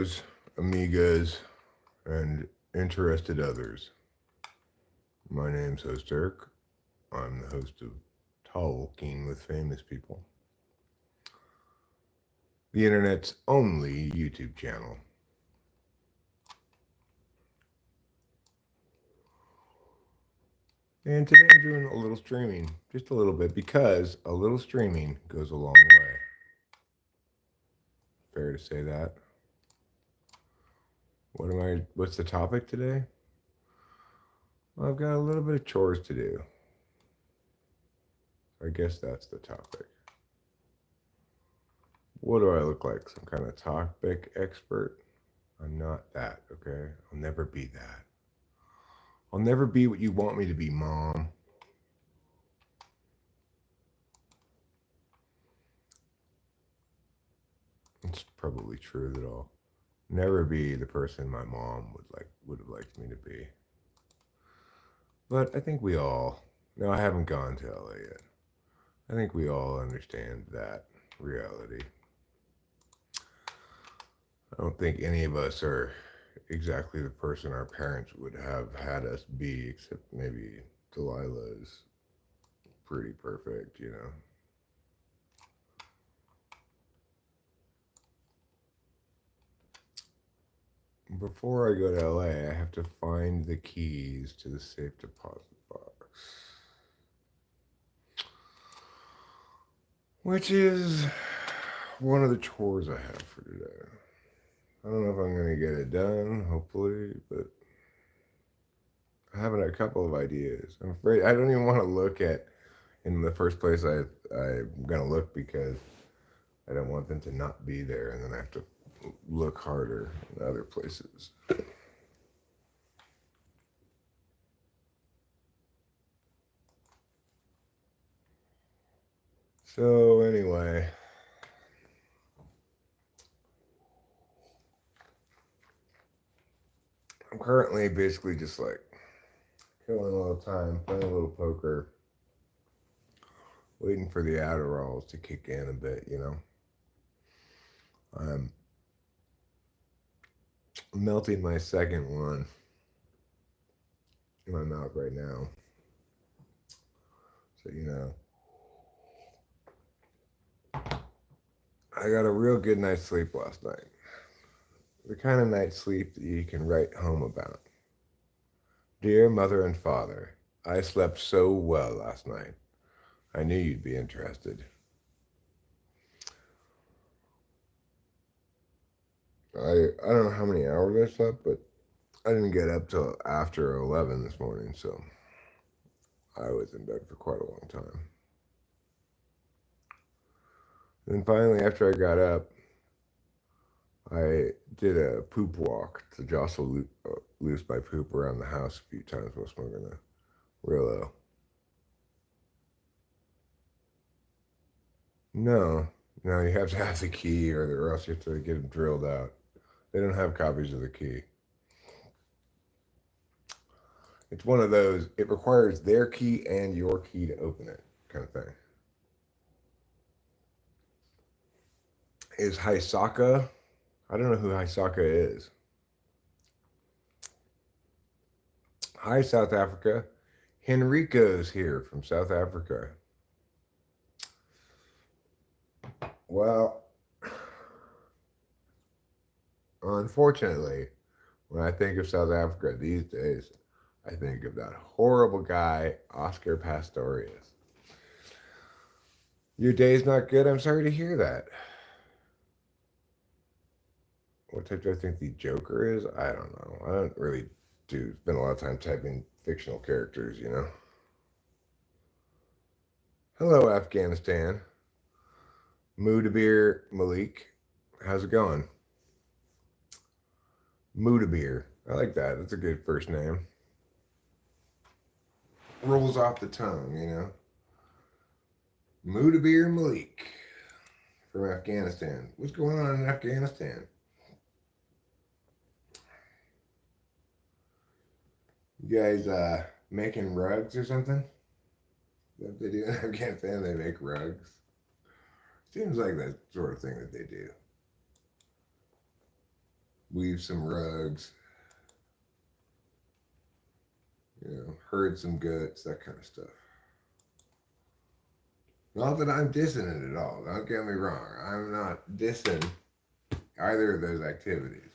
amigas, and interested others. My name's host Eric. I'm the host of Talking with Famous People, the internet's only YouTube channel. And today I'm doing a little streaming, just a little bit, because a little streaming goes a long way. Fair to say that. What's the topic today? Well, I've got a little bit of chores to do. I guess that's the topic. What do I look like? Some kind of topic expert? I'm not that, okay? I'll never be that. I'll never be what you want me to be, Mom. It's probably true that I'll never be the person my mom would have liked me to be. But I think we all, no, I haven't gone to LA yet. I think we all understand that reality. I don't think any of us are exactly the person our parents would have had us be, except maybe Delilah is pretty perfect, you know. Before I go to LA, I have to find the keys to the safe deposit box, which is one of the chores I have for today. I don't know if I'm going to get it done, hopefully, but I have a couple of ideas. I'm afraid I don't even want to look at in the first place I'm going to look because I don't want them to not be there and then I have to look harder in other places. So anyway, I'm currently basically just like killing a little time, playing a little poker, waiting for the Adderalls to kick in a bit, you know. I'm melting my second one in my mouth right now. So, you know, I got a real good night's sleep last night. The kind of night's sleep that you can write home about. Dear mother and father, I slept so well last night. I knew you'd be interested. I don't know how many hours I slept, but I didn't get up till after 11 this morning, so I was in bed for quite a long time. Then finally, after I got up, I did a poop walk to jostle loose my poop around the house a few times while smoking a Rillo. No, no, you have to have the key or else you have to get them drilled out. They don't have copies of the key. It's one of those, it requires their key and your key to open it kind of thing. Is Haisaka, I don't know who Haisaka is. Hi, South Africa. Henrico's here from South Africa. Well, unfortunately, when I think of South Africa these days, I think of that horrible guy, Oscar Pastorius. Your day's not good? I'm sorry to hear that. What type do I think the Joker is? I don't know. I don't really spend a lot of time typing fictional characters, you know? Hello, Afghanistan. Mudabir Malik. How's it going? Mudabir. I like that. That's a good first name. Rolls off the tongue, you know? Mudabir Malik from Afghanistan. What's going on in Afghanistan? You guys making rugs or something? What they do in Afghanistan? They make rugs. Seems like that sort of thing that they do. weave some rugs, herd some goats, that kind of stuff. Not that I'm dissing it at all. Don't get me wrong. I'm not dissing either of those activities.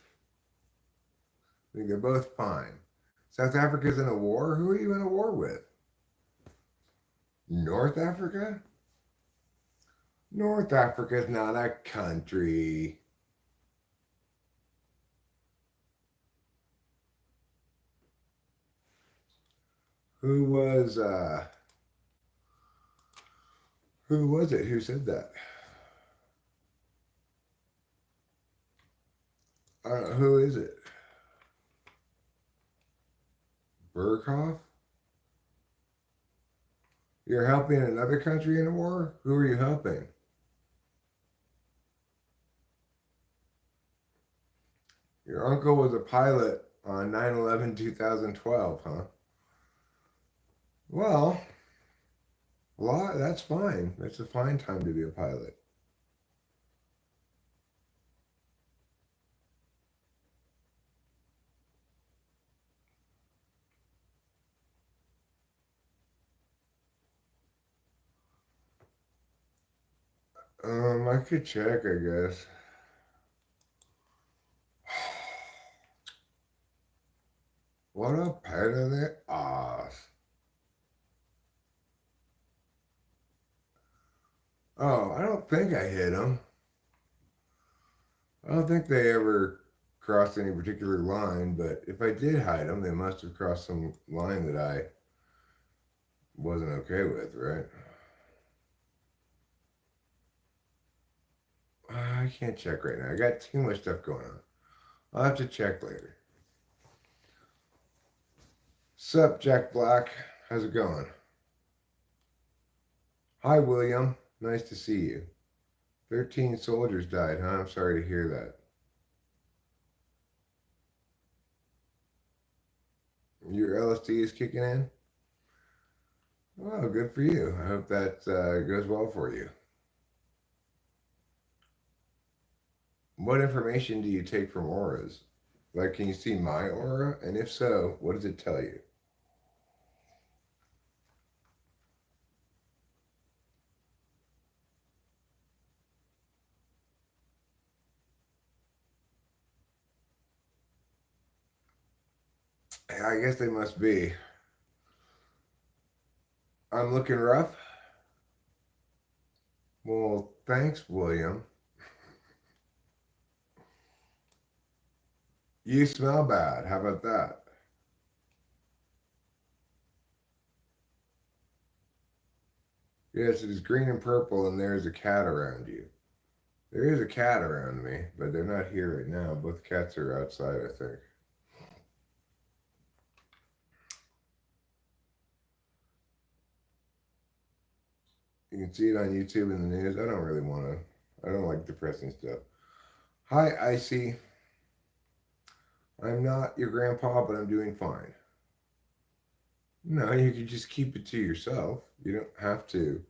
I think they're both fine. South Africa's in a war? Who are you in a war with? North Africa? North Africa's not a country. Who was who was it who said that? I don't know, who is it? Burkhoff? You're helping another country in a war? Who are you helping? Your uncle was a pilot on 9/11 2012, huh? Well, that's fine. That's a fine time to be a pilot. I could check, I guess. What a pain in the ass. Oh, I don't think I hit them. I don't think they ever crossed any particular line, but if I did hide them, they must have crossed some line that I wasn't okay with, right? I can't check right now. I got too much stuff going on. I'll have to check later. Sup, Jack Black? How's it going? Hi, William. Nice to see you. 13 soldiers died, huh? I'm sorry to hear that. Your LSD is kicking in? Well, good for you. I hope that goes well for you. What information do you take from auras? Like, can you see my aura? And if so, what does it tell you? I guess they must be. I'm looking rough. Well, thanks, William. You smell bad. How about that? Yes, it is green and purple, and there is a cat around you. There is a cat around me, but they're not here right now. Both cats are outside, I think. You can see it on YouTube and the news. I don't really want to. I don't like depressing stuff. Hi, Icy. I'm not your grandpa, but I'm doing fine. No, you can just keep it to yourself. You don't have to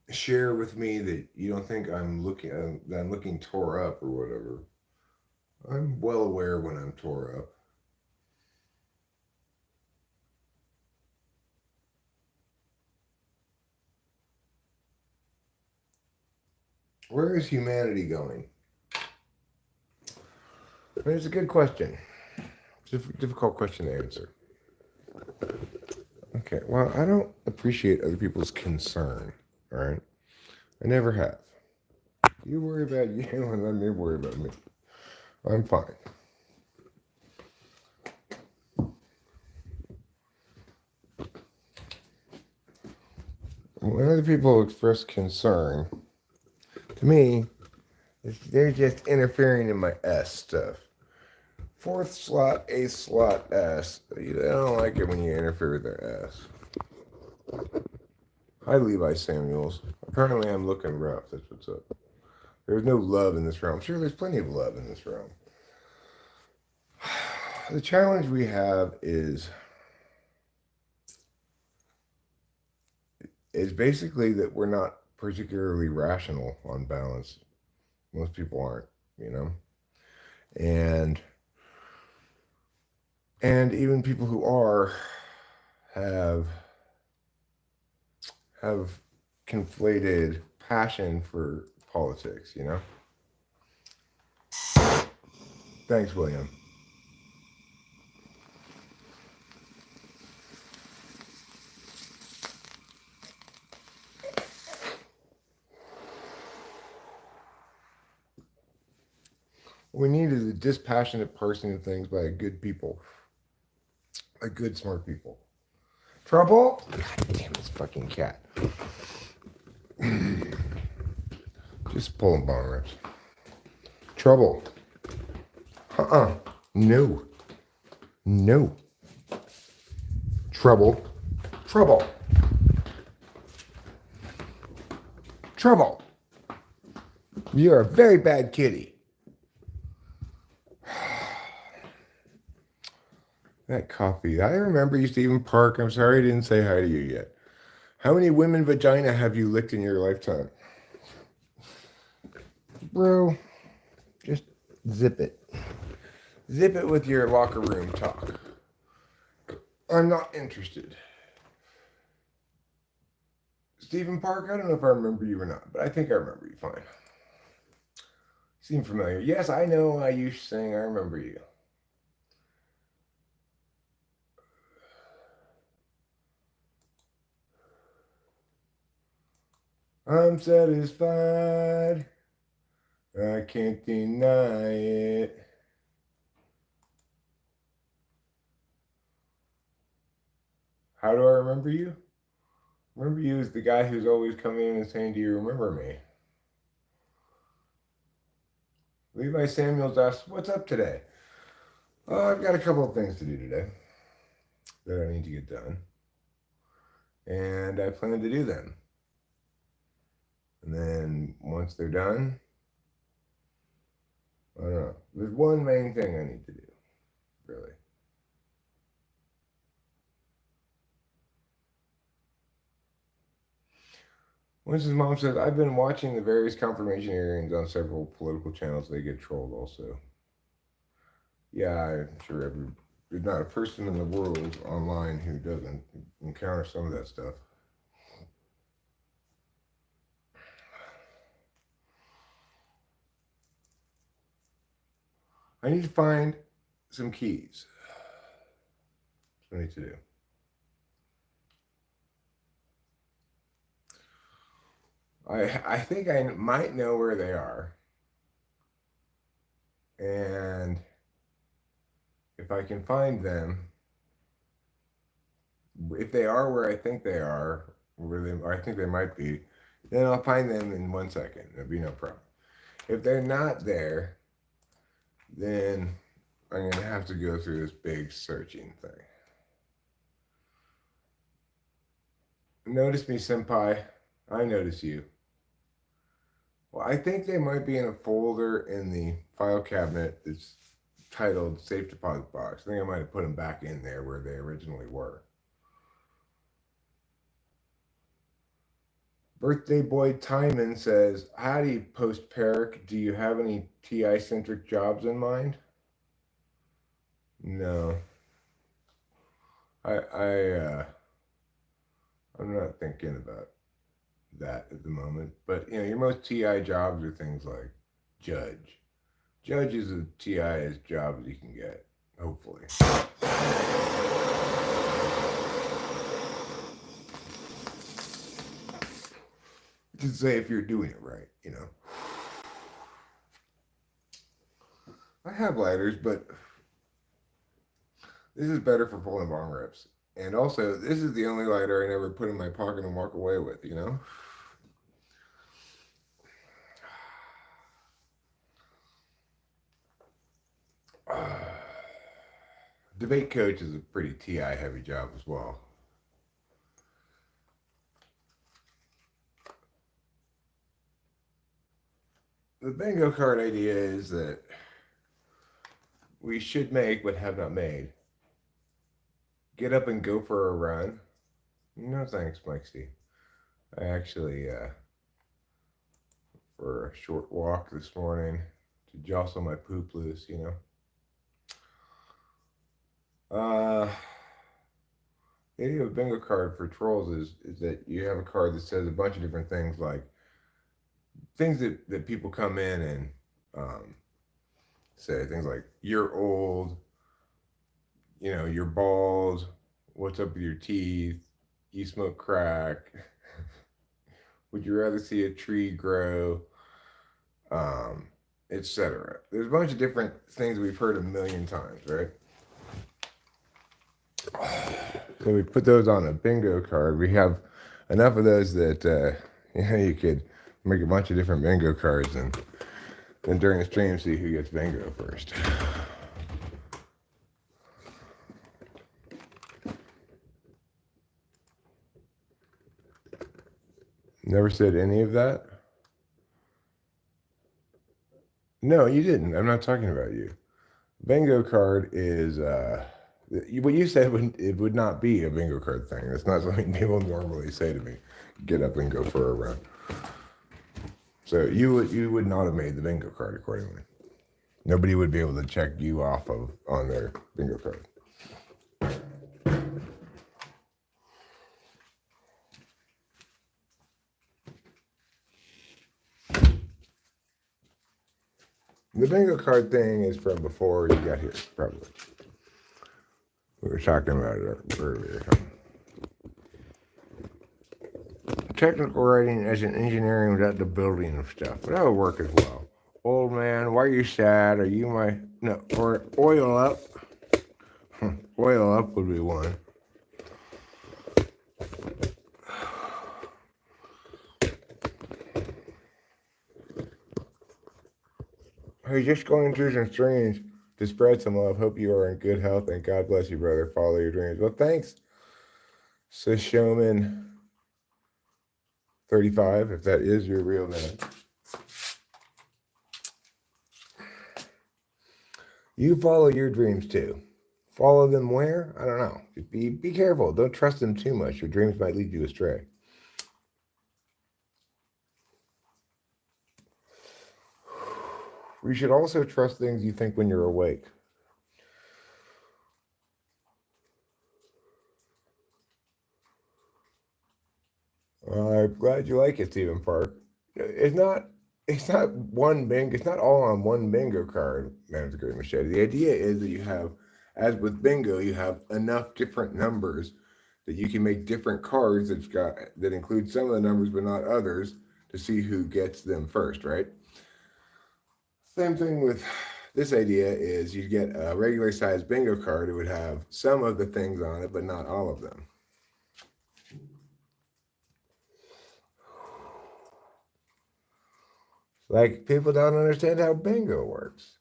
share with me that you don't think that I'm looking tore up or whatever. I'm well aware when I'm tore up. Where is humanity going? I mean, it's a good question. It's a difficult question to answer. Okay, well, I don't appreciate other people's concern, all right? I never have. You worry about you and let me worry about me. I'm fine. When other people express concern, to me, they're just interfering in my S stuff. Fourth slot, eighth slot, S. I don't like it when you interfere with their S. Hi, Levi Samuels. Apparently, I'm looking rough. That's what's up. There's no love in this realm. Sure, there's plenty of love in this realm. The challenge we have is basically that we're not particularly rational on balance. Most people aren't, you know? and even people who are have have conflated passion for politics, you know? Thanks, William. What we need is a dispassionate parsing of things by good people, by good, smart people. Trouble? God damn this fucking cat. Just pulling bong rips. Trouble. No. No. Trouble. Trouble. Trouble. You're a very bad kitty. That coffee. I remember you, Stephen Park. I'm sorry I didn't say hi to you yet. How many women vagina have you licked in your lifetime? Bro, just zip it. Zip it with your locker room talk. I'm not interested. Stephen Park, I don't know if I remember you or not, but I think I remember you fine. Seem familiar. Yes, I know Ayush saying I remember you. I'm satisfied. I can't deny it. How do I remember you? Remember you as the guy who's always coming in and saying, "Do you remember me?" Levi Samuels asks, "What's up today?" Oh, I've got a couple of things to do today that I need to get done. And I plan to do them. And then once they're done, I don't know. There's one main thing I need to do, really. Once his mom says, I've been watching the various confirmation hearings on several political channels. They get trolled also. Yeah, I'm sure there's not a person in the world online who doesn't encounter some of that stuff. I need to find some keys. That's what I need to do. I think I might know where they are. And if I can find them, if they are where I think they are, or I think they might be, then I'll find them in 1 second. There'll be no problem. If they're not there, then I'm going to have to go through this big searching thing. Notice me, senpai. I notice you. Well, I think they might be in a folder in the file cabinet that's titled Safe Deposit Box. I think I might have put them back in there where they originally were. Birthday Boy Timon says, howdy, post-Peric. Do you have any TI-centric jobs in mind? No. I'm not thinking about that at the moment. But, your most TI jobs are things like judge. Judge is a TI as job as you can get, hopefully. To say if you're doing it right, I have lighters, but this is better for pulling bong rips. And also, this is the only lighter I never put in my pocket and walk away with, Debate coach is a pretty TI heavy job as well. The bingo card idea is that we should make but have not made. Get up and go for a run. No thanks, Mike Steve. I actually, for a short walk this morning, to jostle my poop loose, you know. Uh, the idea of a bingo card for trolls is that you have a card that says a bunch of different things, like things that people come in and um, say things like you're old, you know, you're bald, what's up with your teeth, you smoke crack, would you rather see a tree grow, um, etc. There's a bunch of different things we've heard a million times, right? So we put those on a bingo card. We have enough of those that you could make a bunch of different bingo cards, and then during the stream see who gets bingo first. Never said any of that. No, you didn't. I'm not talking about you. Bingo card is what you said. It would not be a bingo card thing. That's not something people normally say to me. Get up and go for a run. So you would not have made the bingo card accordingly. Nobody would be able to check you off of on their bingo card. The bingo card thing is from before you got here, probably. We were talking about it earlier. Technical writing as an engineering without the building of stuff, but that would work as well. Old man, why are you sad? Are you my no? Or oil up. Oil up would be one. Hey, just going through some streams to spread some love. Hope you are in good health and God bless you, brother. Follow your dreams. Well, thanks, says Showman 35, if that is your real name. You follow your dreams too. Follow them where? I don't know. Be careful. Don't trust them too much. Your dreams might lead you astray. You should also trust things you think when you're awake. I'm glad you like it, Stephen Park. It's not. It's not one bingo. It's not all on one bingo card, Man's Great Machete. The idea is that you have, as with bingo, you have enough different numbers that you can make different cards that include some of the numbers but not others to see who gets them first, right? Same thing with this idea is you get a regular sized bingo card. It would have some of the things on it, but not all of them. Like people don't understand how bingo works.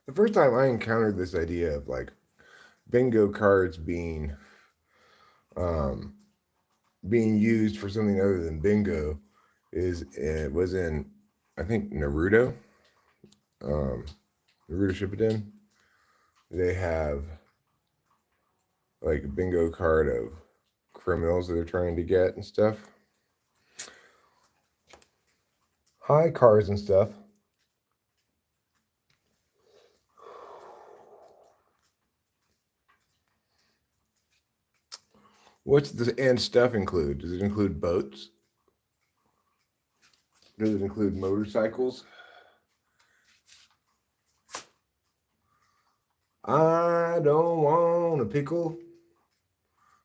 The first time I encountered this idea of like bingo cards being used for something other than bingo it was in, I think, Naruto. Naruto Shippuden. They have like a bingo card of criminals that they're trying to get and stuff. High cars and stuff. What's the and stuff include? Does it include boats? Does it include motorcycles? I don't want a pickle.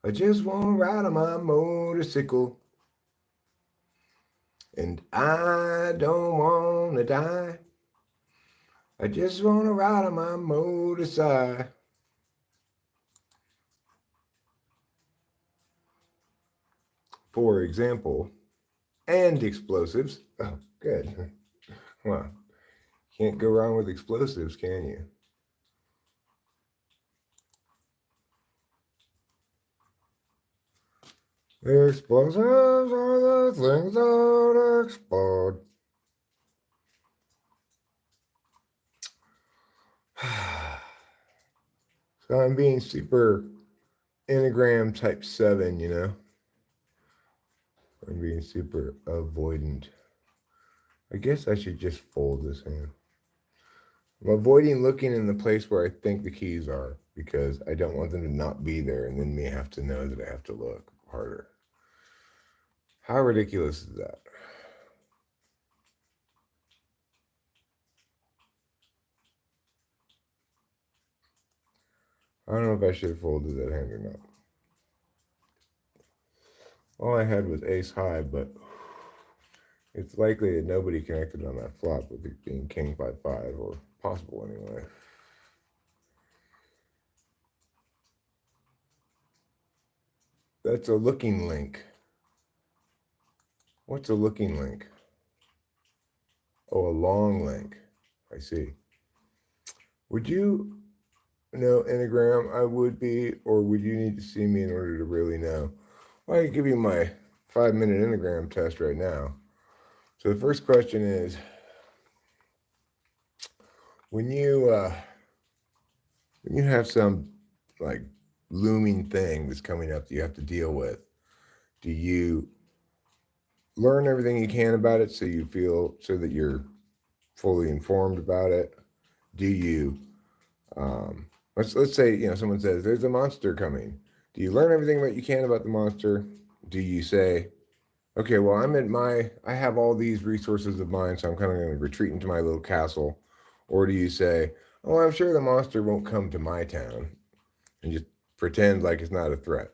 I just want to ride on my motorcycle. And I don't want to die. I just want to ride on my motorcycle. For example, and explosives. Oh, good. Well, can't go wrong with explosives, can you? Explosives are the things that explode. So I'm being super Enneagram type 7, you know? I'm being super avoidant. I guess I should just fold this hand. I'm avoiding looking in the place where I think the keys are because I don't want them to not be there and then me have to know that I have to look harder. How ridiculous is that? I don't know if I should have folded that hand or not. All I had was ace high, but it's likely that nobody connected on that flop with it being king 5-5, or possible anyway. That's a looking link. What's a looking link? Oh, a long link. I see. Would you know Enneagram? I would be, or would you need to see me in order to really know? Well, I can give you my 5-minute Enneagram test right now. So the first question is, when you have some like looming thing that's coming up that you have to deal with, do you learn everything you can about it so you feel so that you're fully informed about it? Do you let's say someone says there's a monster coming. Do you learn everything that you can about the monster? Do you say, okay, well, I have all these resources of mine, so I'm kind of going to retreat into my little castle? Or do you say, oh, I'm sure the monster won't come to my town, and just pretend like it's not a threat?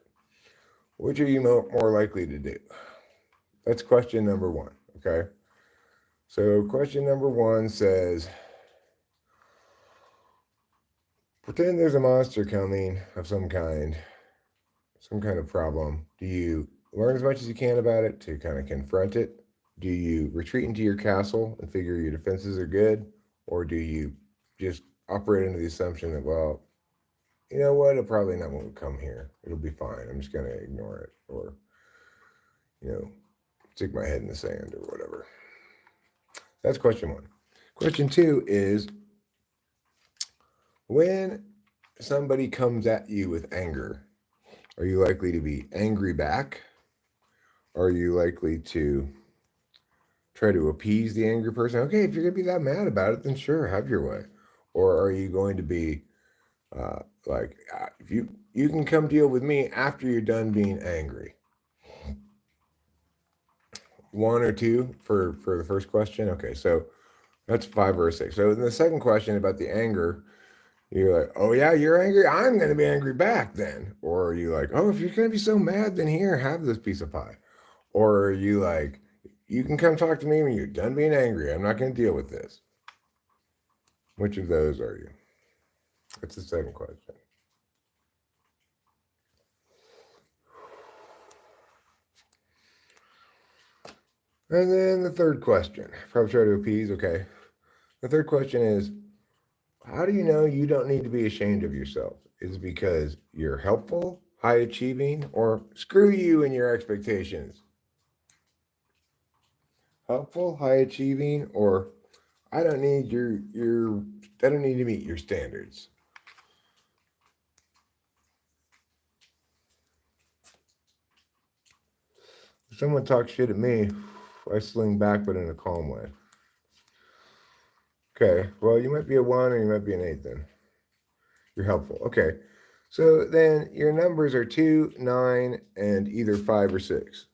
Which are you more likely to do? That's question number one, okay? So question number one says, pretend there's a monster coming of some kind of problem. Do you learn as much as you can about it to kind of confront it? Do you retreat into your castle and figure your defenses are good? Or do you just operate under the assumption that, well, you know what, it probably not won't come here. It'll be fine. I'm just going to ignore it, or, stick my head in the sand or whatever. That's question one. Question two is, when somebody comes at you with anger, are you likely to be angry back? Are you likely to try to appease the angry person? Okay, if you're going to be that mad about it, then sure, have your way. Or are you going to be if you can come deal with me after you're done being angry? One or two for the first question. Okay, so that's 5 or 6. So in the second question about the anger, you're like, oh yeah, you're angry, I'm going to be angry back then. Or are you like, oh, if you're going to be so mad, then here, have this piece of pie? Or are you like, you can come talk to me when you're done being angry, I'm not going to deal with this? Which of those are you? That's the second question. And then the third question, probably try to appease, okay. The third question is, how do you know you don't need to be ashamed of yourself? Is it because you're helpful, high achieving, or screw you and your expectations? Helpful, high achieving, or I don't need I don't need to meet your standards. If someone talks shit at me, I sling back, but in a calm way. Okay, well, you might be a 1 or you might be an 8 then. You're helpful. Okay, so then your numbers are 2, 9, and either 5 or 6.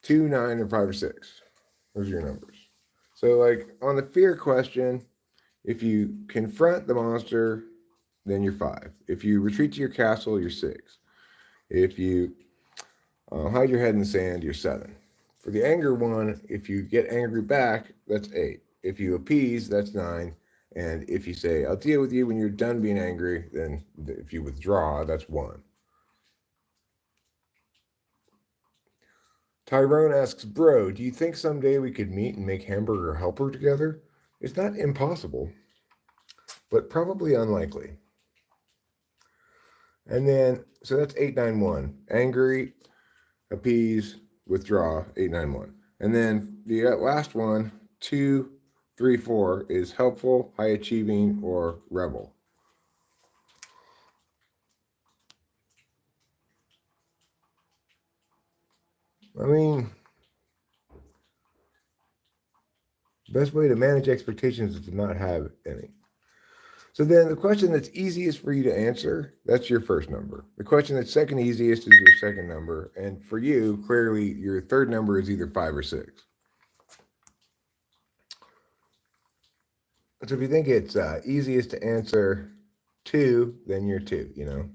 2, 9, or 5 or 6. Those are your numbers. So, like on the fear question, if you confront the monster, then you're 5. If you retreat to your castle, you're 6. If you hide your head in the sand, you're 7. For the anger one, if you get angry back, that's 8. If you appease, that's 9. And if you say, I'll deal with you when you're done being angry, then if you withdraw, that's 1. Tyrone asks, bro, do you think someday we could meet and make Hamburger Helper together? It's not impossible, but probably unlikely. And then, so that's 891. Angry, appease, withdraw, 891. And then the last one, 2, 3, 4, is helpful, high achieving, or rebel. I mean, best way to manage expectations is to not have any. So then the question that's easiest for you to answer, that's your first number. The question that's second easiest is your second number. And for you, clearly your third number is either 5 or 6. So if you think it's easiest to answer 2, then you're 2, you know.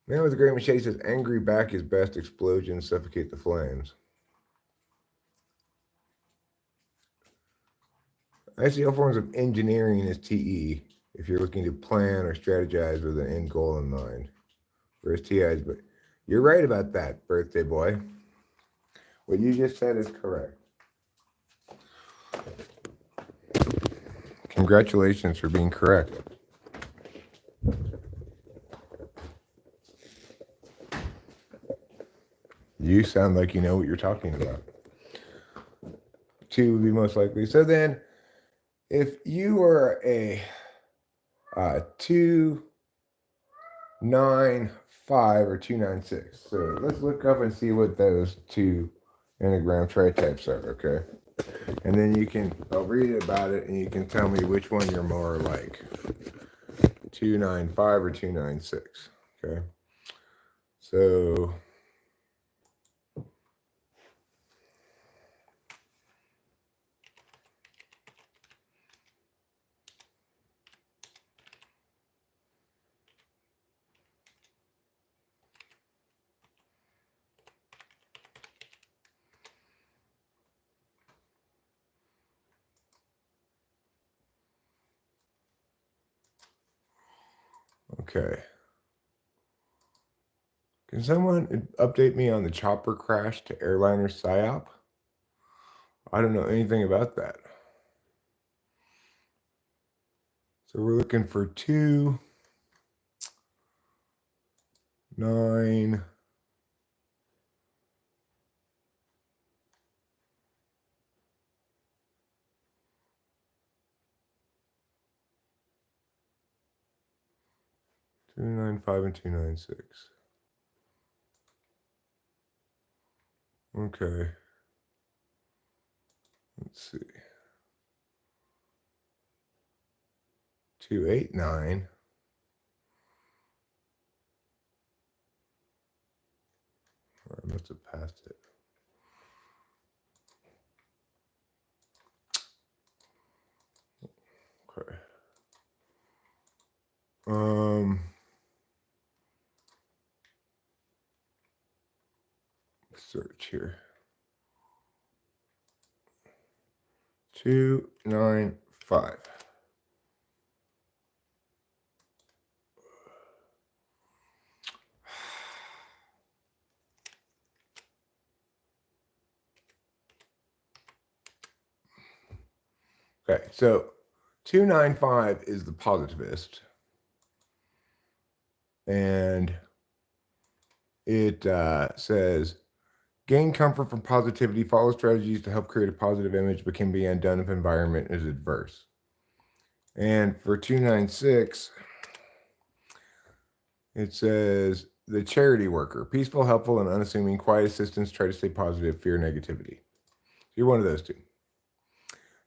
Man with the Great Machete says, angry back is best, explosions suffocate the flames. I see all forms of engineering as TE if you're looking to plan or strategize with an end goal in mind. Whereas TIs, but you're right about that, birthday boy. What you just said is correct. Congratulations for being correct. You sound like you know what you're talking about. 2 would be most likely. So then, if you were a 295 or 296, so let's look up and see what those 2 enneagram trait types are, okay? And then I'll read about it and you can tell me which one you're more like. 295 or 296, okay? So okay. Can someone update me on the chopper crash to airliner PSYOP? I don't know anything about that. So we're looking for 2, 9, 295 and 296. Okay. Let's see. 289. I must have passed it. Okay. Search here. 295. Okay, so 295 is the positivist. And it says, gain comfort from positivity, follow strategies to help create a positive image, but can be undone if environment is adverse. And for 296, it says, the charity worker, peaceful, helpful, and unassuming, quiet assistance, try to stay positive, fear negativity. You're one of those 2.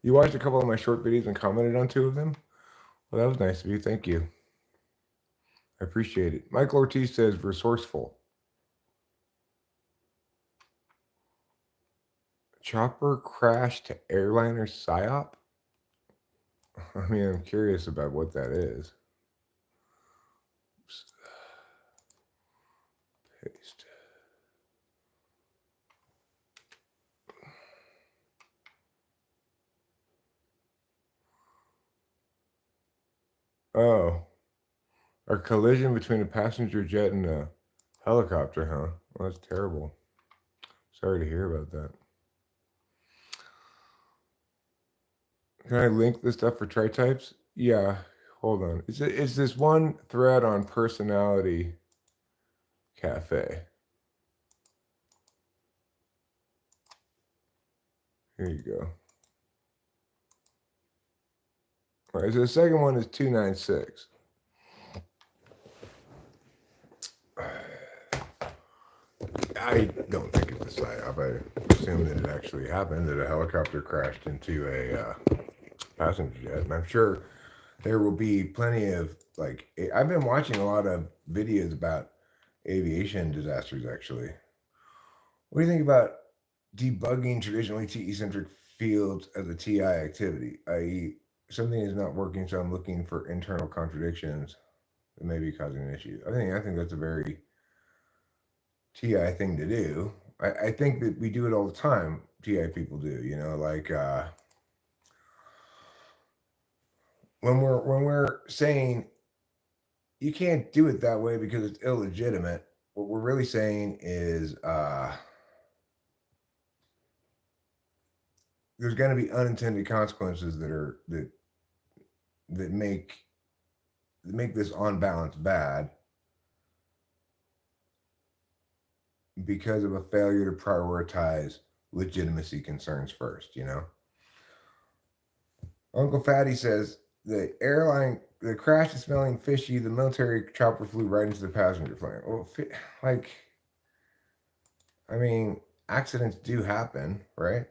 You watched a couple of my short videos and commented on 2 of them? Well, that was nice of you. Thank you. I appreciate it. Michael Ortiz says, resourceful. Chopper crash to airliner PSYOP? I mean, I'm curious about what that is. Oops. Paste. Oh. A collision between a passenger jet and a helicopter, huh? Well, that's terrible. Sorry to hear about that. Can I link this stuff for tri-types? Yeah. Hold on. It's this one thread on Personality Cafe. Here you go. All right, so the second one is 296. I don't think it's a psyop. I assume that it actually happened, that a helicopter crashed into a passenger jet. And I'm sure there will be plenty of, like, I've been watching a lot of videos about aviation disasters, actually. What do you think about debugging traditionally TE-centric fields as a TI activity, i.e., something is not working, so I'm looking for internal contradictions that may be causing an issue. I think that's a very TI thing to do. I think that we do it all the time. TI people do, like when we're saying you can't do it that way because it's illegitimate. What we're really saying is there's going to be unintended consequences that make this on balance bad because of a failure to prioritize legitimacy concerns first. Uncle Fatty says the crash is smelling fishy. The military chopper flew right into the passenger plane. Well, like, I mean, accidents do happen, right?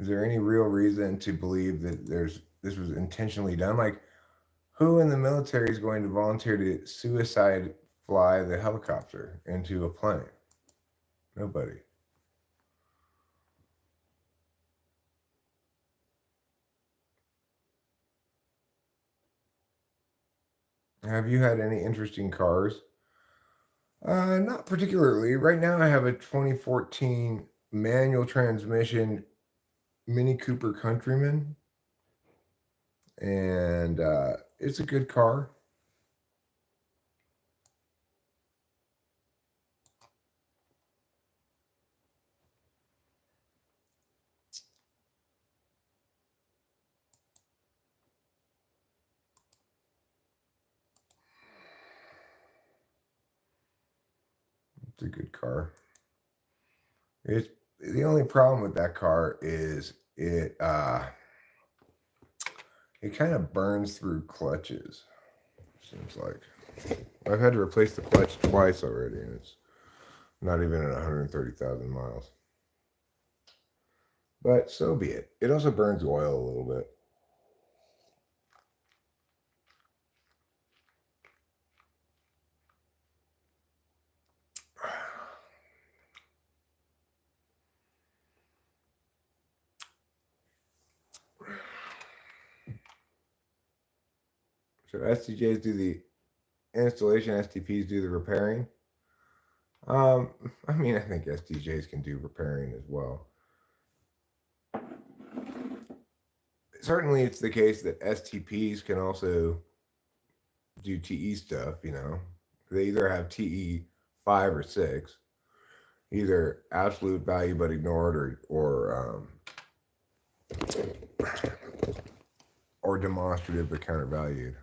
Is there any real reason to believe that this was intentionally done? Like, who in the military is going to volunteer to suicide fly the helicopter into a plane? Nobody. Have you had any interesting cars? Not particularly. Right now, I have a 2014 manual transmission Mini Cooper Countryman, and it's a good car. It's a good car. It's the only problem with that car is it kind of burns through clutches. Seems like I've had to replace the clutch twice already, and it's not even at 130,000 miles. But so be it. It also burns oil a little bit. So STJs do the installation, STPs do the repairing. I mean, I think STJs can do repairing as well. Certainly, it's the case that STPs can also do TE stuff. They either have TE 5 or 6, either absolute value but ignored, or demonstrative but countervalued.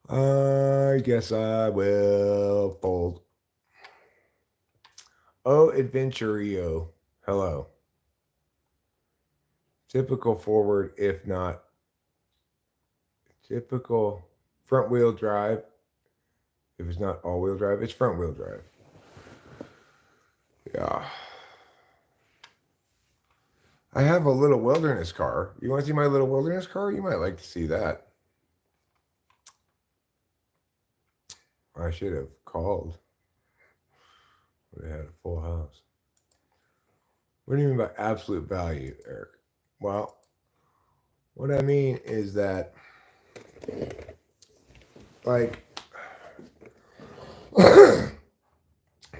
I guess I will fold. Oh, Adventurio. Hello. Typical forward, if not typical front wheel drive. If it's not all wheel drive, it's front wheel drive. Yeah. I have a little wilderness car. You want to see my little wilderness car? You might like to see that. I should have called. They had a full house. What do you mean by absolute value, Eric? Well, what I mean is that, like,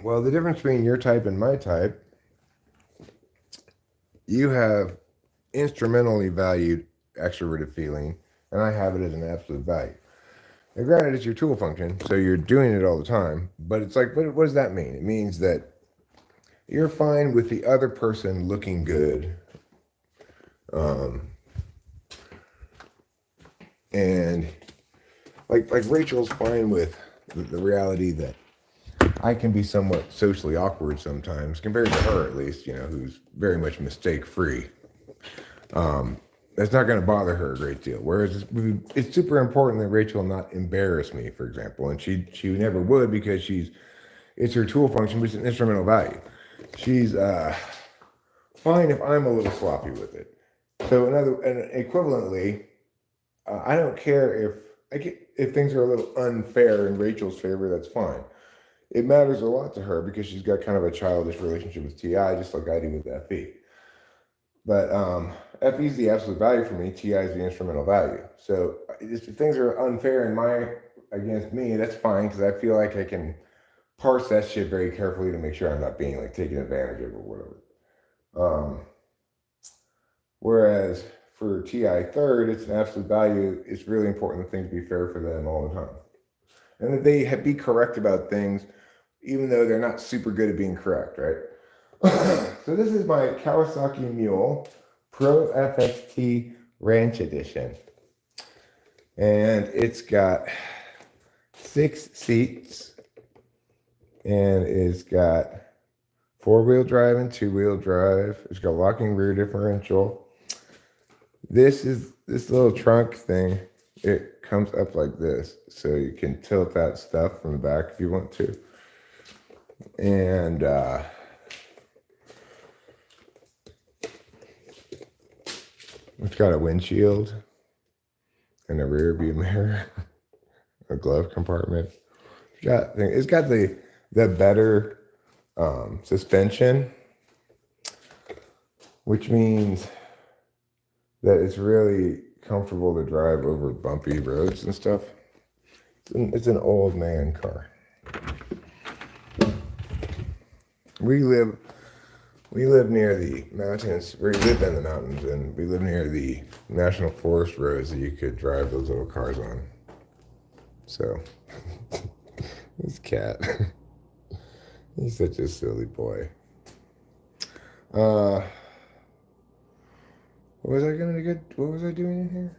well, the difference between your type and my type, you have instrumentally valued extroverted feeling, and I have it as an absolute value. Now, granted, it's your tool function, so you're doing it all the time, but it's like, what does that mean? It means that you're fine with the other person looking good. And like Rachel's fine with the reality that I can be somewhat socially awkward sometimes, compared to her at least, who's very much mistake free. That's not going to bother her a great deal. Whereas it's super important that Rachel not embarrass me, for example, and she never would because it's her tool function, which is an instrumental value. She's fine if I'm a little sloppy with it. So and equivalently, I don't care if things are a little unfair in Rachel's favor. That's fine. It matters a lot to her because she's got kind of a childish relationship with Ti, just like I do with FE. But FE is the absolute value for me. Ti is the instrumental value. So if things are unfair against me, that's fine because I feel like I can parse that shit very carefully to make sure I'm not being like taken advantage of or whatever. Whereas for TI third, it's an absolute value. It's really important that things be fair for them all the time, and that they be correct about things, even though they're not super good at being correct, right? So this is my Kawasaki Mule Pro FXT Ranch Edition, and it's got 6 seats, and it's got 4-wheel drive and 2-wheel drive. It's got locking rear differential. This little trunk thing. It comes up like this, so you can tilt that stuff from the back if you want to. And it's got a windshield and a rear view mirror, a glove compartment. It's got the better suspension, which means that it's really comfortable to drive over bumpy roads and stuff. It's an old man car. We live near the mountains. We live in the mountains, and we live near the national forest roads that you could drive those little cars on. So, this cat, he's such a silly boy. What was I doing in here?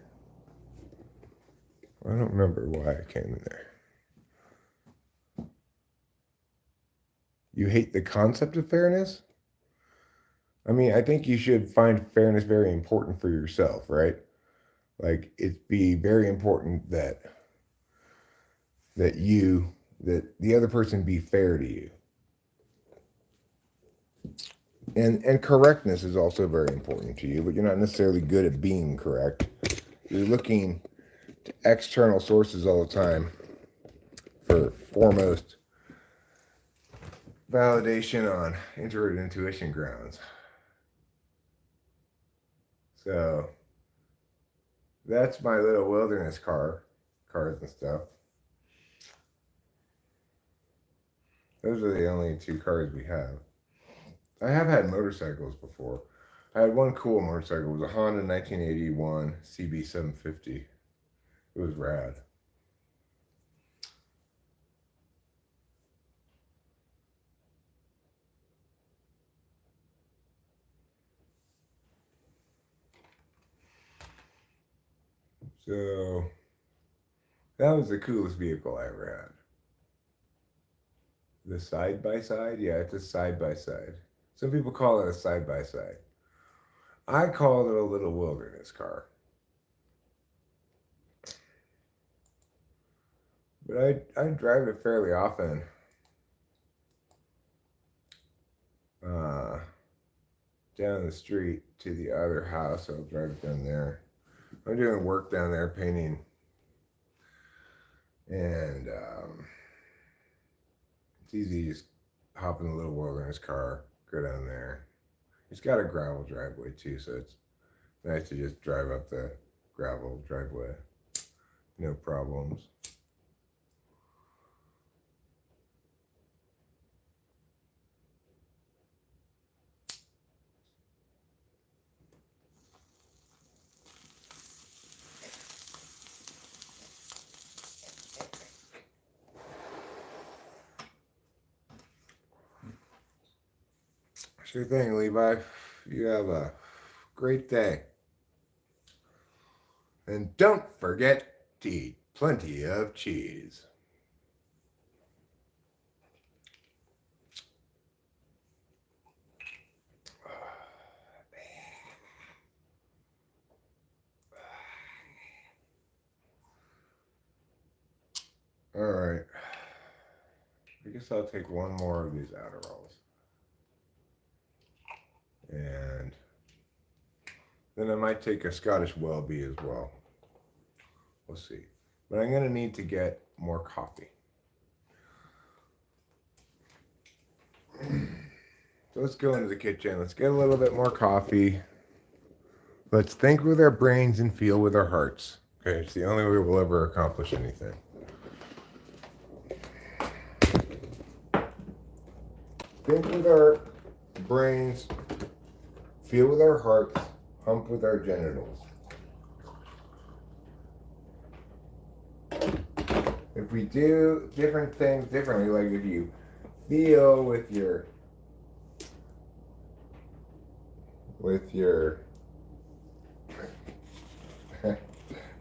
I don't remember why I came in there. You hate the concept of fairness? I mean, I think you should find fairness very important for yourself, right? Like, it'd be very important that the other person be fair to you. And correctness is also very important to you, but you're not necessarily good at being correct. You're looking to external sources all the time for foremost validation on introverted intuition grounds. So that's my little wilderness cars and stuff. Those are the only 2 cars we have. I have had motorcycles before. I had one cool motorcycle. It was a Honda 1981 CB750. It was rad. So that was the coolest vehicle I ever had. The side-by-side? Yeah, it's a side-by-side. Some people call it a side-by-side. I called it a little wilderness car. But I drive it fairly often. Down the street to the other house. I'll drive down there. I'm doing work down there, painting. And it's easy to just hop in the little wilderness car, go down there. It's got a gravel driveway too, so it's nice to just drive up the gravel driveway. No problems. Sure thing, Levi. You have a great day. And don't forget to eat plenty of cheese. All right. I guess I'll take one more of these Adderalls. And then I might take a Scottish Welby as well. We'll see. But I'm going to need to get more coffee. So let's go into the kitchen. Let's get a little bit more coffee. Let's think with our brains and feel with our hearts. Okay, it's the only way we'll ever accomplish anything. Think with our brains, feel with our hearts, hump with our genitals. If we do different things differently, like if you feel with your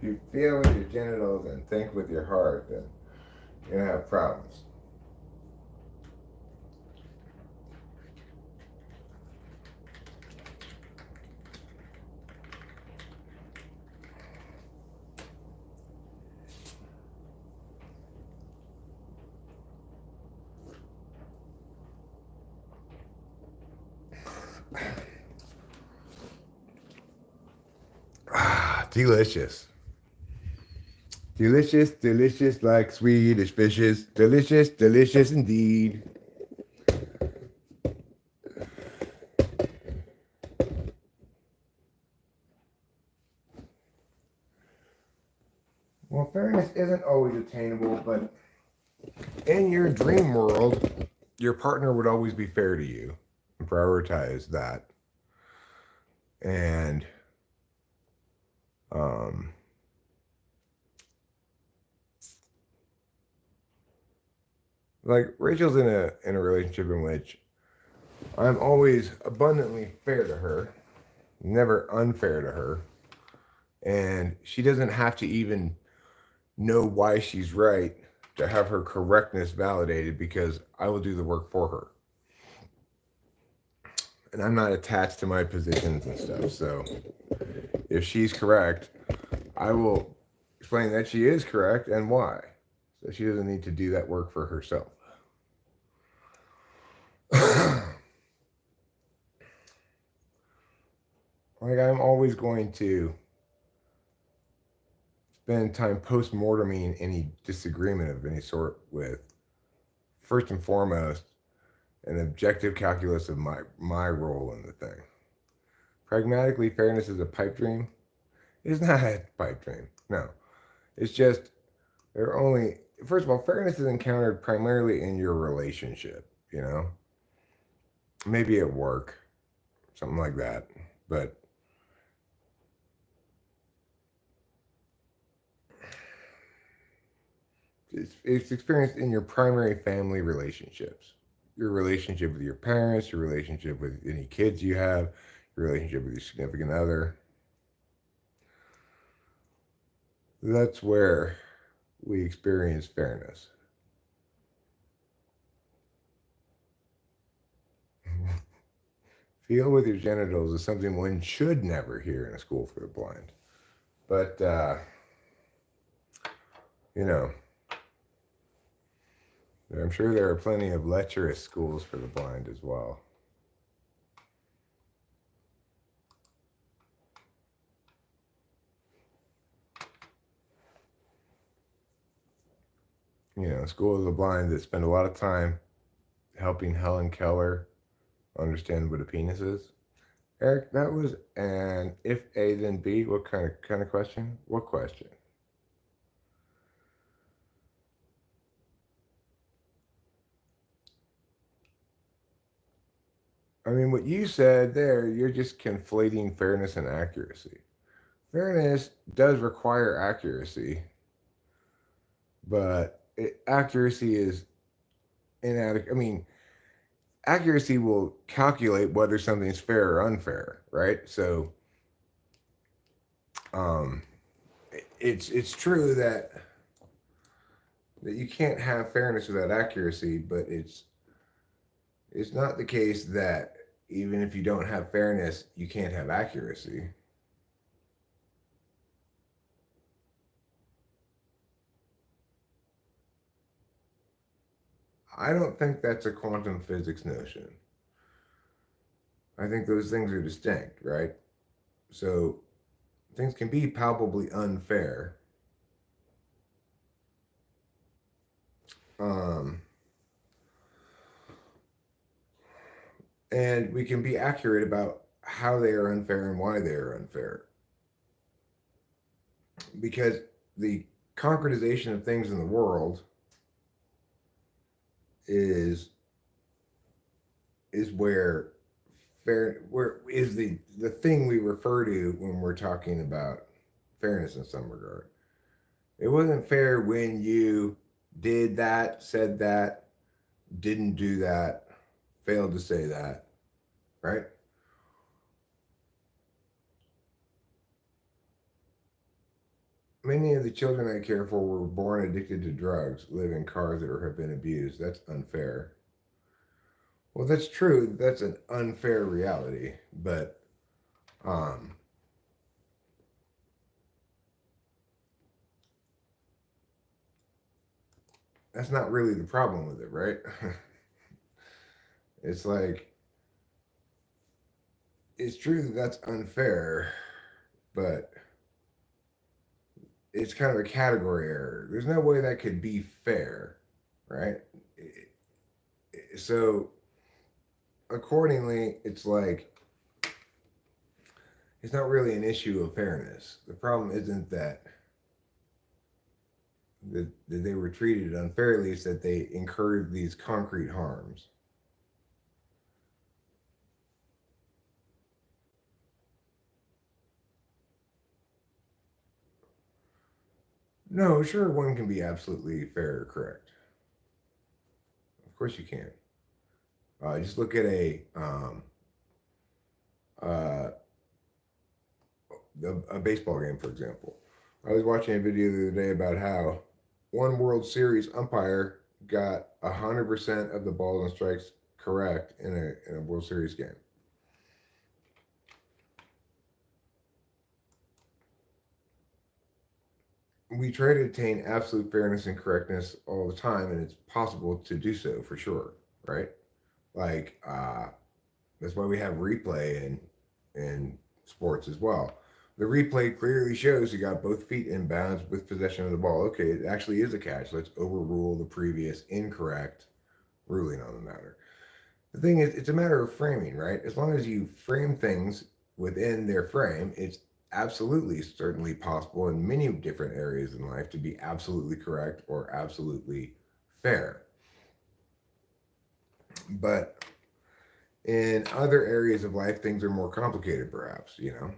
you feel with your genitals and think with your heart, then you're gonna have problems. Delicious. Delicious, delicious like Swedish fishes. Delicious, delicious indeed. Well, fairness isn't always attainable, but in your dream world, your partner would always be fair to you and prioritize that. And like Rachel's in a relationship in which I'm always abundantly fair to her, never unfair to her, and she doesn't have to even know why she's right to have her correctness validated because I will do the work for her. And I'm not attached to my positions and stuff. So if she's correct, I will explain that she is correct and why. So she doesn't need to do that work for herself. Like I'm always going to spend time post-morteming any disagreement of any sort with, first and foremost, an objective calculus of my role in the thing. Pragmatically, fairness is a pipe dream. It's not a pipe dream. No. It's just, there are only, first of all, fairness is encountered primarily in your relationship, you know? Maybe at work, something like that. But it's experienced in your primary family relationships. Your relationship with your parents, your relationship with any kids you have, your relationship with your significant other. That's where we experience fairness. Feel with your genitals is something one should never hear in a school for the blind. But, you know, I'm sure there are plenty of lecherous schools for the blind as well. You know, schools of the blind that spend a lot of time helping Helen Keller understand what a penis is. Eric, that was an if A then B. What kind of question? What question? I mean, what you said there, you're just conflating fairness and accuracy. Fairness does require accuracy, but accuracy is inadequate. I mean, accuracy will calculate whether something's fair or unfair, right? So, um, it's true that you can't have fairness without accuracy, but it's not the case that even if you don't have fairness, you can't have accuracy. I don't think that's a quantum physics notion. I think those things are distinct, right? So things can be palpably unfair. Um, and we can be accurate about how they are unfair and why they are unfair. Because the concretization of things in the world is where fair where is the thing we refer to when we're talking about fairness in some regard. It wasn't fair when you did that, said that, didn't do that, failed to say that, right? Many of the children I care for were born addicted to drugs, live in cars that have been abused. That's unfair. Well, that's true. That's an unfair reality, but um, that's not really the problem with it, right? It's like it's true that that's unfair, but it's kind of a category error. There's no way that could be fair, right? So accordingly, it's like it's not really an issue of fairness. The problem isn't that they were treated unfairly; it's that they incurred these concrete harms. No, sure, one can be absolutely fair or correct. Of course, you can. Just look at uh, a baseball game, for example. I was watching a video the other day about how one World Series umpire got 100% of the balls and strikes correct in a World Series game. We try to attain absolute fairness and correctness all the time, and it's possible to do so for sure, right? Like that's why we have replay in sports as well. The replay clearly shows you got both feet in bounds with possession of the ball. Okay, it actually is a catch. Let's overrule the previous incorrect ruling on the matter. The thing is, it's a matter of framing, right? As long as you frame things within their frame, it's absolutely certainly possible in many different areas in life to be absolutely correct or absolutely fair. But in other areas of life, things are more complicated, perhaps, you know?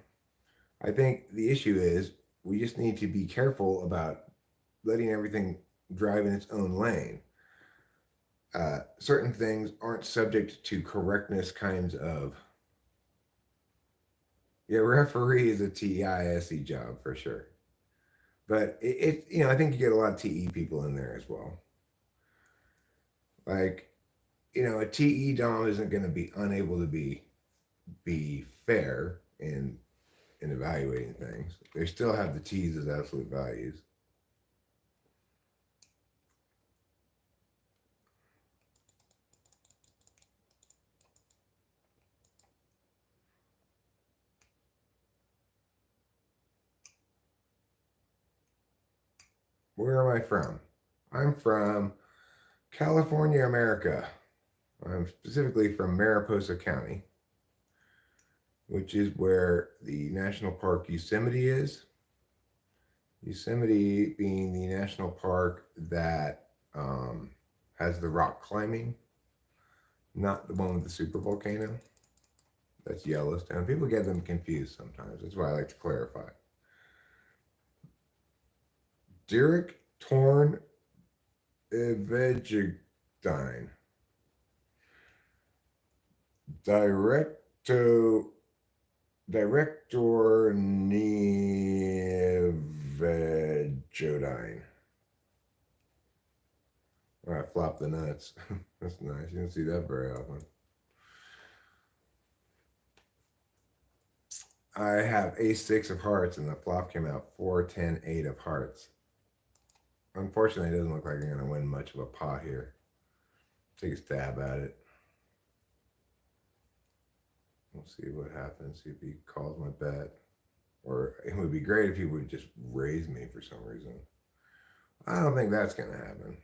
I think the issue is we just need to be careful about letting everything drive in its own lane. Certain things aren't subject to correctness kinds of. Yeah, referee is a TISE job for sure. But I think you get a lot of TE people in there as well. Like, a TE Dom isn't going to be unable to be fair in evaluating things. They still have the T's as absolute values. Where am I from? I'm from California, America. I'm specifically from Mariposa County, which is where the National Park Yosemite is. Yosemite being the national park that has the rock climbing, not the one with the super volcano. That's Yellowstone. People get them confused sometimes. That's why I like to clarify. Derek Torn Evegidine. Directo Director Nevedjodine. All right, flop the nuts. That's nice. You don't see that very often. I have ace-6 of hearts, and the flop came out 4-10-8 of hearts. Unfortunately, it doesn't look like I'm going to win much of a pot here. take a stab at it. We'll see what happens. See if he calls my bet. Or it would be great if he would just raise me for some reason. I don't think that's going to happen.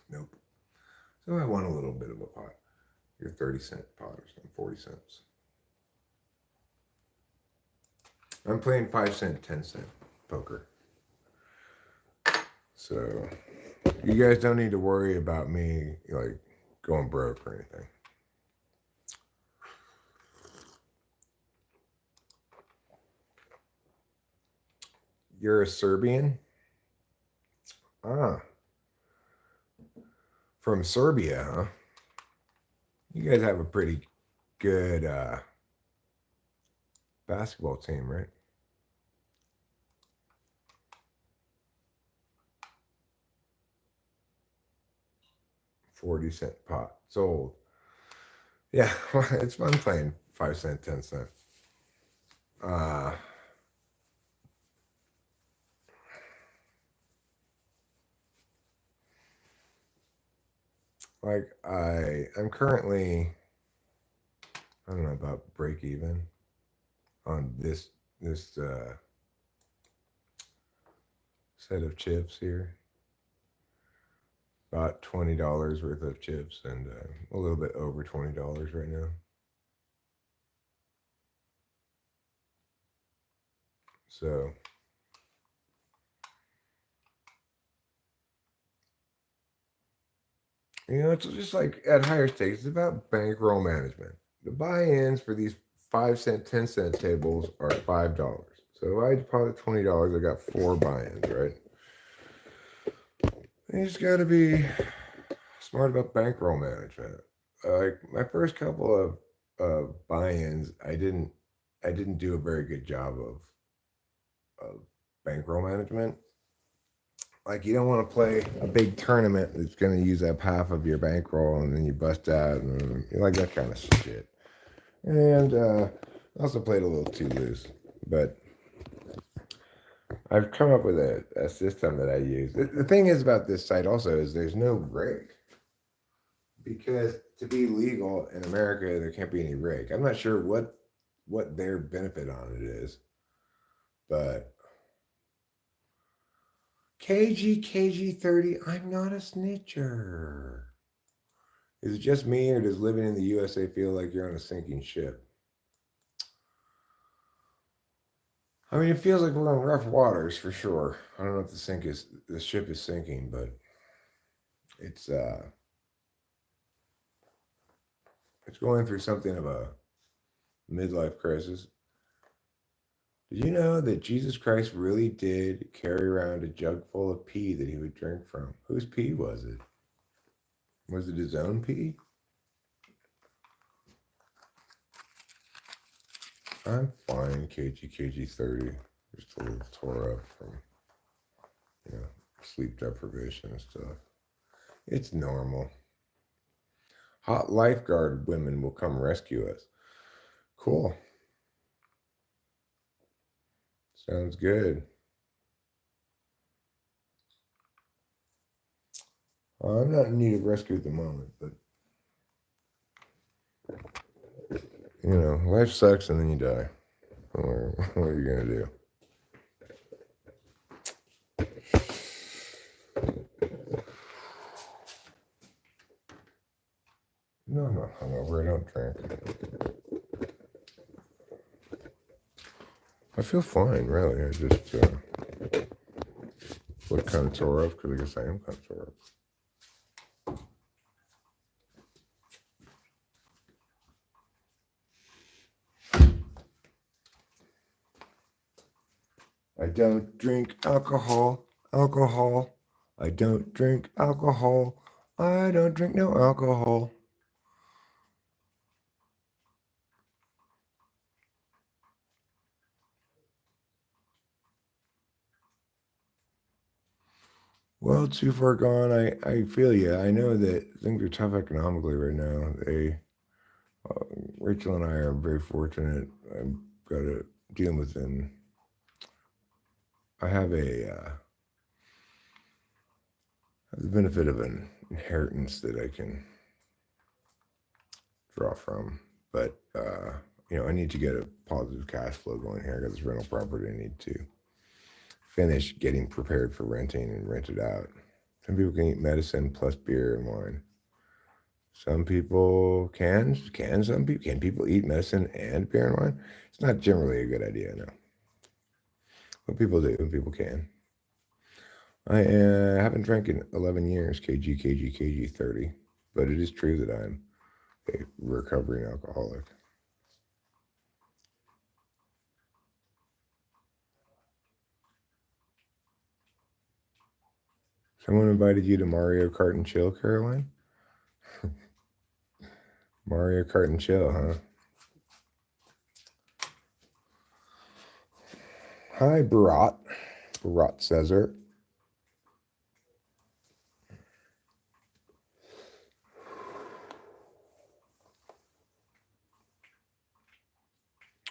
Nope. So I won a little bit of a pot. Your 30-cent pot or something, 40 cents. I'm playing 5-cent, 10-cent poker. So you guys don't need to worry about me like going broke or anything. You're a Serbian? Ah. From Serbia, huh? You guys have a pretty good basketball team, right? 40-cent pot. Sold. Yeah, well, it's fun playing 5-cent, 10-cent. Like I'm currently, I don't know, about break even on this set of chips here. About $20 worth of chips, and a little bit over $20 right now. So it's just like at higher stakes, it's about bankroll management. The buy-ins for these 5-cent, 10-cent tables are $5. So if I deposit $20, I got 4 buy-ins, right? You just got to be smart about bankroll management. Like my first couple of buy-ins, I didn't do a very good job of bankroll management. Like you don't want to play a big tournament that's going to use up half of your bankroll, and then you bust out, and you like that kind of shit. And also played a little too loose, but I've come up with a system that I use. The thing is about this site also is there's no rig, because to be legal in America there can't be any rig. I'm not sure what their benefit on it is, but KG 30, I'm not a snitcher. Is it just me, or does living in the USA feel like you're on a sinking ship? I mean, it feels like we're on rough waters for sure. I don't know if the ship is sinking, but it's going through something of a midlife crisis. Did you know that Jesus Christ really did carry around a jug full of pee that he would drink from? Whose pee was it? Was it his own pee? I'm fine, KG 30. Just a little tore up from, sleep deprivation and stuff. It's normal. Hot lifeguard women will come rescue us. Cool. Sounds good. I'm not in need of rescue at the moment, but life sucks and then you die. What are you gonna do? No, I'm not hungover. I don't drink. I feel fine, really. I just look kind of tore up because I guess I am kind of tore up. I don't drink alcohol. I don't drink alcohol. I don't drink no alcohol. Well, too far gone. I feel you. I know that things are tough economically right now. Rachel and I are very fortunate. I've got to deal with them. I have have the benefit of an inheritance that I can draw from. But, I need to get a positive cash flow going here. I got this rental property I need to finish getting prepared for renting and rent it out. Some people can eat medicine plus beer and wine. Some people can. Can people eat medicine and beer and wine? It's not generally a good idea, no. But people do. People can. I haven't drank in 11 years, kg 30. But it is true that I'm a recovering alcoholic. Someone invited you to Mario Kart and Chill, Caroline? Mario Kart and Chill, huh? Hi, Barat. Barat Cesar.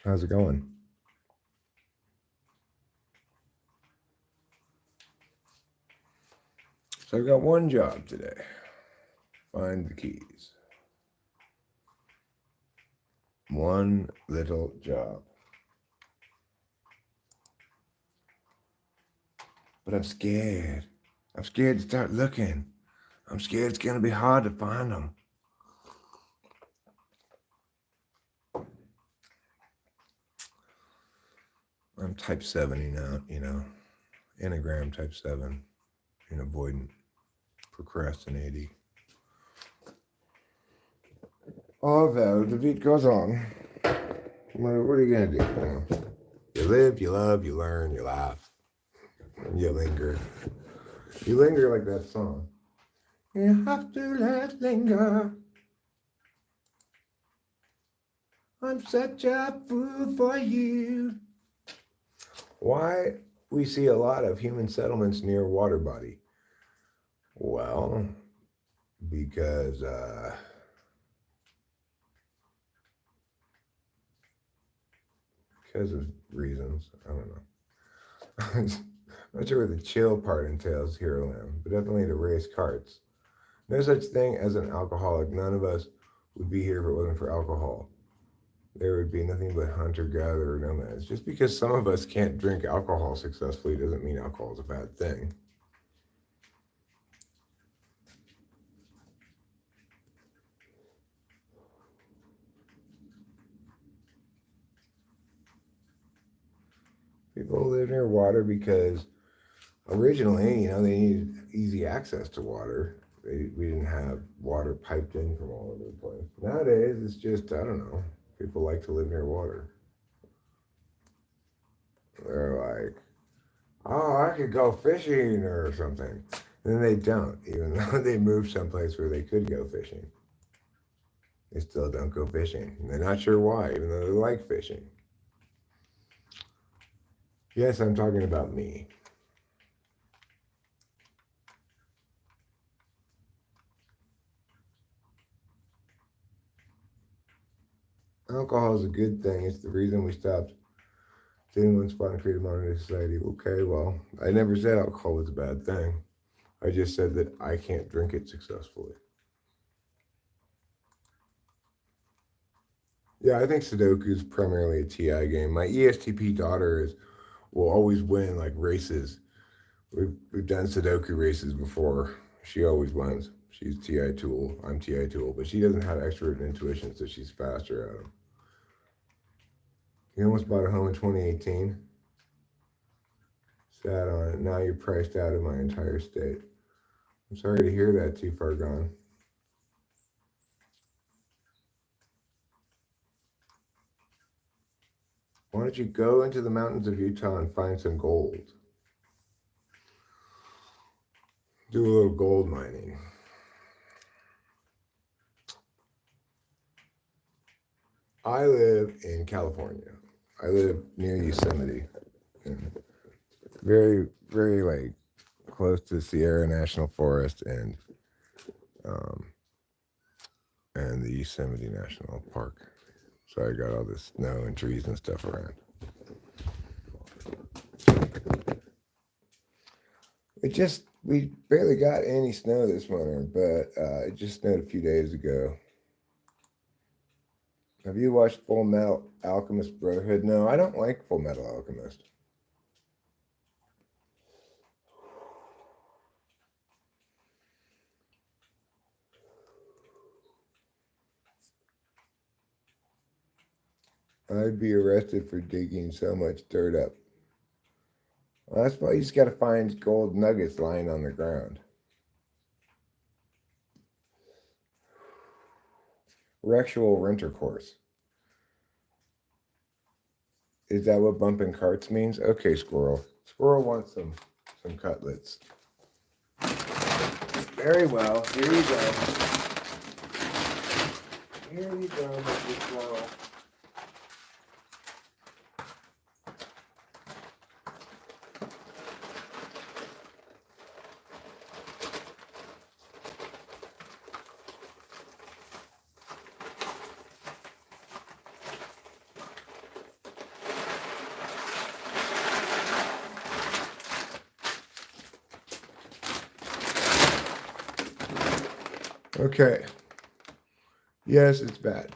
How's it going? So I've got one job today. Find the keys. One little job. But I'm scared. I'm scared to start looking. I'm scared it's going to be hard to find them. I'm type 70 now, Enneagram type 7, avoidant, procrastinating. Although the beat goes on. What are you going to do? You live, you love, you learn, you laugh, you linger. You linger like that song. You have to let linger. I'm such a fool for you. Why we see a lot of human settlements near water body? Well, because of reasons. I don't know. I'm not sure what the chill part entails here, Lamb, but definitely to race carts. No such thing as an alcoholic. None of us would be here if it wasn't for alcohol. There would be nothing but hunter-gatherer nomads. Just because some of us can't drink alcohol successfully doesn't mean alcohol is a bad thing. People live near water because originally, they needed easy access to water. We didn't have water piped in from all over the place. Nowadays, it's just, I don't know, people like to live near water. They're like, oh, I could go fishing or something. And then they don't, even though they moved someplace where they could go fishing. They still don't go fishing. And they're not sure why, even though they like fishing. Yes, I'm talking about me. Alcohol is a good thing. It's the reason we stopped doing one spot and created modern society. Okay, well, I never said alcohol was a bad thing. I just said that I can't drink it successfully. Yeah, I think Sudoku is primarily a TI game. My ESTP daughter will always win like races. We've done Sudoku races before. She always wins. She's TI tool. I'm TI tool, but she doesn't have expert intuition, so she's faster at them. You almost bought a home in 2018. Sat on it. Now you're priced out of my entire state. I'm sorry to hear that. Too far gone. Why don't you go into the mountains of Utah and find some gold? Do a little gold mining. I live in California. I live near Yosemite. Very, very like close to Sierra National Forest and the Yosemite National Park. So I got all this snow and trees and stuff around. It just We barely got any snow this winter, but it just snowed a few days ago. Have you watched Full Metal Alchemist Brotherhood? No, I don't like Full Metal Alchemist. I'd be arrested for digging so much dirt up. Well, that's why you just got to find gold nuggets lying on the ground. Rexual intercourse. Is that what bumping carts means? Okay, squirrel. Squirrel wants some cutlets. Very well. Here you go. Here you go, Mr. Squirrel. Okay. Yes, it's bad.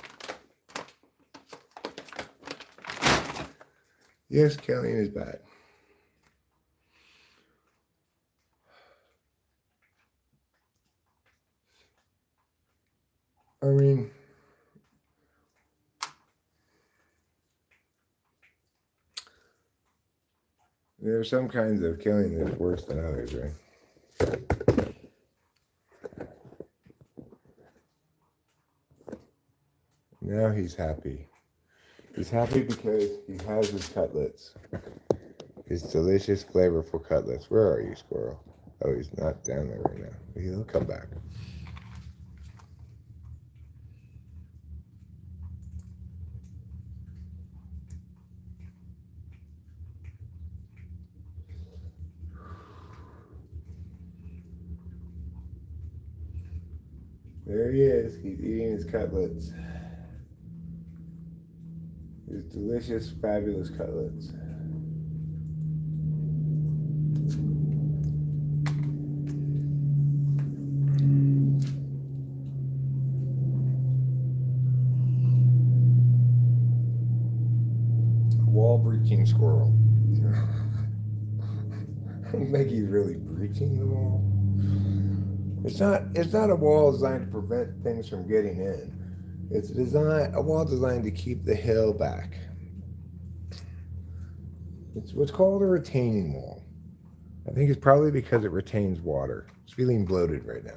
Yes, killing is bad. I mean, there are some kinds of killing that's worse than others, right? Now he's happy. He's happy because he has his cutlets. His delicious, flavorful cutlets. Where are you, squirrel? Oh, he's not down there right now. He'll come back. There he is. He's eating his cutlets. His delicious, fabulous cutlets. Wall breaching squirrel. I don't think he's really breaching the wall. It's not a wall designed to prevent things from getting in. It's a wall designed to keep the hill back. It's what's called a retaining wall. I think it's probably because it retains water. It's feeling bloated right now.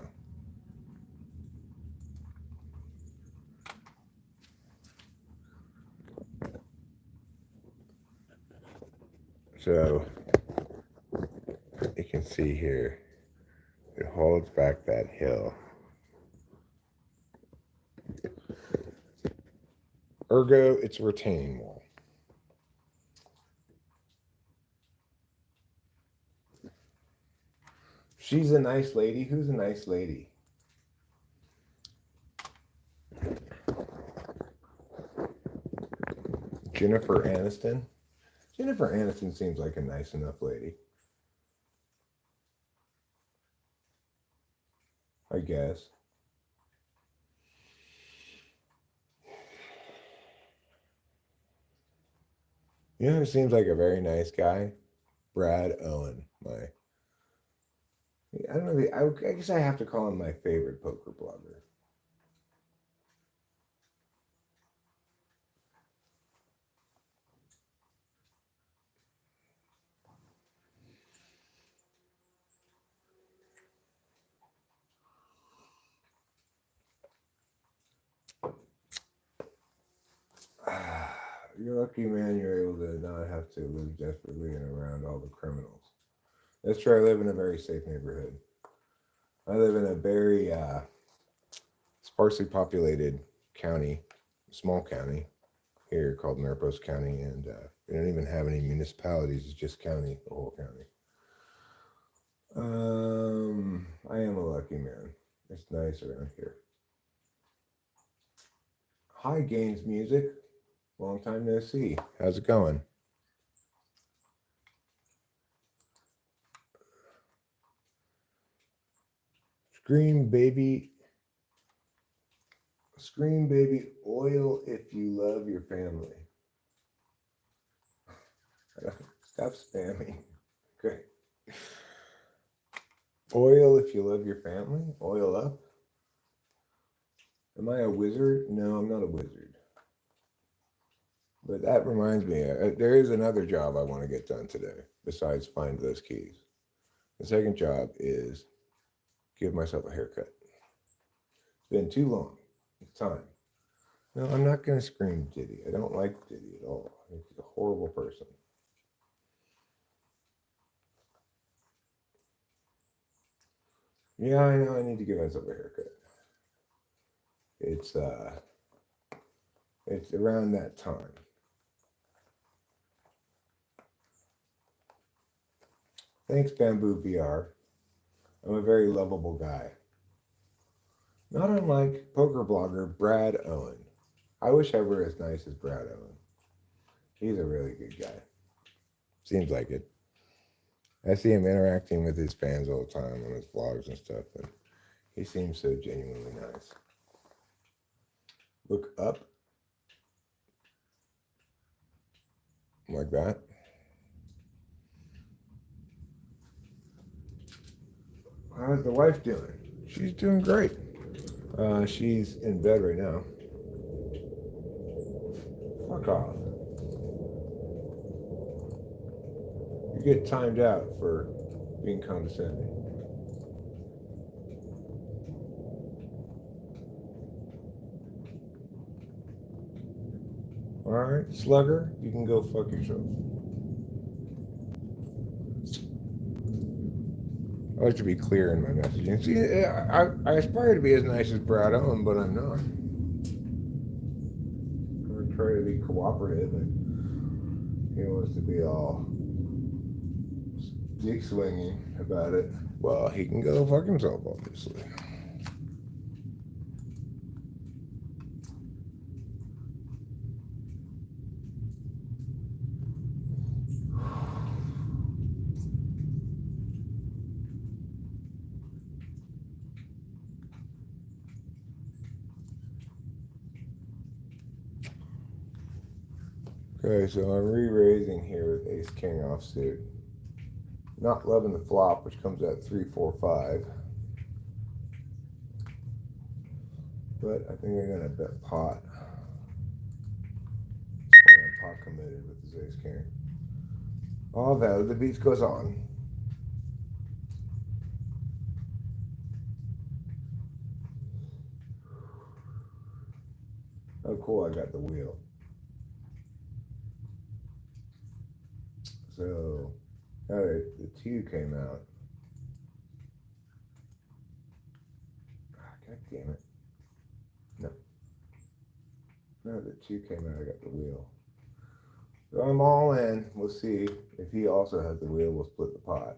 So you can see here, it holds back that hill. Ergo, it's a retaining wall. She's a nice lady. Who's a nice lady? Jennifer Aniston? Jennifer Aniston seems like a nice enough lady. I guess. You know who seems like a very nice guy? Brad Owen. I don't know. I guess I have to call him my favorite poker blogger. You're lucky, man. You're able to not have to live desperately and around all the criminals. That's true. I live in a very safe neighborhood. I live in a very sparsely populated county, small county here called Narpos County, and we don't even have any municipalities. It's just county, the whole county. I am a lucky man. It's nice around here. Hi, Gaines Music. Long time no see. How's it going? Scream baby, scream baby oil if you love your family. Stop spamming. Okay. Oil if you love your family. Oil up. Am I a wizard? No, I'm not a wizard. But that reminds me, there is another job I want to get done today besides find those keys. The second job is give myself a haircut. It's been too long. It's time. No, I'm not going to scream Diddy. I don't like Diddy at all. He's a horrible person. Yeah, I know I need to give myself a haircut. It's around that time. Thanks, Bamboo VR. I'm a very lovable guy. Not unlike poker blogger Brad Owen. I wish I were as nice as Brad Owen. He's a really good guy. Seems like it. I see him interacting with his fans all the time on his vlogs and stuff, and he seems so genuinely nice. Look up. Like that. How's the wife doing? She's doing great. She's in bed right now. Fuck off. You get timed out for being condescending. Alright, slugger, you can go fuck yourself. I like to be clear in my messaging. See, I aspire to be as nice as Brad Owen, but I'm not. I try to be cooperative, and he wants to be all dick swinging about it. Well, he can go fuck himself, obviously. Okay, so I'm re-raising here with Ace King offsuit. Not loving the flop, which comes at 3-4-5. But I think I'm gonna bet pot. I'm pot committed with this Ace King. All valid, the beat goes on. Oh cool, I got the wheel. So, alright, the 2 came out. God damn it. No. No, the 2 came out, I got the wheel. So I'm all in. We'll see if he also has the wheel. We'll split the pot.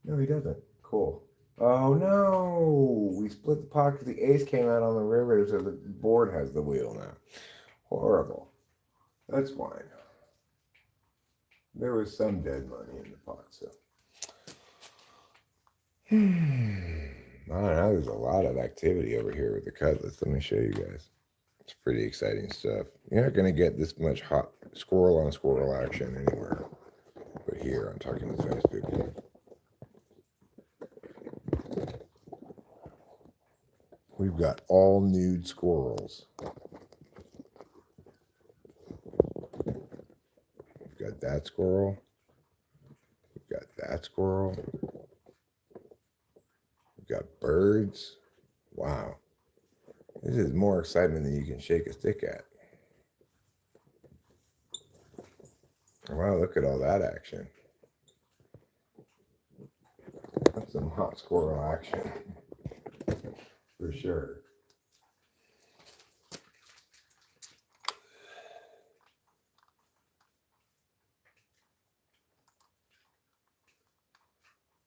No, he doesn't. Cool. Oh no! We split the pot because the ace came out on the river, so the board has the wheel now. Horrible. That's fine. There was some dead money in the pot, so. I don't know. There's a lot of activity over here with the cutlass. Let me show you guys. It's pretty exciting stuff. You're not going to get this much hot squirrel on squirrel action anywhere but here. I'm talking to Facebook. We've got all nude squirrels. We've got that squirrel. We've got that squirrel. We've got birds. Wow. This is more excitement than you can shake a stick at. Wow, look at all that action. That's some hot squirrel action. For sure.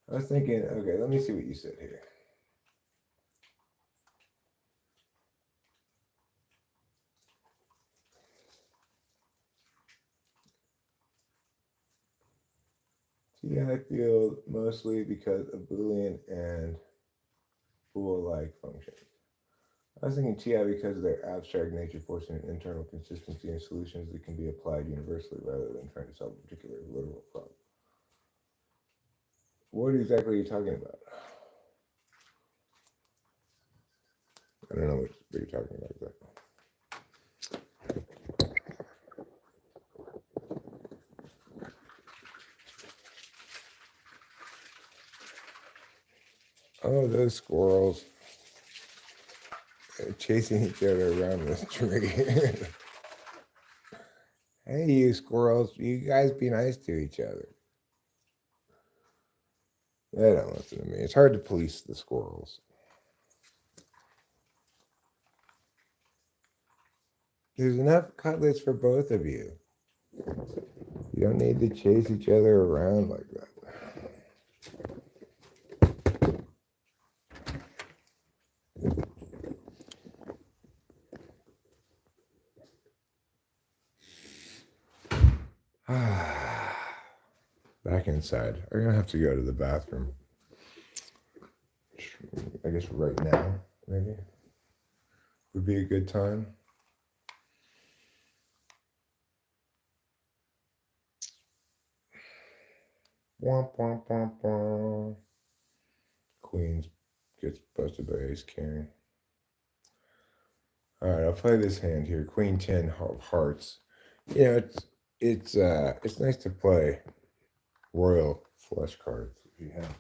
I was thinking, okay, let me see what you said here. Yeah, I feel mostly because of Boolean and tool-like function. I was thinking TI because of their abstract nature forcing an internal consistency in solutions that can be applied universally rather than trying to solve a particular literal problem. What exactly are you talking about? I don't know what you're talking about exactly. Oh, those squirrels chasing each other around this tree. Hey, you squirrels, you guys be nice to each other. They don't listen to me. It's hard to police the squirrels. There's enough cutlets for both of you. You don't need to chase each other around like that. Back inside. I'm gonna have to go to the bathroom. I guess right now, maybe, would be a good time. Womp, womp, womp, womp. Queens gets busted by ace king. All right, I'll play this hand here. Queen 10 of hearts. You know, it's nice to play royal flush cards. If you have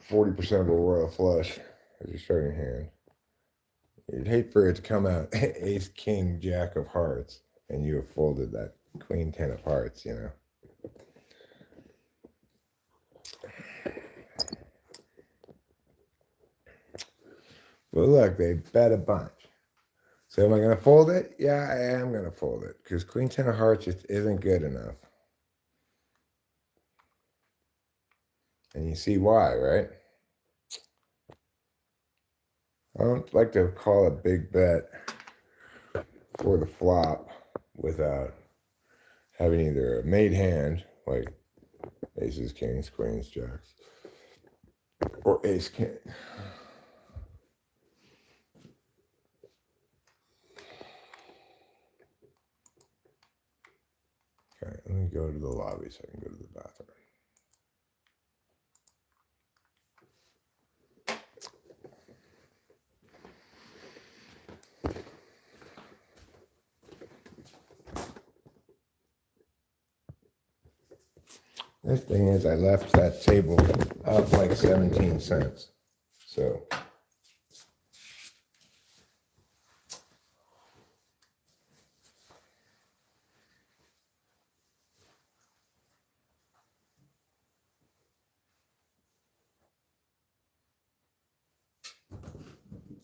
40% of a royal flush as your starting hand, you'd hate for it to come out ace king jack of hearts, and you have folded that queen 10 of hearts. You know. But look, they bet a bunch. So am I going to fold it? Yeah, I am going to fold it because queen 10 of hearts just isn't good enough. And you see why, right? I don't like to call a big bet for the flop without having either a made hand, like aces, kings, queens, jacks, or ace king. Okay, let me go to the lobby so I can go to the bathroom. This thing is, I left that table up like 17 cents. So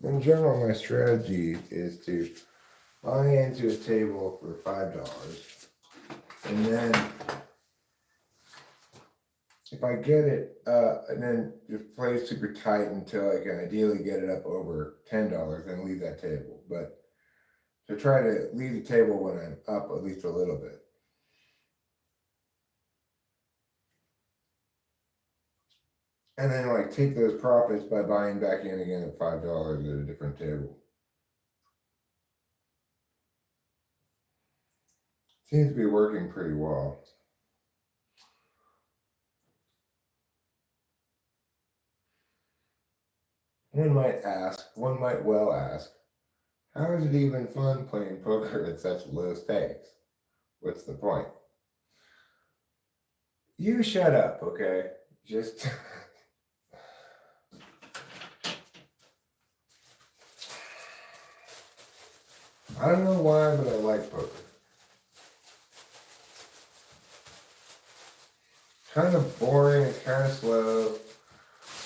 in general, my strategy is to buy into a table for $5, and then if I get it, and then just play super tight until I can ideally get it up over $10, then leave that table. But to try to leave the table when I'm up at least a little bit. And then like take those profits by buying back in again at $5 at a different table. Seems to be working pretty well. One might well ask, how is it even fun playing poker at such low stakes? What's the point? You shut up, okay? Just I don't know why, but I like poker. Kind of boring, it's kind of slow,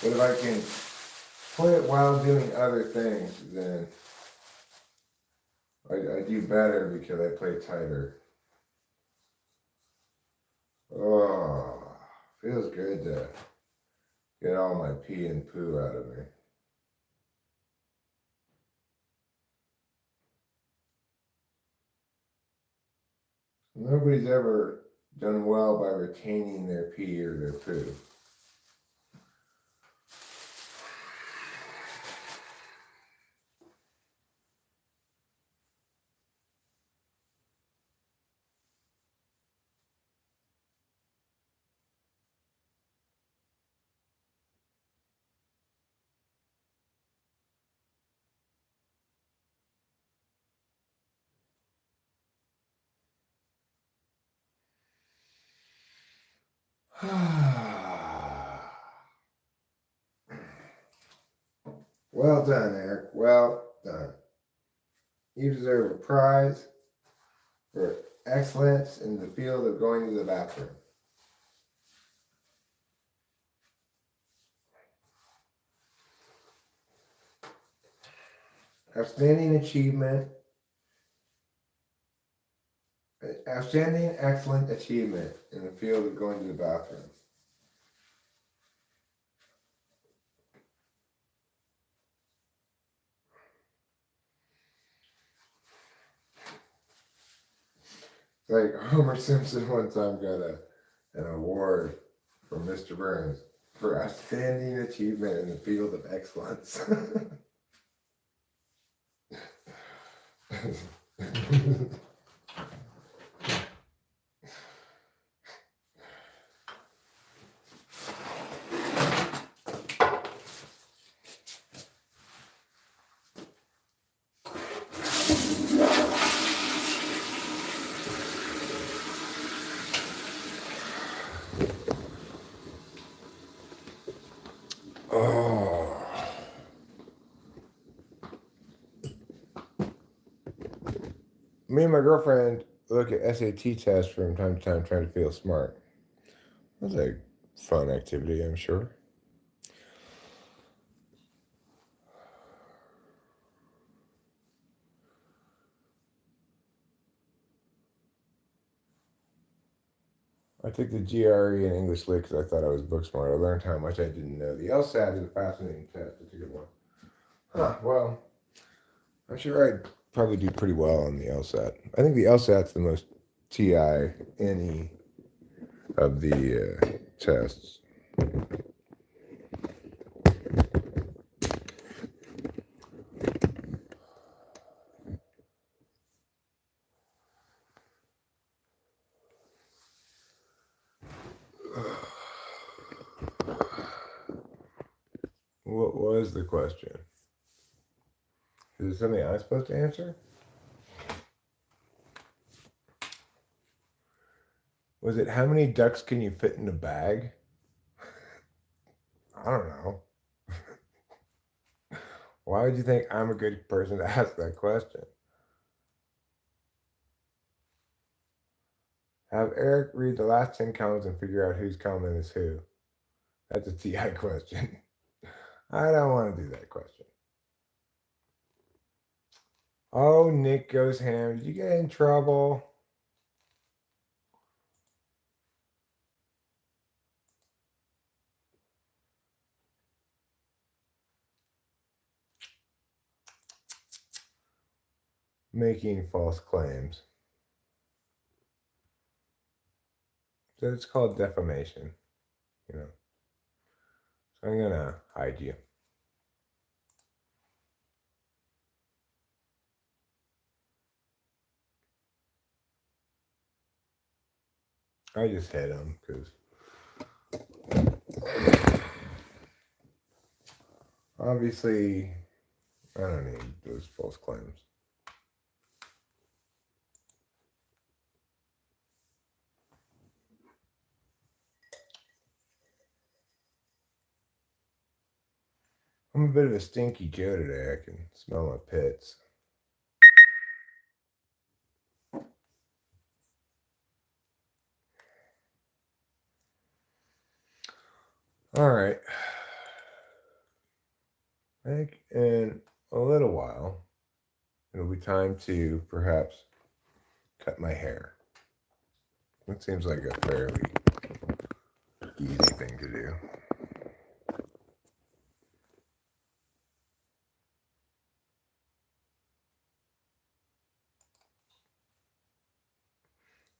but if I can play it while doing other things, then I do better because I play tighter. Oh, feels good to get all my pee and poo out of me. Nobody's ever done well by retaining their pee or their poo. Well done, Eric. Well done. You deserve a prize for excellence in the field of going to the bathroom. Outstanding achievement. Outstanding, excellent achievement in the field of going to the bathroom. Like Homer Simpson one time got an award from Mr. Burns for outstanding achievement in the field of excellence. Oh. Me and my girlfriend look at SAT tests from time to time trying to feel smart. That's a fun activity, I'm sure. I took the GRE in English Lit because I thought I was book smart. I learned how much I didn't know. The LSAT is a fascinating test. It's a good one. Huh, well, I'm sure I'd probably do pretty well on the LSAT. I think the LSAT's the most TINE of the tests. What was the question? Is it something I'm supposed to answer? Was it how many ducks can you fit in a bag? I don't know. Why would you think I'm a good person to ask that question? Have Eric read the last 10 comments and figure out whose comment is who. That's a TI question. I don't want to do that question. Oh, Nick goes ham. Did you get in trouble? Making false claims. So it's called defamation, you know. So I'm gonna hide you. I just hid him because obviously I don't need those false claims. I'm a bit of a stinky Joe today. I can smell my pits. All right. I think in a little while, it'll be time to perhaps cut my hair. That seems like a fairly easy thing to do.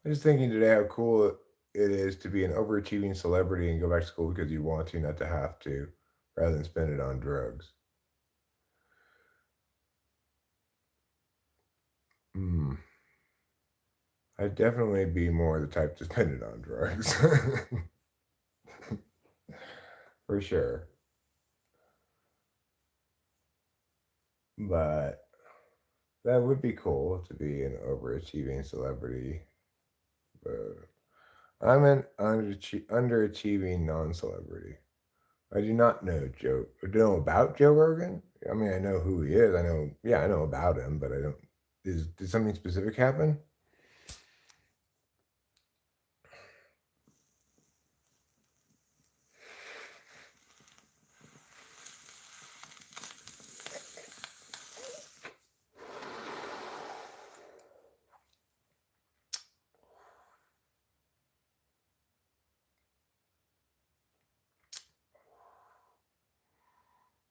I was just thinking today how cool it is to be an overachieving celebrity and go back to school because you want to, not to have to, rather than spend it on drugs. I'd definitely be more the type to spend it on drugs. For sure. But that would be cool to be an overachieving celebrity. But I'm an underachieving non-celebrity. I do not know about Joe Rogan. I mean, I know who he is. I know about him, but I don't. Did something specific happen?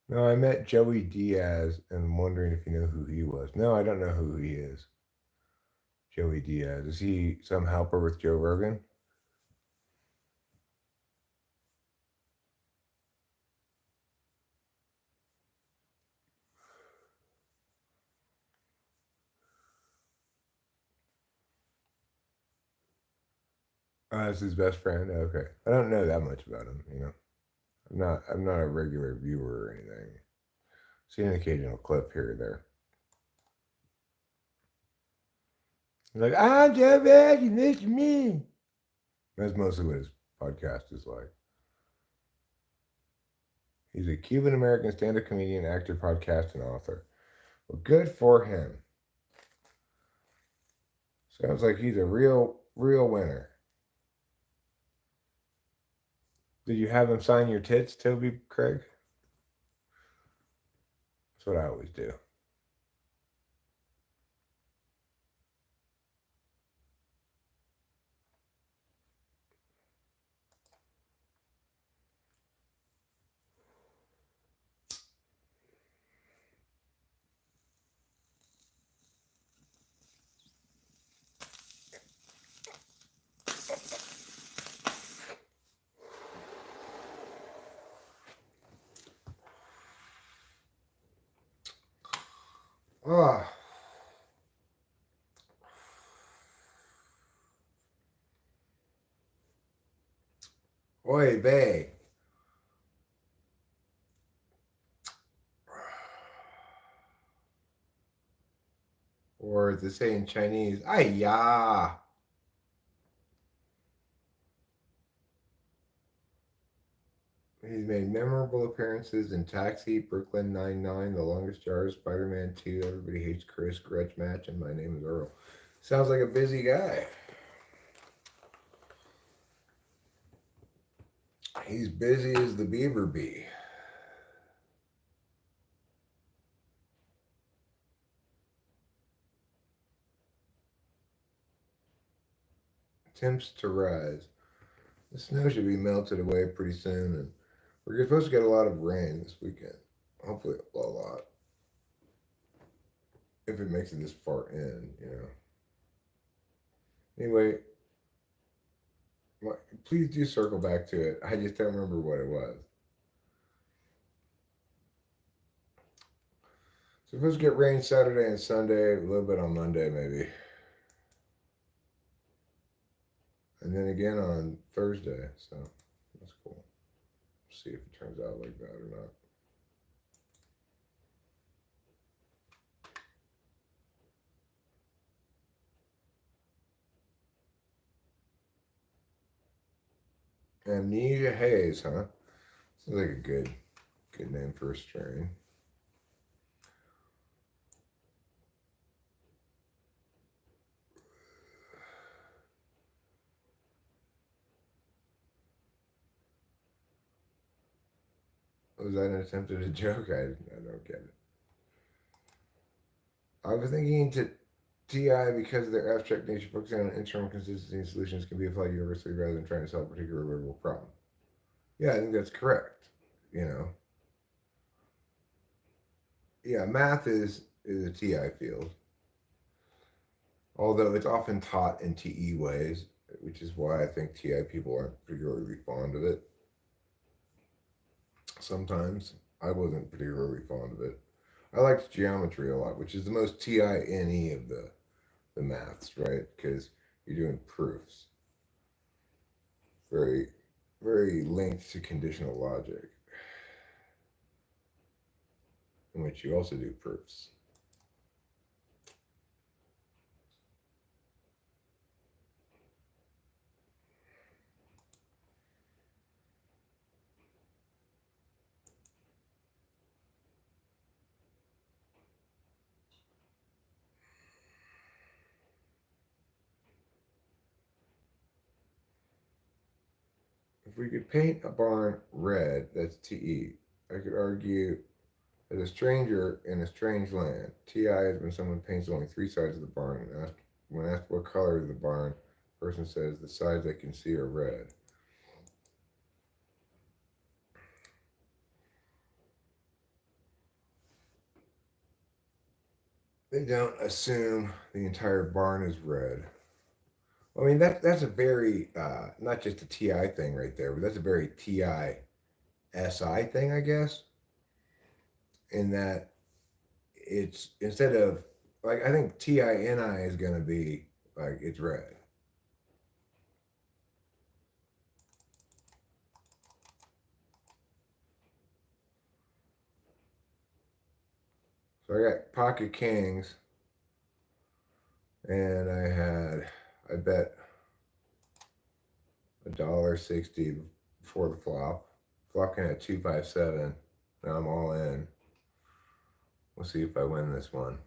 No, I met Joey Diaz and I'm wondering if you know who he was. No, I don't know who he is. Joey Diaz. Is he some helper with Joe Rogan? That's his best friend. Okay, I don't know that much about him. I'm not a regular viewer or anything. See an occasional clip here or there. He's like, I'm Joe Rogan, this is me. That's mostly what his podcast is like. He's a Cuban American stand-up comedian, actor, podcast, and author. Well, good for him. Sounds like he's a real winner. Did you have him sign your tits, Toby Craig? That's what I always do. Ah, oy vey. Or to say in Chinese, ay ya. He's made memorable appearances in Taxi, Brooklyn Nine-Nine, The Longest Yard, Spider-Man 2, Everybody Hates Chris, Grudge Match, and My Name is Earl. Sounds like a busy guy. He's busy as the beaver bee. Attempts to rise. The snow should be melted away pretty soon, and we're supposed to get a lot of rain this weekend. Hopefully, a lot. If it makes it this far in. Anyway, please do circle back to it. I just don't remember what it was. Supposed to get rain Saturday and Sunday, a little bit on Monday maybe. And then again on Thursday, so that's cool. See if it turns out like that or not. Amnesia Haze, huh? Sounds like a good name for a strain. Was that an attempt at a joke? I don't get it. I was thinking to TI because of their abstract nature, focusing on internal consistency and solutions can be applied universally rather than trying to solve a particular verbal problem. Yeah, I think that's correct. You know, yeah, math is a TI field, although it's often taught in TE ways, which is why I think TI people aren't particularly fond of it. Sometimes I wasn't particularly fond of it. I liked geometry a lot, which is the most TINE of the maths, right? Because you're doing proofs, very very linked to conditional logic, in which you also do proofs. we could paint a barn red, that's TE. I could argue as a stranger in a strange land. TI is when someone paints only three sides of the barn. And when asked what color is the barn, the person says the sides I can see are red. They don't assume the entire barn is red. I mean that's a very not just a TI thing right there, but that's a very TI SI thing, I guess. In that it's instead of like I think TINI is gonna be like it's red. So I got pocket kings, and I bet $1.60 before the flop. Flop at 257. Now I'm all in. We'll see if I win this one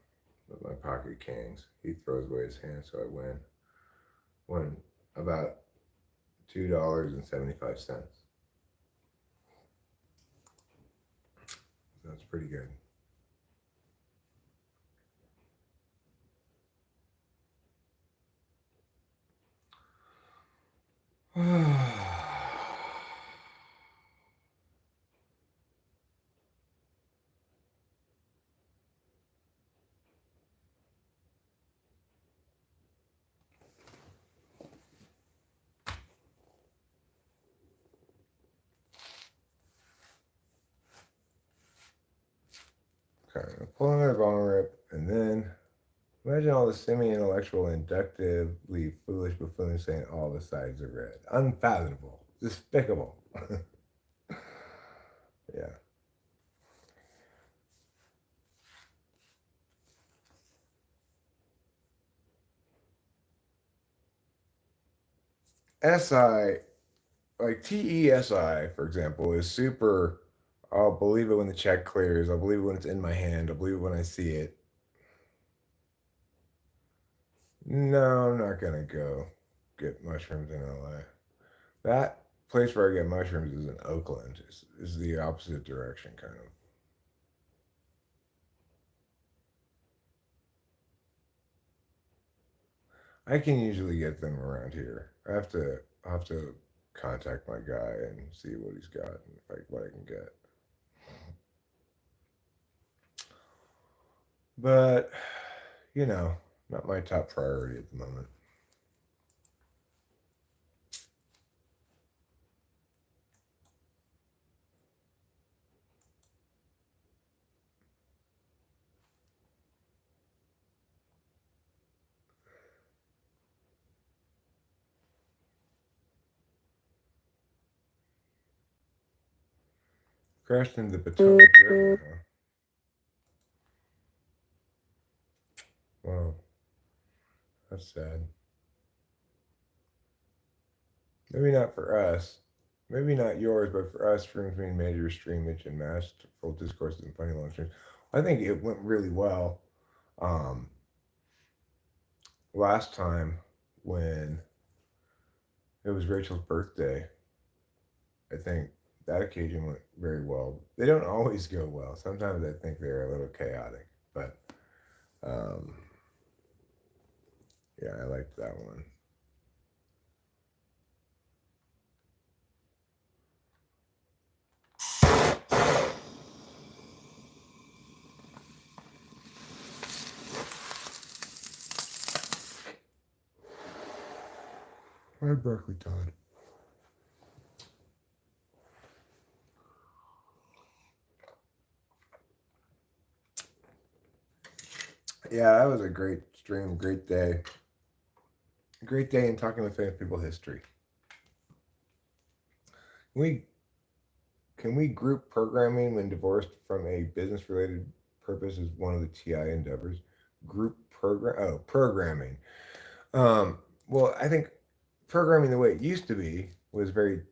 with my pocket kings. He throws away his hand, so I win. Won about $2.75. That's pretty good. Okay, I'm pulling my bong rip, and then imagine all the semi-intellectual, inductively foolish buffoons saying all the sides are red. Unfathomable. Despicable. Yeah. SI, like TESI, for example, is super. I'll believe it when the check clears. I'll believe it when it's in my hand. I'll believe it when I see it. No, I'm not gonna go get mushrooms in LA. That place where I get mushrooms is in Oakland. Is the opposite direction, kind of. I can usually get them around here. I have to contact my guy and see what he's got and like what I can get. But you know, not my top priority at the moment. Crashed into the Potomac River, huh? Wow, that's sad. Maybe not for us. Maybe not yours, but for us, streams being major streamage and masterful discourses and funny long streams. I think it went really well. Um, Last time when it was Rachel's birthday, I think that occasion went very well. They don't always go well. Sometimes I think they're a little chaotic, but um, yeah, I liked that one. Hi, Berkeley Todd. Yeah, that was a great stream, great day in talking with famous people history. We can we group programming when divorced from a business related purpose as one of the TI endeavors? Group programming. Um, well, I think programming the way it used to be was very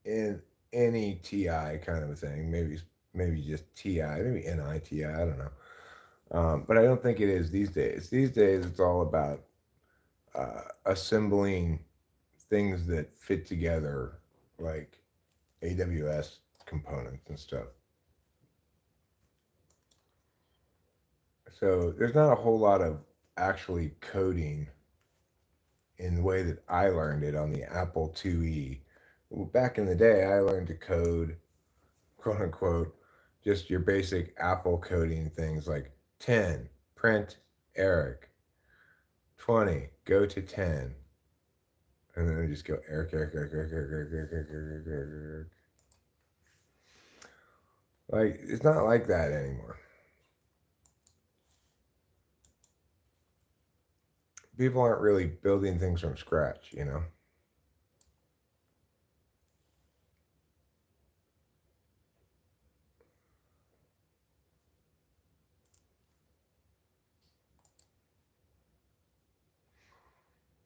in any TI kind of a thing. Maybe just TI, maybe NITI. I don't know. But I don't think it is these days. These days, it's all about assembling things that fit together, like AWS components and stuff. So there's not a whole lot of actually coding in the way that I learned it on the Apple IIe. Back in the day, I learned to code, quote unquote, just your basic Apple coding things like 10, print Eric, 20, go to 10. And then I just go Eric, Eric, Eric, Eric, Eric, Eric, Eric, Eric, Eric, Eric, Eric. Like, it's not like that anymore. People aren't really building things from scratch, you know?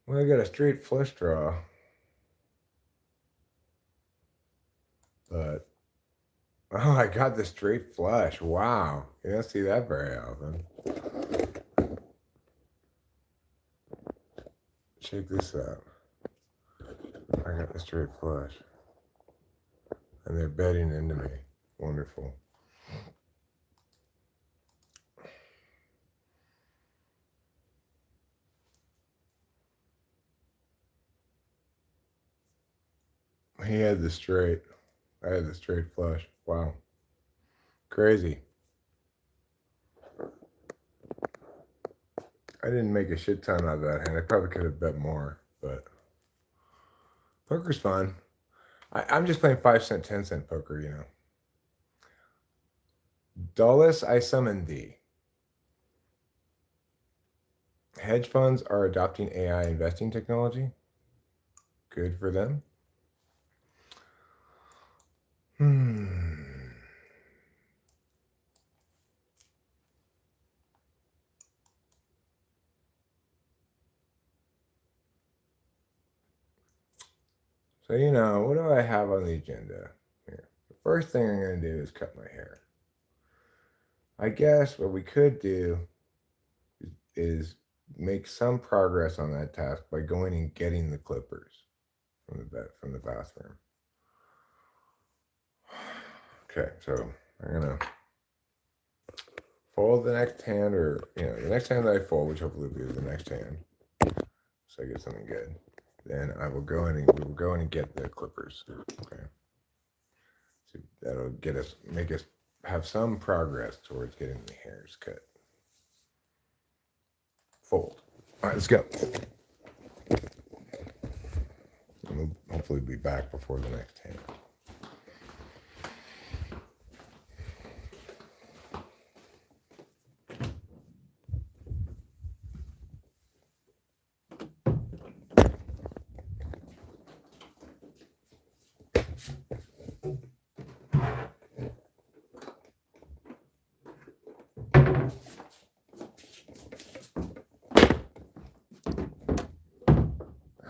Well, I got a straight flush draw, but oh, I got the straight flush. Wow. You don't see that very often. Check this out. I got the straight flush. And they're betting into me. Wonderful. He had the straight. I had the straight flush. Wow. Crazy. I didn't make a shit ton out of that hand. I probably could have bet more, but poker's fun. I'm just playing 5 cent, 10 cent poker, you know. Dulles, I summon thee. Hedge funds are adopting AI investing technology. Good for them. So, you know, what do I have on the agenda here? The first thing I'm going to do is cut my hair. I guess what we could do is make some progress on that task by going and getting the clippers from the bathroom. Okay, so I'm gonna fold the next hand, or the next hand that I fold, which hopefully will be the next hand, so I get something good. Then I will go in and we will go in and get the clippers. Okay, so that'll make us have some progress towards getting the hairs cut. Fold. All right, let's go. And we'll hopefully be back before the next hand.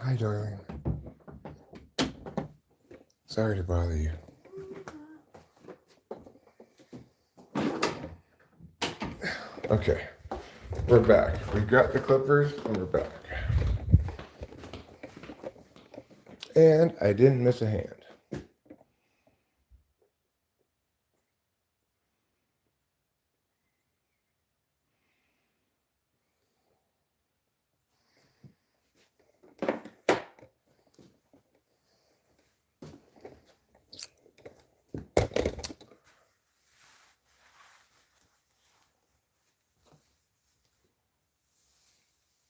Hi, darling. Sorry to bother you. Okay, we're back. We got the clippers and we're back. And I didn't miss a hand.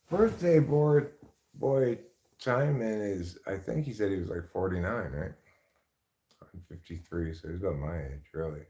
Birthday boy Simon is, I think he said he was like 49, right? I'm 53, so he's about my age, really.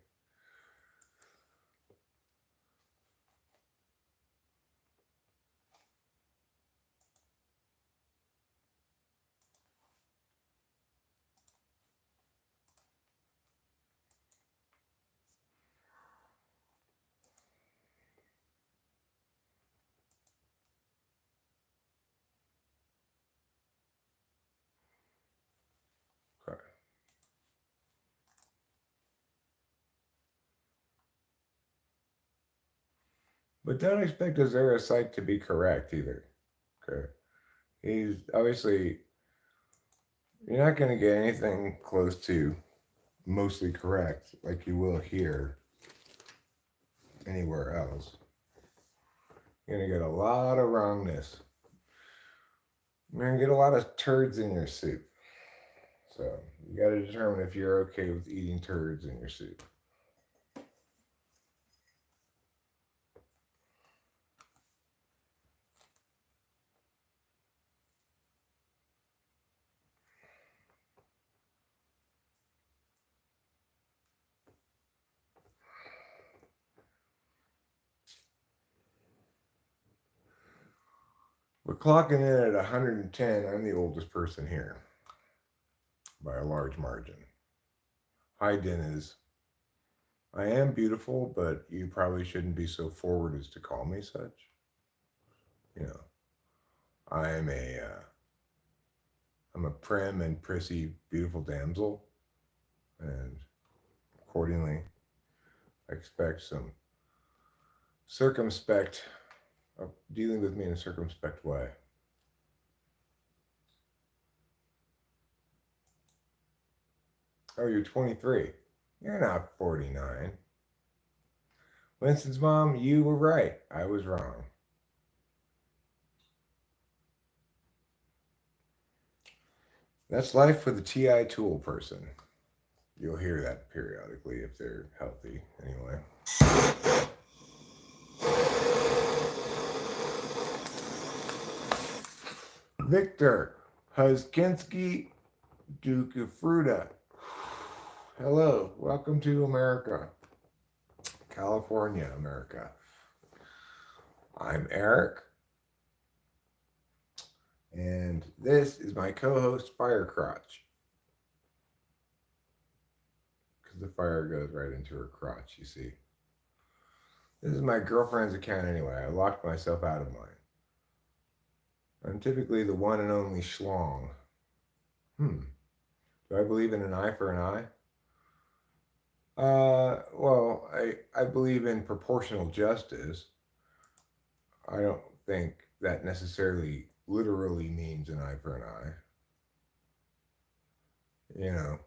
Okay. But don't expect a Zara site to be correct either. Okay. He's obviously, you're not going to get anything close to mostly correct, like you will here anywhere else, you're going to get a lot of wrongness. You're going to get a lot of turds in your soup. So you got to determine if you're okay with eating turds in your soup. We're clocking in at 110. I'm the oldest person here by a large margin. Hayden is, I am beautiful, but you probably shouldn't be so forward as to call me such. You know, I am I'm a prim and prissy, beautiful damsel, and accordingly, I expect some circumspect, dealing with me in a circumspect way. Oh, you're 23. You're not 49. Winston's mom, you were right. I was wrong. That's life with a TI tool person. You'll hear that periodically if they're healthy, anyway. Victor Huskinski Dukafruta. Hello, welcome to America, California, America. I'm Eric, and this is my co-host Firecrotch. Because the fire goes right into her crotch, you see. This is my girlfriend's account anyway. I locked myself out of mine. I'm typically the one and only schlong. Do I believe in an eye for an eye? Well, I believe in proportional justice. I don't think that necessarily literally means an eye for an eye. You know.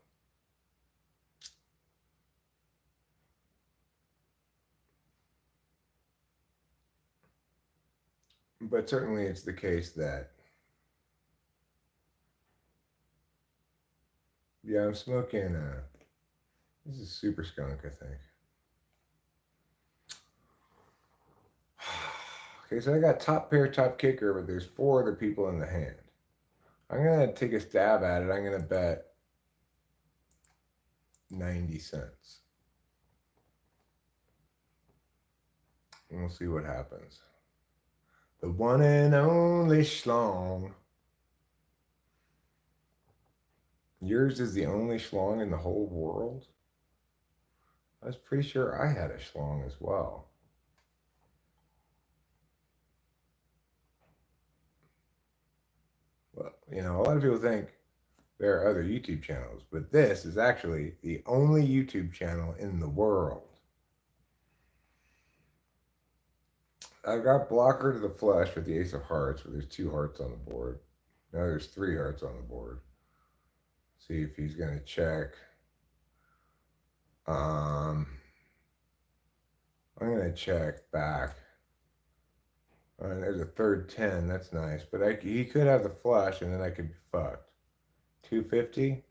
But certainly it's the case that, yeah, I'm smoking, this is super skunk, I think. Okay, so I got top pair, top kicker, but there's 4 other people in the hand. I'm going to take a stab at it. I'm going to bet 90 cents. And we'll see what happens. The one and only schlong. Yours is the only schlong in the whole world? I was pretty sure I had a schlong as well. Well, you know, a lot of people think there are other YouTube channels, but this is actually the only YouTube channel in the world. I've got Blocker to the Flesh with the Ace of Hearts, where there's 2 hearts on the board. Now there's 3 hearts on the board. See if he's going to check. I'm going to check back. There's a third 10. That's nice. But he could have the flush, and then I could be fucked. 250?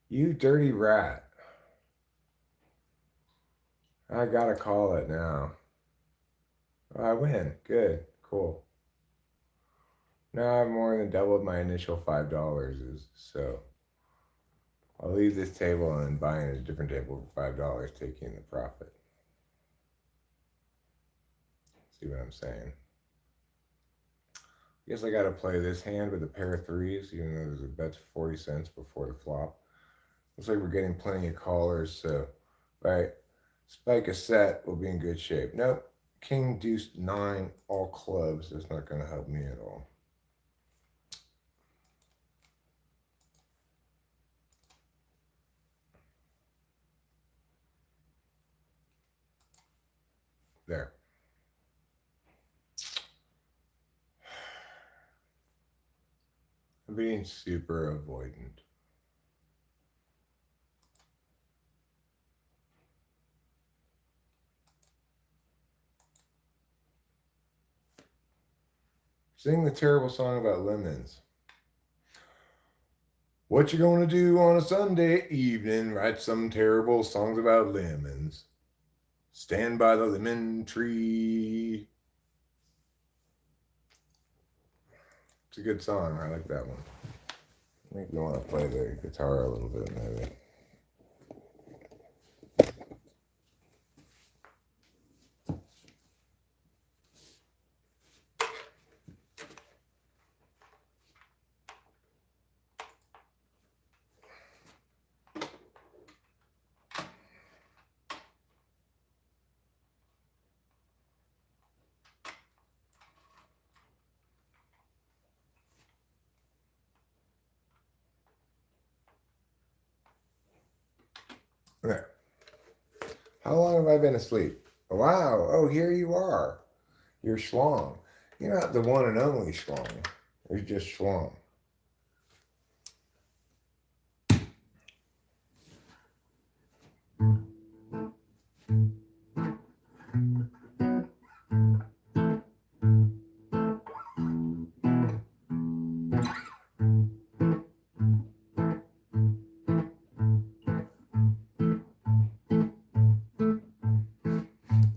You dirty rat. I gotta call it now. I win. Good. Cool. Now I've more than doubled my initial $5, so I'll leave this table and buying a different table for $5, taking the profit. See what I'm saying? I guess I gotta play this hand with a pair of 3s, even though there's a bet 40 cents before the flop. Looks like we're getting plenty of callers, so if I spike a set, we'll be in good shape. Nope. King, deuce, 9, all clubs. That's not going to help me at all. There. I'm being super avoidant. Sing the terrible song about lemons. What you gonna do on a Sunday evening? Write some terrible songs about lemons. Stand by the lemon tree. It's a good song. I like that one. I think you want to play the guitar a little bit, maybe. There. How long have I been asleep? Wow. Oh, here you are. You're Schlong. You're not the one and only Schlong. You're just Schlong.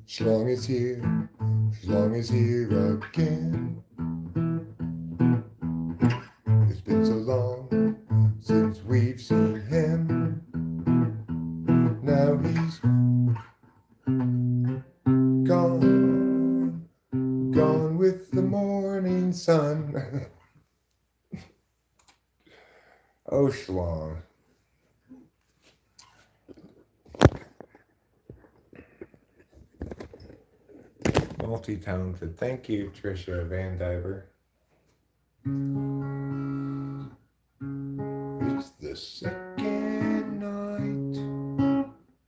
Schlong is here. Schlong is here again. It's been so long since we've seen him. Now he's gone, gone with the morning sun. Oh, Schlong. Multi-talented. Thank you, Trisha Van Diver. It's the second night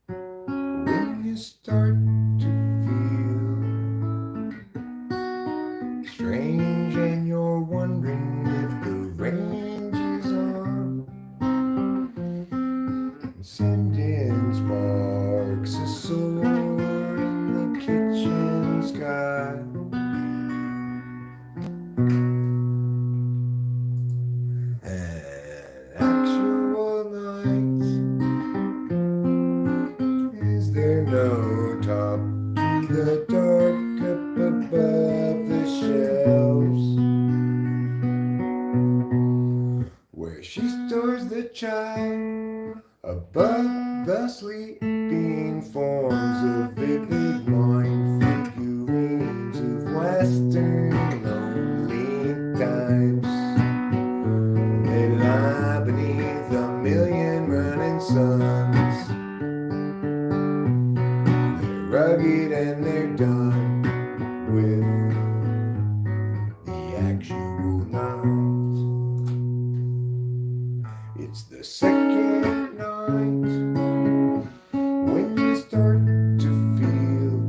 when you start to feel strange and you're wondering if the range is on. Sending sparks a soar in the kitchen sky. An actual night. Is there no top to the dark up above the shelves? Where she stores the chai above the sleeping forms of vivid mind figurines of Western lonely types. They lie beneath a million running suns. They're rugged and they're done with the actual night. It's the second night when you start to feel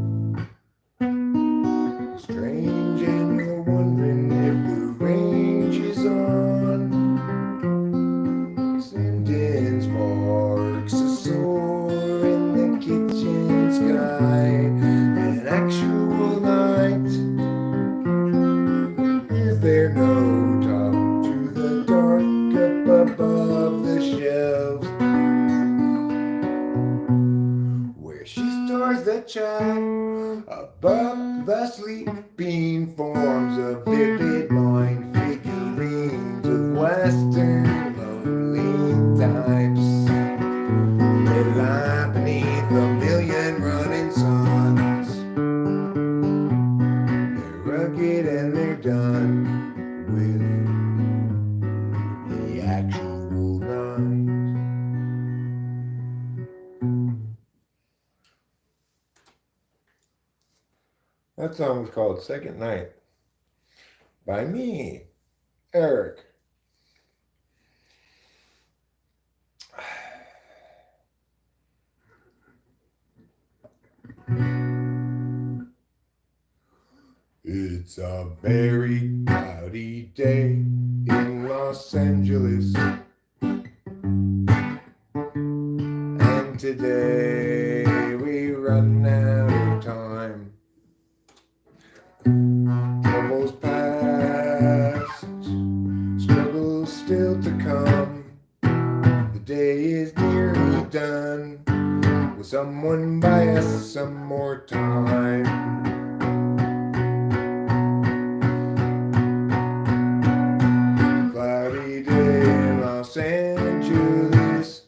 strange and you're wondering if the range is on. Sending sparks a soar in the kitchen sky. An actual night. Is there no top to the dark up above the shelves? Where she stores the chai above the sleeping forms of vivid mind figurines of Western lonely types. They lie beneath a million running suns. They're rugged and they're done with the actual night. That song was called Second Night by me, Eric. It's a very cloudy day in Los Angeles, and today we run out of time. Troubles pass still to come. The day is nearly done. Will someone buy us some more time? Cloudy day in Los Angeles.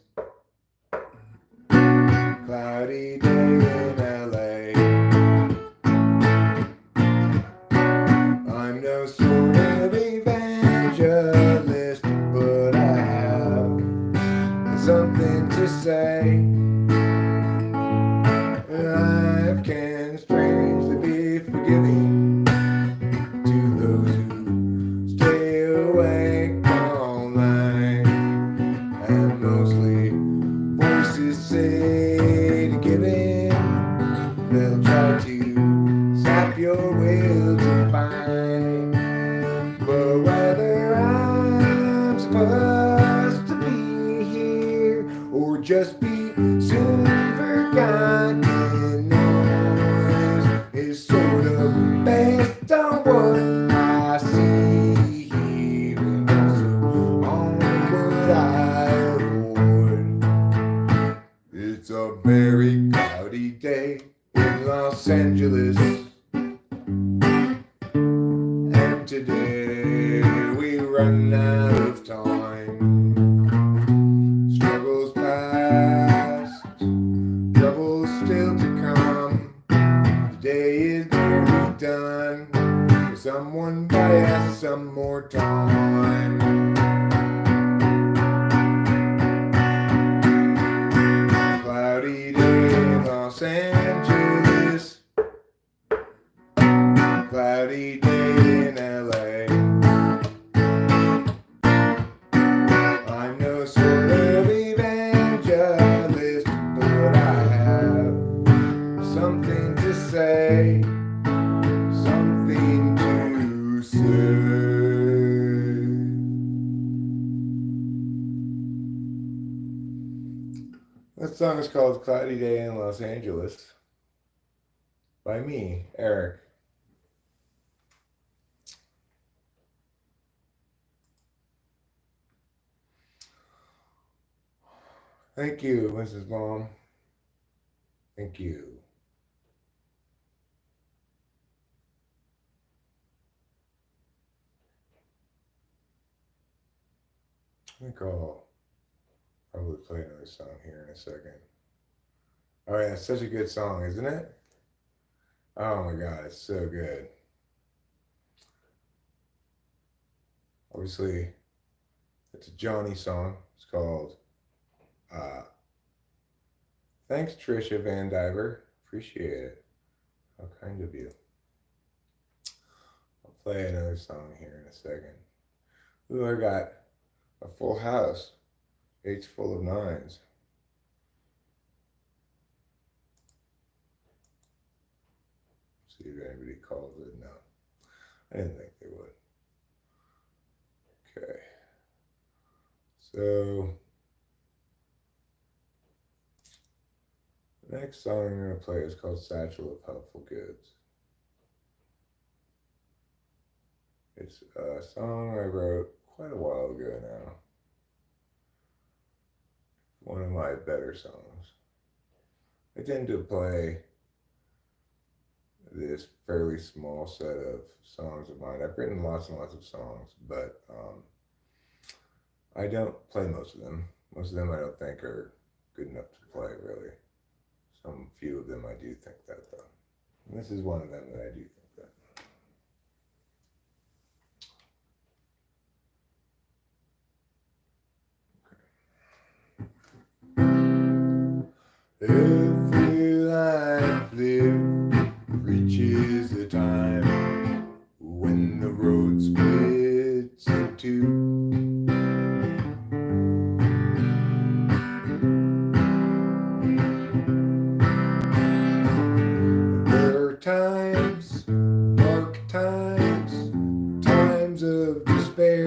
Cloudy day in LA. I'm no sort of evangelist, but I have something to say. Life can strangely be forgiving to those who stay awake all night, and mostly voices say to give in. They'll try to sap your will to find, but whether I'm supposed to be here or just be soon forgotten noise is sort of based on what I see here, and also on what I avoid. It's a very cloudy day in Los Angeles, and today we run out of time. Struggles past, troubles still to come. The day is nearly done. Will someone buy us some more time? Cloudy day in Los Angeles. Cloudy day in LA. I'm no sort of evangelist, but I have something to say. Something to say. That song is called Cloudy Day in Los Angeles by me, Eric. Thank you, Mrs. Mom. Thank you. I think I'll probably play another song here in a second. Oh yeah, it's such a good song, isn't it? Oh my God, it's so good. Obviously, it's a Johnny song. It's called Thanks, Trisha Van Diver. Appreciate it. How kind of you. I'll play another song here in a second. Ooh, I got a full house. 8's full of 9s. See if anybody calls it. No. I didn't think they would. Okay. So the next song I'm going to play is called Satchel of Helpful Goods. It's a song I wrote quite a while ago now. One of my better songs. I tend to play this fairly small set of songs of mine. I've written lots and lots of songs, but I don't play most of them. Most of them I don't think are good enough to play, really. Some few of them I do think that, though. And this is one of them that I do think that. Every life lived reaches a time when the road splits in two. There are times, dark times, times of despair,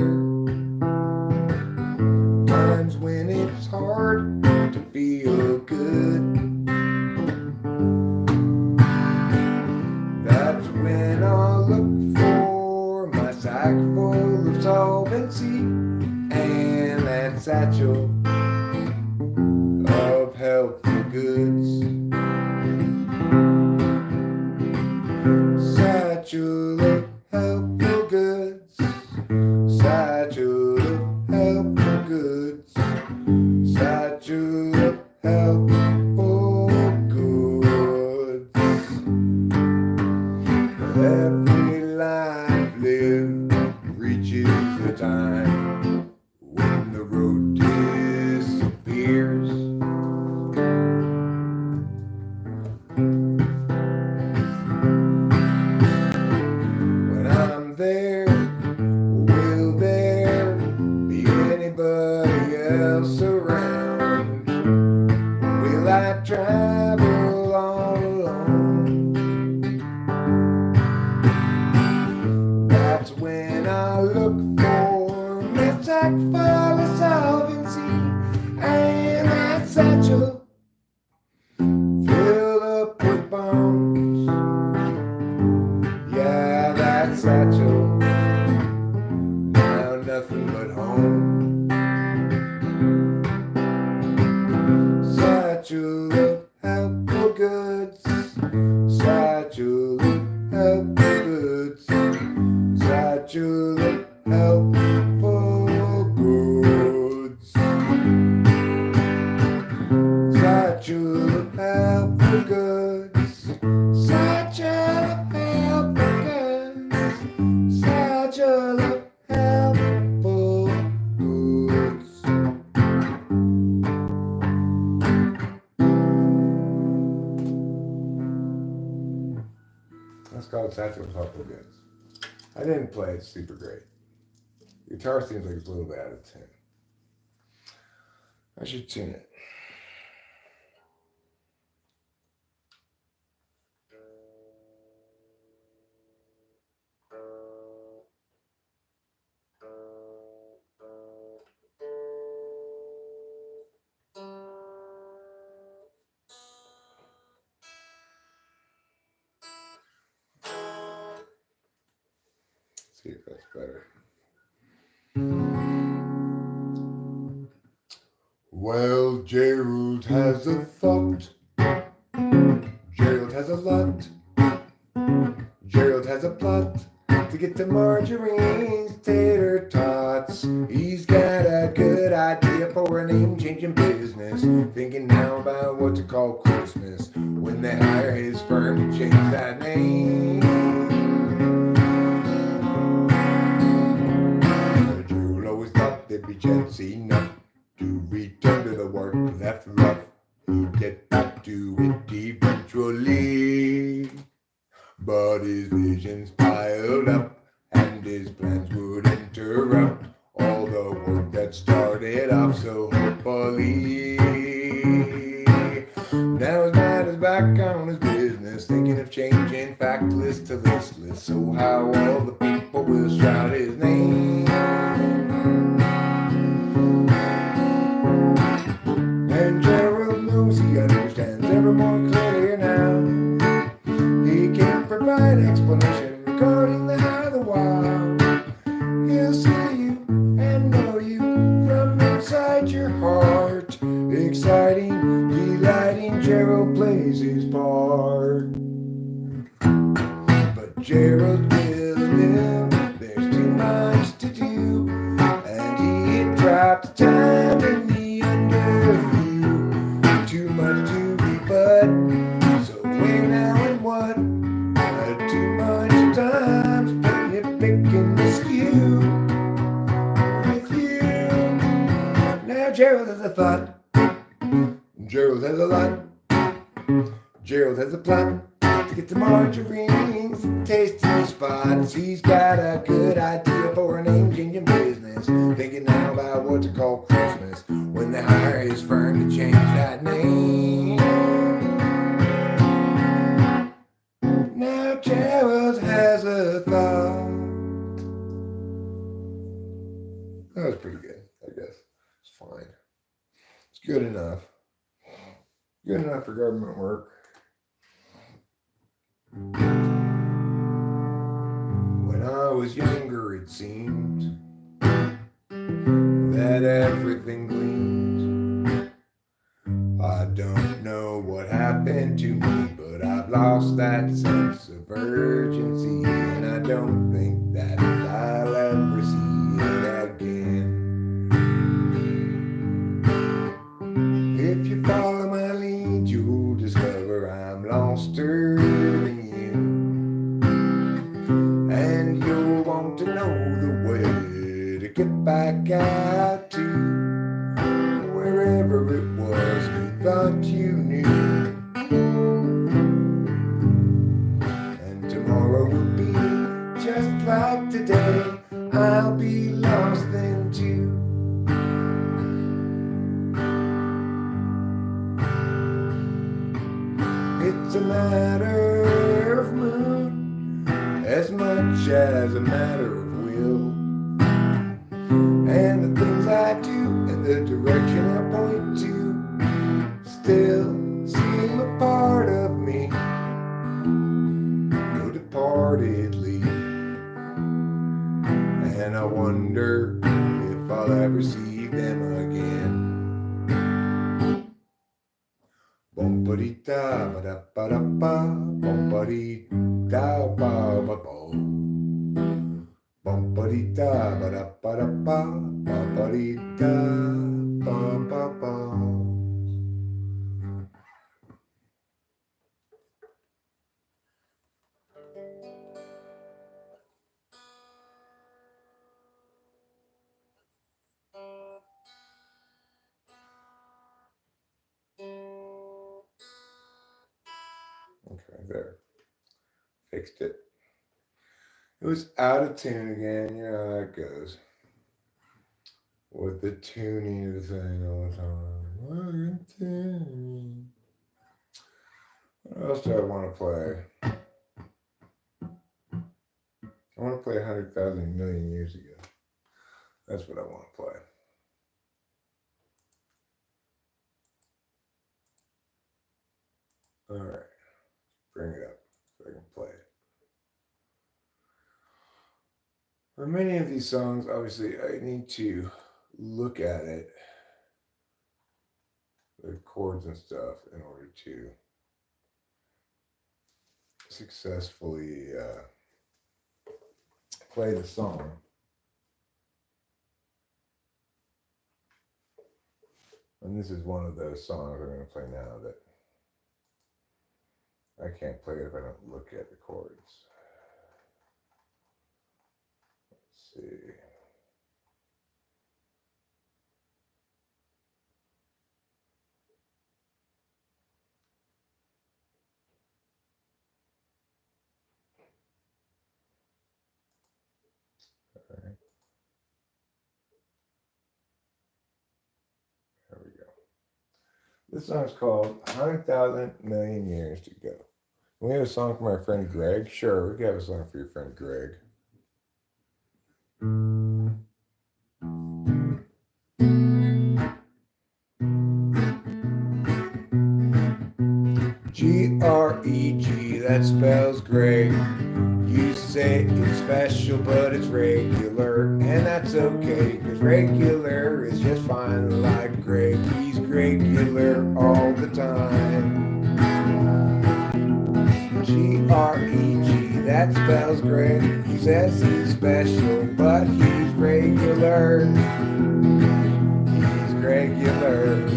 times when it's hard to feel good. That's when I'll look for my sack full of solvency and that satchel of helpful goods. Satchel of helpful goods. Satchel of helpful goods. Satchel of helpful goods. Every life lived reaches the time when the road disappears. When I'm there, will there be anybody else around? Will I travel all alone? That's when I look for my sack full of solvency and that satchel filled up with bones. Yeah, that satchel, now nothing but home. Satchel of helpful goods. Satchel of helpful goods. Satchel of helpful goods. Satchel of helpful goods. Satchel of helpful goods. Satchel of helpful goods. That's called Satchel of Helpful Goods. I didn't play it super great. The guitar seems like it's a little bit out of tune. I should tune it. See if that's better. Well, Gerald has a thought. Gerald has a lot. Gerald has a plot to get to Marjorie's tater tots. He's got a good idea for a name-changing business. Thinking now about what to call Christmas when they hire his firm to change that name. Gerald always thought there'd be chance enough to return to the work left rough. He'd get back to it eventually. But his visions piled up, and his plans would interrupt all the work that started off so hopefully. Now his mind is back on his business, thinking of changing factless to listless, so how all the people will shout his name. And Gerald knows he understands ever more clearly now. He can provide explanation regarding the how, the why. He'll see you and know you from inside your heart. Exciting, delighting, Gerald plays his part. But Gerald will live, there's too much to do, and he had dropped time in the underview. Too much to rebut, so where now and what? Too much time spent here picking the skew with you. Now Gerald has a thought. Gerald has a lot. Gerald has a plot to get to Marjorie's tasting spots. He's got a good idea for a name-changing business. Thinking now about what to call Christmas when they hire his firm to change that name. Now Gerald has a thought. That was pretty good, I guess. It's fine. It's good enough. Good enough for government work. When I was younger, it seemed everything gleams. I don't know what happened to me, but I've lost that sense of urgency, and I don't think that I'll ever see it again. If you follow my lead, you'll discover I'm loster than you, and you'll want to know the way to get back out to wherever it was you thought you knew. And tomorrow will be just like today. I'll be lost then too. It's a matter of mood as much as a matter of will, and the things I do and the direction I point to still seem a part of me, no departedly. And I wonder if I'll ever see them again. Bom-ba-dee-da, ba-da-ba-da-ba, bom-ba-dee-da, ba-ba-bo. Bum-ba-dee-da, ba-da-ba-da-ba, ba-ba-dee-da, ba-ba-ba. Okay, there. Fixed it. It was out of tune again. You know how that goes. With the tuning of the thing all the time. What else do I want to play? I want to play 100,000 million years ago. That's what I want to play. All right. Bring it up so I can play it. For many of these songs, obviously, I need to look at it, the chords and stuff, in order to successfully play the song. And this is one of those songs I'm going to play now that I can't play it if I don't look at the chords. Let's see. All right. There we go. This song is called 100,000 Million Years to Go. Can we have a song for my friend Greg? Sure, we can have a song for your friend Greg. G-R-E-G, that spells Greg. You say it's special, but it's regular, and that's okay, cause regular is just fine like Greg. He's regular all the time. G-R-E-G, that spells Greg. He says he's special, but he's regular. He's regular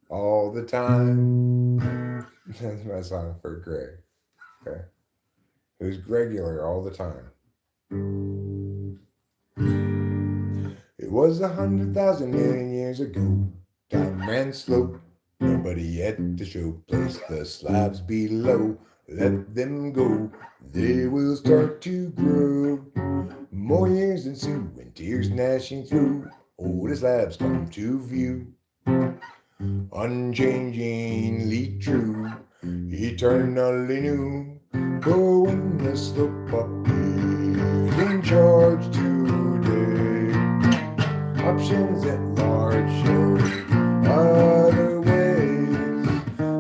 all the time. That's my song for Greg. Okay. Who's regular all the time. It was 100,000 million years ago. Time ran slow. Nobody at the show. Place the slabs below. Let them go. They will start to grow. More years ensue and tears gnashing through. Oh, the slabs come to view. Unchangingly true. Eternally new. Going the slope up, is in charge today. Options at large show other ways.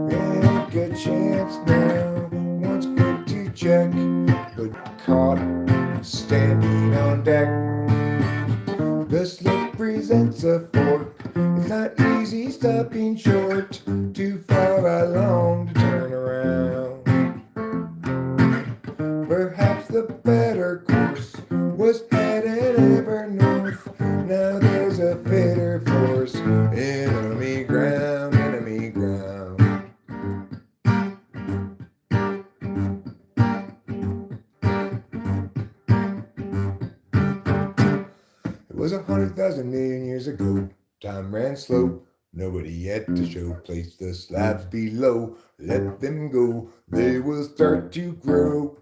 Make a chance now, once quick to check, but caught standing on deck. The slope presents a fork. It's not easy stopping short, too far along to turn around. Perhaps the better course was headed ever north. Now there's a fitter force, enemy ground, enemy ground. It was 100,000 million years ago. Time ran slow, nobody yet to show. Place the slabs below, let them go. They will start to grow.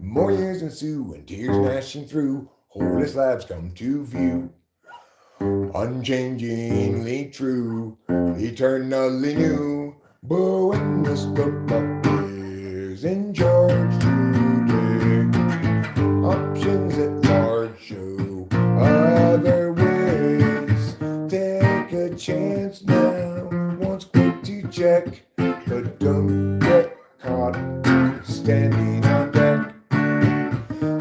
More years ensue and tears gnashing through. Holy slabs come to view. Unchangingly true, eternally new. But when the slope up is in charge today, options at large show other ways. Take a chance now, once quick to check, but don't get caught standing on deck.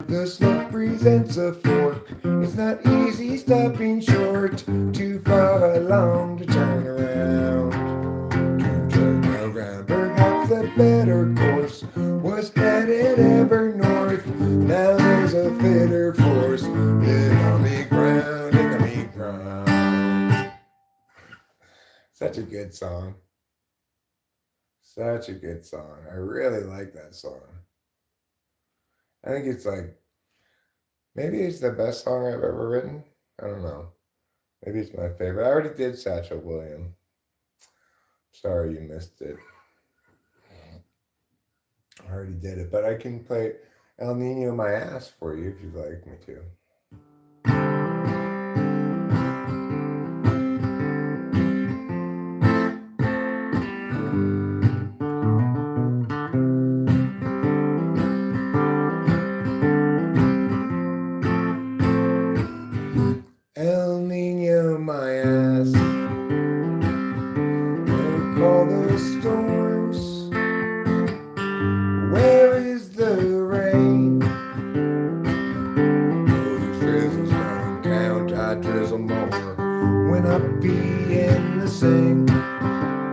The slope presents a fork. It's not easy stopping short, too far along to turn around. To turn around, perhaps the better course was headed ever north. Now there's a fitter force, enemy ground, enemy ground. Such a good song. Such a good song. I really like that song. I think it's like, maybe it's the best song I've ever written. I don't know. Maybe it's my favorite. I already did Satchel William. Sorry you missed it. I already did it, but I can play El Nino My Ass for you if you'd like me to. El Nino, my ass. Don't call the storms. Where is the rain? Those drizzles don't count. I drizzle more when I be in the sink.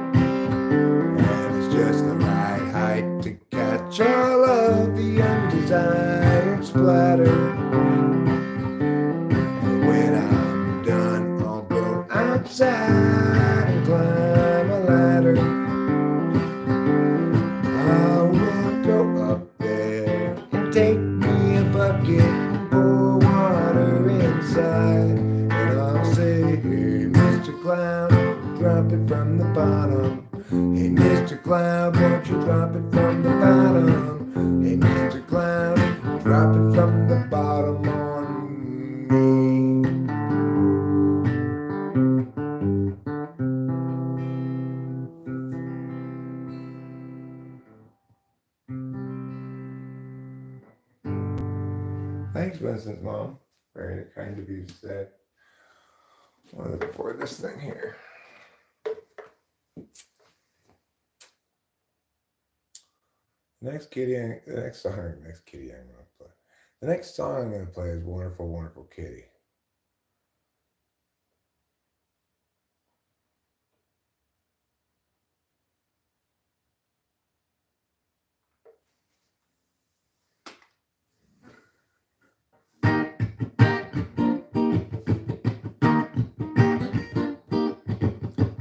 And it's just the right height to catch all of the undesired splatter. Outside and climb a ladder. I will go up there and take me a bucket and pour water inside. And I'll say, hey, Mr. Cloud, drop it from the bottom. Hey, Mr. Cloud, won't you drop it from the bottom? Hey, Mr. Cloud, drop it from the bottom on me. Thanks, Vincent's mom. Very kind of you to say. I want to pour this thing here. The next song I'm going to play. The next song I'm going to play is Wonderful, Wonderful Kitty.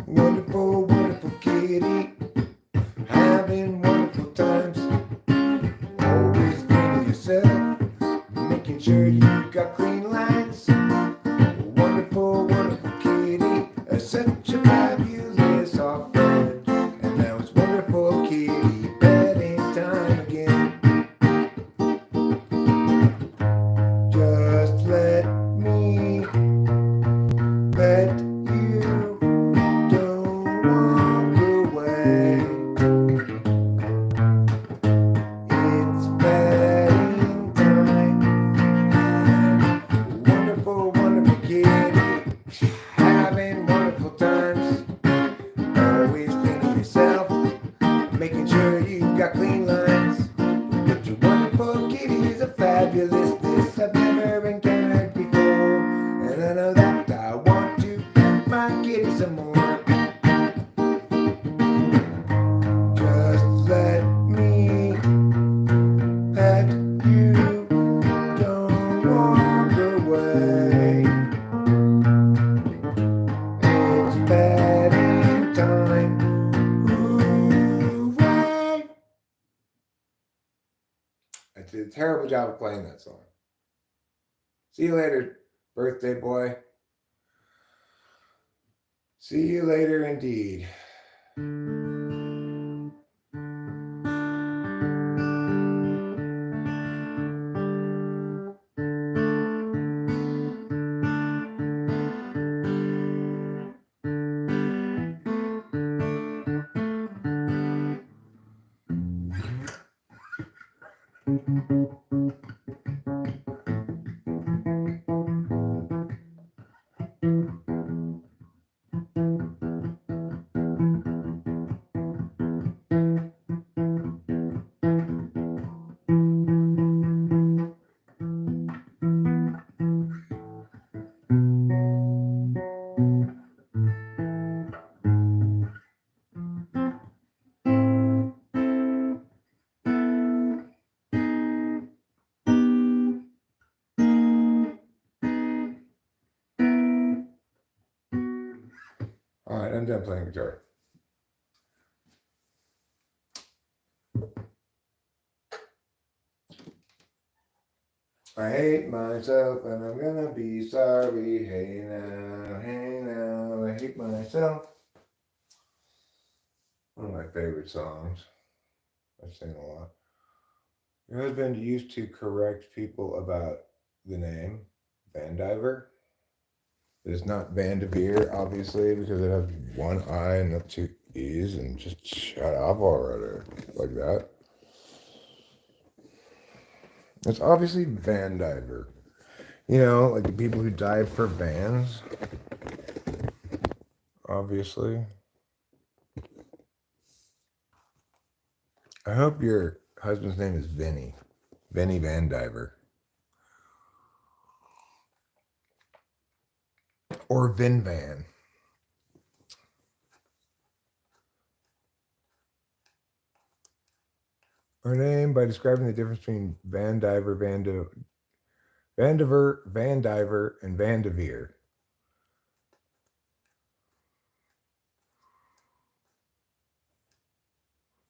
Wonderful, wonderful kitty, having wonderful times. Always clean yourself, making sure you got clean lines. Wonderful, wonderful kitty, such a fabulous offering. And now it's wonderful kitty, bedding time again. Just let me pet you. Wonderful, wonderful terrible job of playing that song. See you later, birthday boy. See you later indeed. All right, I'm done playing guitar. I hate myself and I'm gonna be sorry. Hey now, I hate myself. One of my favorite songs. I sing a lot. Your husband used to correct people about the name Van Diver. It's not Van de Veer, obviously, because it has one I and not two E's, and just shut up already. Like that. It's obviously Van Diver. You know, like the people who dive for vans. Obviously. I hope your husband's name is Vinny. Vinny Van Diver. Or Vin Van. Or name by describing the difference between Van Diver, Van Diver, Van Diver, and Van de Veer.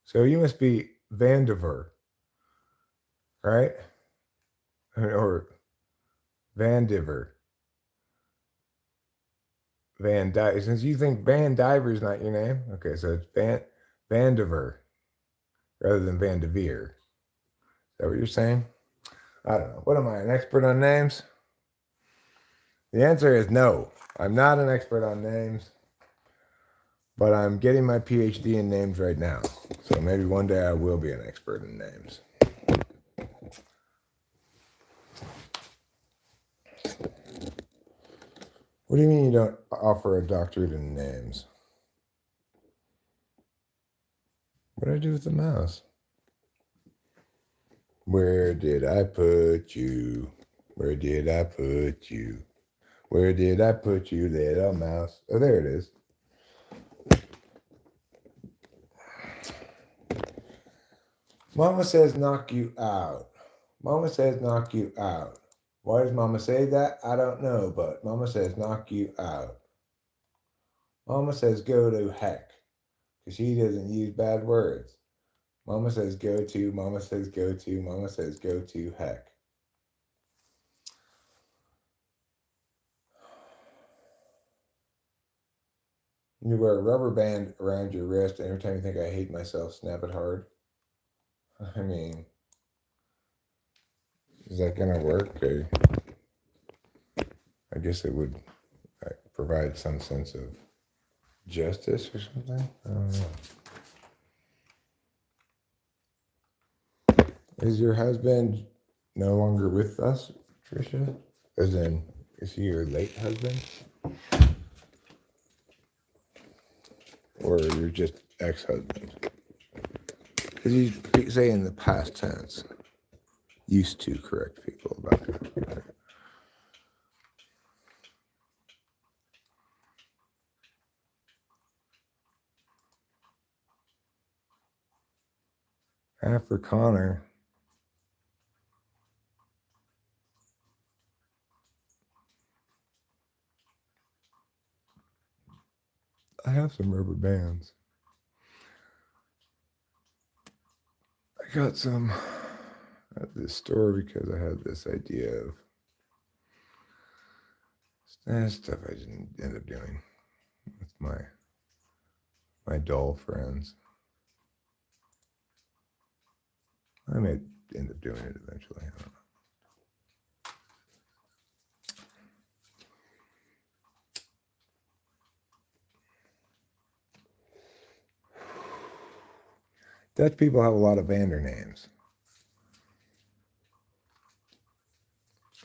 So you must be Van Diver, right? Or Van Diver. Van Diver. Since you think Van Diver is not your name, okay, so it's Van Diver rather than Van de Veer. Is that what you're saying? I don't know. What am I, an expert on names? The answer is no. I'm not an expert on names, but I'm getting my PhD in names right now. So maybe one day I will be an expert in names. What do you mean you don't offer a doctorate in names? What did I do with the mouse? Where did I put you? Where did I put you? Where did I put you, little mouse? Oh, there it is. Mama says knock you out. Mama says knock you out. Why does Mama say that? I don't know, but Mama says knock you out. Mama says go to heck, because she doesn't use bad words. Mama says go to, Mama says go to, Mama says go to heck. You wear a rubber band around your wrist, and every time you think I hate myself, snap it hard. I mean, is that gonna work? I guess it would provide some sense of justice or something. I don't know. Is your husband no longer with us, Trisha? As in, is he your late husband? Or you're just ex-husband? Because you say in the past tense, used to correct people about it. After Connor, I have some rubber bands. I got some at this store because I had this idea of stuff I didn't end up doing with my dull friends. I may end up doing it eventually. I don't know. Dutch people have a lot of Vander names.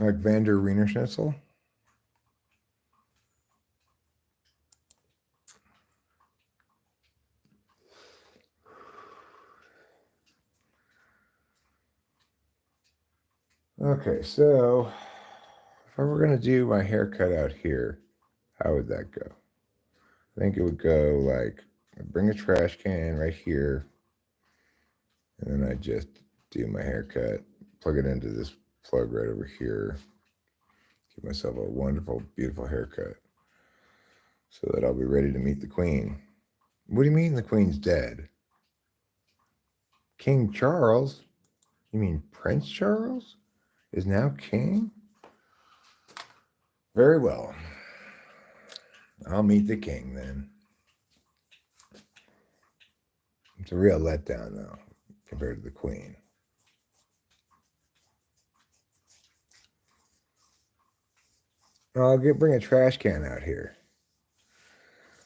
Like Vander Wienerschnitzel. Okay, so if I were going to do my haircut out here, how would that go? I think it would go like, bring a trash can right here, and then I just do my haircut, plug it into this plug right over here, give myself a wonderful, beautiful haircut so that I'll be ready to meet the Queen. What do you mean the Queen's dead? King Charles? You mean Prince Charles is now king? Very well. I'll meet the king then. It's a real letdown, though, compared to the Queen. I'll bring a trash can out here.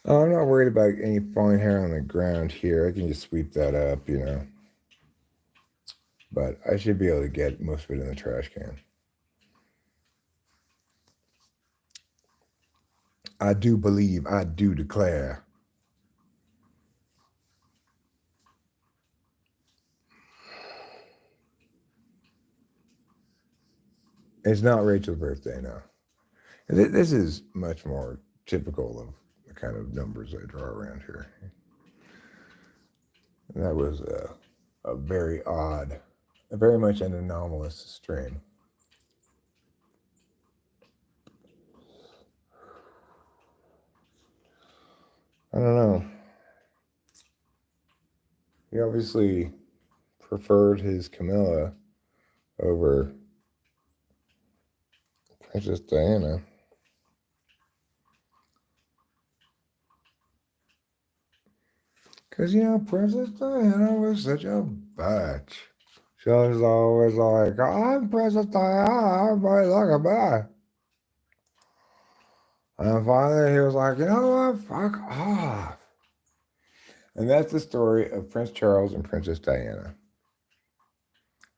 Oh, I'm not worried about any falling hair on the ground here. I can just sweep that up, you know. But I should be able to get most of it in the trash can. I do believe, I do declare. It's not Rachel's birthday, no. This is much more typical of the kind of numbers I draw around here. And that was a very odd, very much an anomalous strain. I don't know. He obviously preferred his Camilla over Princess Diana. Because, you know, Princess Diana was such a bitch. She was always like, I'm Princess Diana, everybody look at me. And finally he was like, you know what, fuck off. And that's the story of Prince Charles and Princess Diana.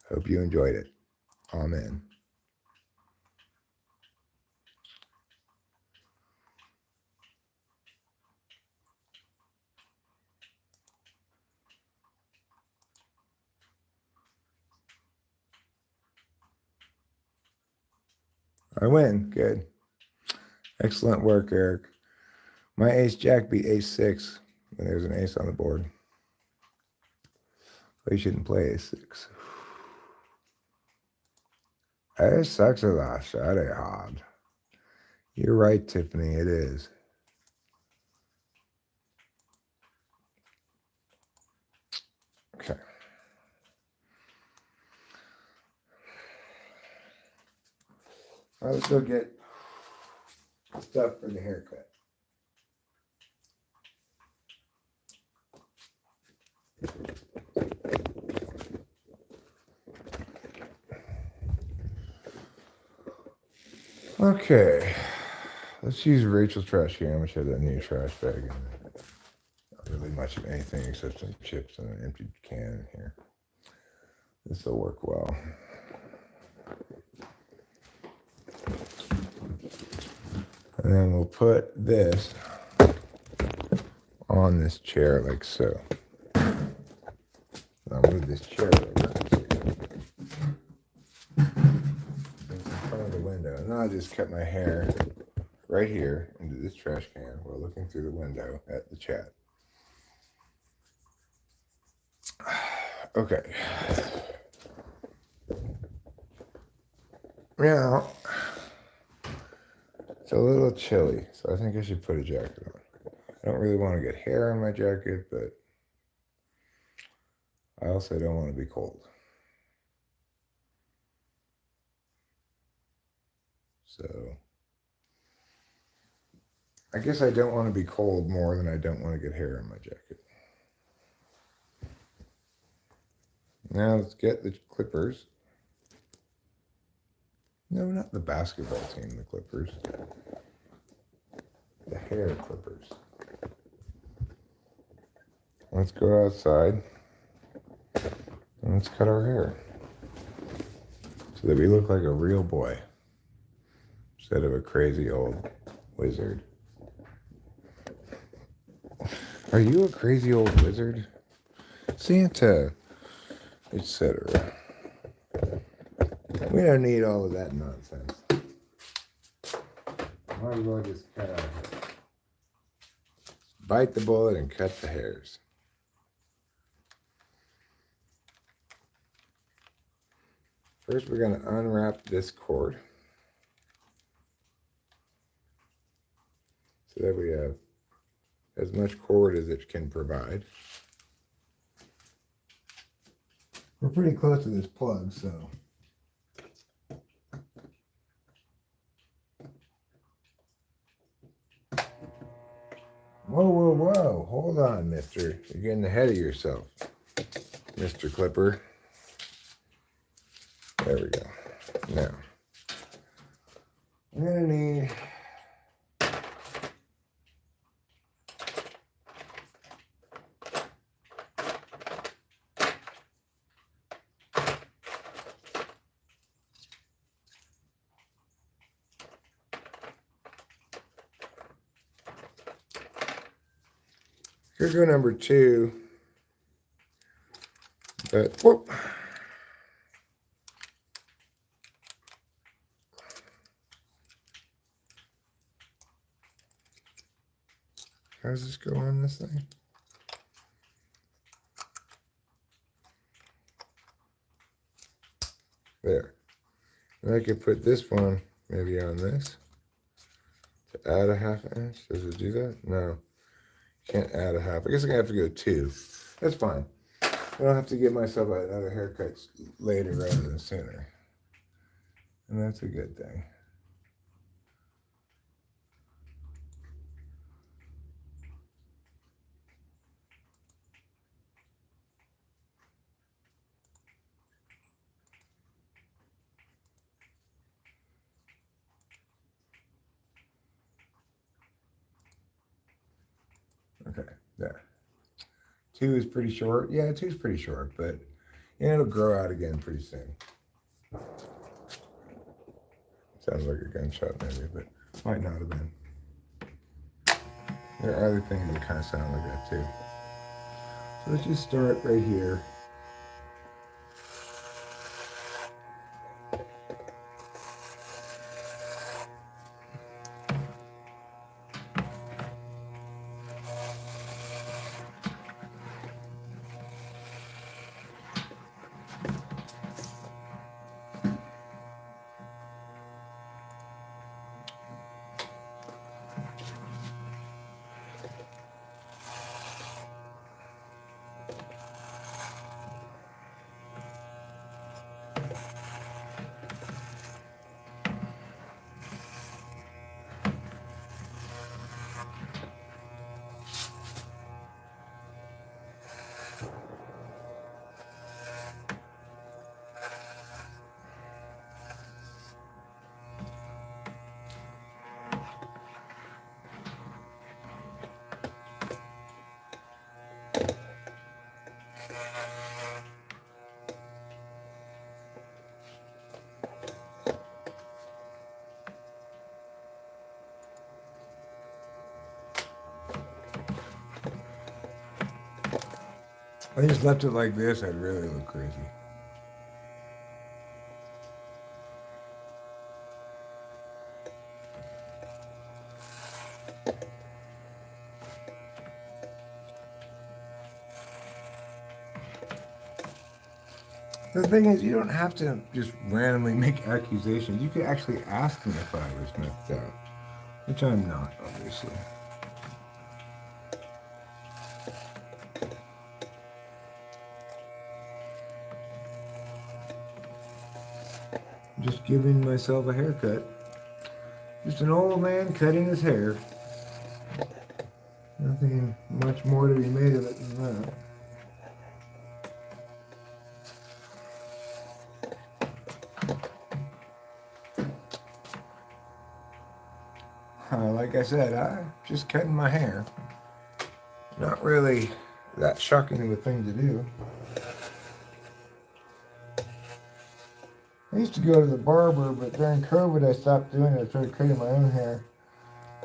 Hope you enjoyed it. Amen. I win. Good. Excellent work, Eric. My ace jack beat ace six, and there's an ace on the board. But you shouldn't play ace six. Ace six is a shitty hard. You're right, Tiffany. It is. Okay. All right, let's go get stuff for the haircut. Okay, let's use Rachel's trash can, which has that new trash bag in it. Not really much of anything except some chips and an empty can in here. This will work well. And then we'll put this on this chair like so. I'll move this chair over in front of the window. And then I'll just cut my hair right here into this trash can while looking through the window at the chat. Okay. Now, it's a little chilly, so I think I should put a jacket on. I don't really want to get hair on my jacket, but I also don't want to be cold. So I guess I don't want to be cold more than I don't want to get hair on my jacket. Now let's get the clippers. No, not the basketball team, the clippers. The hair clippers. Let's go outside and let's cut our hair so that we look like a real boy instead of a crazy old wizard. Are you a crazy old wizard? Santa, etc. We don't need all of that nonsense. Might as well just cut our hair. Bite the bullet and cut the hairs. First, we're going to unwrap this cord so that we have as much cord as it can provide. We're pretty close to this plug, so. Whoa, whoa, whoa. Hold on, mister. You're getting ahead of yourself, Mr. Clipper. There we go. Now, I'm going to need here's go number 2. But whoop. How does this go on this thing? There. And I could put this one maybe on this to add a ½ inch. Does it do that? No. Can't add a half. I guess I'm going to have to go 2. That's fine. I don't have to give myself another haircut later rather than sooner. And that's a good thing. Okay, there. 2 is pretty short. Yeah, 2 is pretty short, but it'll grow out again pretty soon. Sounds like a gunshot maybe, but might not have been. There are other things that kind of sound like that too. So let's just start right here. If I just left it like this, I'd really look crazy. The thing is, you don't have to just randomly make accusations. You could actually ask me if I was messed up, which I'm not, obviously. Just giving myself a haircut Just an old man cutting his hair. Nothing much more to be made of it than that. Like I said, I'm just cutting my hair. Not really that shocking of a thing to do. I used to go to the barber, but during COVID I stopped doing it. I started cutting my own hair.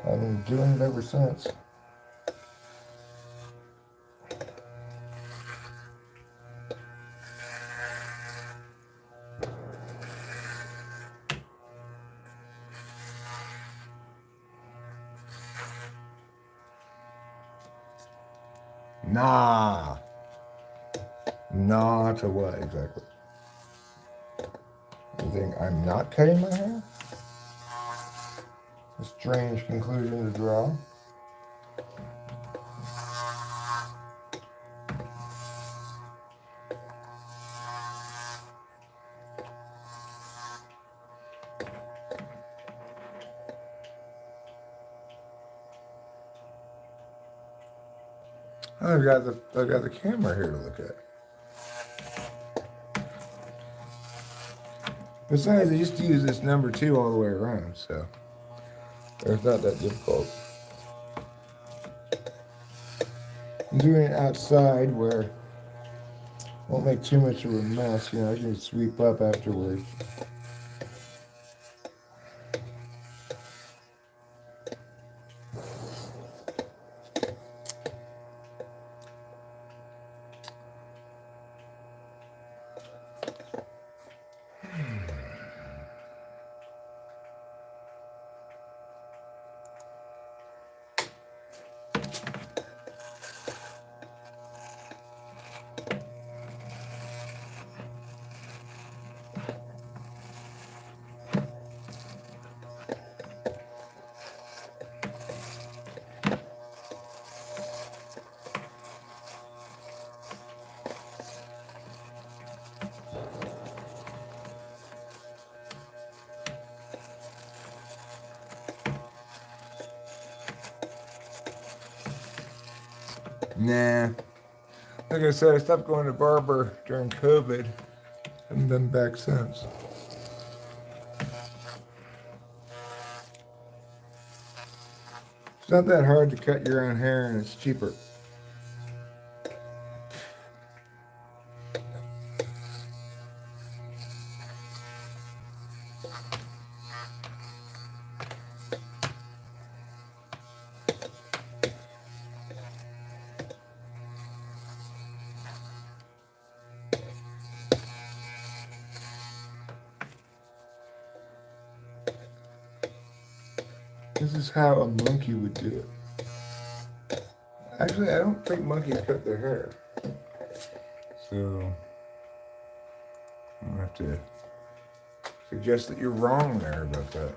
I've been doing it ever since. Nah. Nah to what exactly? You think I'm not cutting my hair? A strange conclusion to draw. I've got the camera here to look at. Besides, I used to use this number 2 all the way around, so it's not that difficult. I'm doing it outside where it won't make too much of a mess. You know, I can sweep up afterwards. Nah. Like I said, I stopped going to barber during COVID. Haven't been back since. It's not that hard to cut your own hair, and it's cheaper. This is how a monkey would do it. Actually, I don't think monkeys cut their hair. So, I'll have to suggest that you're wrong there about that.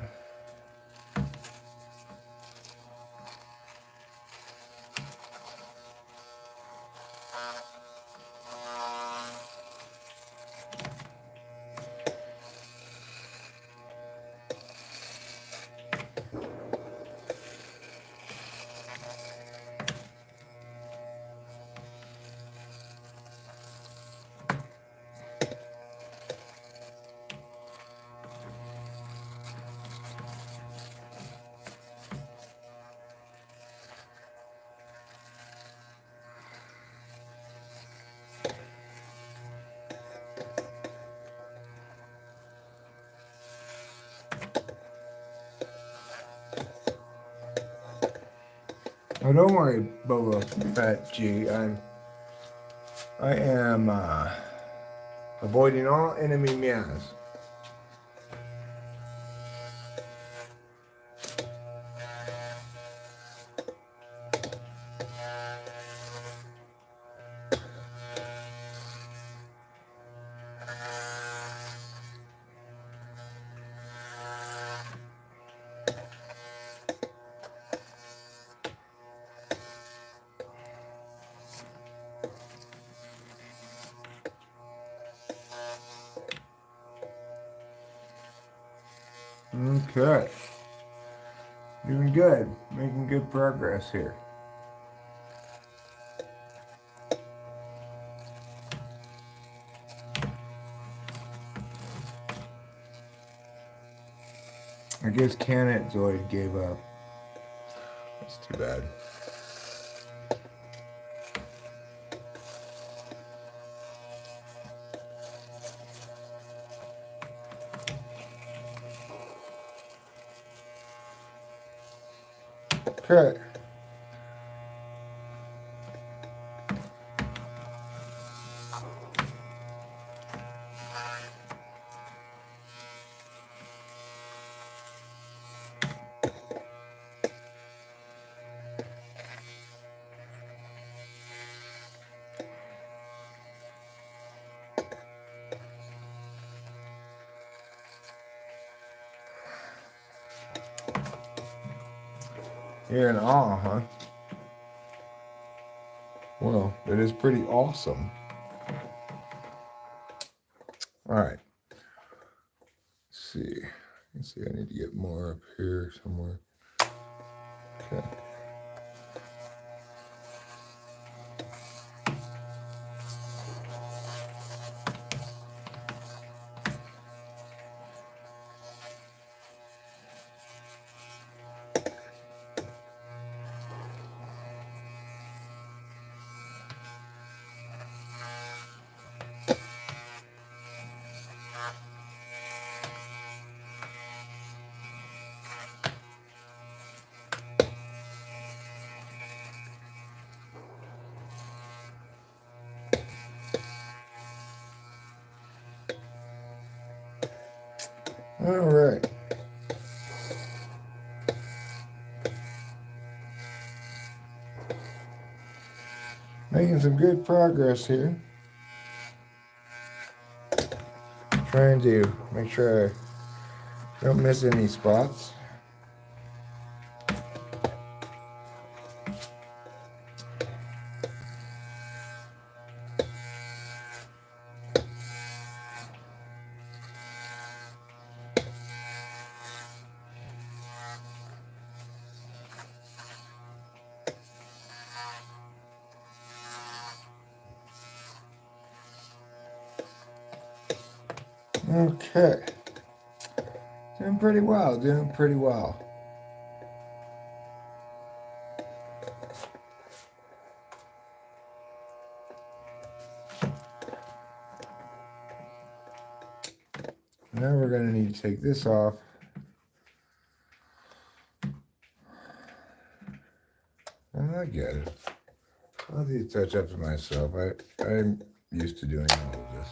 Oh, don't worry, Boba Fat G. I am avoiding all enemy meows. Okay. Doing good. Making good progress here. I guess Canetzoid gave up. That's too bad. Okay. You're in awe, huh? Well, it is pretty awesome. All right. Let's see. Let's see. I need to get more up here somewhere. Okay. All right. Making some good progress here. Trying to make sure I don't miss any spots. Okay. Doing pretty well, doing pretty well. Now we're going to need to take this off. I get it. I'll do touch up to myself. I'm used to doing all of this.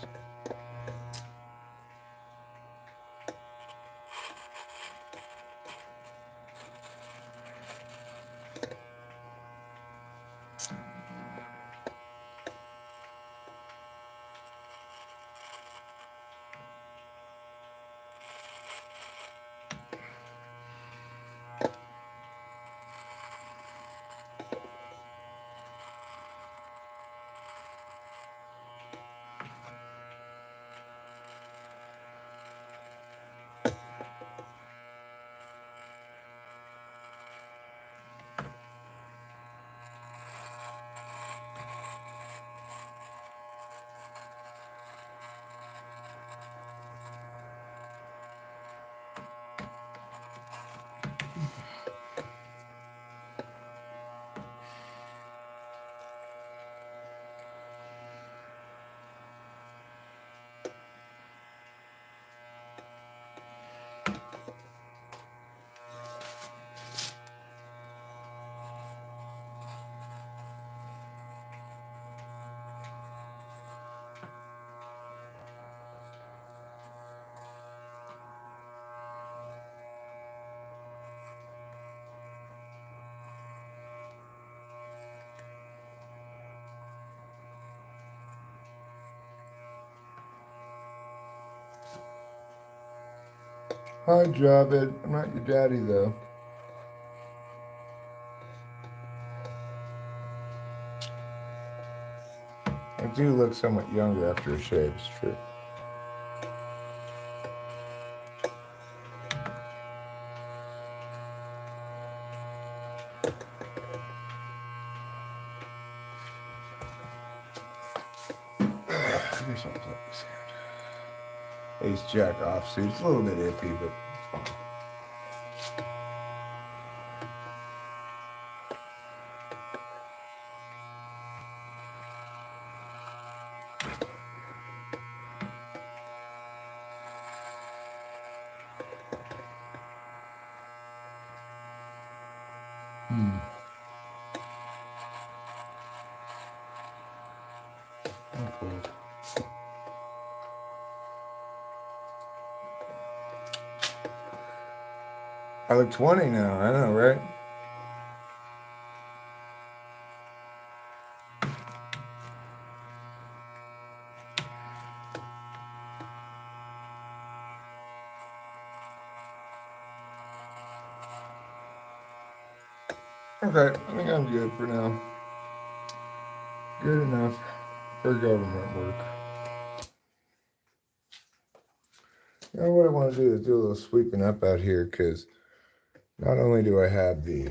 Hi, Javid. I'm not your daddy, though. I do look somewhat younger after a shave, it's true. Here's something like this hand. Ace Jack offsuit. It's a little bit iffy, but it's fine. I look 20 now. I know, right? Okay, I think I'm good for now. Good enough for government work. You know what I want to do is do a little sweeping up out here, because not only do I have the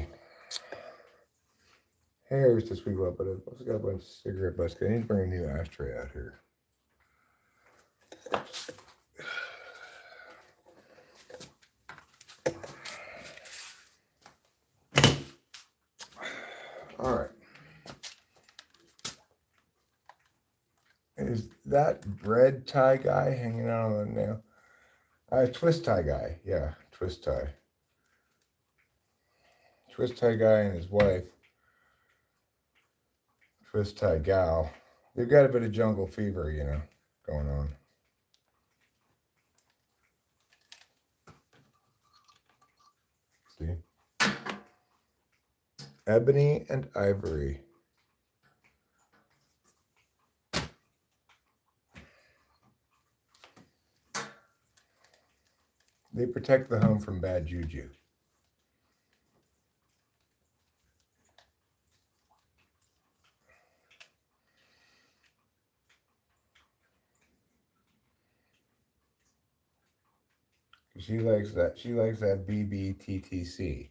hairs to sweep up, but I've also got a bunch of cigarette butts. I need to bring a new ashtray out here. All right. Is that red tie guy hanging out on the nail? Twist tie guy. Yeah, twist tie. Twist tie guy and his wife. Twist tie gal. They've got a bit of jungle fever, you know, going on. See? Ebony and ivory. They protect the home from bad juju. She likes that. She likes that BBTTC.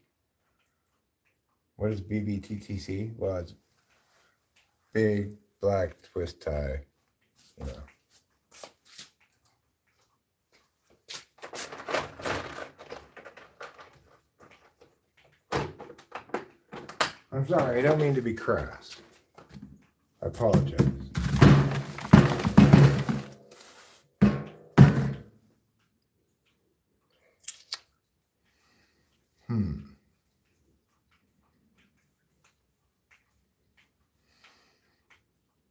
What is BBTTC? Well, it's big black twist tie, you know. I'm sorry, I don't mean to be crass. I apologize.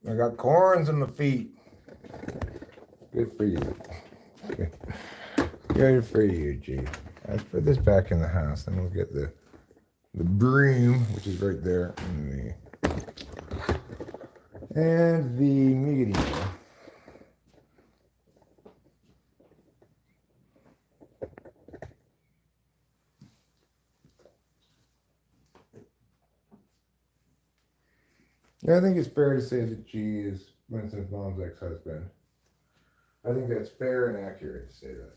I got corns in my feet. Good for you. Good for you, G. Let's put this back in the house, and we'll get the broom, which is right there, and the meat eater. Yeah, I think it's fair to say that G is Winston's mom's ex-husband. I think that's fair and accurate to say that.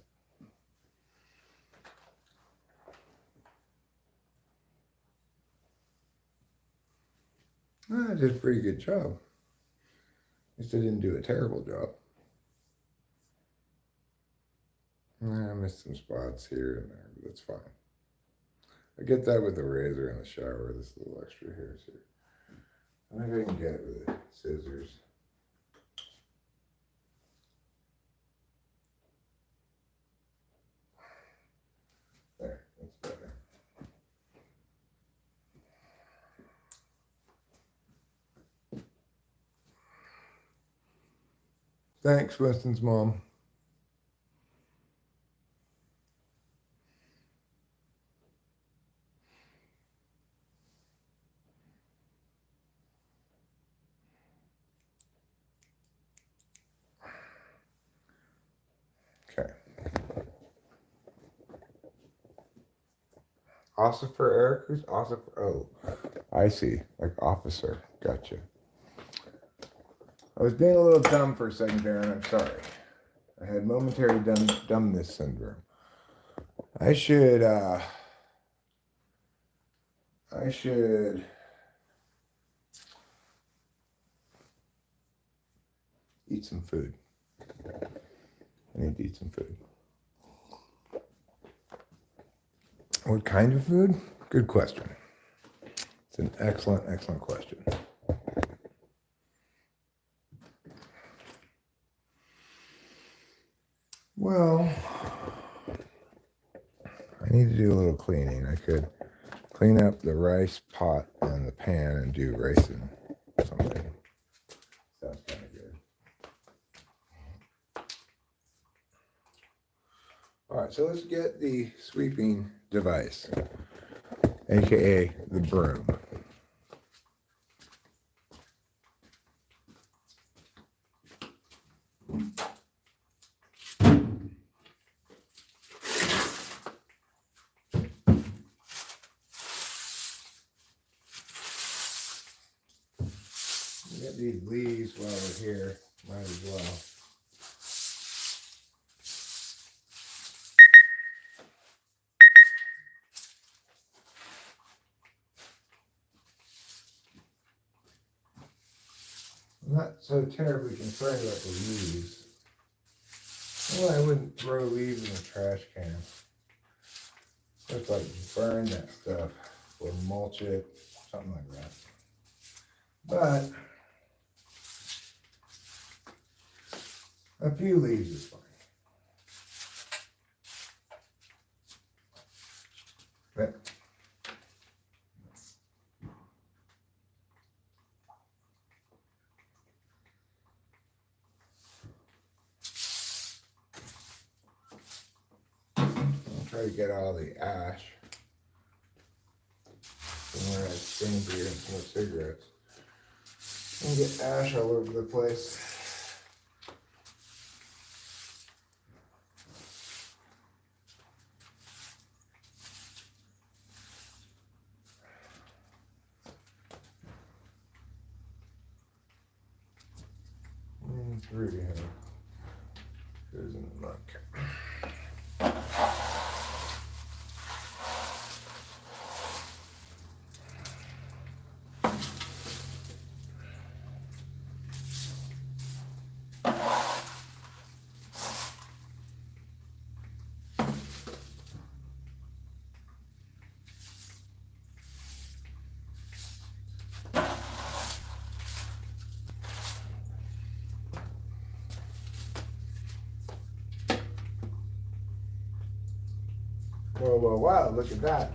I did a pretty good job. At least I didn't do a terrible job. I missed some spots here and there, but that's fine. I get that with the razor in the shower, this little extra hairs here. I think I can get it with the scissors. There, that's better. Thanks, Winston's mom. Okay. Ossifer Eric? Who's Ossifer? Oh, I see. Like officer. Gotcha. I was being a little dumb for a second there, and I'm sorry. I had momentary dumbness syndrome. I should I should eat some food. I need to eat some food. What kind of food? Good question. It's an excellent, excellent question. Well, I need to do a little cleaning. I could clean up the rice pot and the pan and do rice and something. Sounds kind of good. All right, so let's get the sweeping device, aka the broom. Get these leaves while we're here, might as well. I'm not so terribly concerned about the leaves. Well, I wouldn't throw leaves in the trash can. Just like burn that stuff or mulch it, something like that. But a few leaves is fine. But I'll try to get all the ash from where I stained beer and smoke cigarettes. And get ash all over the place. Through here. Goes in the muck. Wow, look at that.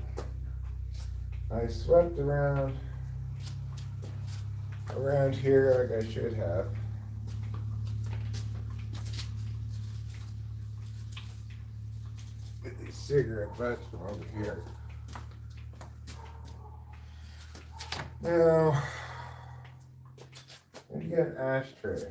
I swept around here like I should have. Get these cigarette butts from over here. Now, let me get an ashtray.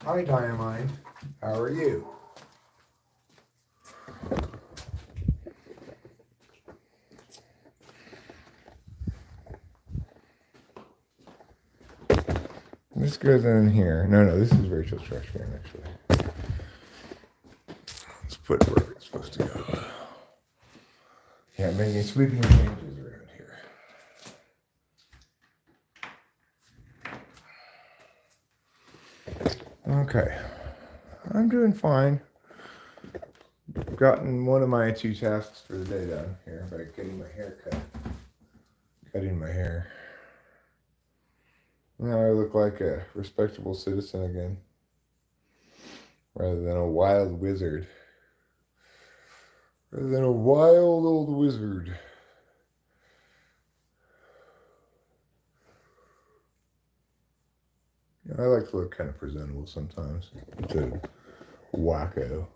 Hi, Diamine. How are you? This goes in here. No, this is Rachel's trash can, actually. Let's put it where it's supposed to go. Can't make any sweeping changes around here. Okay. I'm doing fine. Gotten one of my two tasks for the day done here by getting my hair cut. Cutting my hair. Now I look like a respectable citizen again, rather than a wild wizard. Rather than a wild old wizard. I like to look kind of presentable sometimes. It's a wacko.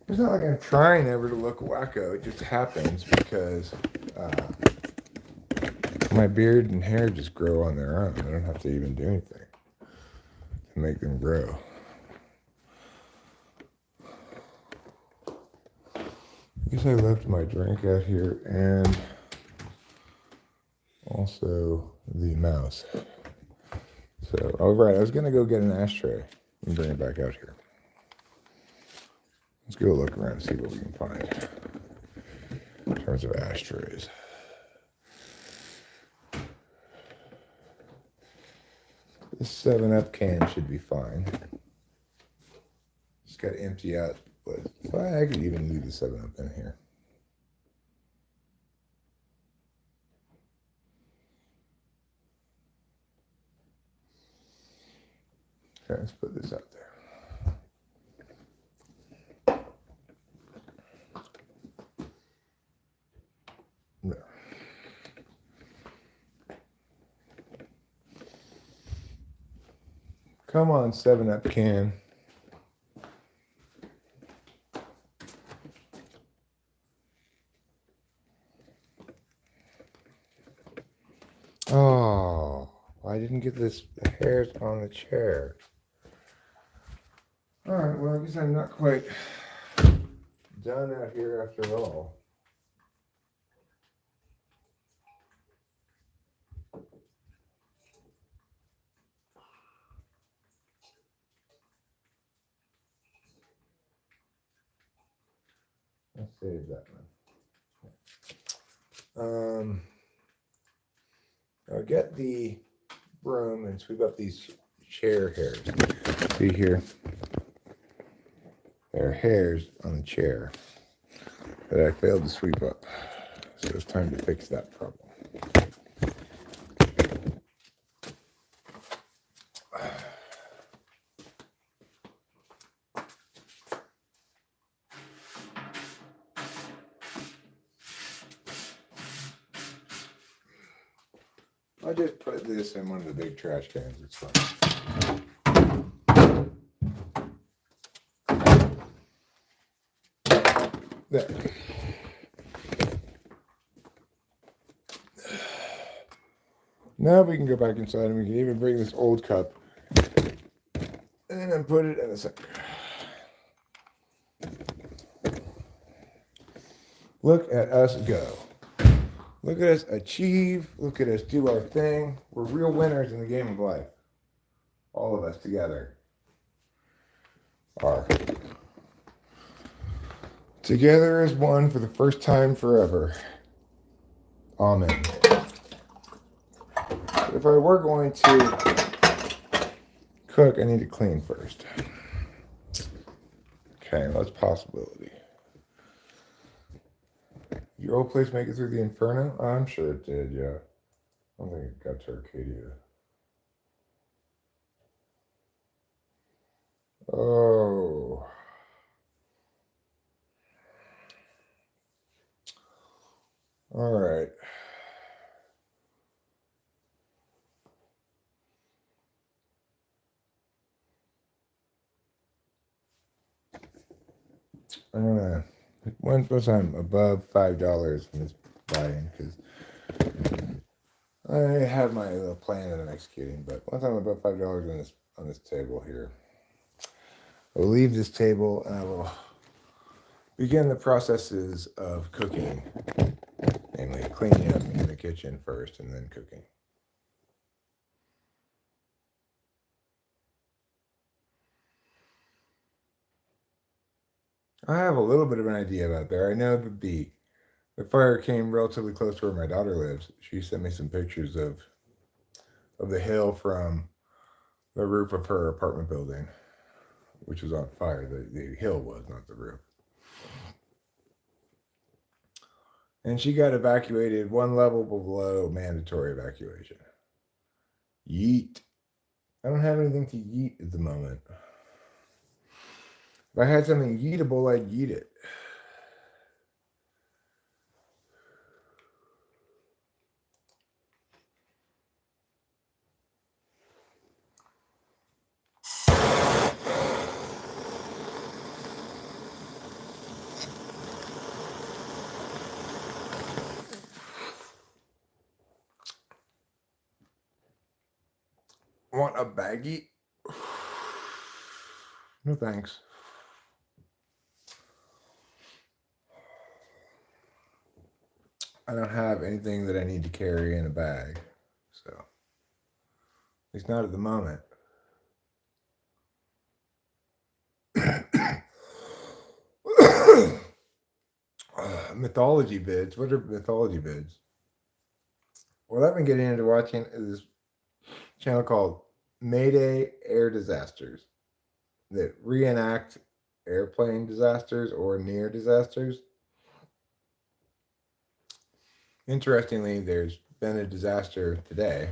It's not like I'm trying ever to look wacko. It just happens because my beard and hair just grow on their own. I don't have to even do anything to make them grow. I guess I left my drink out here and also the mouse. So, oh right, I was gonna go get an ashtray and bring it back out here. Let's go look around and see what we can find in terms of ashtrays. This 7-Up can should be fine. Just got to empty out, but well, I could even leave the 7-Up in here. Okay, let's put this out there. No. Come on, 7-Up can. Oh, I didn't get this hairs on the chair. All right, well, I guess I'm not quite done out here after all. Let's save that one. I'll get the broom and sweep up these chair hairs. See here? There are hairs on the chair that I failed to sweep up. So it's time to fix that problem. I'll just put this in one of the big trash cans. It's fine. There. Now we can go back inside and we can even bring this old cup and then put it in the sink. Look at us go. Look at us achieve. Look at us do our thing. We're real winners in the game of life. All of us together are. Together as one for the first time forever. Amen. If I were going to cook, I need to clean first. Okay, that's a possibility. Your old place make it through the inferno? I'm sure it did, yeah. I don't think it got to Arcadia. Oh. All right. I'm gonna, once I'm above $5 in this buying, because I have my little plan that I'm executing, but once I'm above $5 on this table here, I will leave this table and I will begin the processes of cooking, namely cleaning up in the kitchen first and then cooking. I have a little bit of an idea about there. I know that the fire came relatively close to where my daughter lives. She sent me some pictures of the hill from the roof of her apartment building, which was on fire. The hill was, not the roof. And she got evacuated one level below mandatory evacuation. Yeet. I don't have anything to yeet at the moment. If I had something yeetable, I'd yeet it. want a baggie? No thanks. I don't have anything that I need to carry in a bag, so at least not at the moment. Mythology vids. What are mythology vids? Well, I've been getting into watching this channel called Mayday Air Disasters that reenact airplane disasters or near disasters. Interestingly, there's been a disaster today.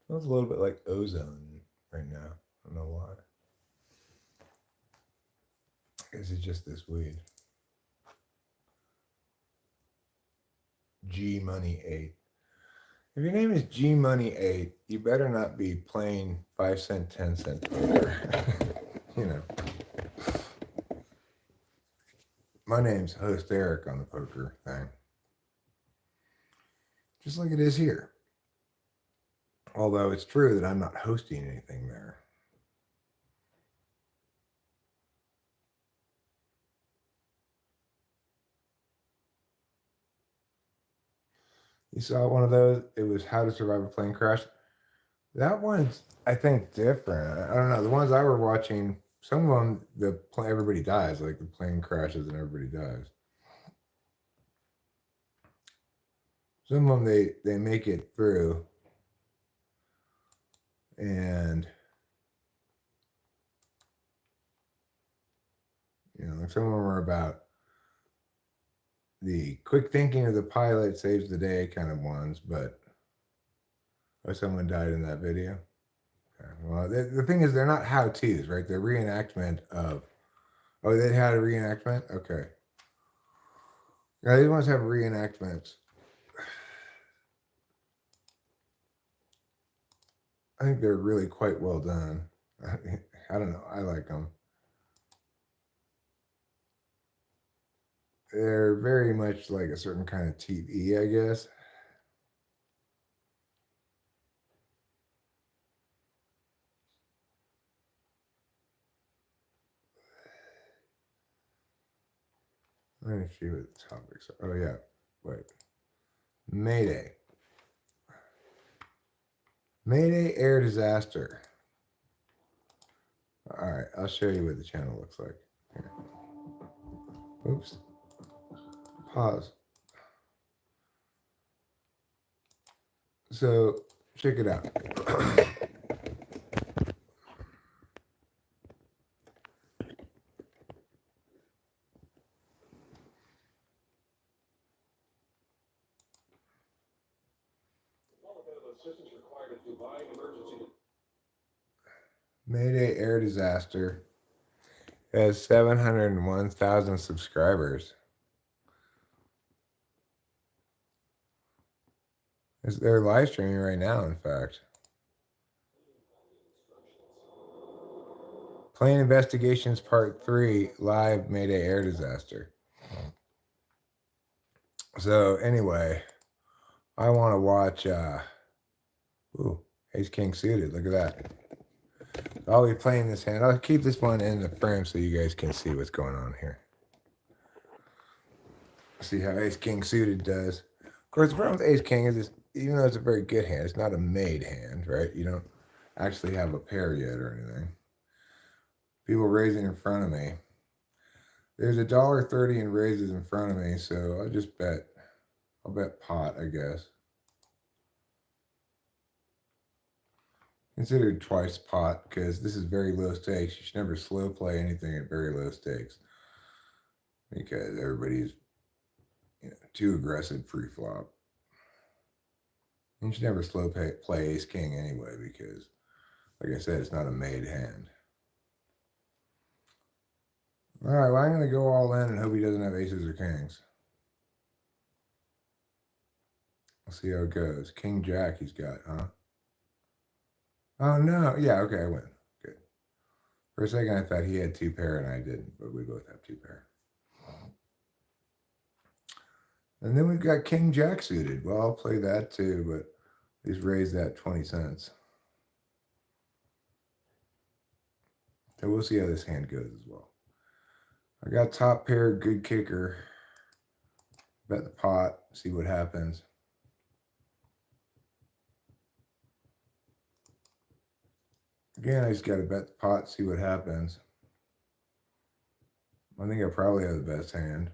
Smells a little bit like ozone right now. I don't know why. I guess it's just this weed. G Money 8. If your name is G Money 8, you better not be playing 5 cent, 10 cent poker. You know. My name's Host Eric on the poker thing. Just like it is here. Although it's true that I'm not hosting anything there. You saw one of those? It was How to Survive a Plane Crash. That one's, I think, different. I don't know. The ones I were watching, some of them, everybody dies. Like the plane crashes and everybody dies. Some of them, they make it through. And, you know, like some of them are about the quick thinking of the pilot saves the day kind of ones, but someone died in that video. Okay. Well, the thing is, they're not how-tos, right? They're reenactment of. Oh, they had a reenactment. Okay. Yeah, these ones have reenactments. I think they're really quite well done. I don't know. I like them. They're very much like a certain kind of TV, I guess. Let me see what the topics are. Oh, yeah. Wait. Mayday. Mayday air disaster. All right. I'll show you what the channel looks like. Here. Oops. Pause. So, check it out. Mayday air disaster has 701,000 subscribers. They're live streaming right now, in fact. Plane Investigations Part 3 live Mayday air disaster. So anyway, I want to watch ooh, Ace King suited. Look at that. I'll be playing this hand. I'll keep this one in the frame so you guys can see what's going on here. See how Ace King suited does. Of course, the problem with Ace King is this, even though it's a very good hand, it's not a made hand, right? You don't actually have a pair yet or anything. People raising in front of me. There's $1.30 in raises in front of me, so I'll just bet. I'll bet pot, I guess. Considered twice pot because this is very low stakes. You should never slow play anything at very low stakes because everybody's too aggressive pre-flop. You should never slow play Ace King anyway because, like I said, it's not a made hand. All right, well, I'm going to go all in and hope he doesn't have aces or kings. We'll see how it goes. King Jack he's got, huh? Oh, no. Yeah, okay, I win. Good. For a second, I thought he had 2 pair and I didn't, but we both have 2 pair. And then we've got King Jack suited. Well, I'll play that too, but at least raise that 20 cents. So we'll see how this hand goes as well. I got top pair, good kicker. Bet the pot, see what happens. Again, I just got to bet the pot, see what happens. I think I probably have the best hand.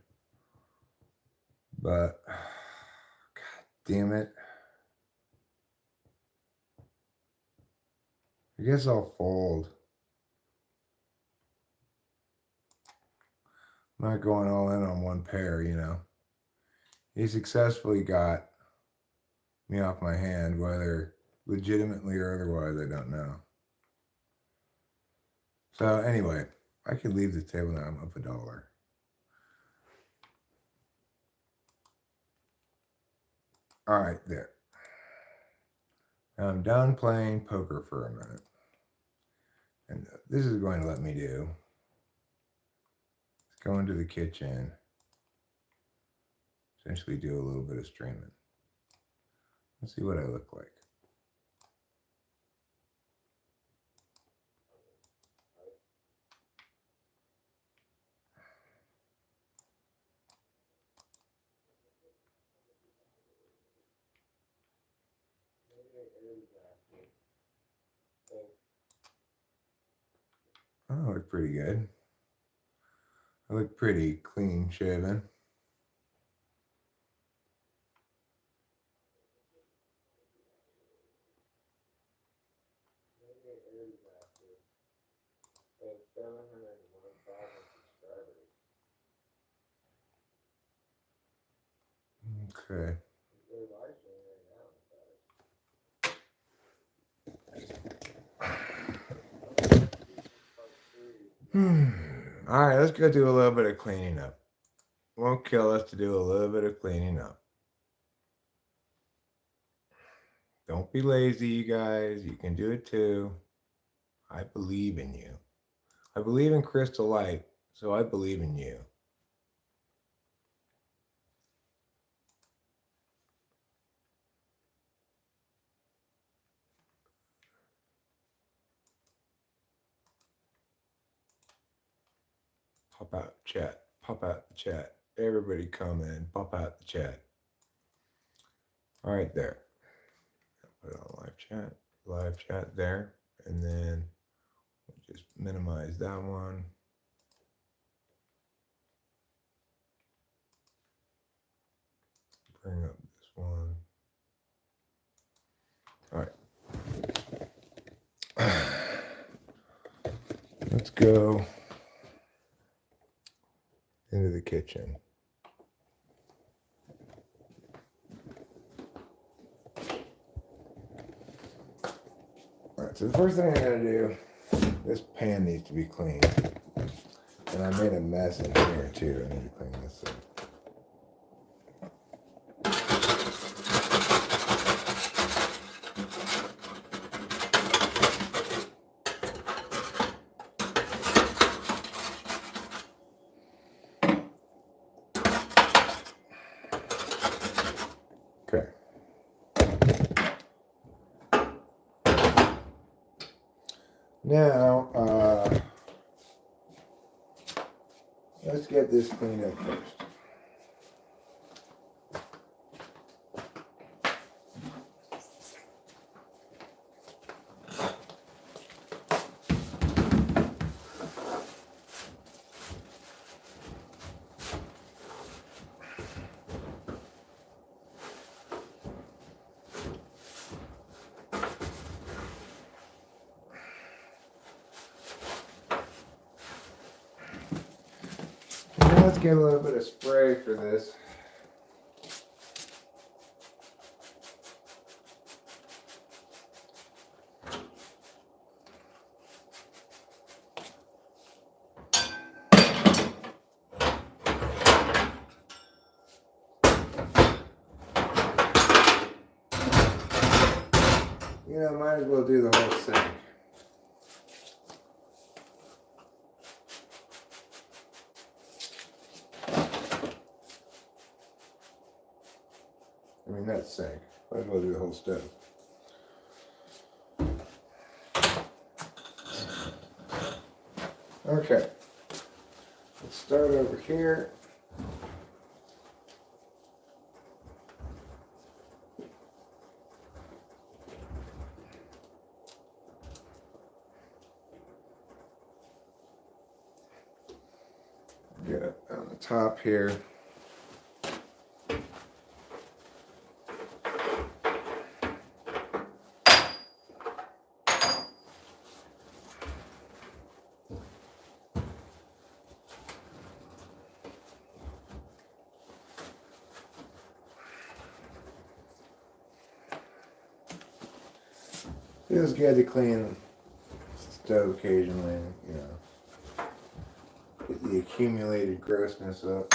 But, God damn it. I guess I'll fold. I'm not going all in on one pair, you know. He successfully got me off my hand, whether legitimately or otherwise, I don't know. So anyway, I could leave the table now. I'm up $1. All right, there. Now I'm done playing poker for a minute. And this is going to let me do. Let's go into the kitchen. Essentially do a little bit of streaming. Let's see what I look like. Oh, I look pretty good. I look pretty clean shaven. Okay. All right, let's go do a little bit of cleaning up. Won't kill us to do a little bit of cleaning up. Don't be lazy, you guys. You can do it too. I believe in you. I believe in Crystal Light, so I believe in you. Pop out the chat. Pop out the chat. Everybody come in. Pop out the chat. All right, there. Put it on live chat. Live chat there. And then we'll just minimize that one. Bring up this one. All right. Let's go into the kitchen. All right, so the first thing I gotta do, this pan needs to be cleaned. And I made a mess in here too. I need to clean this up. Okay. Now, let's get this cleaned up first. Let's get a little bit of spray for this. You know, might as well do the whole sink. mean, that sink. Might as well do the whole stove. Okay. Let's start over here. Get it on the top here. Feels good to clean the stove occasionally, you know. Get the accumulated grossness up.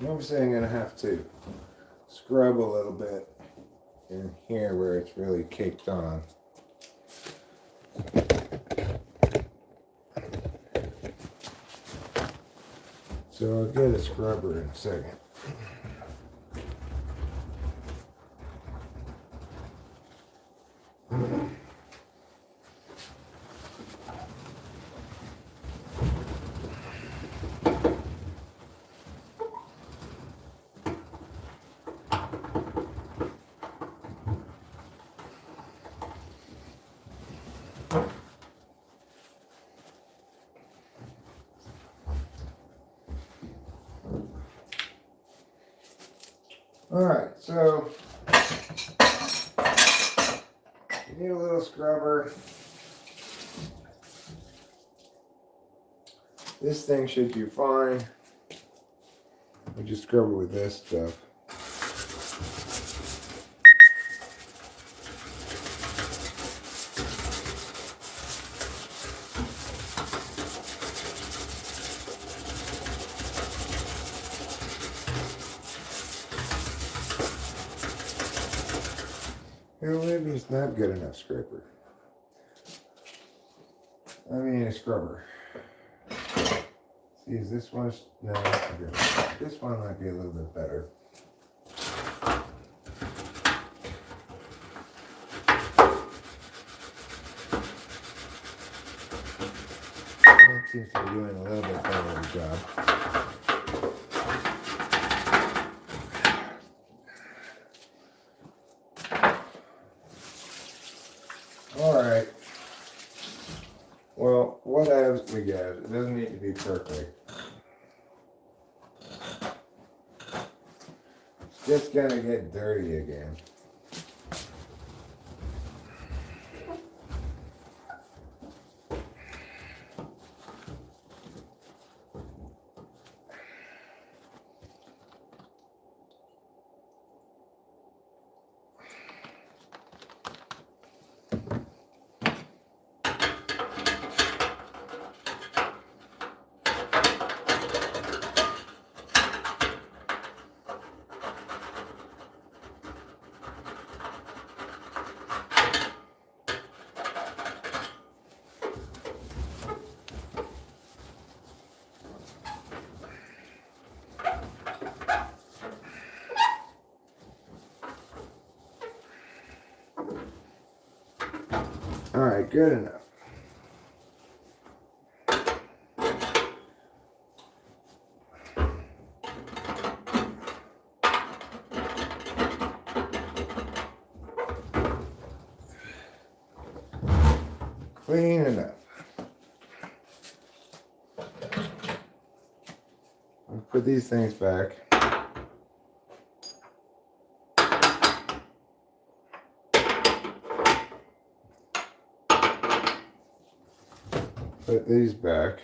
Obviously, I'm going to have to scrub a little bit in here where it's really caked on. So I'll get a scrubber in a second. Alright, so you need a little scrubber. This thing should do fine. We just scrub it with this stuff. You know, maybe it's not good enough scraper. I mean a scrubber. See, is this one? No, that's not good. This one might be a little bit better. That seems to be doing a little bit better of a job. Alright. Well, what else we got? It doesn't need to be perfect. It's just gonna get dirty again. Alright, good enough. Clean enough. I'll put these things back. Put these back.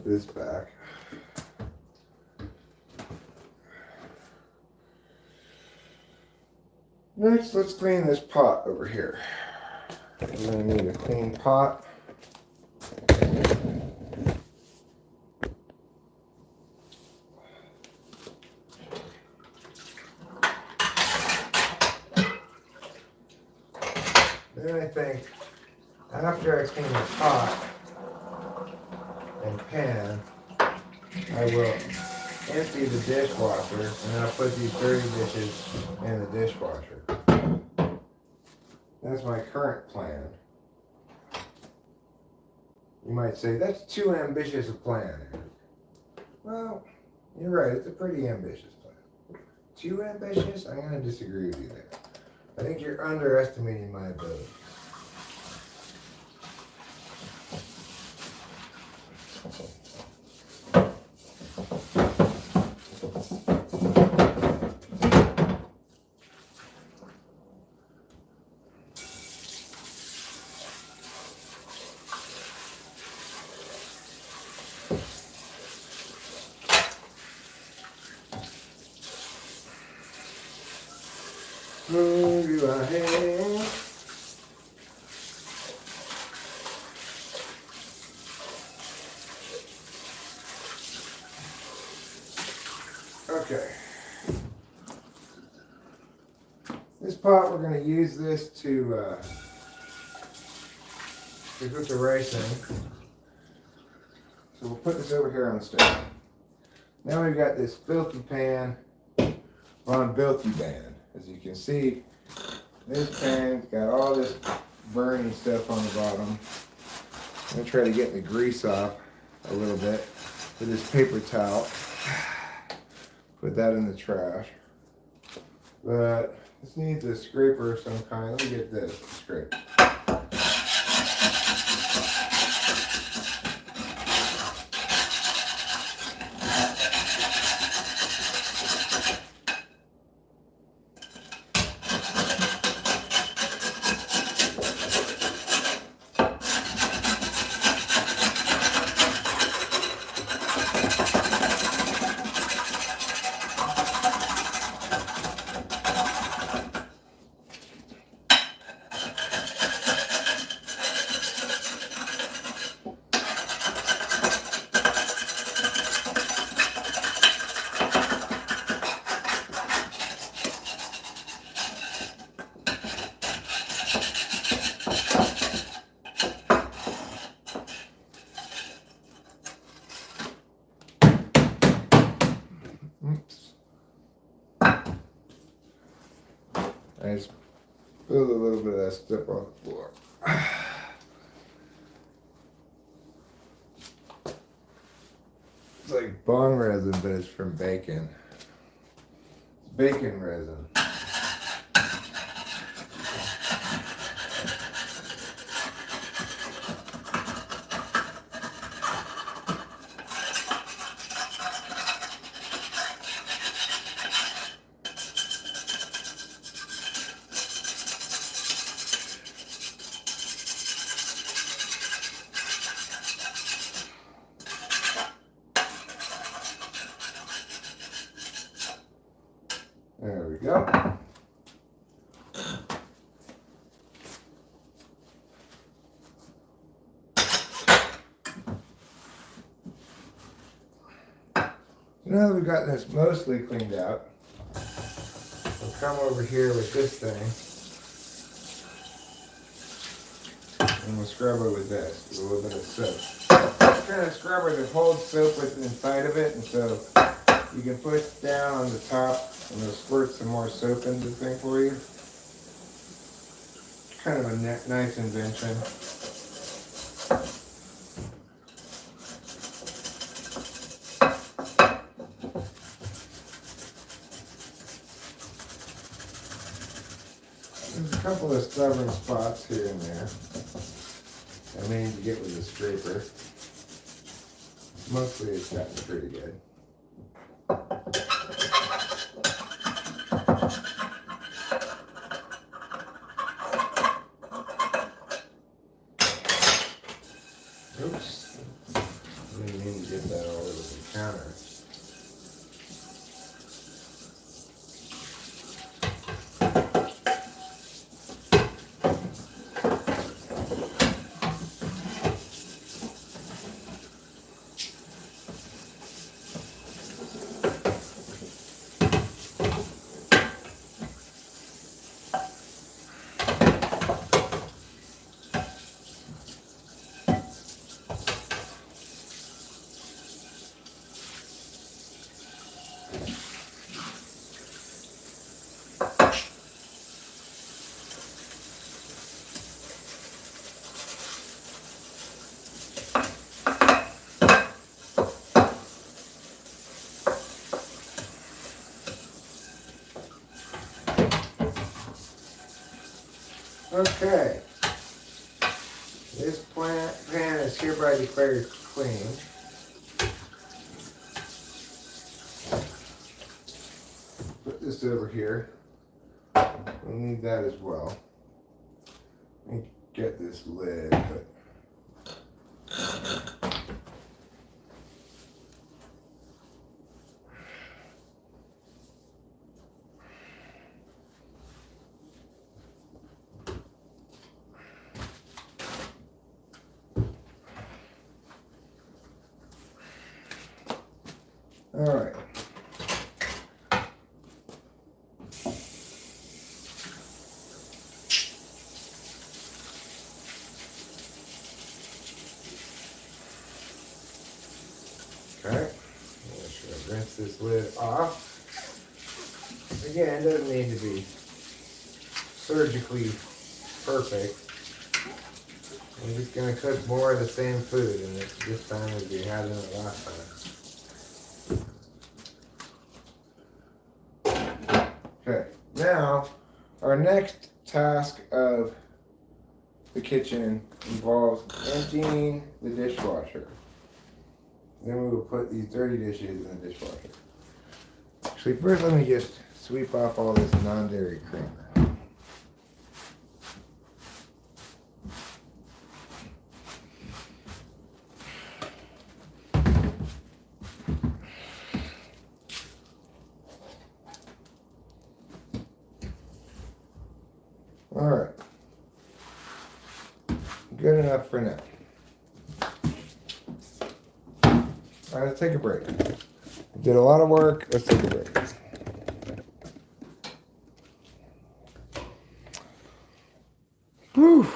put this back. Next, let's clean this pot over here. We're going to need a clean pot. Then I think after I clean the pot and pan, I will empty the dishwasher and then I'll put these dirty dishes in the dishwasher. That's my current plan. You might say, that's too ambitious a plan, Eric. Well, you're right, it's a pretty ambitious plan. Too ambitious? I'm going to disagree with you there. I think you're underestimating my ability. Who do I have? Okay. This pot, we're going to use this to cook the rice in. So we'll put this over here on the stove. Now we've got this filthy pan on filthy band. As you can see, this pan's got all this burning stuff on the bottom. I'm going to try to get the grease off a little bit with this paper towel. Put that in the trash. But this needs a scraper of some kind. Let me get this scrape. I just spilled a little bit of that stuff on the floor. It's like bone resin, but it's from bacon. It's bacon resin. There we go. So now that we've got this mostly cleaned out, we'll come over here with this thing and we'll scrub it with this, with a little bit of soap. This kind of scrubber that holds soap within inside of it, and so you can push down on the top and it'll squirt some more soap into the thing for you. Kind of a nice invention. There's a couple of stubborn spots here and there I may need to get with a scraper. Mostly it's gotten pretty good. Oops. I didn't mean to get counter. Okay, this pan is hereby declared clean. Put this over here. We'll need that as well. Let me get this lid, but all right. Okay, make sure I rinse this lid off. Again, it doesn't need to be surgically perfect. I'm just going to cook more of the same food, and this time as we had in it last time. Okay, now our next task of the kitchen involves emptying the dishwasher. Then we will put these dirty dishes in the dishwasher. Actually, first let me just sweep off all this non-dairy creamer. All right. Good enough for now. All right, let's take a break. Did a lot of work. Let's take a break. Whew.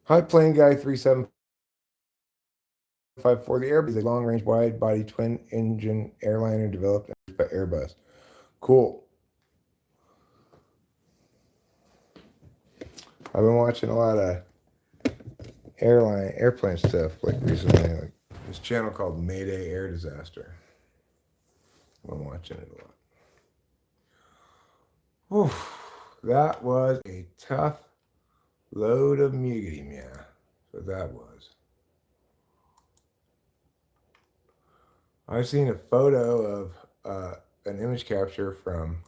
High Plane Guy 3754. The Airbus is a long-range, wide-body, twin-engine airliner developed by Airbus. Cool. I've been watching a lot of airplane stuff like recently. Like this channel called Mayday Air Disaster. I've been watching it a lot. Whew. That was a tough load of muggity, yeah. So that was. I've seen a photo of an image capture from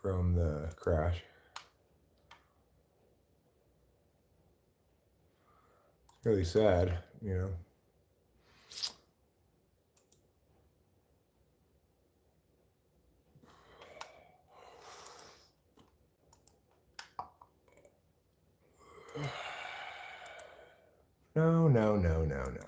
the crash. Really sad, you know. No, no, no, no, no.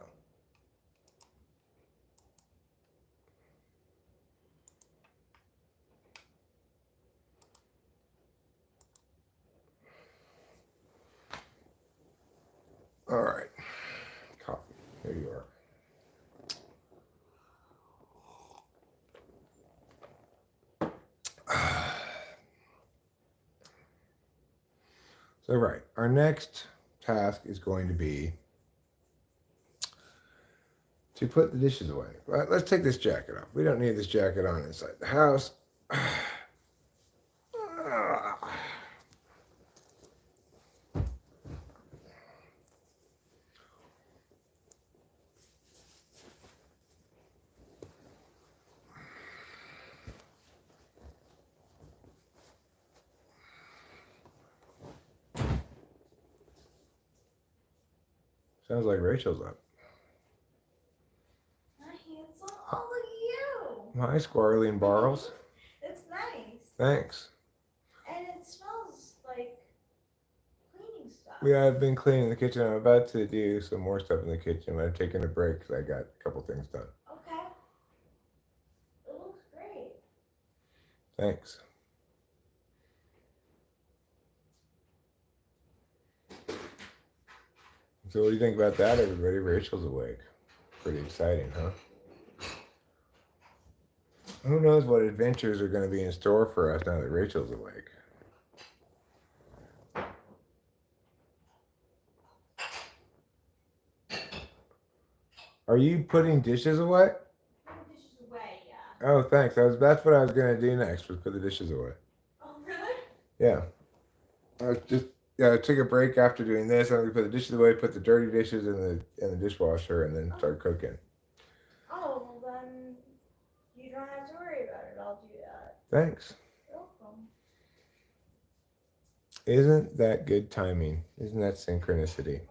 All right. Coffee. Here you are. So, right. Our next task is going to be to put the dishes away. Right, let's take this jacket off. We don't need this jacket on inside the house. Sounds like Rachel's up. Hi, Squirrely and Barrels. It's nice. Thanks. And it smells like cleaning stuff. Yeah, I've been cleaning the kitchen. I'm about to do some more stuff in the kitchen. I've taken a break because I got a couple things done. Okay. It looks great. Thanks. So what do you think about that, everybody? Rachel's awake. Pretty exciting, huh? Who knows what adventures are going to be in store for us now that Rachel's awake? Are you putting dishes away? Put the dishes away, yeah. Oh, thanks. That's what I was going to do next, was put the dishes away. Oh, really? Yeah. I took a break after doing this. I'm going to put the dishes away, put the dirty dishes in the dishwasher, and then start cooking. Oh, well then you don't have to worry about it. I'll do that. Thanks. You're welcome. Isn't that good timing? Isn't that synchronicity?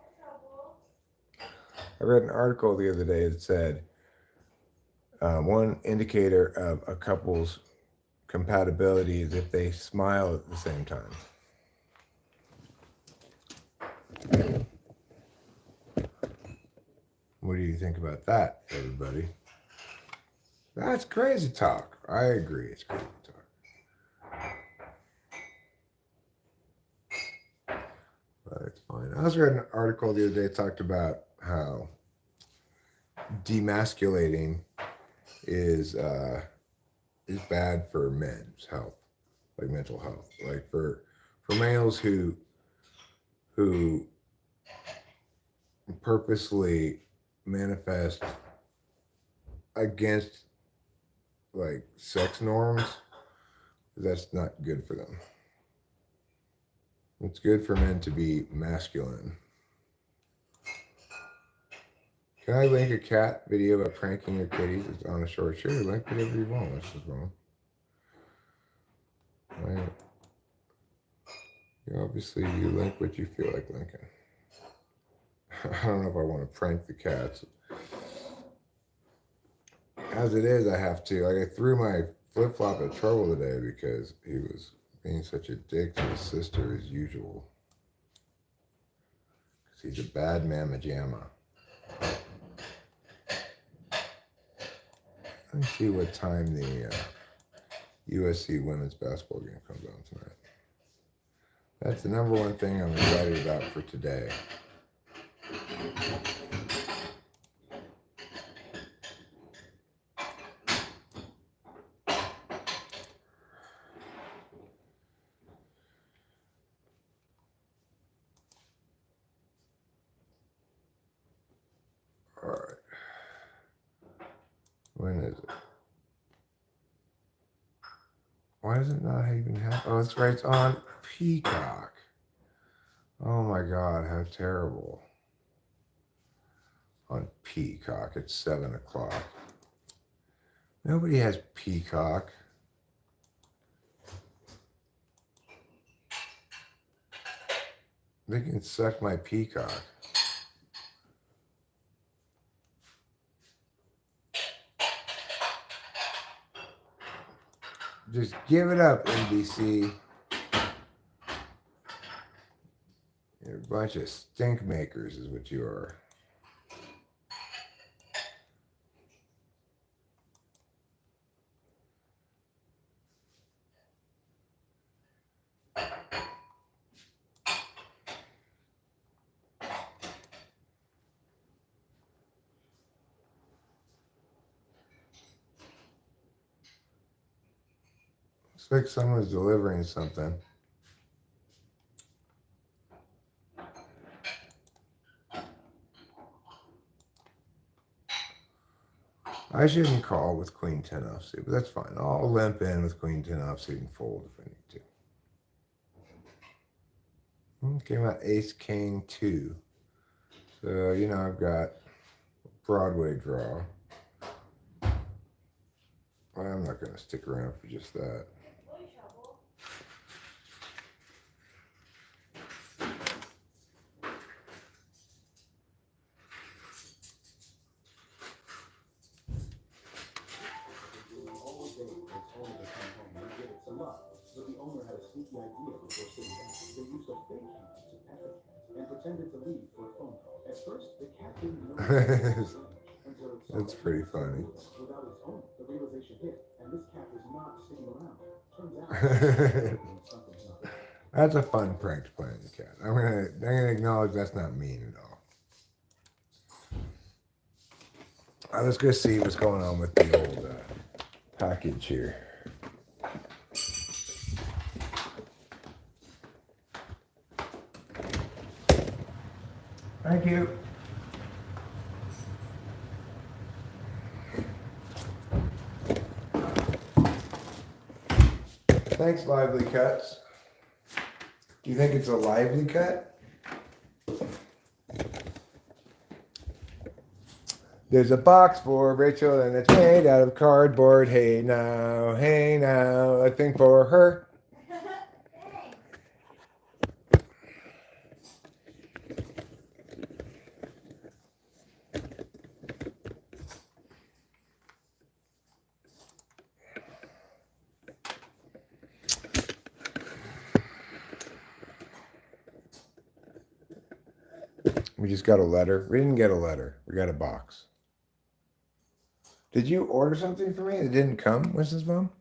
I read an article the other day that said one indicator of a couple's compatibility is if they smile at the same time. What do you think about that, everybody? That's crazy talk. I agree, it's crazy talk. But it's fine. I also read an article the other day that talked about how demasculating is bad for men's health, like mental health. Like for males who purposely manifest against like sex norms, that's not good for them. It's good for men to be masculine. Can I link a cat video about pranking your kitties? It's on a short. Sure, link whatever you want. This is wrong. Right. You link what you feel like linking. I don't know if I want to prank the cats. As it is, I have to. Like, I threw my flip flop at Trouble today because he was being such a dick to his sister as usual. Because he's a bad mamma jamma. Let me see what time the USC women's basketball game comes on tonight. That's the number one thing I'm excited about for today. All right. When is it? Why does it not even have? Oh, that's right. It's on Peacock. Oh my God, how terrible. On Peacock at 7 o'clock. Nobody has Peacock. They can suck my Peacock. Just give it up, NBC. You're a bunch of stink makers is what you are. Looks like someone's delivering something. I shouldn't call with Queen 10 offsuit, but that's fine. I'll limp in with Queen 10 offsuit and fold if I need to. Came out Ace King 2. So, I've got Broadway draw. I'm not going to stick around for just that. That's pretty funny. That's a fun prank to play on the cat. I'm gonna acknowledge that's not mean at all. All right, let's go see what's going on with the old package here. Thank you. Thanks, Lively Cuts. Do you think it's a lively cut? There's a box for Rachel and it's made out of cardboard. Hey now, a thing for her. We just got a letter. We didn't get a letter. We got a box. Did you order something for me that didn't come, Mrs. Mom?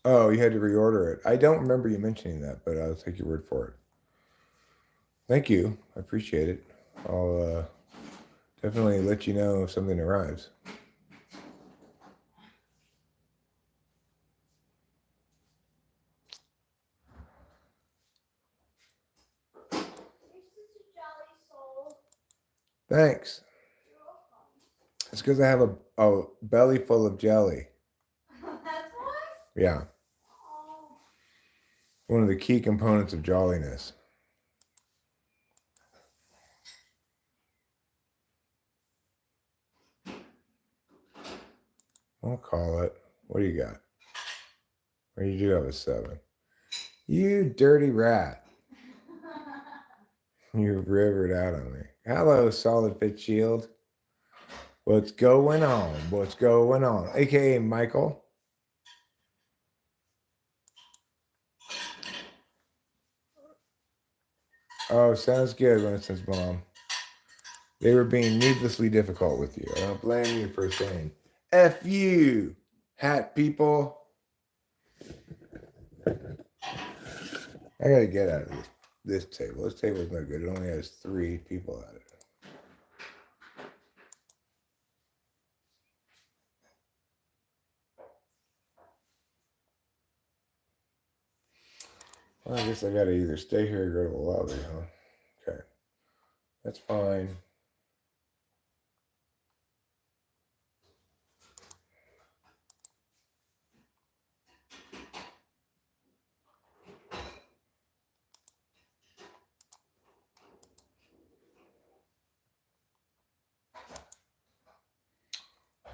Oh, you had to reorder it. I don't remember you mentioning that, but I'll take your word for it. Thank you. I appreciate it. I'll definitely let you know if something arrives. Thanks. It's because I have a belly full of jelly. That's why? Yeah. Oh. One of the key components of jolliness. I'll call it. What do you got? Or you do have a 7. You dirty rat. You rivered out on me. Hello, Solid Fit Shield. What's going on? What's going on? AKA Michael. Oh, sounds good, Winston's mom. They were being needlessly difficult with you. I don't blame you for saying, F you, hat people. I gotta get out of this table. This table's no good. It only has 3 people at it. Well, I guess I gotta either stay here or go to the lobby, huh? Okay. That's fine.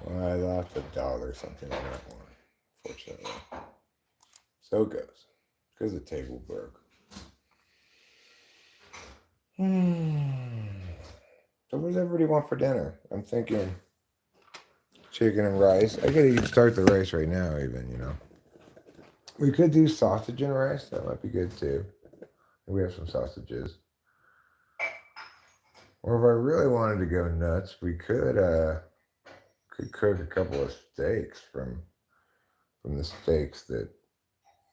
Well, I lost $1 or something on that one, fortunately. So it goes. Because the table broke. So what does everybody want for dinner? I'm thinking chicken and rice. I could even start the rice right now, even, you know. We could do sausage and rice. That might be good too. We have some sausages. Or if I really wanted to go nuts, we could cook a couple of steaks from the steaks that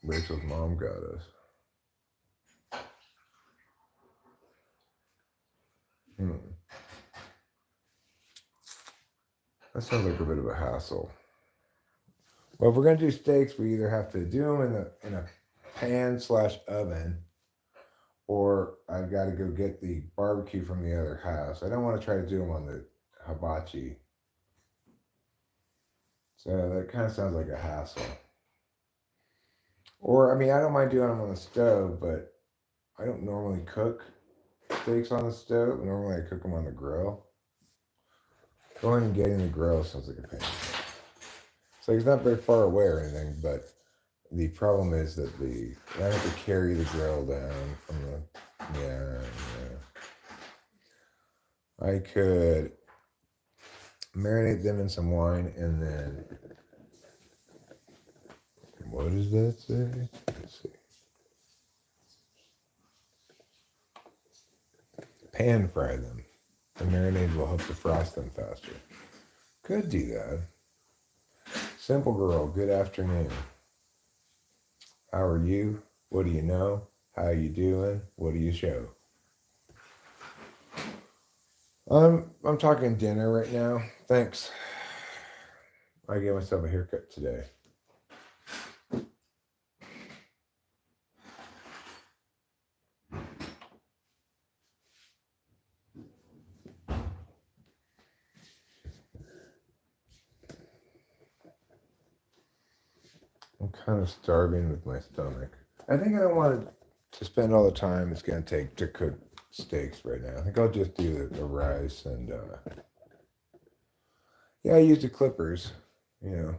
Rachel's mom got us. That sounds like a bit of a hassle. Well, if we're gonna do steaks, we either have to do them in a pan/oven, or I've got to go get the barbecue from the other house. I don't want to try to do them on the hibachi. So that kind of sounds like a hassle. Or, I mean, I don't mind doing them on the stove, but I don't normally cook steaks on the stove. Normally I cook them on the grill. Going and getting the grill sounds like a pain. So it's not very far away or anything, but the problem is that I have to carry the grill down from the, yeah. I could marinate them in some wine and then What does that say? Let's see. Pan fry them. The marinade will help defrost them faster. Could do that. Simple girl, good afternoon. How are you? What do you know? How you doing? What do you show? I'm talking dinner right now. Thanks. I gave myself a haircut today. I'm kind of starving with my stomach. I think I don't want to spend all the time it's going to take to cook steaks right now. I think I'll just do the rice and yeah, I use the clippers. You know,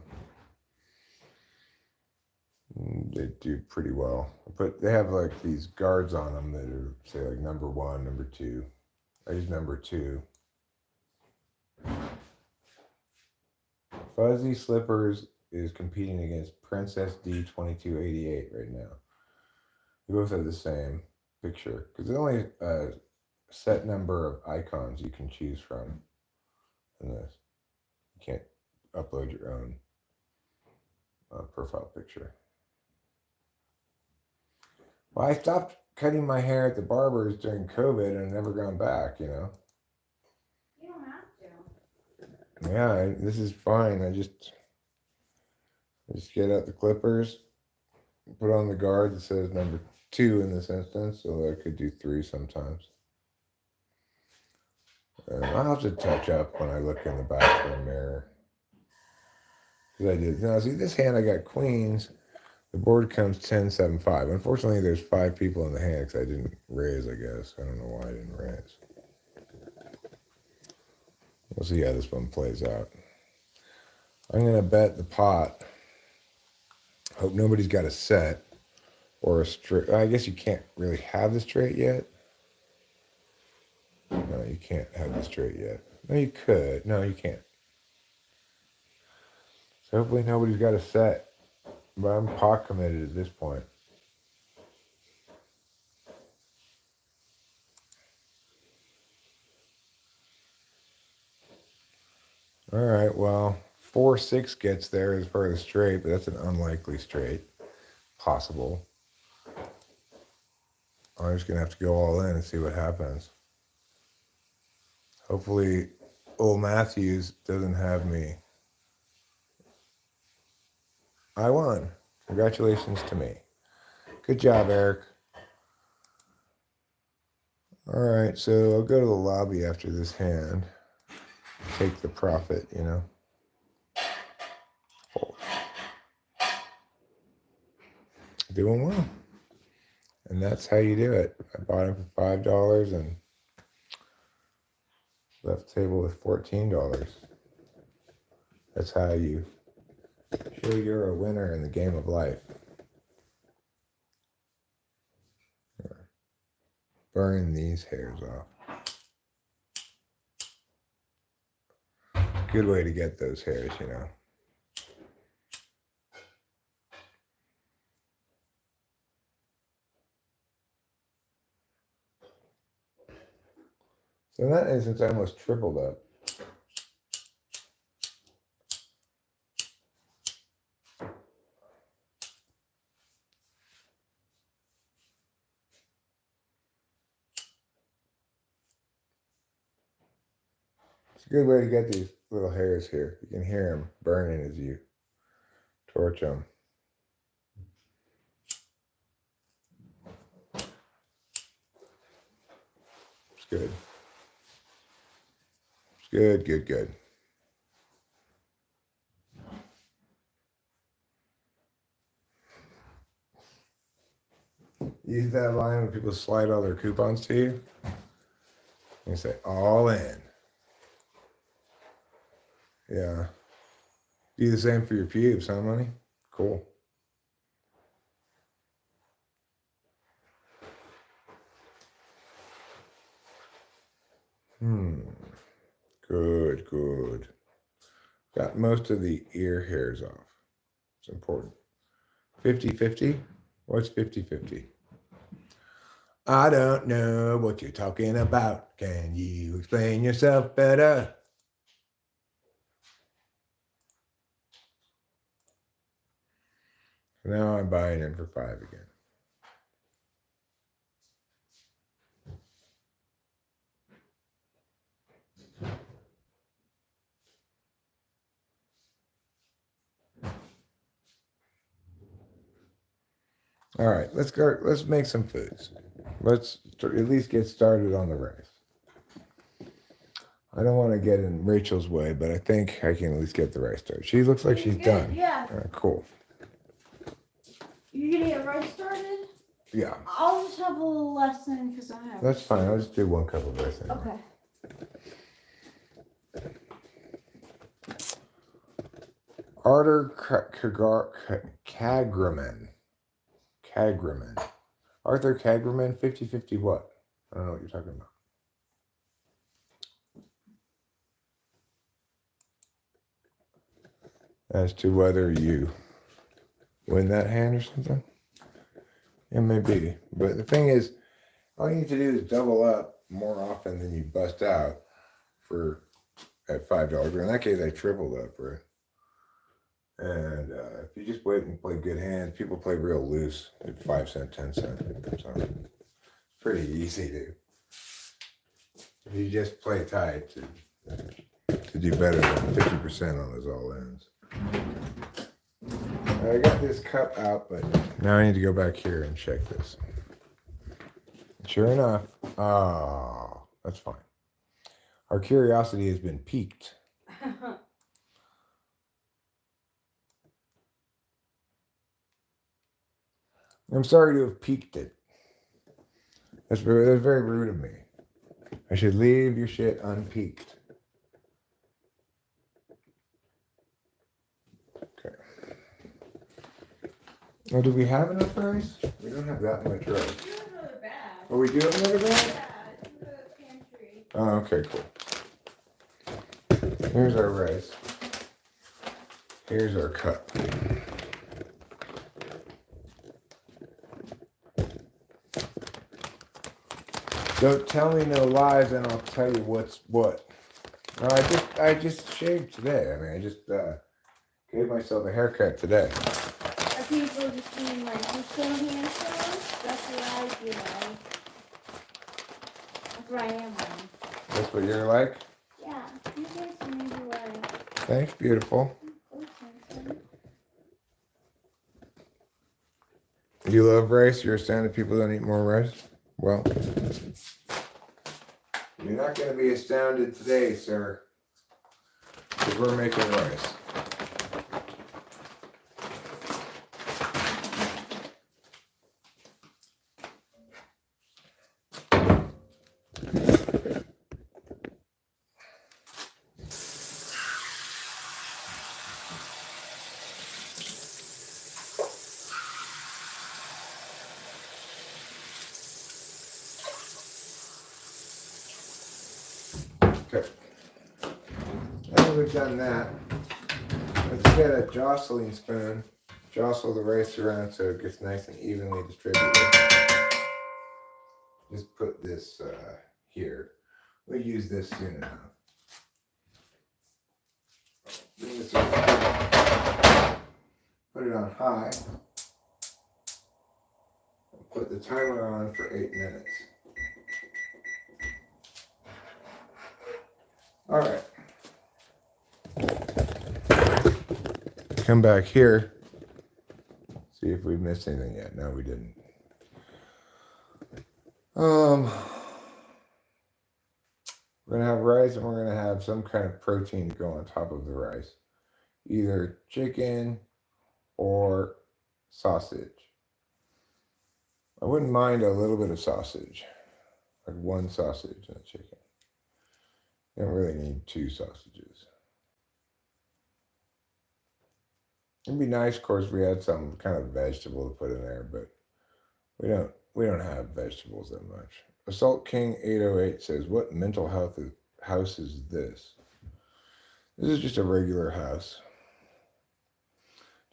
they do pretty well. But they have like these guards on them that are say like number 1, number 2. I use number 2. Fuzzy Slippers is competing against Princess D2288 right now. They both have the same picture because there's only a set number of icons you can choose from in this. You can't upload your own profile picture. Well, I stopped cutting my hair at the barber's during COVID and I've never gone back, you know. You don't have to. Yeah, this is fine. I just get out the clippers, put on the guard that says number 2 in this instance, so I could do 3 sometimes. And I'll have to touch up when I look in the bathroom mirror. Because I did. Now, see, this hand I got queens. The board comes 10, 7, 5. Unfortunately, there's 5 people in the hand because I didn't raise, I guess. I don't know why I didn't raise. We'll see how this one plays out. I'm going to bet the pot. Hope nobody's got a set or a straight. I guess you can't really have the straight yet. No, you can't have the straight yet. No, you could. No, you can't. So hopefully nobody's got a set. But I'm pot committed at this point. All right, well, 4-6 gets there as far as straight, but that's an unlikely straight. Possible. I'm just going to have to go all in and see what happens. Hopefully, old Matthews doesn't have me. I won. Congratulations to me. Good job, Eric. All right, so I'll go to the lobby after this hand. Take the profit, you know. Fold. Doing well. And that's how you do it. I bought him for $5 and left the table with $14. That's how you show you're a winner in the game of life. Burn these hairs off. Good way to get those hairs, you know. So in that instance, I almost tripled up. It's a good way to get these little hairs here. You can hear them burning as you torch them. It's good. It's good, good, good. Use that line when people slide all their coupons to you. You say, all in. Yeah. Do the same for your pubes, huh, money? Cool. Good, good. Got most of the ear hairs off. It's important. 50-50? What's 50-50? I don't know what you're talking about. Can you explain yourself better? Now I'm buying in for 5 again. All right, let's go. Let's make some foods. Let's at least get started on the rice. I don't want to get in Rachel's way, but I think I can at least get the rice started. She looks like she's done. Yeah. Cool. You're gonna get rice started? Yeah. I'll just have a little less than because I have. That's fine. I'll just do 1 cup of rice. Anyway. Okay. Arthur Kagraman. Arthur Kagraman, 50-50 what? I don't know what you're talking about. As to whether you win that hand or something? It may be. But the thing is, all you need to do is double up more often than you bust out at $5. In that case, I tripled up, right? And if you just wait and play good hands, people play real loose at 5 cents, 10 cents. So it's pretty easy if you just play tight to do better than 50% on those all ends. I got this cup out, but now I need to go back here and check this. Sure enough, that's fine. Our curiosity has been piqued. I'm sorry to have piqued it. That's very rude of me. I should leave your shit unpeaked. Okay. Oh, do we have enough rice? We don't have that much rice. We do have another bag. Oh, we do have another bag? Yeah, it's in the pantry. Oh, okay, cool. Here's our rice. Here's our cup. Don't tell me no lies, and I'll tell you what's what. No, I just shaved today. I mean, I just gave myself a haircut today. Are people just being like, you're so handsome? That's what I feel like. That's what I am like. That's what you're like? Yeah, you guys are maybe like. Thanks, beautiful. You love rice? You're astounded people don't eat more rice? Well, you're not going to be astounded today, sir, because we're making rice. Okay. Now that we've done that, let's get a jostling spoon, jostle the rice around so it gets nice and evenly distributed. Just put this here. We'll use this soon enough. Bring this around. Put it on high. Put the timer on for 8 minutes. All right. Come back here. See if we missed anything yet. No, we didn't. We're gonna have rice, and we're gonna have some kind of protein to go on top of the rice, either chicken or sausage. I wouldn't mind a little bit of sausage, like 1 sausage and a chicken. You don't really need 2 sausages. It'd be nice, of course, if we had some kind of vegetable to put in there, but we don't have vegetables that much. Assault King 808 says, "What mental health house is this?" This is just a regular house.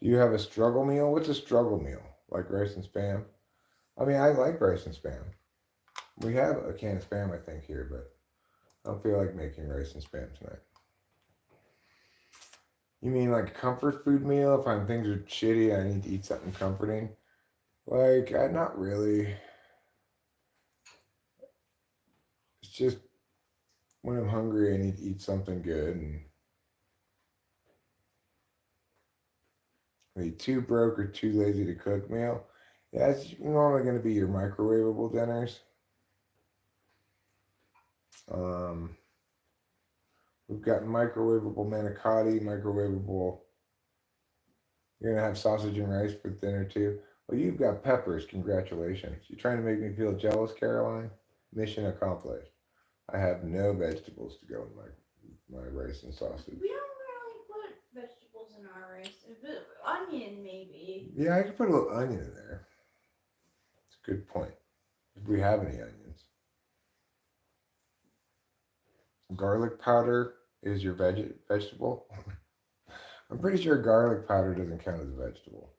Do you have a struggle meal? What's a struggle meal? Like rice and spam? I mean, I like rice and spam. We have a can of spam, I think, here, but I don't feel like making rice and spam tonight. You mean like a comfort food meal? If I'm things are shitty, I need to eat something comforting. Like, not really. It's just when I'm hungry, I need to eat something good. And the too broke or too lazy to cook meal. Yeah, it's normally going to be your microwavable dinners. Um, we've got microwavable manicotti, microwavable. You're gonna have sausage and rice for dinner too. Well, you've got peppers. Congratulations. You're trying to make me feel jealous, Caroline. Mission accomplished. I have no vegetables to go in my rice and sausage. We don't really put vegetables in our rice. Onion, maybe. Yeah, I could put a little onion in there. It's a good point. If we have any onions. Garlic powder is your vegetable. I'm pretty sure garlic powder doesn't count as a vegetable.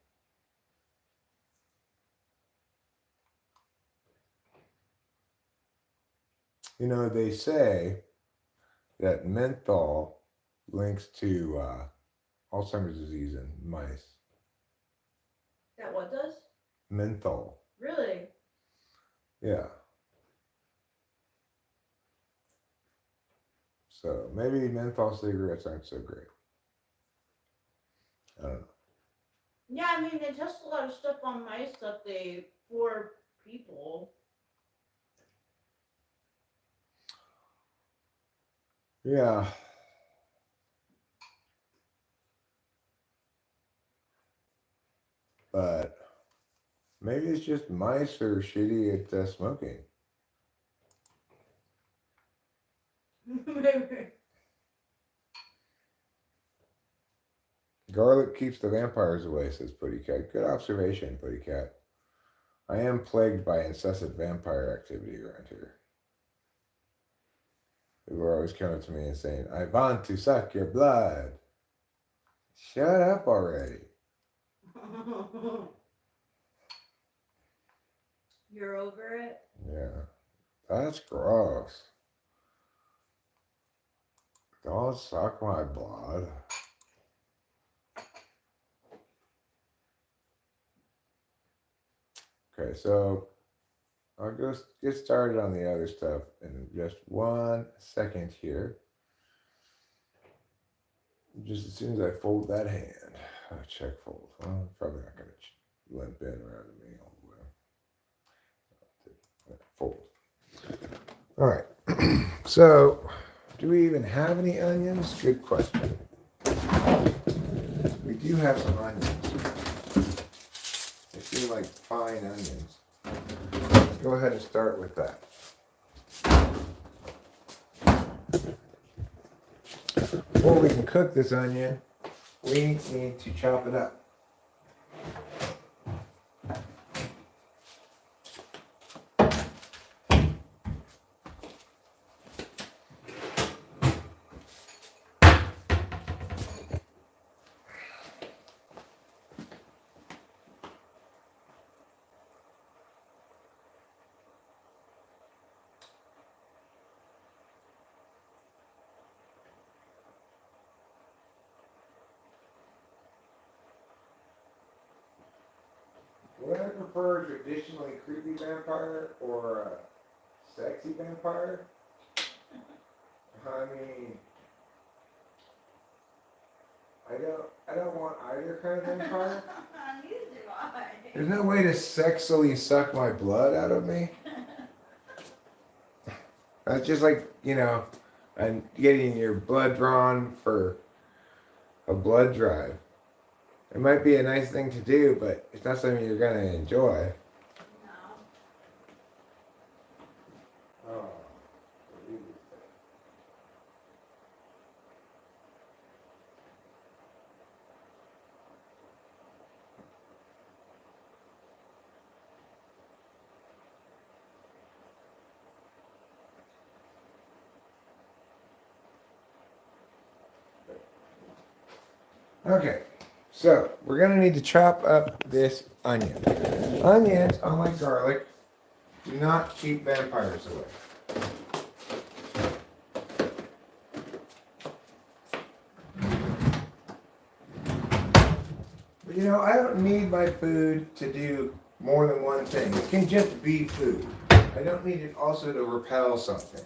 You know, they say that menthol links to Alzheimer's disease in mice. That what does? Menthol. Really? Yeah. So maybe menthol cigarettes aren't so great. I don't know. Yeah, I mean, they test a lot of stuff on mice that they for people. Yeah. But maybe it's just mice are shitty at smoking. Maybe. Garlic keeps the vampires away, says Putty Cat. Good observation, Putty Cat. I am plagued by incessant vampire activity around here. People are always coming to me and saying, I want to suck your blood. Shut up already. You're over it? Yeah. That's gross. Don't suck my blood. Okay, so I'll go get started on the other stuff in just 1 second here. Just as soon as I fold that hand. Check fold. Well, probably not going to limp in around to me all the way. Fold. All right. So, do we even have any onions? Good question. We do have some onions. They seem like fine onions. Let's go ahead and start with that. Before we can cook this onion, we need to chop it up. Would I prefer a traditionally creepy vampire or a sexy vampire? I mean, I don't want either kind of vampire. Neither do I. There's no way to sexily suck my blood out of me. That's just like, and getting your blood drawn for a blood drive. It might be a nice thing to do, but it's not something you're going to enjoy. No. Oh. Okay, So we're gonna need to chop up this onion. Onions, unlike garlic, do not keep vampires away. But you know, I don't need my food to do more than one thing. It can just be food. I don't need it also to repel something.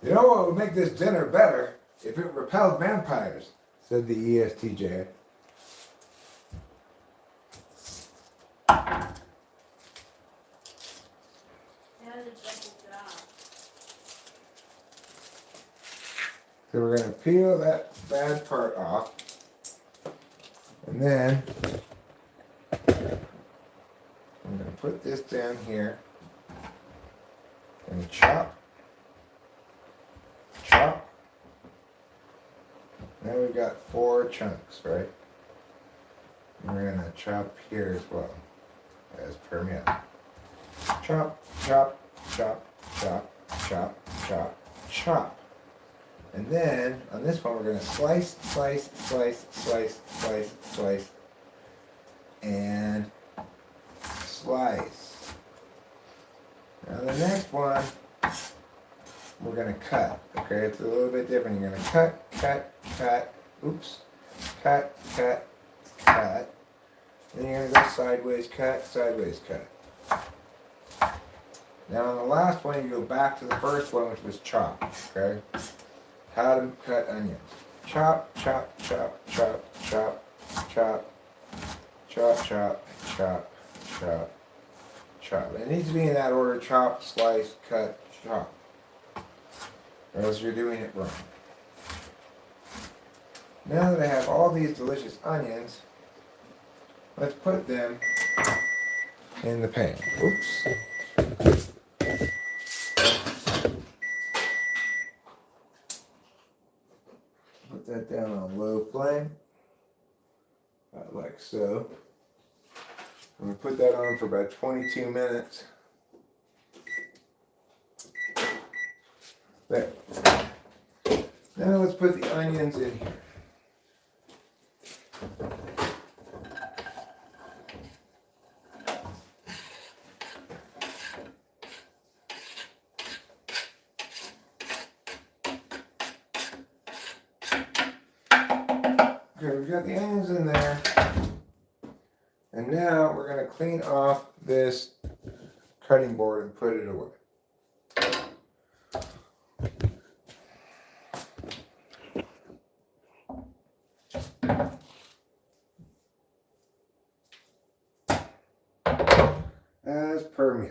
You know what would make this dinner better? If it repelled vampires, said the ESTJ. So we're going to peel that bad part off. And then I'm going to put this down here and chop. Chop. Now we've got 4 chunks, right? And we're going to chop here as well, as per me. Chop, chop, chop, chop, chop, chop, chop. And then on this one we're going to slice, slice, slice, slice, slice, slice, and slice. Now the next one we're going to cut. Okay, it's a little bit different. You're going to cut, cut, cut. Oops. Cut, cut, cut. Then you're going to go sideways, cut, sideways, cut. Now on the last one you go back to the first one, which was chop. Okay. How to cut onions. Chop, chop, chop, chop, chop, chop, chop, chop, chop, chop, chop. It needs to be in that order: chop, slice, cut, chop. Or else you're doing it wrong. Now that I have all these delicious onions, let's put them in the pan. Oops. Put that down on low flame, like so. I'm going to put that on for about 22 minutes. There. Now let's put the onions in here. Okay, we've got the onions in there. And now we're going to clean off this cutting board and put it away. As per me.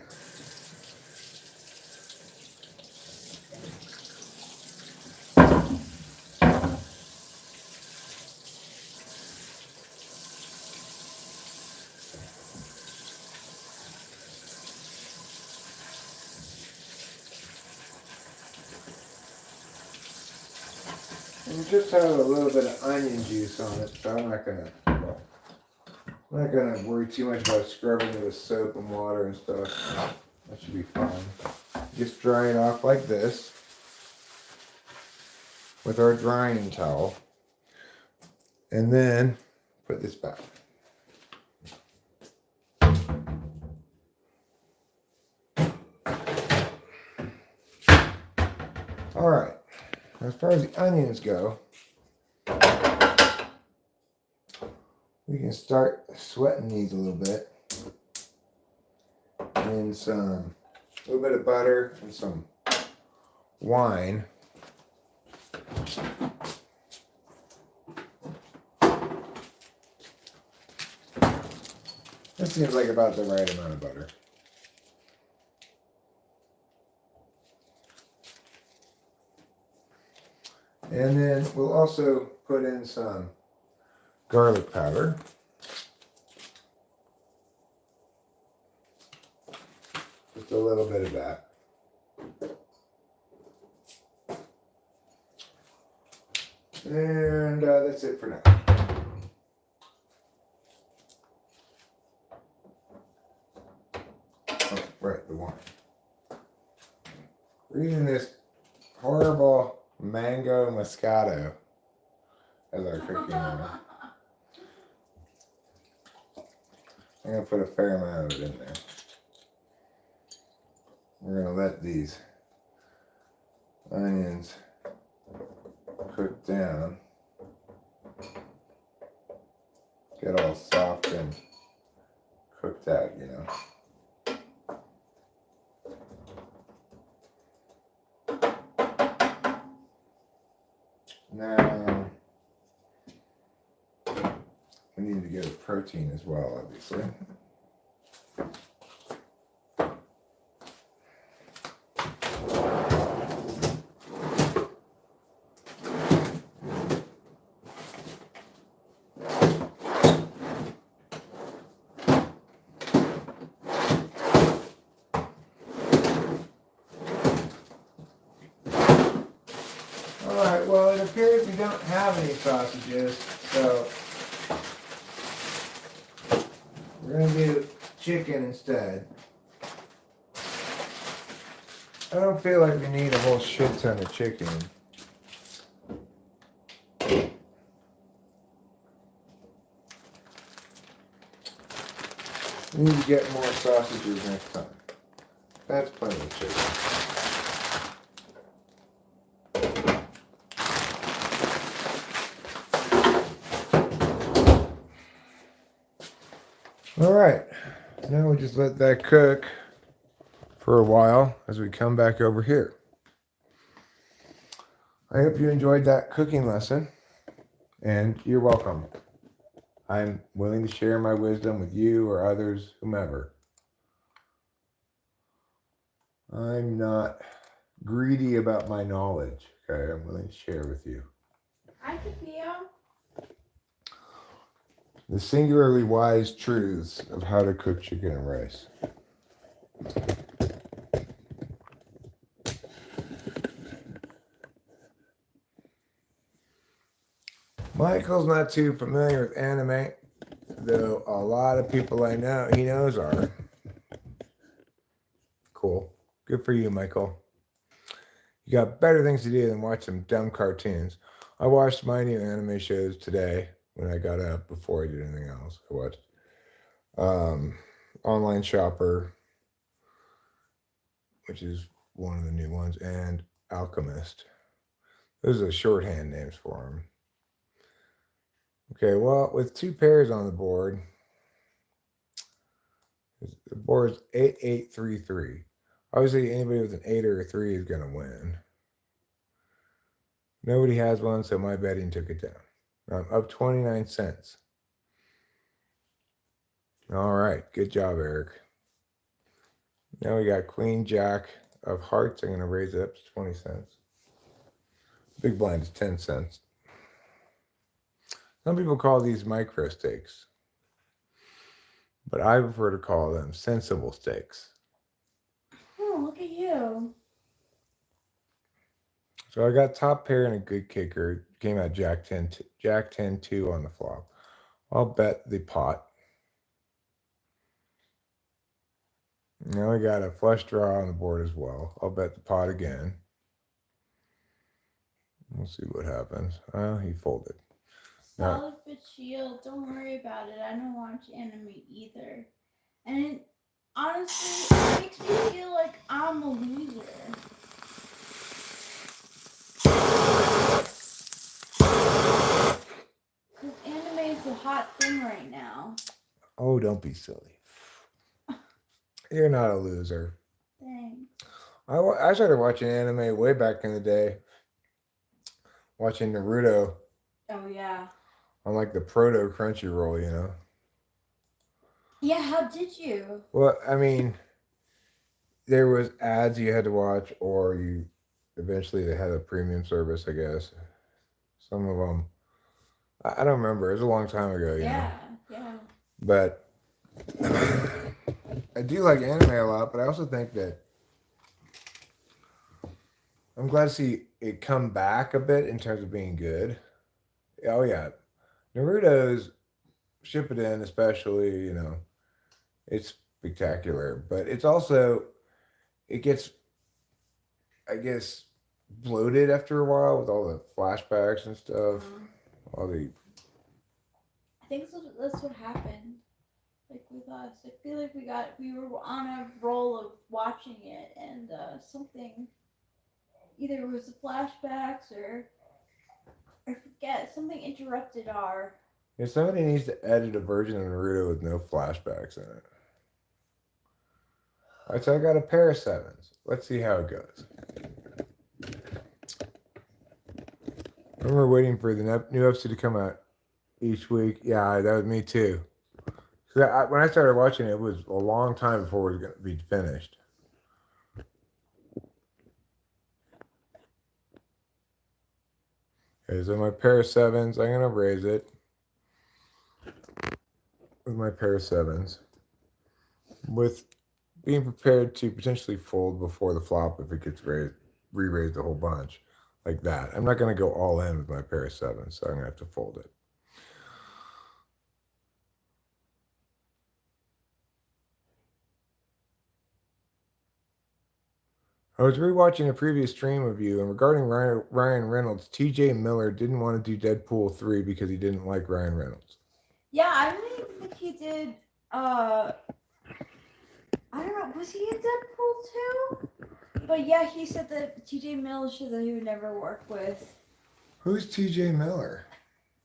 And just have a little bit of onion juice on it, so I'm not gonna worry too much about scrubbing it with soap and water and stuff. That should be fine. Just dry it off like this with our drying towel, and then put this back. All right. As far as the onions go, we can start sweating these a little bit in a little bit of butter and some wine. This seems like about the right amount of butter. And then we'll also put in some garlic powder. Just a little bit of that. And that's it for now. Oh, right. the wine. We're using this horrible mango moscato as our cooking wine. I'm going to put a fair amount of it in there. We're going to let these onions cook down, get all soft and cooked out, you know. Now, we need to get a protein as well, obviously. Alright, well, it appears we don't have any sausages, so we're going to do chicken instead. I don't feel like we need a whole shit ton of chicken. We need to get more sausages next time. That's plenty of chicken. Alright, now we just let that cook for a while as we come back over here. I hope you enjoyed that cooking lesson, and you're welcome. I'm willing to share my wisdom with you or others, whomever. I'm not greedy about my knowledge, okay? I'm willing to share with you. I could feel. The singularly wise truths of how to cook chicken and rice. Michael's not too familiar with anime, though a lot of people I know he knows are. Cool. Good for you, Michael. You got better things to do than watch some dumb cartoons. I watched my new anime shows today when I got up before I did anything else. I watched Online Shopper, which is one of the new ones, and Alchemist. Those are the shorthand names for them. Okay, well, with two pairs on the board is 8833. Obviously, anybody with an 8 or a 3 is going to win. Nobody has one, so my betting took it down. I'm up 29 cents. All right, good job, Eric. Now we got Queen Jack of Hearts. I'm going to raise it up to 20 cents. Big blind is 10 cents. Some people call these micro stakes, but I prefer to call them sensible stakes. Oh, look at you. So I got top pair and a good kicker. Came out Jack 10-2 on the flop. I'll bet the pot. Now we got a flush draw on the board as well. I'll bet the pot again. We'll see what happens. Oh, he folded. Solid but shield. Don't worry about it. I don't watch anime either. And it, honestly, it makes me feel like I'm a loser. Because anime is a hot thing right now. Oh, don't be silly. You're not a loser. Thanks. I started watching anime way back in the day. Watching Naruto. Oh, yeah. On like the proto Crunchyroll, you know. Yeah, how did you? Well, I mean, there was ads you had to watch, or you eventually they had a premium service, I guess. Some of them, I don't remember. It was a long time ago, you know. Yeah. But I do like anime a lot, but I also think that I'm glad to see it come back a bit in terms of being good. Oh yeah, Naruto's Shippuden especially, you know, it's spectacular, but it's also it gets, I guess, bloated after a while with all the flashbacks and stuff. All the I think that's what happened. Like with us, I feel like we were on a roll of watching it, and something, either it was the flashbacks or I forget, something interrupted our. somebody needs to edit a version of Naruto with no flashbacks in it. All right, so I got a pair of sevens. Let's see how it goes. I remember waiting for the new episode to come out each week. Yeah, that was me too. So when I started watching it, it was a long time before it was going to be finished. Okay, so my pair of sevens, I'm going to raise it with my pair of sevens. With being prepared to potentially fold before the flop if it gets re-raised a whole bunch. Like that. I'm not going to go all in with my pair of sevens, so I'm going to have to fold it. I was rewatching a previous stream of you, and regarding Ryan Reynolds, TJ Miller didn't want to do Deadpool 3 because he didn't like Ryan Reynolds. Yeah, I don't even think he did. I don't know. Was he in Deadpool 2? But yeah, he said that TJ Miller said that he would never work with. Who's TJ Miller?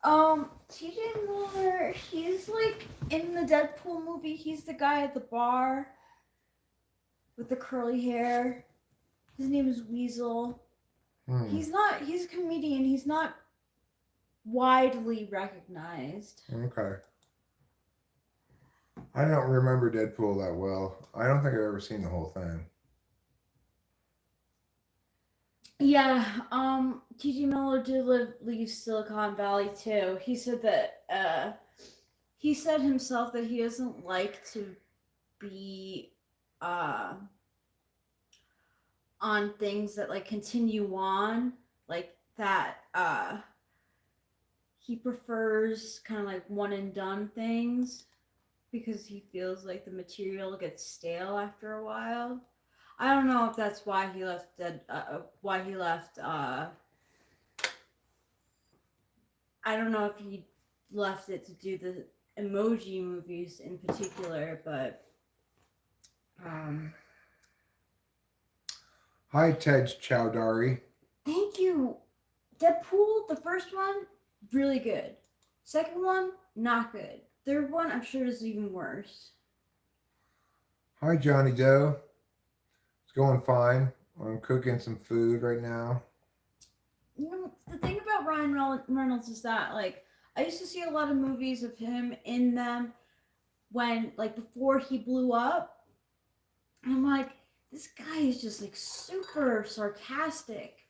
TJ Miller, he's like in the Deadpool movie. He's the guy at the bar with the curly hair. His name is Weasel. He's a comedian. He's not widely recognized. Okay. I don't remember Deadpool that well. I don't think I've ever seen the whole thing. Yeah, TJ Miller did leave Silicon Valley too. He said that he said himself that he doesn't like to be on things that like continue on, like that he prefers kind of like one and done things because he feels like the material gets stale after a while. I don't know if that's why he left. I don't know if he left it to do the emoji movies in particular, but Hi, Ted Chowdhury. thank you. Deadpool, the first one, really good. Second one, not good. Third one, I'm sure is even worse. Hi, Johnny Doe. It's going fine. I'm cooking some food right now. You know, the thing about Ryan Reynolds is that, like, I used to see a lot of movies of him in them when, like, before he blew up. And I'm like, this guy is just, like, super sarcastic.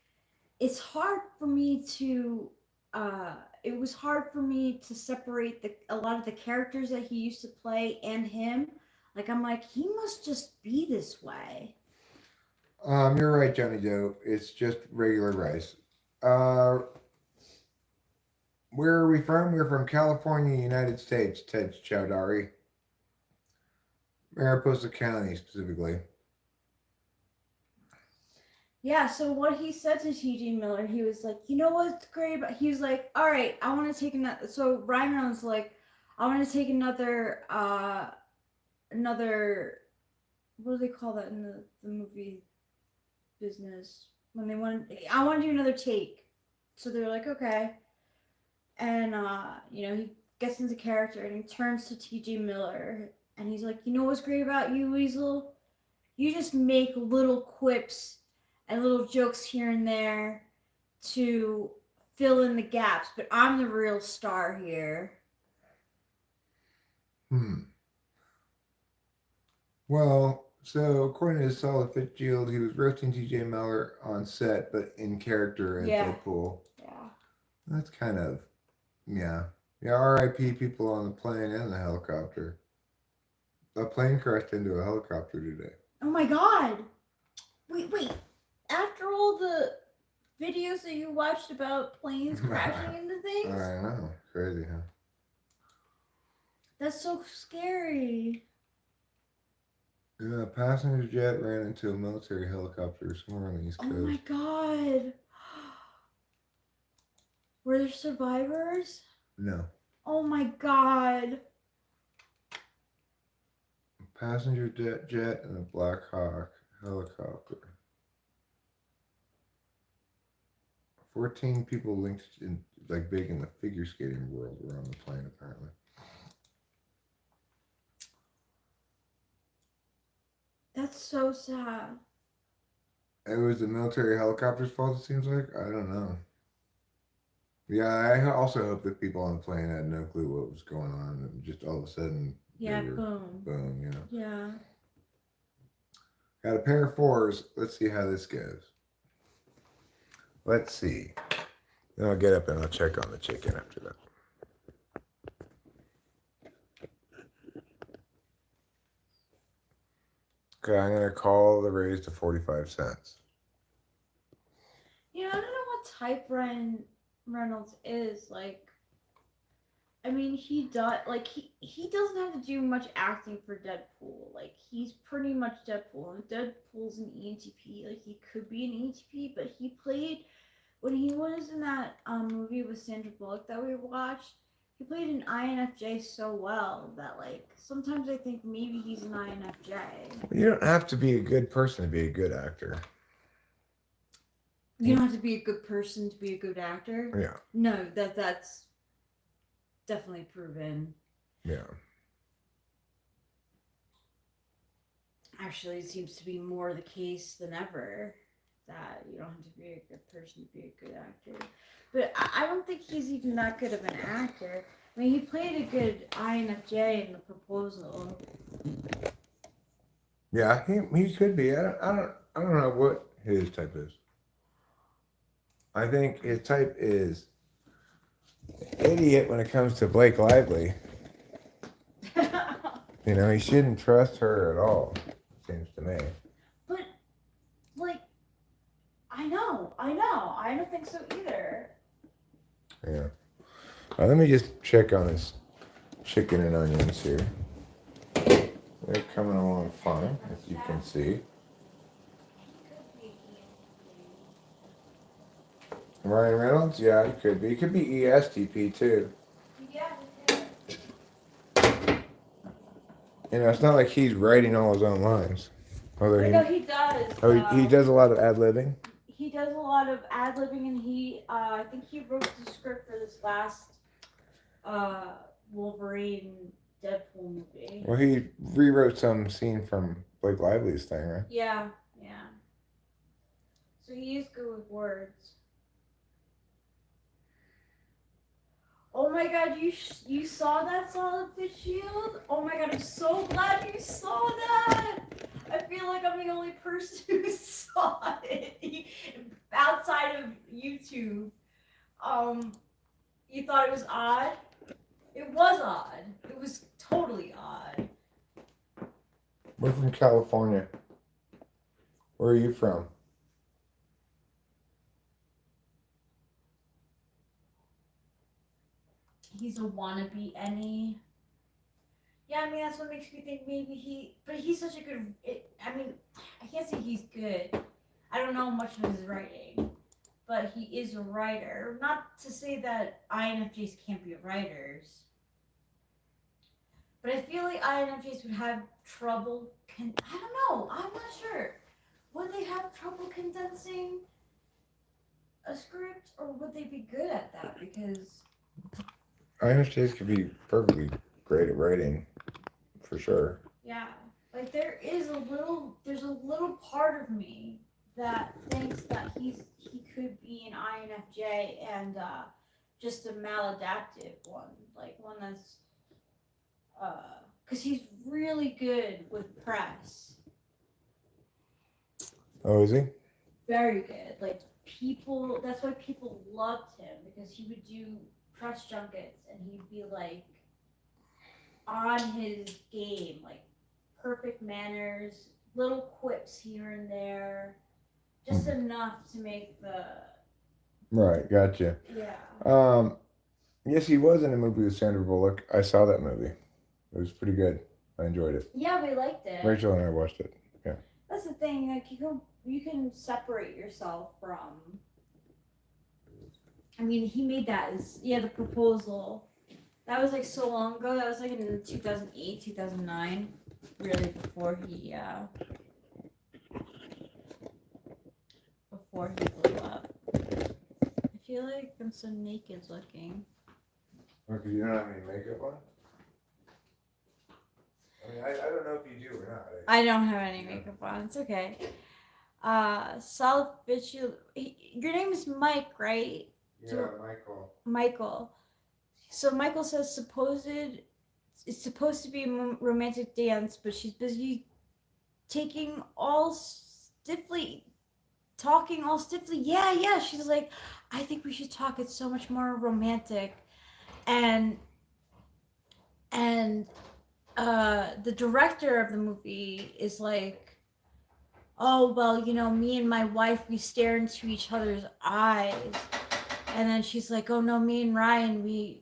It's hard for me to, it was hard for me to separate a lot of the characters that he used to play and him. Like, I'm like, he must just be this way. You're right, Johnny Doe. It's just regular rice. Where are we from? We're from California, United States, Ted Chowdhury. Mariposa County, specifically. Yeah, so what he said to TJ Miller, he was like, you know what's great about, he was like, all right, I want to take another, so Ryan Reynolds was like, I want to take another, what do they call that in the movie business? When they want, I want to do another take. So they're like, okay. And, he gets into character and he turns to TJ Miller and he's like, you know what's great about you, Weasel? You just make little quips and little jokes here and there to fill in the gaps, but I'm the real star here. Well, so according to Solid Fitzgerald, he was roasting TJ Miller on set, but in character as Deadpool. Yeah. That's kind of, yeah. Yeah, RIP people on the plane and the helicopter. A plane crashed into a helicopter today. Oh my god! Wait. After all the videos that you watched about planes crashing into things? I know. Crazy, huh? That's so scary. Yeah, a passenger jet ran into a military helicopter somewhere on the East Oh my Coast. god. Were there survivors? No. Oh my god. A passenger jet and a Black Hawk helicopter. 14 people linked in, like, big in the figure skating world were on the plane, apparently. That's so sad. It was the military helicopter's fault, it seems like. I don't know. Yeah, I also hope that people on the plane had no clue what was going on and just all of a sudden they Yeah, were boom. boom, you know. Yeah. Got a pair of fours. Let's see how this goes. Let's see. Then I'll get up and I'll check on the chicken after that. Okay, I'm gonna call the raise to 45 cents. You know, I don't know what type Ryan Reynolds is. Like, I mean, he does like he doesn't have to do much acting for Deadpool. Like, he's pretty much Deadpool. And Deadpool's an ENTP. Like, he could be an ENTP, but he played when he was in that movie with Sandra Bullock that we watched. He played an INFJ so well that like sometimes I think maybe he's an INFJ. You don't have to be a good person to be a good actor. You don't have to be a good person to be a good actor. Yeah. No, that's definitely proven. Yeah. Actually, it seems to be more the case than ever that you don't have to be a good person to be a good actor. But I don't think he's even that good of an actor. I mean, he played a good INFJ in The Proposal. Yeah, he could be. I don't know what his type is. I think his type is idiot when it comes to Blake Lively. You know, he shouldn't trust her at all, seems to me. But, like, I know. I don't think so either. Yeah. Let me just check on his chicken and onions here. They're coming along fine, as you can see. Ryan Reynolds? Yeah, he could be. He could be ESTP too. Yeah. You know, it's not like he's writing all his own lines. Although No, he does. he does a lot of ad-libbing. He does a lot of ad-libbing, and I think he wrote the script for this last Wolverine Deadpool movie. Well, he rewrote some scene from Blake Lively's thing, right? Yeah. So he is good with words. Oh my god, you saw that solid pitch shield? Oh my god, I'm so glad you saw that! I feel like I'm the only person who saw it outside of YouTube. You thought it was odd? It was odd. It was totally odd. We're from California. Where are you from? He's a wannabe any. Yeah, I mean that's what makes me think maybe but he's such a good. I mean, I can't say he's good. I don't know much of his writing, but he is a writer. Not to say that INFJs can't be writers, but I feel like INFJs would have trouble. I don't know. I'm not sure. Would they have trouble condensing a script, or would they be good at that? Because INFJs could be perfectly great at writing, for sure. yeah, like there's a little part of me that thinks that he could be an INFJ and just a maladaptive one, like one that's because he's really good with press. Oh, is he? Very good. Like people, that's why people loved him because he would do press junkets and he'd be like on his game, like perfect manners, little quips here and there, just enough to make the Right, gotcha. yeah. Yes, he was in a movie with Sandra Bullock. I saw that movie. It was pretty good. I enjoyed it. Yeah, we liked it. Rachel and I watched it. Yeah. That's the thing. Like you can separate yourself from. I mean, he made that as the proposal. That was like so long ago. That was like in 2008, 2009. Really before he blew up. I feel like I'm so naked looking. Okay, you don't have any makeup on? I mean, I don't know if you do or not. I don't have any makeup on. It's okay. Solid visual. Your name is Mike, right? Yeah, Michael. Michael. So Michael says it's supposed to be a romantic dance, but she's busy talking all stiffly. Yeah. She's like, I think we should talk. It's so much more romantic, and the director of the movie is like, oh well, me and my wife, we stare into each other's eyes, and then she's like, oh no, me and Ryan, we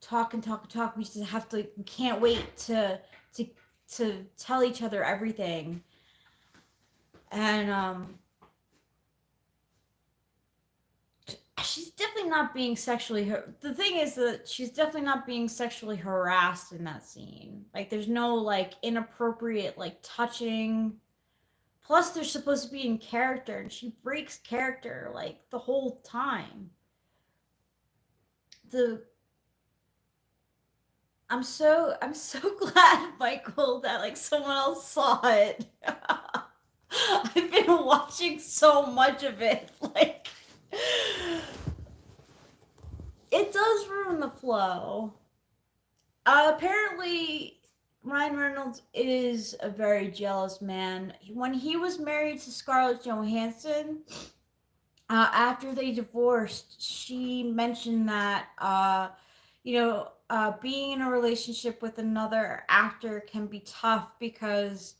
talk and talk and talk. We just have to. We can't wait to tell each other everything, and she's definitely not being sexually. The thing is that she's definitely not being sexually harassed in that scene. Like, there's no like inappropriate like touching. Plus, they're supposed to be in character, and she breaks character like the whole time. I'm so glad, Michael, that like someone else saw it. I've been watching so much of it, like it does ruin the flow. Apparently, Ryan Reynolds is a very jealous man. When he was married to Scarlett Johansson, after they divorced, she mentioned that being in a relationship with another actor can be tough because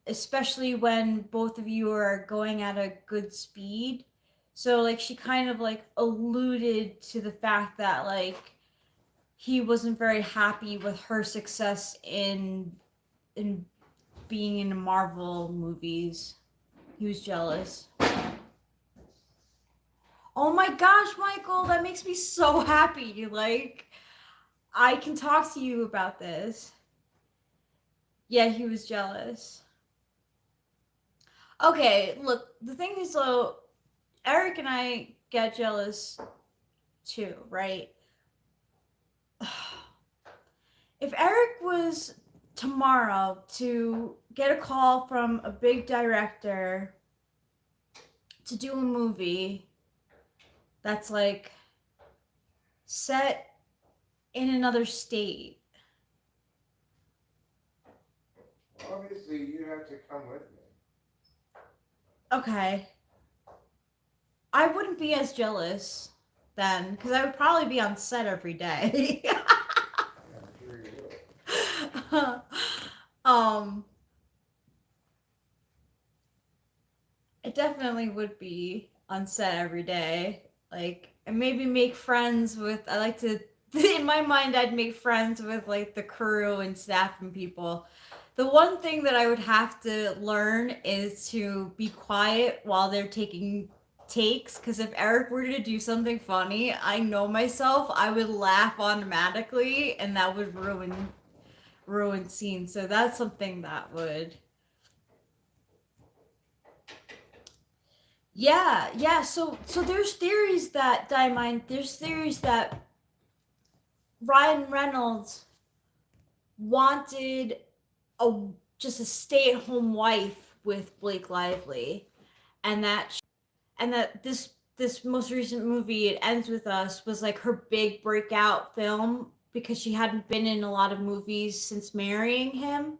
especially when both of you are going at a good speed. So like she kind of like alluded to the fact that like he wasn't very happy with her success in being in Marvel movies. He was jealous. Oh my gosh, Michael, that makes me so happy. Like, I can talk to you about this. Yeah, he was jealous. Okay, look, the thing is though, Eric and I get jealous too, right? If Eric was tomorrow to get a call from a big director to do a movie that's like set in another state. Obviously, you have to come with me. Okay. I wouldn't be as jealous then, because I would probably be on set every day. Yeah, I'm sure you will. I definitely would be on set every day. Like, and maybe make friends with, I like to, in my mind, I'd make friends with like the crew and staff and people. The one thing that I would have to learn is to be quiet while they're taking takes, because if Eric were to do something funny, I know myself, I would laugh automatically and that would ruin scenes. So that's something that would. Yeah. So there's theories that there's theories that Ryan Reynolds wanted just a stay-at-home wife with Blake Lively, and that this most recent movie, It Ends With Us, was like her big breakout film because she hadn't been in a lot of movies since marrying him.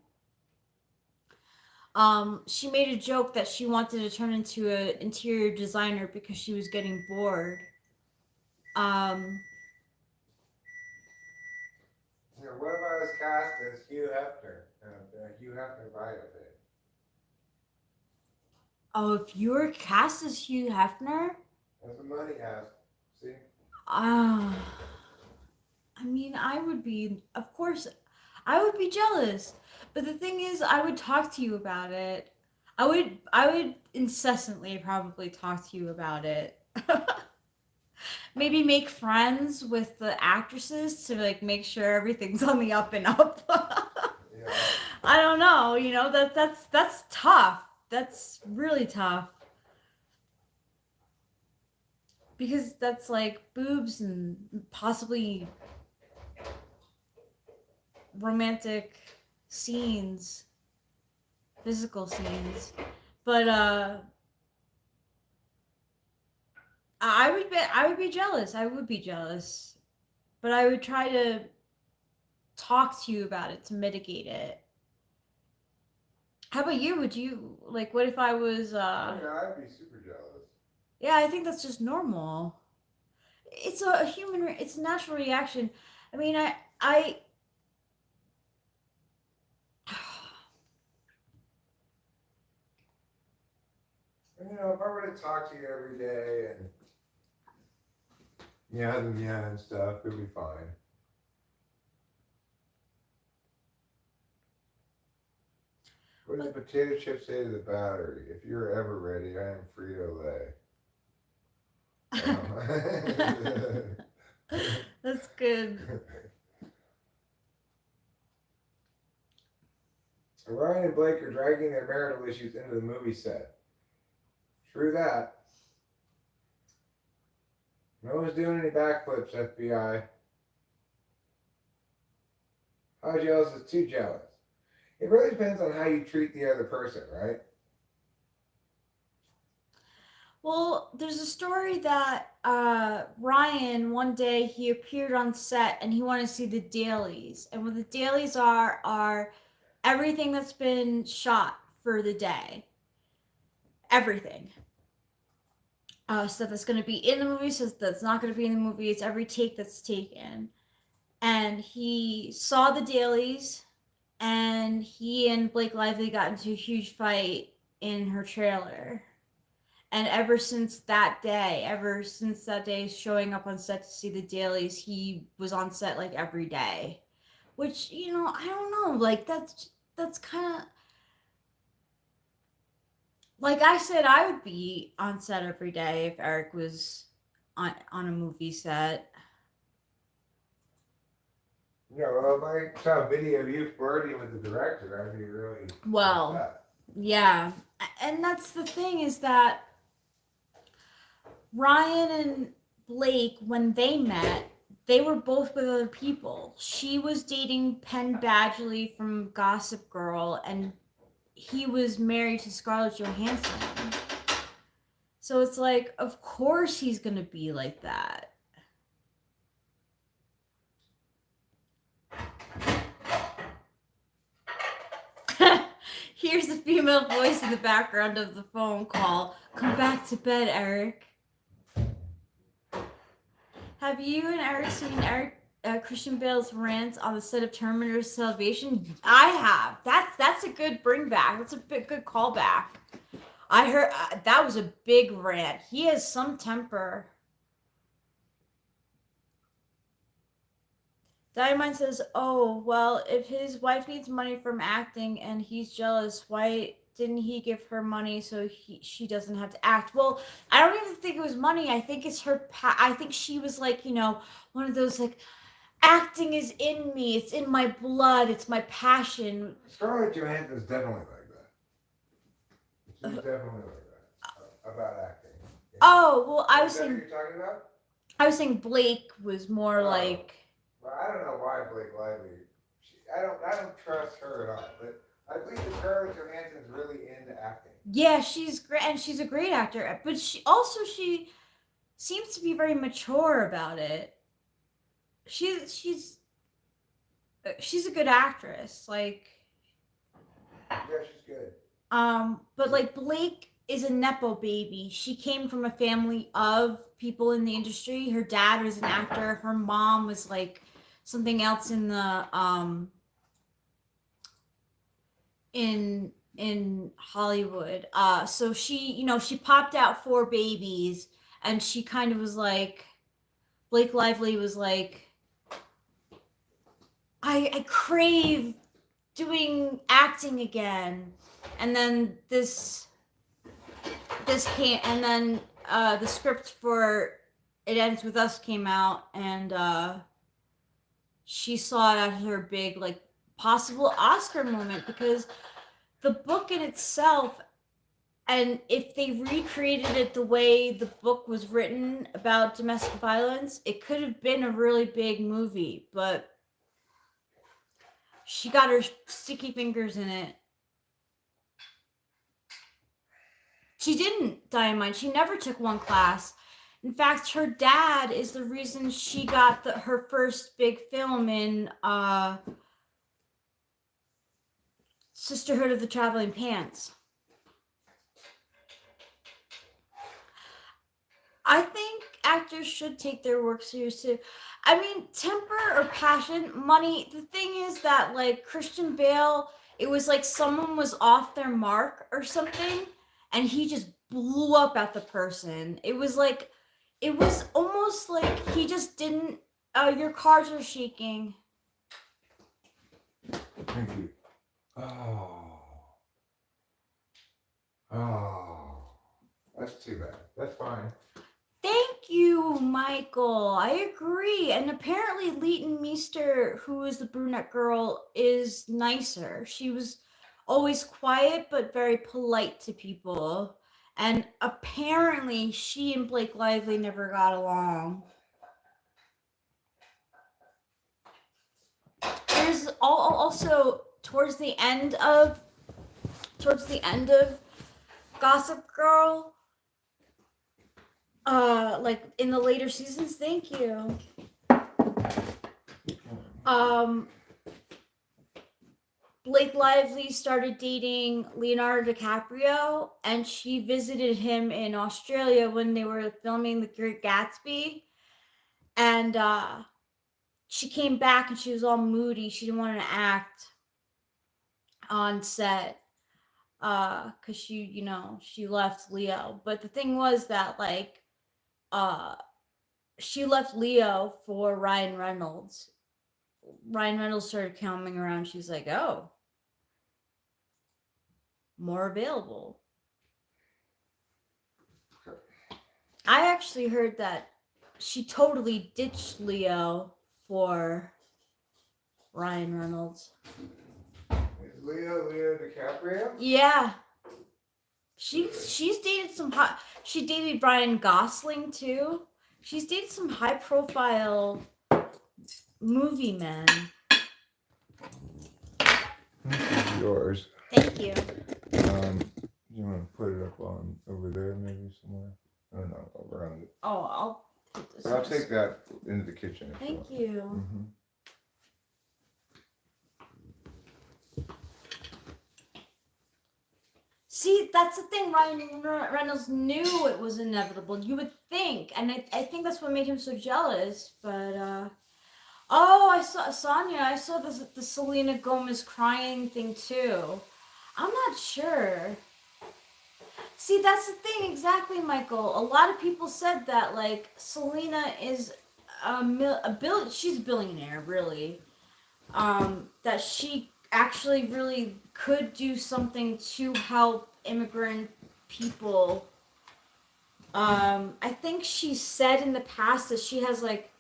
She made a joke that she wanted to turn into an interior designer because she was getting bored. What if I was cast as Hugh Hefner, Hugh Hefner biopic? Oh, if you were cast as Hugh Hefner? That's what money has. See? Ah. I mean, I would be, of course, I would be jealous. But the thing is, I would talk to you about it. I would incessantly probably talk to you about it. Maybe make friends with the actresses to like make sure everything's on the up and up. Yeah. I don't know, that's tough. That's really tough because that's like boobs and possibly romantic scenes, physical scenes. But I would be jealous. I would be jealous. But I would try to talk to you about it to mitigate it. How about you? Would you like what if I was I'd be super jealous. yeah, I think that's just normal. It's a human it's a natural reaction. I mean, I And, if I were to talk to you every day and yeah and stuff, it'd be fine. What does the potato chip say to the battery? If you're ever ready, I am Frito Lay. that's good. Ryan and Blake are dragging their marital issues into the movie set. True that. No one's doing any backflips, FBI. How jealous is too jealous? It really depends on how you treat the other person, right? Well, there's a story that Ryan one day he appeared on set and he wanted to see the dailies, and what the dailies are everything that's been shot for the day, everything. Stuff that's going to be in the movie, stuff that's not going to be in the movie. It's every take that's taken, and he saw the dailies, and he and Blake Lively got into a huge fight in her trailer. And ever since that day showing up on set to see the dailies, he was on set like every day. Which, I don't know, like that's kind of like I said I would be on set every day if Eric was on a movie set. Yeah, well, if I saw a video of you flirting with the director, I'd be really Well, upset. yeah. And that's the thing is that Ryan and Blake, when they met, they were both with other people. She was dating Penn Badgley from Gossip Girl, and he was married to Scarlett Johansson. So it's like, of course he's gonna be like that. Here's the female voice in the background of the phone call. Come back to bed, Eric. Have you and Eric seen Christian Bale's rant on the set of Terminator Salvation? I have. That's a good bring back. That's a good callback. I heard that was a big rant. He has some temper. Dynamite says, "Oh well, if his wife needs money from acting and he's jealous, why didn't he give her money so she doesn't have to act?" Well, I don't even think it was money. I think it's her. I think she was like, one of those like, acting is in me. It's in my blood. It's my passion. Scarlett Johansson's definitely like that. She's definitely like that about acting. Yeah. Oh well, I was Is that saying. what you're talking about? I was saying Blake was more Oh. like. Well, I don't know why Blake Lively. I don't trust her at all. But I believe that Scarlett Johansson's really into acting. Yeah, she's great, and she's a great actor. But she seems to be very mature about it. She's a good actress. Like, Yeah, she's good. but like Blake is a nepo baby. She came from a family of people in the industry. Her dad was an actor. Her mom was like something else in the in Hollywood. So she popped out four babies, and she kind of was like Blake Lively was like I crave doing acting again. And then this came, and then the script for It Ends With Us came out, and she saw it as her big like possible Oscar moment, because the book in itself, and if they recreated it the way the book was written about domestic violence, it could have been a really big movie, but she got her sticky fingers in it. She didn't, Diamond. She never took one class. In fact, her dad is the reason she got her first big film in Sisterhood of the Traveling Pants. I think actors should take their work seriously. I mean, temper or passion, money. The thing is that, like, Christian Bale, it was like someone was off their mark or something, and he just blew up at the person. It was almost like he just didn't. Your cards are shaking. Thank you. Oh, that's too bad. That's fine. Thank you, Michael. I agree. And apparently Leighton Meester, who is the brunette girl, is nicer. She was always quiet but very polite to people. And apparently she and Blake Lively never got along. There's also towards the end of Gossip Girl, like in the later seasons, thank you. Blake Lively started dating Leonardo DiCaprio, and she visited him in Australia when they were filming The Great Gatsby. And she came back and she was all moody. She didn't want to act on set because she left Leo. But the thing was that, like, she left Leo for Ryan Reynolds. Ryan Reynolds started coming around. She's like, oh, more available. I actually heard that she totally ditched Leo for Ryan Reynolds. Is Leo DiCaprio? Yeah. She's dated some hot. She dated Ryan Gosling too. She's dated some high profile movie men. This is yours. Thank you. You want to put it up on over there maybe somewhere? I don't know, around it. Oh, I'll put this. But I'll take that into the kitchen. Thank you. Mm-hmm. See, that's the thing. Ryan Reynolds knew it was inevitable. You would think, and I think that's what made him so jealous. But I saw Sonia. I saw the Selena Gomez crying thing too. I'm not sure. See, that's the thing exactly, Michael. A lot of people said that, like, Selena is she's a billionaire, really. That she actually really could do something to help immigrant people. I think she said in the past that she has, like,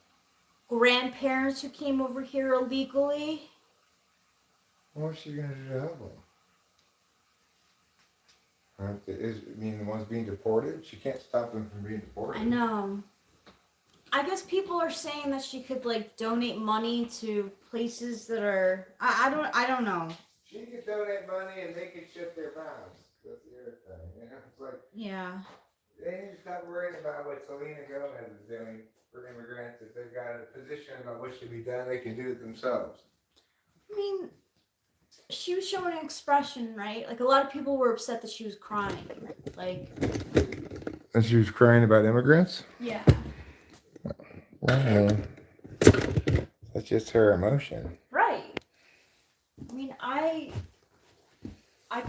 grandparents who came over here illegally. What's she gonna do to help them? The ones being deported? She can't stop them from being deported. I know. I guess people are saying that she could, like, donate money to places that are. I don't know. She could donate money and they could shut their mouths. That's the other thing. It's like, Yeah. they need to stop worrying about what Selena Gomez is doing for immigrants. If they've got a position about what should be done, they can do it themselves. I mean, she was showing an expression, right? Like, a lot of people were upset that she was crying. Like. And she was crying about immigrants? Yeah. Well, that's just her emotion. Right. I mean, I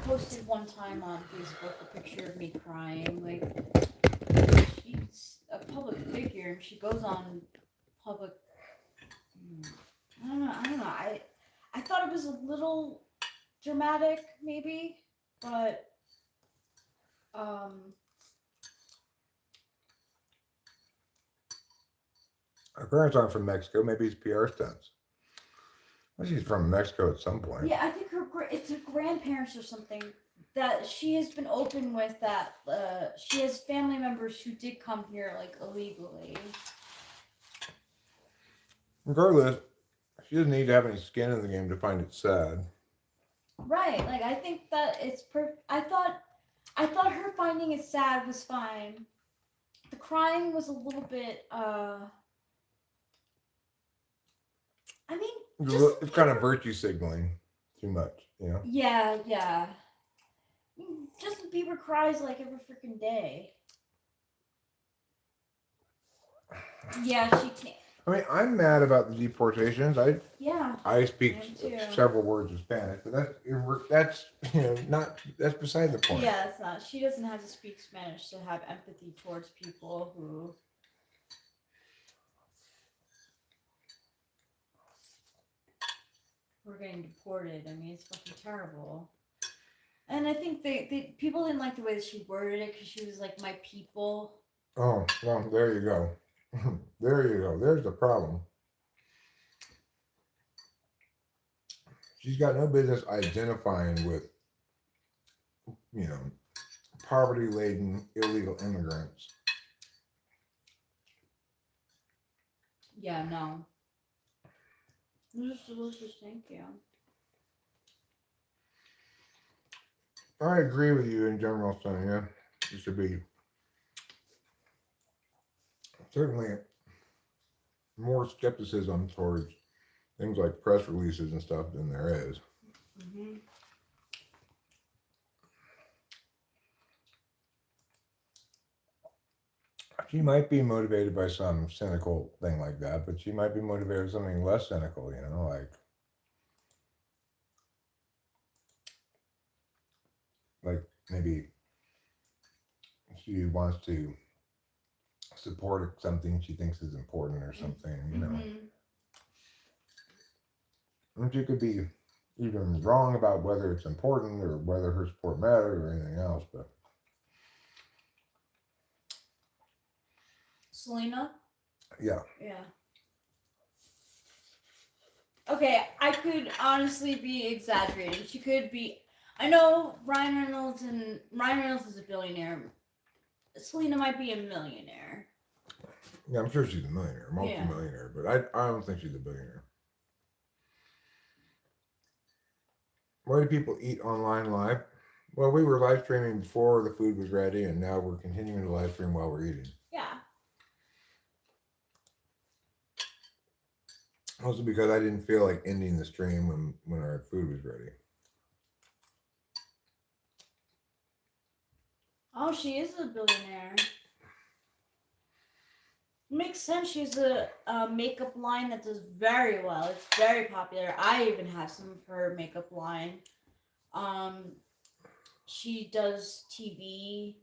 posted one time on Facebook a picture of me crying. Like, she's a public figure and she goes on public. I don't know. I thought it was a little dramatic, maybe, but um, Her parents aren't from Mexico. Maybe it's PR stunts. Well, she's from Mexico at some point. yeah, I think it's her grandparents or something that she has been open with that she has family members who did come here like illegally. Regardless, she doesn't need to have any skin in the game to find it sad. Right. Like I think that it's I thought her finding it sad was fine. The crying was a little bit I mean just It's kind of virtue signaling too much, you know? yeah, yeah. Justin Bieber cries like every freaking day. Yeah, she can't. I mean, I'm mad about the deportations. Yeah. I speak Me too. several words of Spanish, but that's not that's beside the point. Yeah, it's not. She doesn't have to speak Spanish to have empathy towards people who are getting deported. I mean, it's fucking terrible. And I think they people didn't like the way that she worded it because she was like my people. Oh, well, there you go. There you go. There's the problem. She's got no business identifying with, you know, poverty-laden illegal immigrants. Yeah, no. It was delicious, thank you. I agree with you in general, Sonia. There should be certainly more skepticism towards things like press releases and stuff than there is. Mm-hmm. She might be motivated by some cynical thing like that, but she might be motivated by something less cynical, you know, like maybe she wants to support something she thinks is important or something, you know. Mm-hmm. And she could be even wrong about whether it's important or whether her support matters or anything else, but Selena? yeah. Yeah. Okay, I could honestly be exaggerating. She could be. I know Ryan Reynolds is a billionaire. Selena might be a millionaire. Yeah, I'm sure she's a millionaire, multi-millionaire, but I don't think she's a billionaire. Why do people eat online live? Well, we were live streaming before the food was ready, and now we're continuing to live stream while we're eating. Yeah. Also because I didn't feel like ending the stream when our food was ready. Oh, she is a billionaire. Makes sense. She has a makeup line that does very well. It's very popular. I even have some of her makeup line. She does TV.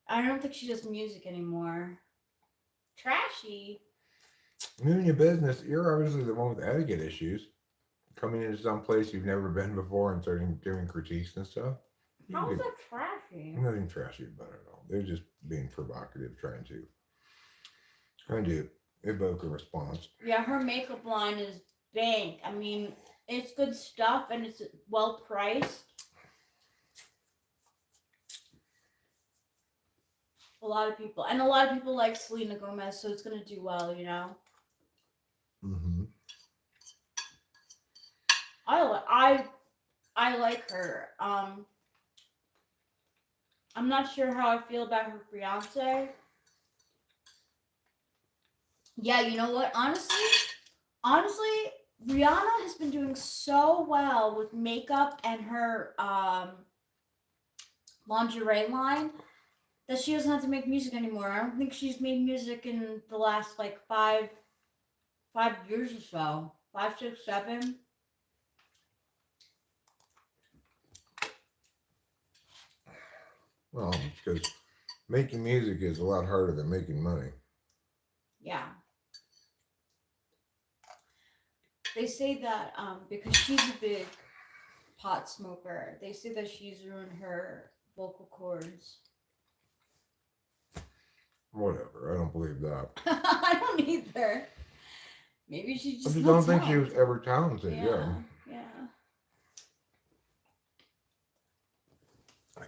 I don't think she does music anymore. Trashy. Knowing your business, you're obviously the one with etiquette issues. Coming into some place you've never been before and starting doing critiques and stuff. How is that trashy? Nothing trashy about it at all. They're just being provocative, trying to evoke a response. Yeah, her makeup line is bank. I mean, it's good stuff and it's well priced. A lot of people like Selena Gomez, so it's gonna do well, you know. Mm-hmm. I like her. I'm not sure how I feel about her fiance. Yeah, you know what? Honestly, Rihanna has been doing so well with makeup and her lingerie line that she doesn't have to make music anymore. I don't think she's made music in the last like five years or so. 5, 6, 7. Well, because making music is a lot harder than making money. Yeah. They say that because she's a big pot smoker, they say that she's ruined her vocal cords. Whatever. I don't believe that. I don't either. Maybe she's I just just not don't think she was talented. ever talented. Yeah. Yeah.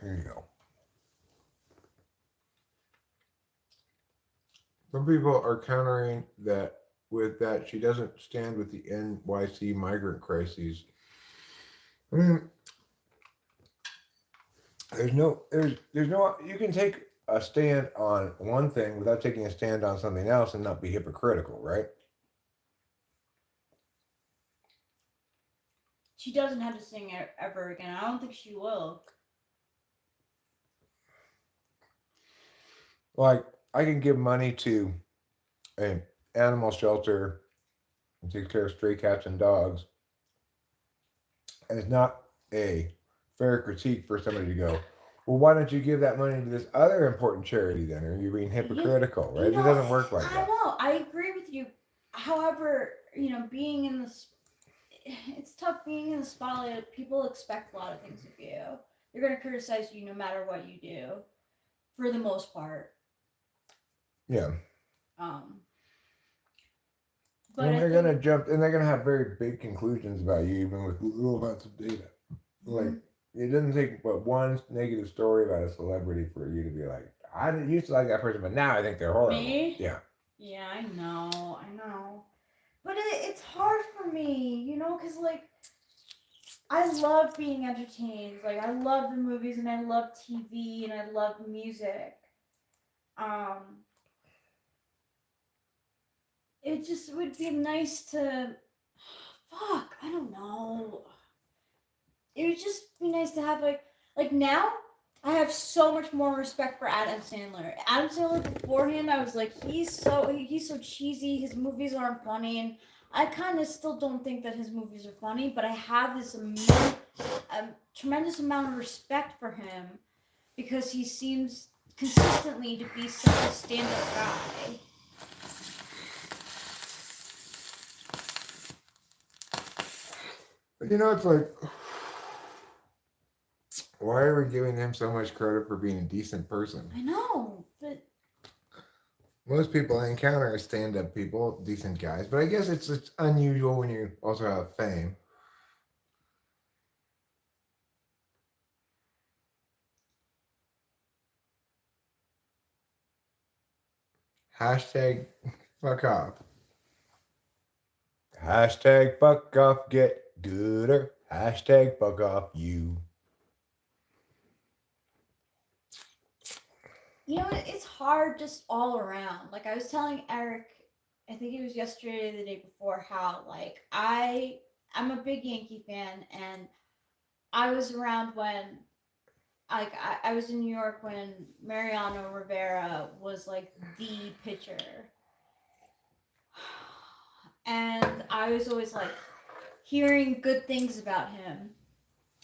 Here you go. Some people are countering that with that she doesn't stand with the NYC migrant crises. I mean, there's no you can take a stand on one thing without taking a stand on something else and not be hypocritical, right? She doesn't have to sing ever again. I don't think she will. Like I can give money to an animal shelter and takes care of stray cats and dogs, and it's not a fair critique for somebody to go, well, why don't you give that money to this other important charity then? Or you're being You, hypocritical, right? you It know, doesn't work like I that. know. I agree with you. However, being in this, it's tough being in the spotlight. People expect a lot of things of you. They're gonna criticize you no matter what you do, for the most part. Yeah. Um, but And I they're think gonna jump, and they're gonna have very big conclusions about you, even with little amounts of data. Like it doesn't take but one negative story about a celebrity for you to be like, I didn't used to like that person, but now I think they're horrible. me, Yeah. yeah, I know. But it's hard for me, because like I love being entertained. Like I love the movies and I love TV and I love music. Um, it just would be nice to. Fuck, I don't know. It would just be nice to have like now. I have so much more respect for Adam Sandler. Adam Sandler beforehand, I was like, he's so cheesy. His movies aren't funny, and I kind of still don't think that his movies are funny. But I have this tremendous amount of respect for him because he seems consistently to be such a stand-up guy. It's like, why are we giving him so much credit for being a decent person? I know, but Most people I encounter are stand-up people, decent guys, but I guess it's unusual when you also have fame. Hashtag fuck off. Hashtag fuck off, get gooder. Hashtag fuck off, you. it's hard just all around. Like I was telling Eric, I think it was yesterday or the day before, how like I'm a big Yankee fan, and I was around when like I was in New York when Mariano Rivera was like the pitcher, and I was always like hearing good things about him.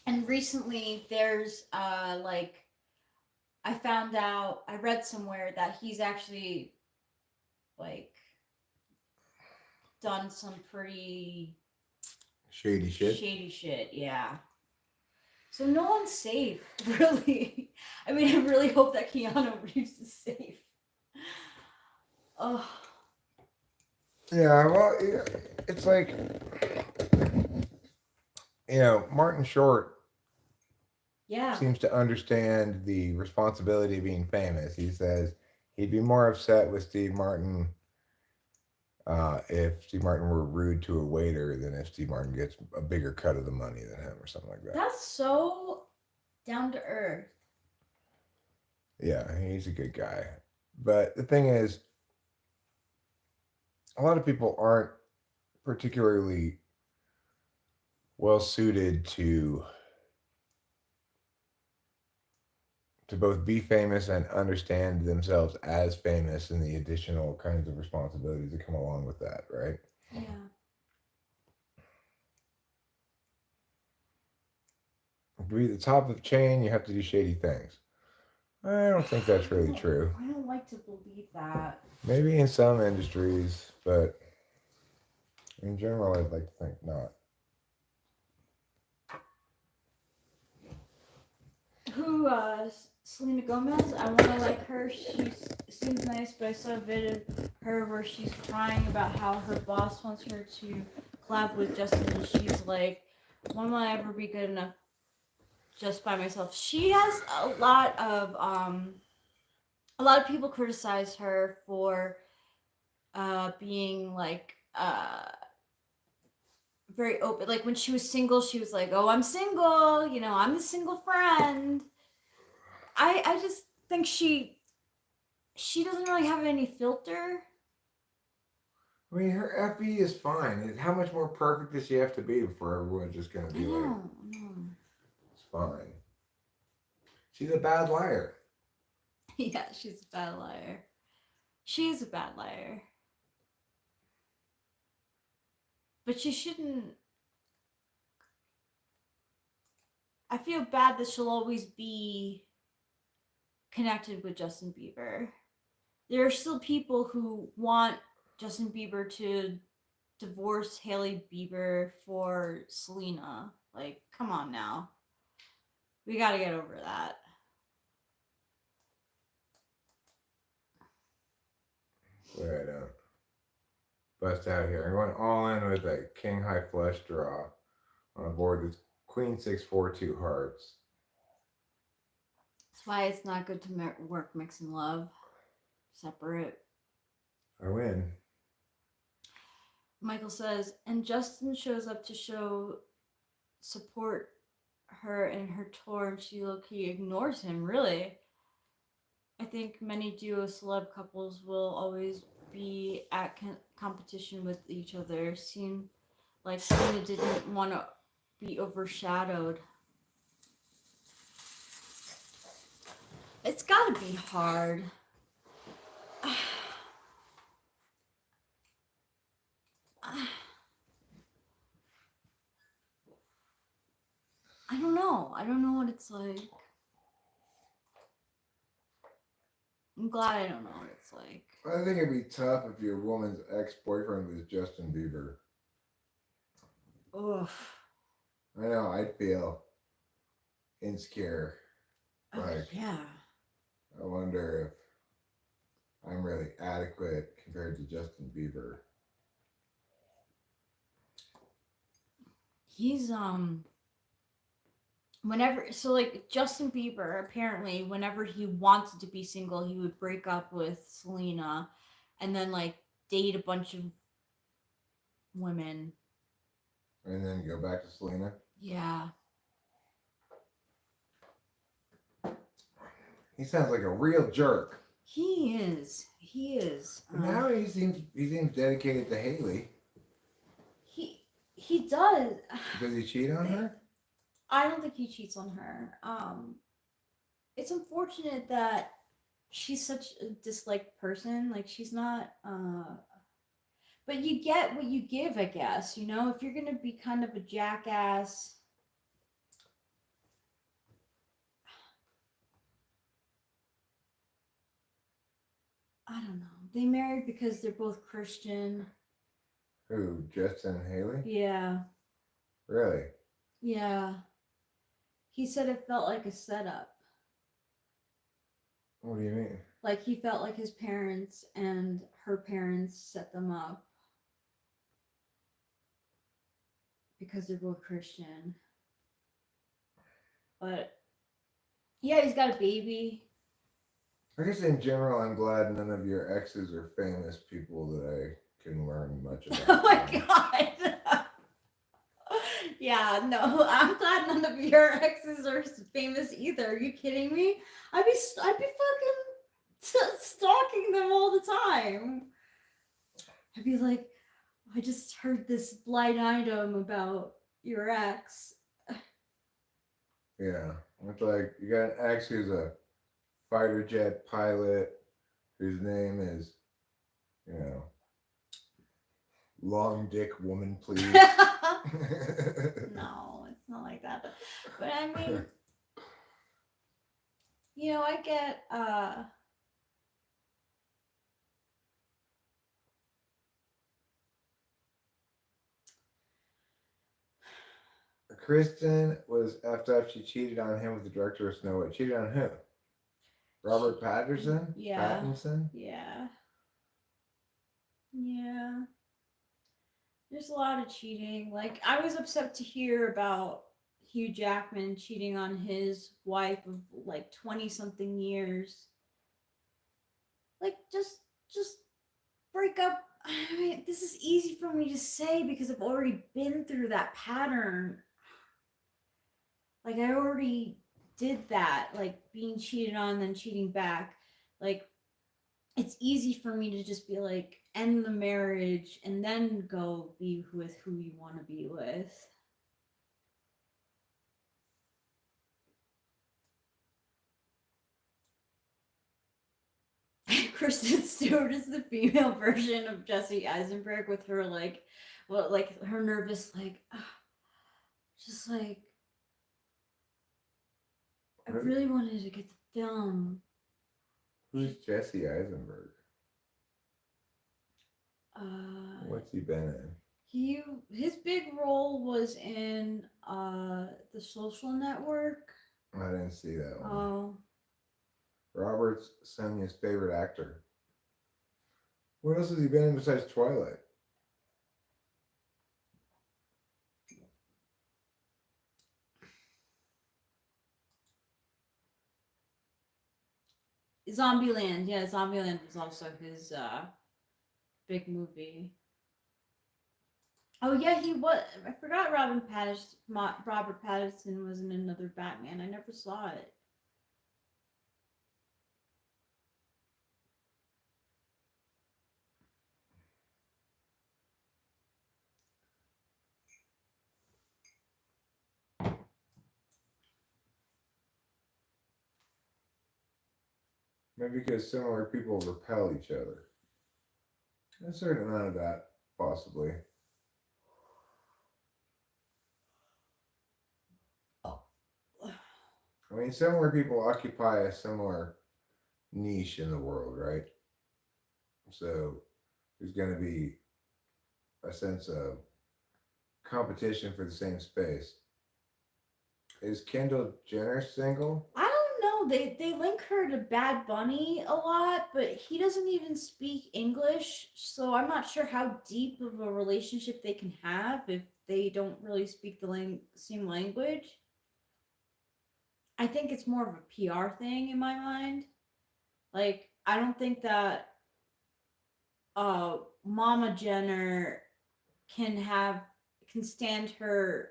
And recently, there's like I read somewhere that he's actually like done some pretty Shady shit. shady shit. Yeah. So no one's safe, really. I mean, I really hope that Keanu Reeves is safe. Oh. Yeah, well, it's like, Martin Short Yeah. seems to understand the responsibility of being famous. He says he'd be more upset with Steve Martin if Steve Martin were rude to a waiter than if Steve Martin gets a bigger cut of the money than him or something like that. That's so down to earth. Yeah, he's a good guy. But the thing is, a lot of people aren't particularly well suited to both be famous and understand themselves as famous and the additional kinds of responsibilities that come along with that, right? Yeah. To be the top of the chain, you have to do shady things. I don't think that's really true. I don't like to believe that. Maybe in some industries, but In general, I'd like to think not. Who, Selena Gomez? I want to like her. She seems nice, but I saw a video of her where she's crying about how her boss wants her to collab with Justin, and she's like, when will I ever be good enough just by myself? She has a lot of people criticize her for being like very open. Like when she was single, she was like, "Oh, I'm single. You know, I'm the single friend." I just think she doesn't really have any filter. I mean, her FE is fine. How much more perfect does she have to be before everyone's just gonna be like, it's fine? She's a bad liar. Yeah, she's a bad liar. She is a bad liar. But she shouldn't. I feel bad that she'll always be connected with Justin Bieber. There are still people who want Justin Bieber to divorce Hailey Bieber for Selena. Like, come on now. We gotta get over that. Wait, I don't bust out here. I'm going all in with a king high flush draw on a board with queen 6 4 2 hearts. That's why it's not good to work mix and love. Separate. I win. Michael says, and Justin shows up to show support her in her tour, and she low-key ignores him. Really? I think many duo celeb couples will always be at competition with each other. Seemed like Selena didn't want to be overshadowed. It's gotta be hard. I don't know. I don't know what it's like. I'm glad I don't know what it's like. I think it'd be tough if your woman's ex-boyfriend was Justin Bieber. Ugh. I know, I'd feel insecure. Like, yeah. I wonder if I'm really adequate compared to Justin Bieber. He's whenever, so like Justin Bieber, apparently whenever he wanted to be single, he would break up with Selena and then like date a bunch of women. And then go back to Selena? Yeah. He sounds like a real jerk. He is. But now he seems dedicated to Hailey. He does. Does he cheat on her? I don't think he cheats on her. It's unfortunate that she's such a disliked person. Like she's not. But you get what you give, I guess. You know, if you're gonna be kind of a jackass. I don't know. They married because they're both Christian. Who, Justin and Hailey? Yeah. Really? Yeah. He said it felt like a setup. What do you mean? Like he felt like his parents and her parents set them up because they're both Christian. But yeah, he's got a baby. I guess in general, I'm glad none of your exes are famous people that I can learn much about. Oh my god. Yeah, no, I'm glad none of your exes are famous either. Are you kidding me? I'd be fucking stalking them all the time. I'd be like, I just heard this blind item about your ex. Yeah, it's like you got an ex who's a fighter jet pilot whose name is, Long Dick Woman, please. No, it's not like that. But I mean, I get Kristen was effed up. She cheated on him with the director of Snow White. Cheated on who? Robert Patterson? Yeah. Pattinson? Yeah. Yeah. There's a lot of cheating. Like, I was upset to hear about Hugh Jackman cheating on his wife of like 20 something years. Like, just break up. I mean, this is easy for me to say because I've already been through that pattern. Like, I already did that, like being cheated on, then cheating back. Like, it's easy for me to just be like, end the marriage and then go be with who you want to be with. Kristen Stewart is the female version of Jesse Eisenberg with her like, well, like her nervous, like, just like, I really wanted to get the film. Who's Jesse Eisenberg? What's he been in? His big role was in The Social Network. I didn't see that one. Oh. Robert's Sonia's favorite actor. What else has he been in besides Twilight? Zombieland, yeah, Zombieland was also his big movie. Oh yeah, he was. I forgot Robert Pattinson was in another Batman. I never saw it. Maybe because similar people repel each other. A certain amount of that, possibly. I mean, similar people occupy a similar niche in the world, right? So there's going to be a sense of competition for the same space. Is Kendall Jenner single? I don't know. They link her to Bad Bunny a lot, but he doesn't even speak English, so I'm not sure how deep of a relationship they can have if they don't really speak the same language. I think it's more of a PR thing in my mind. Like, I don't think that Mama Jenner can have can stand her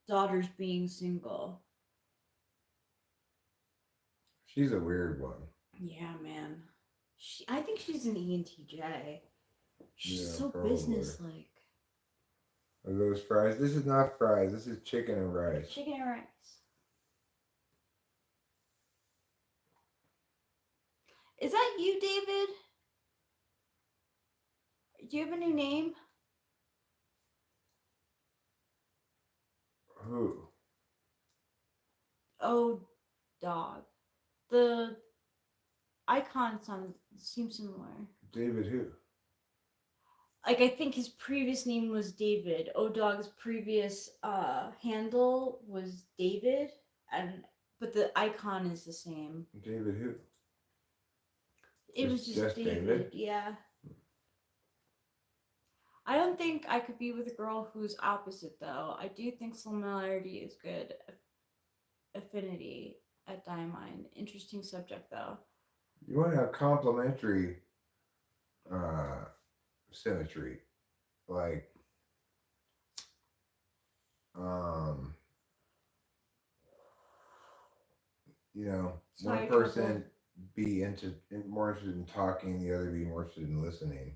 daughters being single. She's a weird one. Yeah, man. I think she's an ENTJ. She's Yeah, so probably. businesslike. Are those fries? This is not fries. This is chicken and rice. Chicken and rice. Is that you, David? Do you have a new name? Who? Oh, dog. The icon seems similar. David who? Like, I think his previous name was David. O-Dog's previous handle was David, but the icon is the same. David who? It was just David. Yeah. I don't think I could be with a girl who's opposite, though. I do think similarity is good. Affinity at Diamine. Interesting subject, though. You want to have complementary symmetry. Like, you know, one person be more interested in talking, the other be more interested in listening.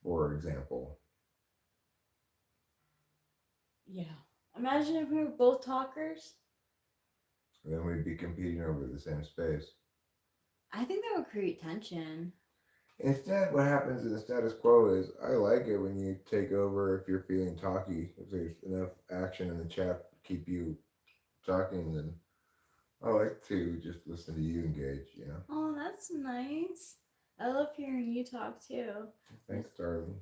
For example. Yeah. Imagine if we were both talkers. Then we'd be competing over the same space. I think that would create tension. Instead, what happens in the status quo is I like it when you take over if you're feeling talky. If there's enough action in the chat to keep you talking, then I like to just listen to you engage, you know? Oh, that's nice. I love hearing you talk too. Thanks, darling.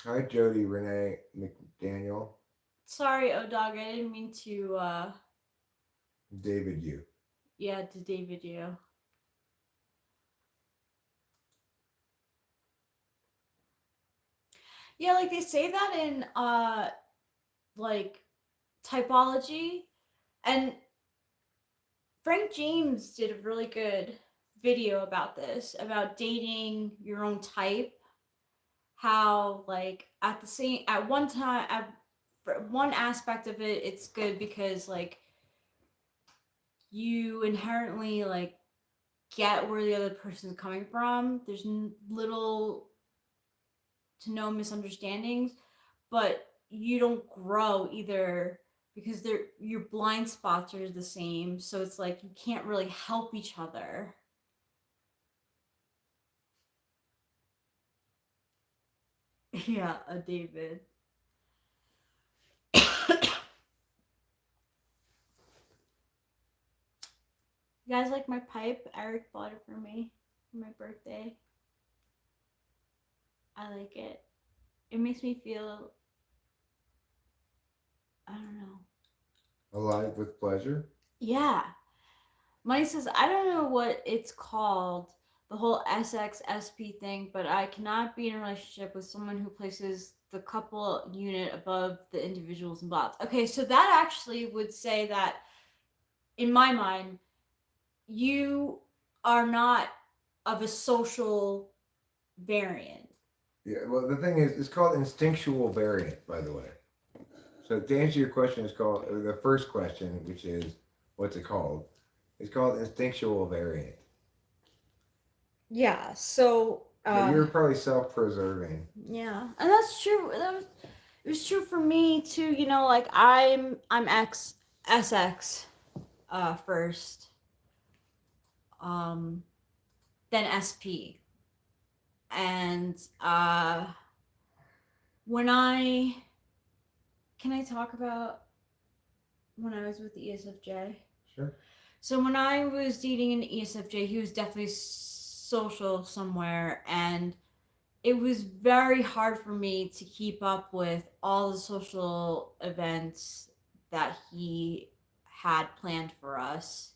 Hi, Jody Renee McDaniel. Sorry, O Dog, I didn't mean to, David you. yeah, to David you. Yeah, like they say that in, like, Typology, and Frank James did a really good video about this, about dating your own type. How, like, at the same, at one time, at one aspect of it, it's good because, like, you inherently, like, get where the other person's coming from. There's little to no misunderstandings, but you don't grow either because your blind spots are the same. So it's like you can't really help each other. Yeah, a David. You guys like my pipe? Eric bought it for me for my birthday. I like it. It makes me feel, I don't know. Alive with pleasure. Yeah. Money says, I don't know what it's called, the whole SXSP thing, but I cannot be in a relationship with someone who places the couple unit above the individuals involved. Okay, so that actually would say that, in my mind, you are not of a social variant. Yeah, well, the thing is, it's called instinctual variant, by the way. So to answer your question, it's called the first question, which is what's it called? It's called instinctual variant. Yeah, so But you're probably self-preserving. yeah, and that's true. It was true for me too. You know, like I'm X SX first, um, then SP, and when I can I talk about when I was with the ESFJ? Sure. So when I was dating an ESFJ, he was definitely social somewhere, and it was very hard for me to keep up with all the social events that he had planned for us.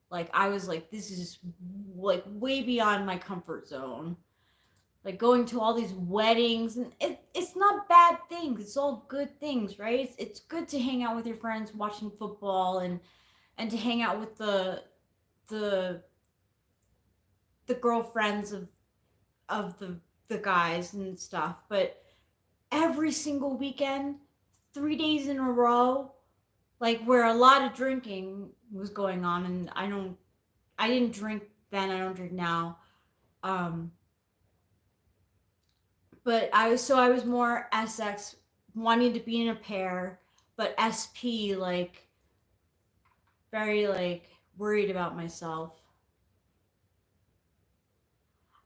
Like I was like, this is like way beyond my comfort zone. Like going to all these weddings, and it's not bad things. It's all good things, right? It's good to hang out with your friends watching football, and to hang out with the the girlfriends of the guys and stuff. But every single weekend, 3 days in a row, like where a lot of drinking was going on, and I didn't drink then, I don't drink now. Um, but I was more SX, wanting to be in a pair, but SP, like, very, like, worried about myself.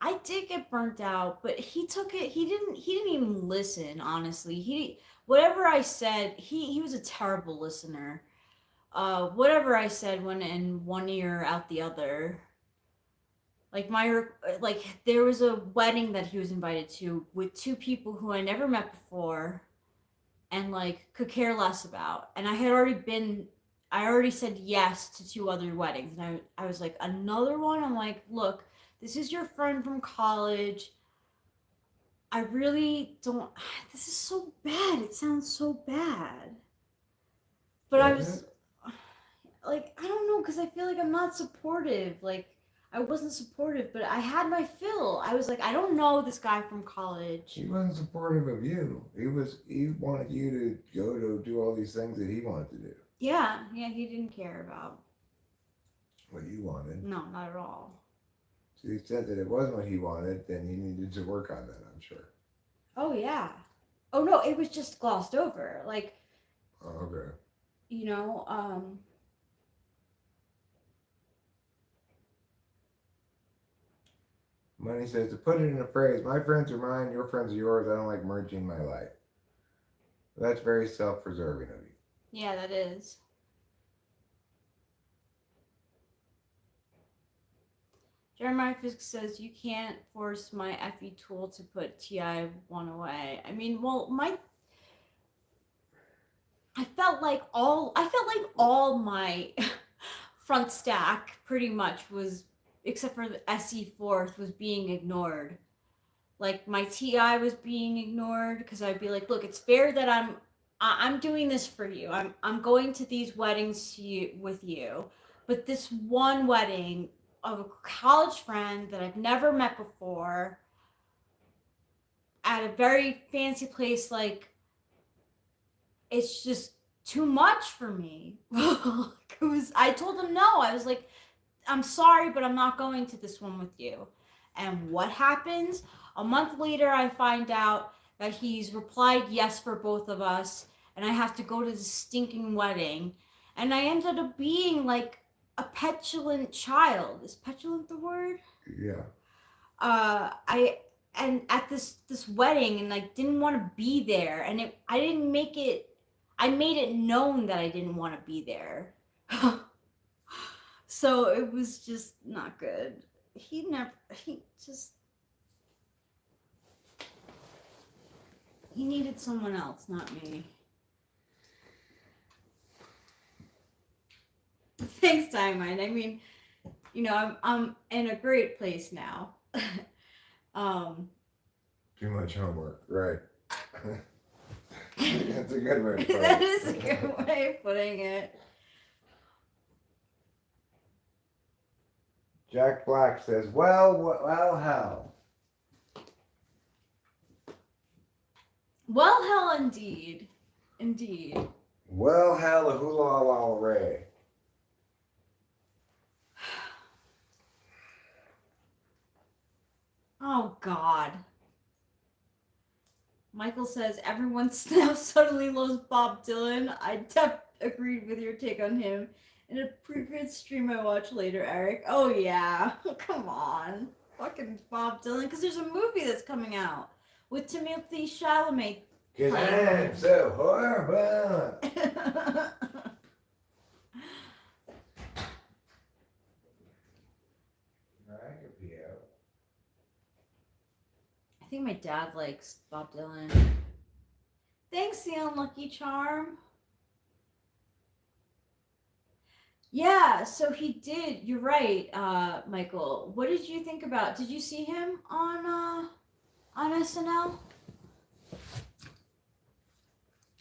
I did get burnt out, but he took it. He didn't even listen. Honestly, he whatever I said, he was a terrible listener. Whatever I said went in one ear out the other. Like there was a wedding that he was invited to with two people who I never met before, and like could care less about. And I already said yes to two other weddings, and I was like, another one. I'm like, look, this is your friend from college. I really don't. This is so bad. It sounds so bad. But I Doesn't was it? like, I don't know, because I feel like I'm not supportive. Like, I wasn't supportive, but I had my fill. I was like, I don't know this guy from college. He wasn't supportive of you. He wanted you to go to do all these things that he wanted to do. Yeah, yeah, he didn't care about. What you wanted. No, not at all. To the extent that it wasn't what he wanted, then he needed to work on that, I'm sure. Oh, yeah. Oh, no, it was just glossed over. Like, Oh, okay. you know, Money says, to put it in a phrase, my friends are mine, your friends are yours. I don't like merging my life. That's very self preserving of you. yeah, that is. Jeremiah Fisk says you can't force my FE tool to put TI1 away. I mean, well, I felt like all my front stack pretty much was, except for the SE fourth, was being ignored. Like my TI was being ignored because I'd be like, look, it's fair that I'm doing this for you. I'm going to these weddings with you, but this one wedding of a college friend that I've never met before at a very fancy place, like, it's just too much for me. I told him no. I was like, I'm sorry, but I'm not going to this one with you. And what happens? A month later, I find out that he's replied yes for both of us, and I have to go to this stinking wedding. And I ended up being like a petulant child. Is petulant the word? Yeah. I and at this wedding, and I didn't want to be there, and I didn't make it. I made it known that I didn't want to be there. So it was just not good. He needed someone else, not me. Thanks, Diamond. I mean, I'm in a great place now. Too much homework, right? That's a good way to put it. That is a good way of putting it. Jack Black says, well, hell. Well, hell, indeed. Indeed. Well, hell, hula la ray. Oh, God. Michael says, everyone now suddenly loves Bob Dylan. I agreed with your take on him in a previous stream I watched later, Eric. Oh, yeah. Come on. Fucking Bob Dylan. Because there's a movie that's coming out with Timothy Chalamet. Because I'm so horrible. I think my dad likes Bob Dylan. Thanks, the unlucky charm. Yeah, so he did. You're right, Michael. What did you think about? Did you see him on SNL?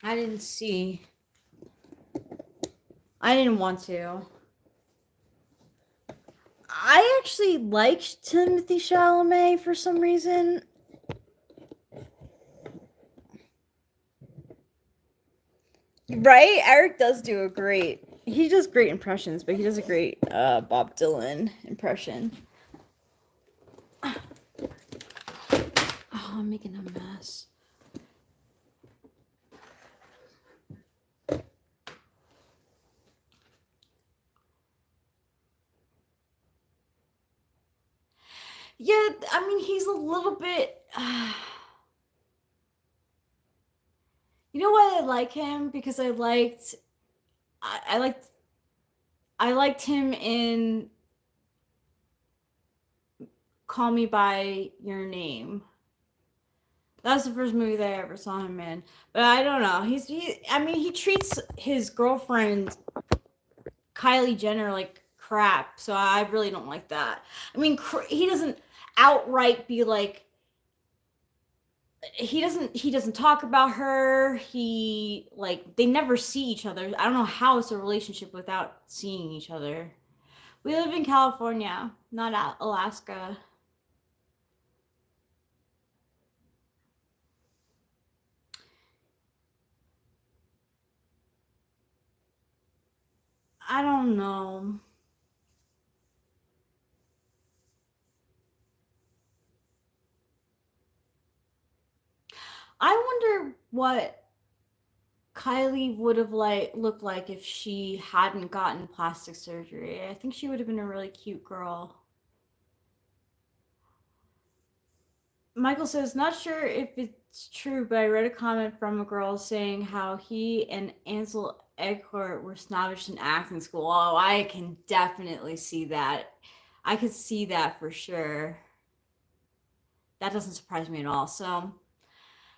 I didn't see. I didn't want to. I actually liked Timothy Chalamet for some reason. Right? Eric does do a great. He does great impressions, but he does a great Bob Dylan impression. Oh, I'm making a mess. Yeah, I mean, he's a little bit. You know why I like him? Because I liked him in Call Me by Your Name. That was the first movie that I ever saw him in. But I don't know. He treats his girlfriend Kylie Jenner like crap. So I really don't like that. I mean, he doesn't outright be like. He doesn't talk about her. They never see each other. I don't know how it's a relationship without seeing each other. We live in California, not Alaska. I don't know. I wonder what Kylie would have looked like if she hadn't gotten plastic surgery. I think she would have been a really cute girl. Michael says, not sure if it's true, but I read a comment from a girl saying how he and Ansel Elgort were snobbish in acting school. Oh, I can definitely see that. I could see that for sure. That doesn't surprise me at all. So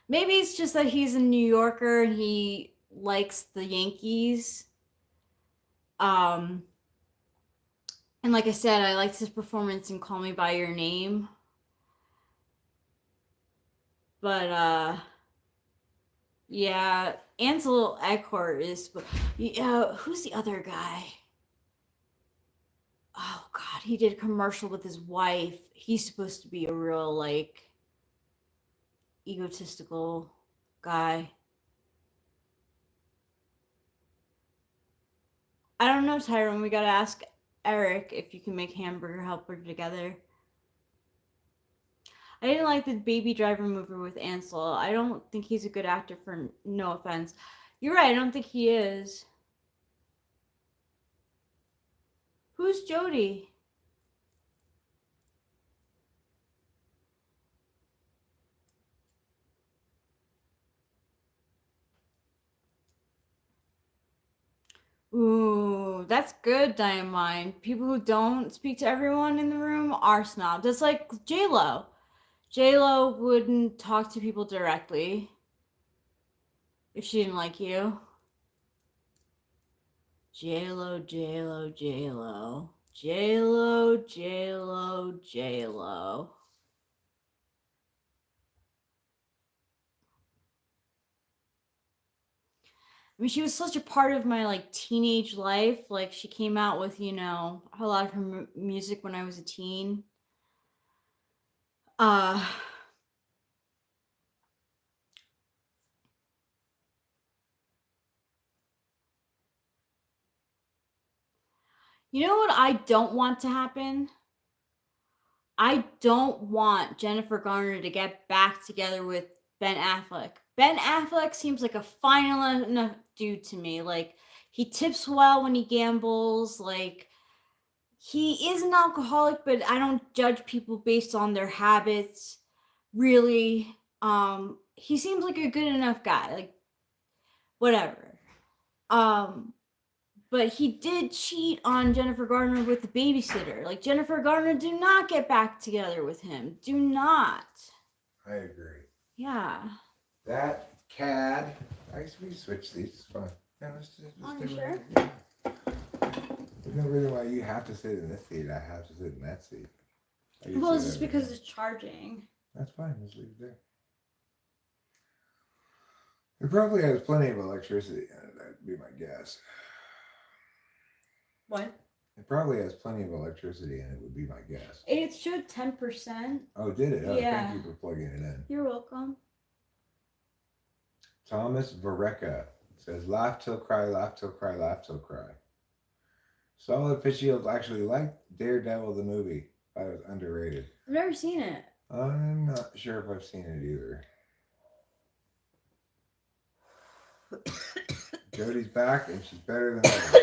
maybe it's just that he's a New Yorker and he likes the Yankees. Um, and like I said, I liked his performance in Call Me by Your Name. But yeah, Ansel Elgort is. Yeah, who's the other guy? Oh God, he did a commercial with his wife. He's supposed to be a real like egotistical guy. I don't know, Tyrone. We gotta ask Eric if you can make Hamburger Helper together. I didn't like the Baby Driver movie with Ansel. I don't think he's a good actor. For no offense, you're right. I don't think he is. Who's Jody? Ooh, that's good, Diamond. People who don't speak to everyone in the room are snobs. That's like J Lo. J Lo wouldn't talk to people directly if she didn't like you. J Lo, J Lo, J Lo, J Lo, J Lo, J Lo. I mean, she was such a part of my like teenage life. Like she came out with, you know, a lot of her music when I was a teen. Uh you know what I don't want to happen? I don't want Jennifer Garner to get back together with Ben Affleck. Ben Affleck seems like a fine enough dude to me. Like he tips well when he gambles. Like he is an alcoholic, but I don't judge people based on their habits. Really, he seems like a good enough guy. Like whatever. Um, but he did cheat on Jennifer Garner with the babysitter. Like Jennifer Garner, do not get back together with him. Do not. I agree. Yeah. That CAD. I guess we switch these. It's fine. Yeah, let's Oh, do you it. sure? Yeah. There's no reason why you have to sit in this seat. I have to sit in that seat. Well, it's just because it's charging. That's fine. Just leave it there. It probably has plenty of electricity in it. That'd be my guess. What? It probably has plenty of electricity in it. Would be my guess. It showed 10%. Oh, did it? Oh, Yeah. thank you for plugging it in. You're welcome. Thomas Vareca says, "Laugh till cry, laugh till cry, laugh till cry." Solid Fitzgerald actually liked Daredevil the movie. I was underrated. I've never seen it. I'm not sure if I've seen it either. Jody's back and she's better than ever.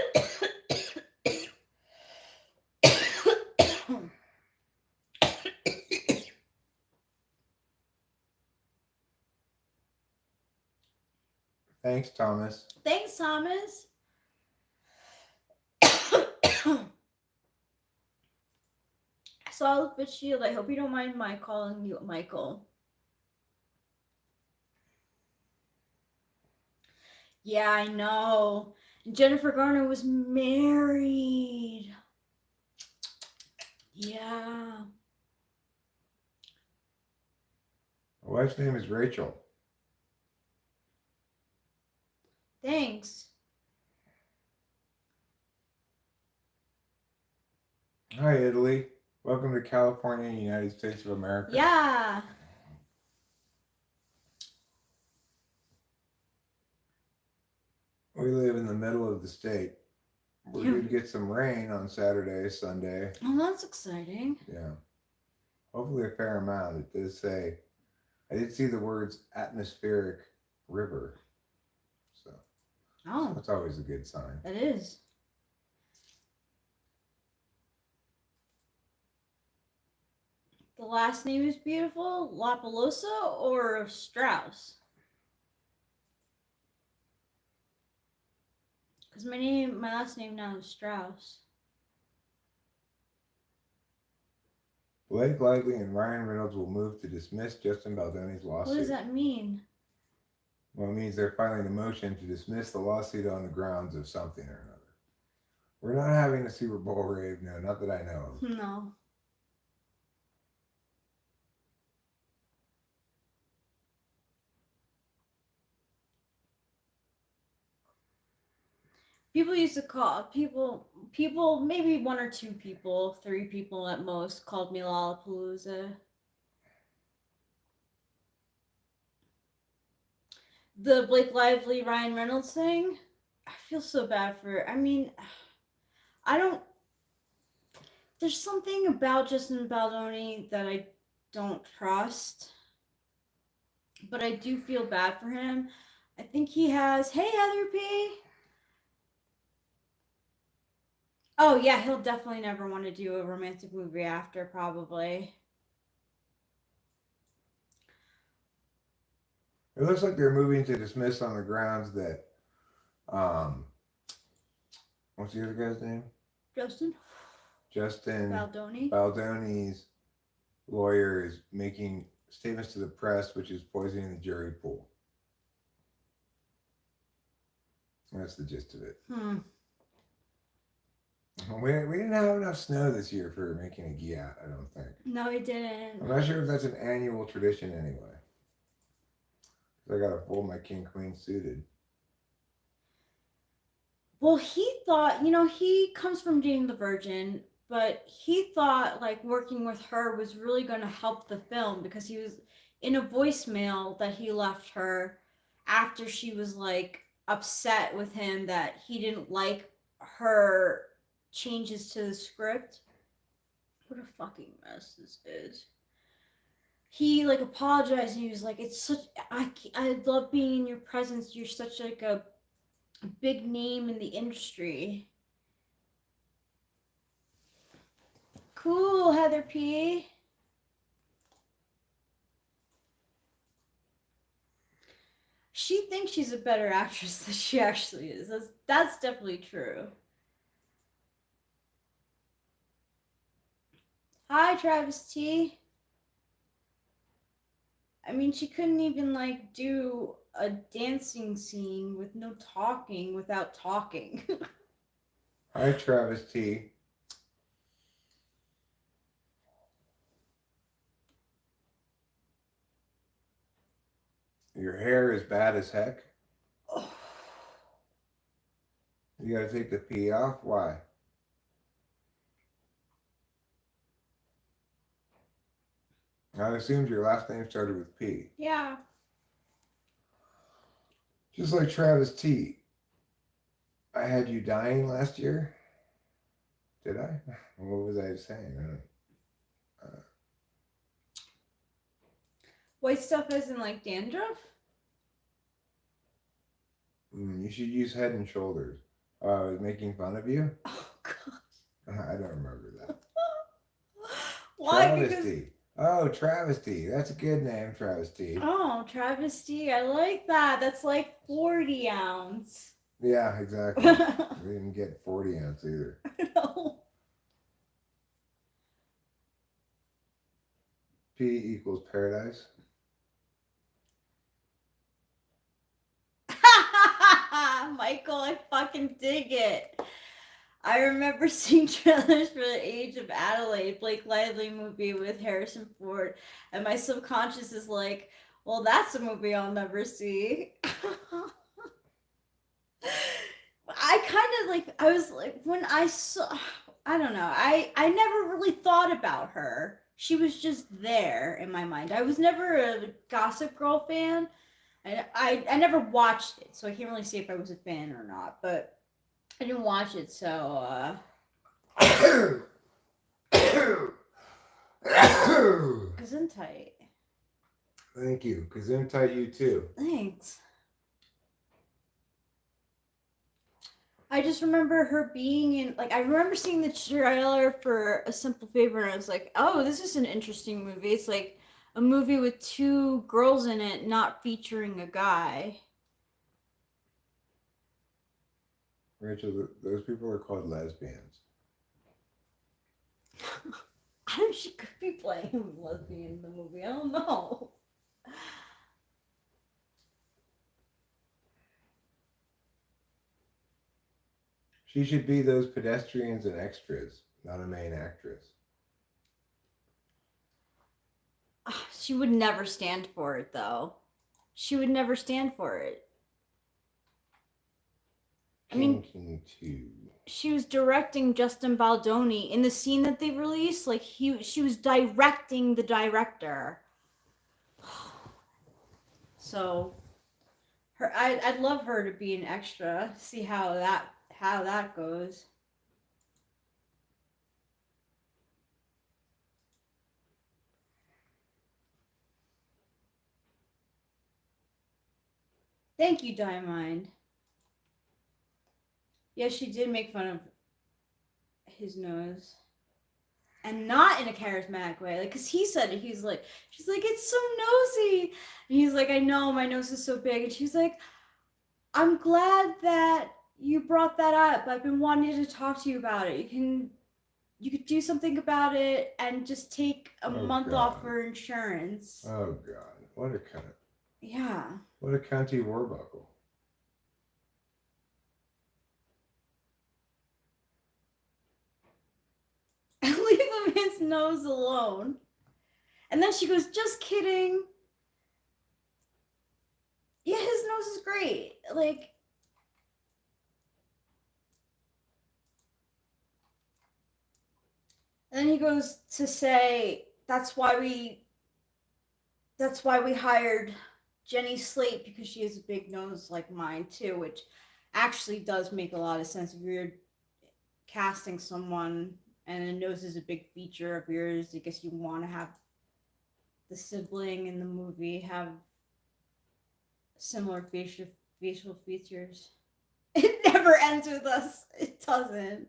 Thanks, Thomas. Thanks, Thomas. Solid Fitzgerald, I hope you don't mind my calling you Michael. Yeah, I know. Jennifer Garner was married. Yeah. My wife's name is Rachel. Thanks. Hi, Italy. Welcome to California, United States of America. Yeah. We live in the middle of the state. We did get some rain on Saturday, Sunday. Oh, that's exciting. Yeah. Hopefully a fair amount. It does say, I did see the words atmospheric river. So that's always a good sign. It is. The last name is beautiful. Lapalosa or Strauss? Because my last name now is Strauss. Blake Lively and Ryan Reynolds will move to dismiss Justin Baldoni's What does lawsuit. that mean? Well, it means they're filing a motion to dismiss the lawsuit on the grounds of something or another. We're not having a Super Bowl rave, no, not that I know of. No. People used to call people maybe one or two people, three people at most called me Lollapalooza. The Blake Lively Ryan Reynolds thing, I feel so bad for. I mean, I don't. There's something about Justin Baldoni that I don't trust, but I do feel bad for him. I think he has. Hey, Heather P. Oh yeah, he'll definitely never want to do a romantic movie after, probably. It looks like they're moving to dismiss on the grounds that, what's the other guy's name? Justin Baldoni. Baldoni's lawyer is making statements to the press, which is poisoning the jury pool. That's the gist of it. We didn't have enough snow this year for making a giat, I don't think. No, he didn't. I'm not sure if that's an annual tradition anyway. I gotta fold my king queen suited. Well, he thought, he comes from being the virgin, but he thought like working with her was really going to help the film because he was in a voicemail that he left her after she was like upset with him that he didn't like her changes to the script. What a fucking mess this is. He like apologized and he was like, it's such, I love being in your presence, you're such like a big name in the industry. Cool, Heather P. She thinks she's a better actress than she actually is. That's definitely true. Hi, Travis T. I mean, she couldn't even like do a dancing scene with no talking without talking. Hi, Travis T. Your hair is bad as heck. Oh. You gotta take the P off? Why? I assumed your last name started with P. Yeah. Just like Travis T. I had you dying last year. Did I? What was I saying? White stuff as in like dandruff? You should use Head and Shoulders. I was making fun of you? Oh, God. I don't remember that. Why? Travesty. Oh, Travesty. That's a good name, Travesty. Oh, travesty. I like that. That's like 40 ounce. Yeah, exactly. We didn't get 40 ounce either. No. P equals paradise. Michael, I fucking dig it. I remember seeing trailers for The Age of Adelaide, Blake Lively movie with Harrison Ford, and my subconscious is like, well, that's a movie I'll never see. I kind of like, I was like, when I saw, I don't know, I never really thought about her. She was just there in my mind. I was never a Gossip Girl fan. I never watched it, so I can't really say if I was a fan or not, but I didn't watch it, so Gesundheit. Thank you. Gesundheit, you too. Thanks. I just remember her being in, like, I remember seeing the trailer for A Simple Favor, and I was like, oh, this is an interesting movie. It's like a movie with two girls in it, not featuring a guy. Rachel, those people are called lesbians. She could be playing a lesbian in the movie. I don't know. She should be those pedestrians and extras, not a main actress. She would never stand for it, though. She would never stand for it. I mean, King 2. she was directing Justin Baldoni in the scene that they released. Like she was directing the director. So, I'd love her to be an extra. See how that goes. Thank you, Diamond. Yeah, she did make fun of his nose. And not in a charismatic way. Like, because he said it. She's like, it's so nosy. And he's like, I know, my nose is so big. And she's like, I'm glad that you brought that up. I've been wanting to talk to you about it. You could do something about it and just take a month off for insurance. Oh, God. What a cunt. Yeah. What a cunty warbuckle. And leave the man's nose alone. And then she goes, just kidding. Yeah, his nose is great. Like, and then he goes to say, that's why we hired Jenny Slate, because she has a big nose like mine too, which actually does make a lot of sense. If you're casting someone and a nose is a big feature of yours, I guess you want to have the sibling in the movie have similar facial features. It never ends with us. It doesn't.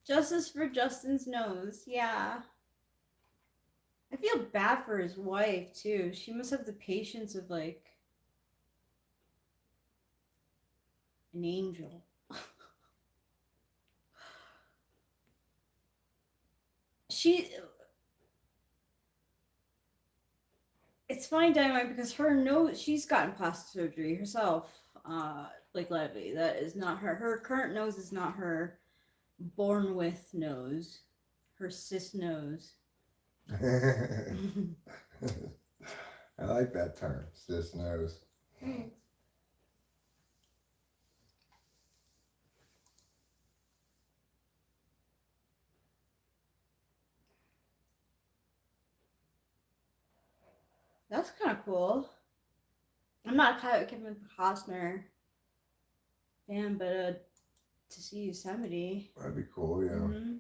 Justice for Justin's nose. Yeah. I feel bad for his wife too. She must have the patience of like an angel. It's funny, Dynamite, because her nose, she's gotten plastic surgery herself. Blake Lively, that is not her. Her current nose is not her born with nose. Her cis nose. I like that term, cis nose. Thanks. That's kind of cool. I'm not a Kevin Costner fan, but to see Yosemite. That'd be cool, yeah. Mm-hmm.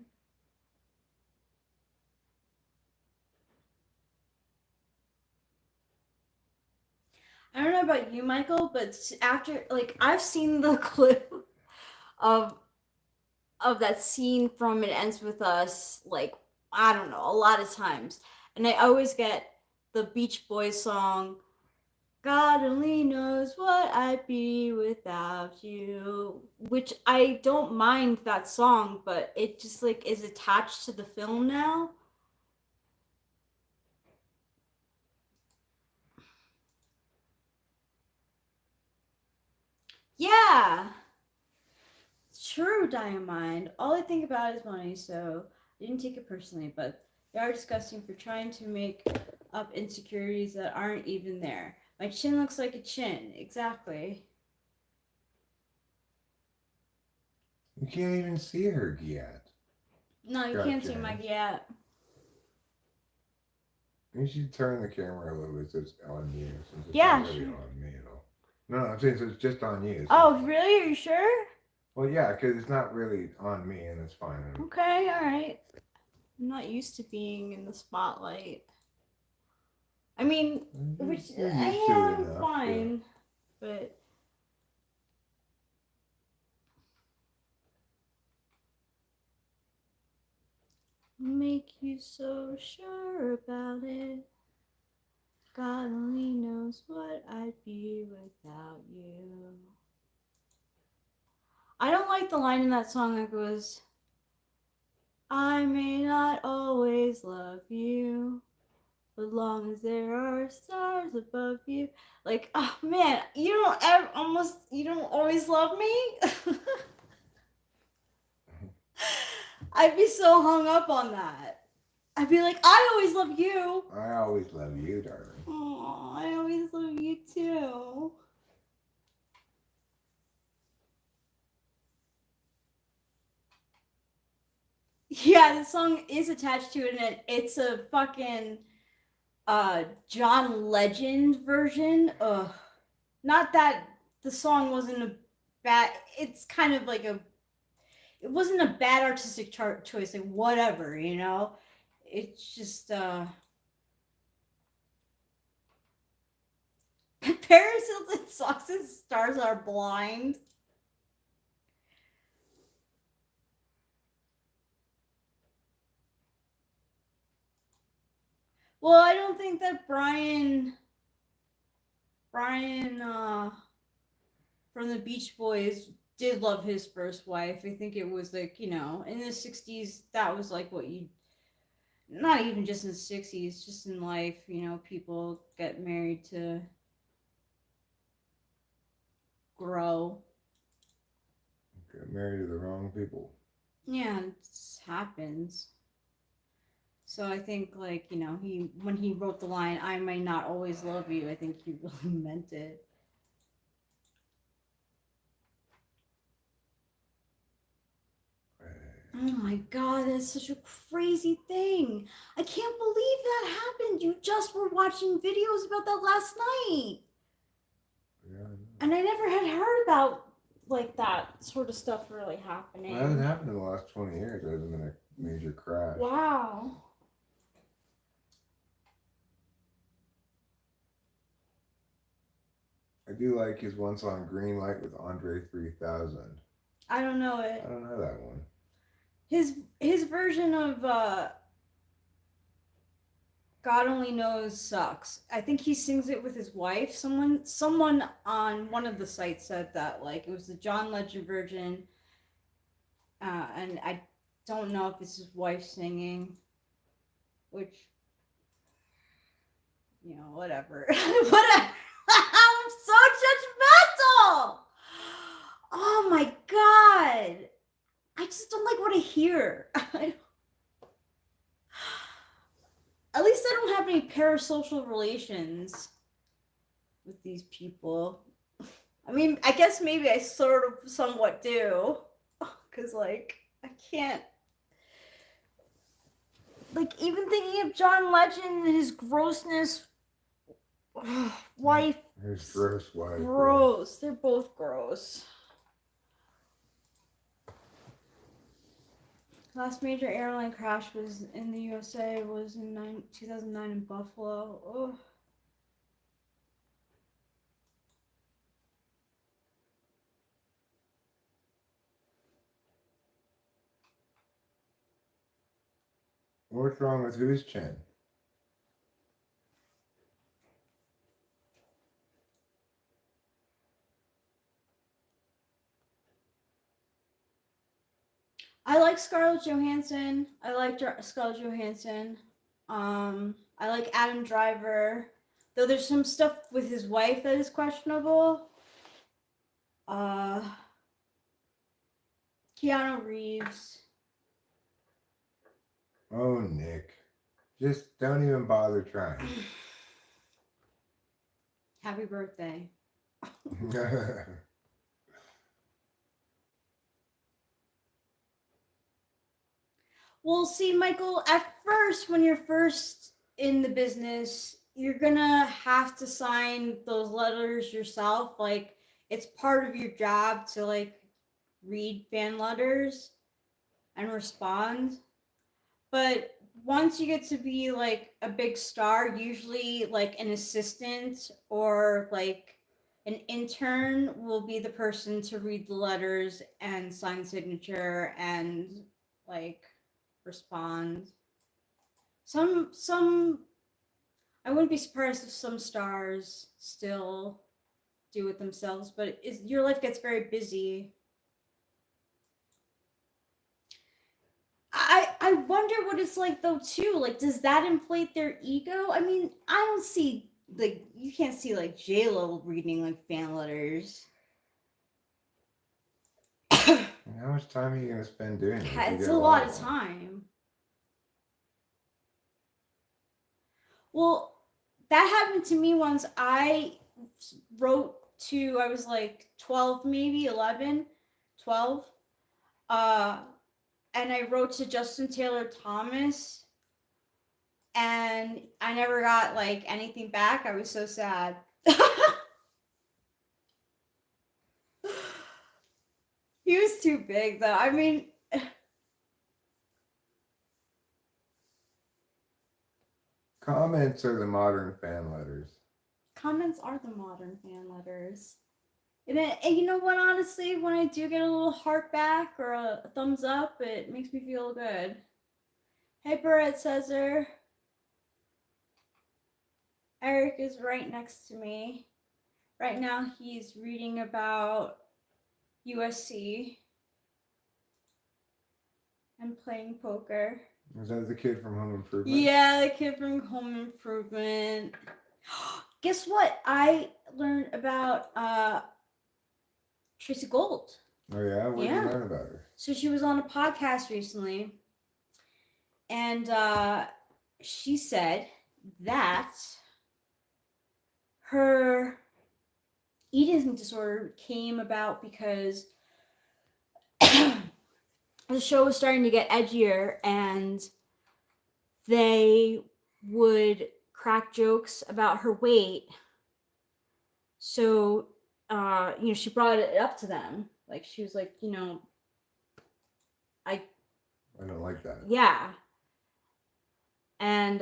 I don't know about you, Michael, but after, like, I've seen the clip of that scene from It Ends With Us, like, I don't know, a lot of times. And I always get the Beach Boys song, God only knows what I'd be without you, which I don't mind that song, but it just, like, is attached to the film now. Yeah. True, Diamond. All I think about is money, so I didn't take it personally, but they are disgusting for trying to make up insecurities that aren't even there. My chin looks like a chin. Exactly. You can't even see her yet. No, you can't see my yet. You should turn the camera a little bit so it's on you. Since it's Yeah. not really on me at all. No, I'm saying so it's just on you. Oh, really? Are you sure? Well, yeah, because it's not really on me, and it's fine. Okay, all right. I'm not used to being in the spotlight. I mean, which I'm fine, but make you so sure about it. God only knows what I'd be without you. I don't like the line in that song that goes, I may not always love you, but long as there are stars above you. Like, oh man, you don't ever, almost, you don't always love me? I'd be so hung up on that. I'd be like, I always love you. I always love you, darling. Oh, I always love you too. Yeah, the song is attached to it, and it's a fucking John Legend version. Ugh. Not that the song wasn't a bad. It's kind of like a. It wasn't a bad artistic choice. Like whatever, you know. It's just Paris Hilton socks and stars are blind. Well, I don't think that Brian from the Beach Boys did love his first wife. I think it was like, you know, in the 60s, that was like what you, not even just in the 60s, just in life, you know, people get married to grow. Get married to the wrong people. Yeah, it just happens. So I think, like, you know, when he wrote the line, I may not always love you, I think he really meant it. Oh my god, that's such a crazy thing. I can't believe that happened. You just were watching videos about that last night. Yeah. And I never had heard about like that sort of stuff really happening. Well, it hasn't happened in the last 20 years. There hasn't been a major crash. Wow. I do like his one song, Green Light with Andre 3000. I don't know it. I don't know that one. His version of God Only Knows sucks. I think he sings it with his wife. Someone on one of the sites said that like it was the John Legend version, and I don't know if it's his wife singing, which, you know, whatever. Whatever. I'm so judgmental. Oh my god. I just don't like what I hear. At least I don't have any parasocial relations with these people. I mean, I guess maybe I sort of somewhat do. Because, like, I can't. Like, even thinking of John Legend and his grossness. Wife. His gross wife. Gross. They're both gross. Last major airline crash was in the USA was in 2009 in Buffalo. Oh. What's wrong with whose chin? I like Scarlett Johansson. I like Scarlett Johansson. I like Adam Driver. Though there's some stuff with his wife that is questionable. Keanu Reeves. Oh, Nick. Just don't even bother trying. Happy birthday. Well, see, Michael, at first, when you're first in the business, you're gonna have to sign those letters yourself. Like, it's part of your job to, like, read fan letters and respond. But once you get to be, like, a big star, usually, like, an assistant or, like, an intern will be the person to read the letters and sign signature and, like, respond. Some I wouldn't be surprised if some stars still do it themselves, but your life gets very busy. I wonder what it's like though too. Like, does that inflate their ego? I mean, I don't see like you can't see like J Lo reading like fan letters. And how much time are you gonna spend doing it if you It's get a a lot lot of of them? time. Well, that happened to me once. I wrote to I was like 12 maybe 11, 12. Uh and I wrote to Justin Taylor Thomas and I never got like anything back. I was so sad. He was too big though. I mean, Comments are the modern fan letters. comments are the modern fan letters. And you know what, honestly, when I do get a little heart back or a thumbs up, it makes me feel good. Hey, Barrett Cesar. Eric is right next to me. Right now, he's reading about USC and playing poker. Is that the kid from Home Improvement? Yeah, the kid from Home Improvement. Guess what? I learned about Tracy Gold. Oh yeah, what did you learn about her? So she was on a podcast recently, and she said that her eating disorder came about because the show was starting to get edgier and they would crack jokes about her weight. So, she brought it up to them. Like, she was like, I don't like that. Yeah. And,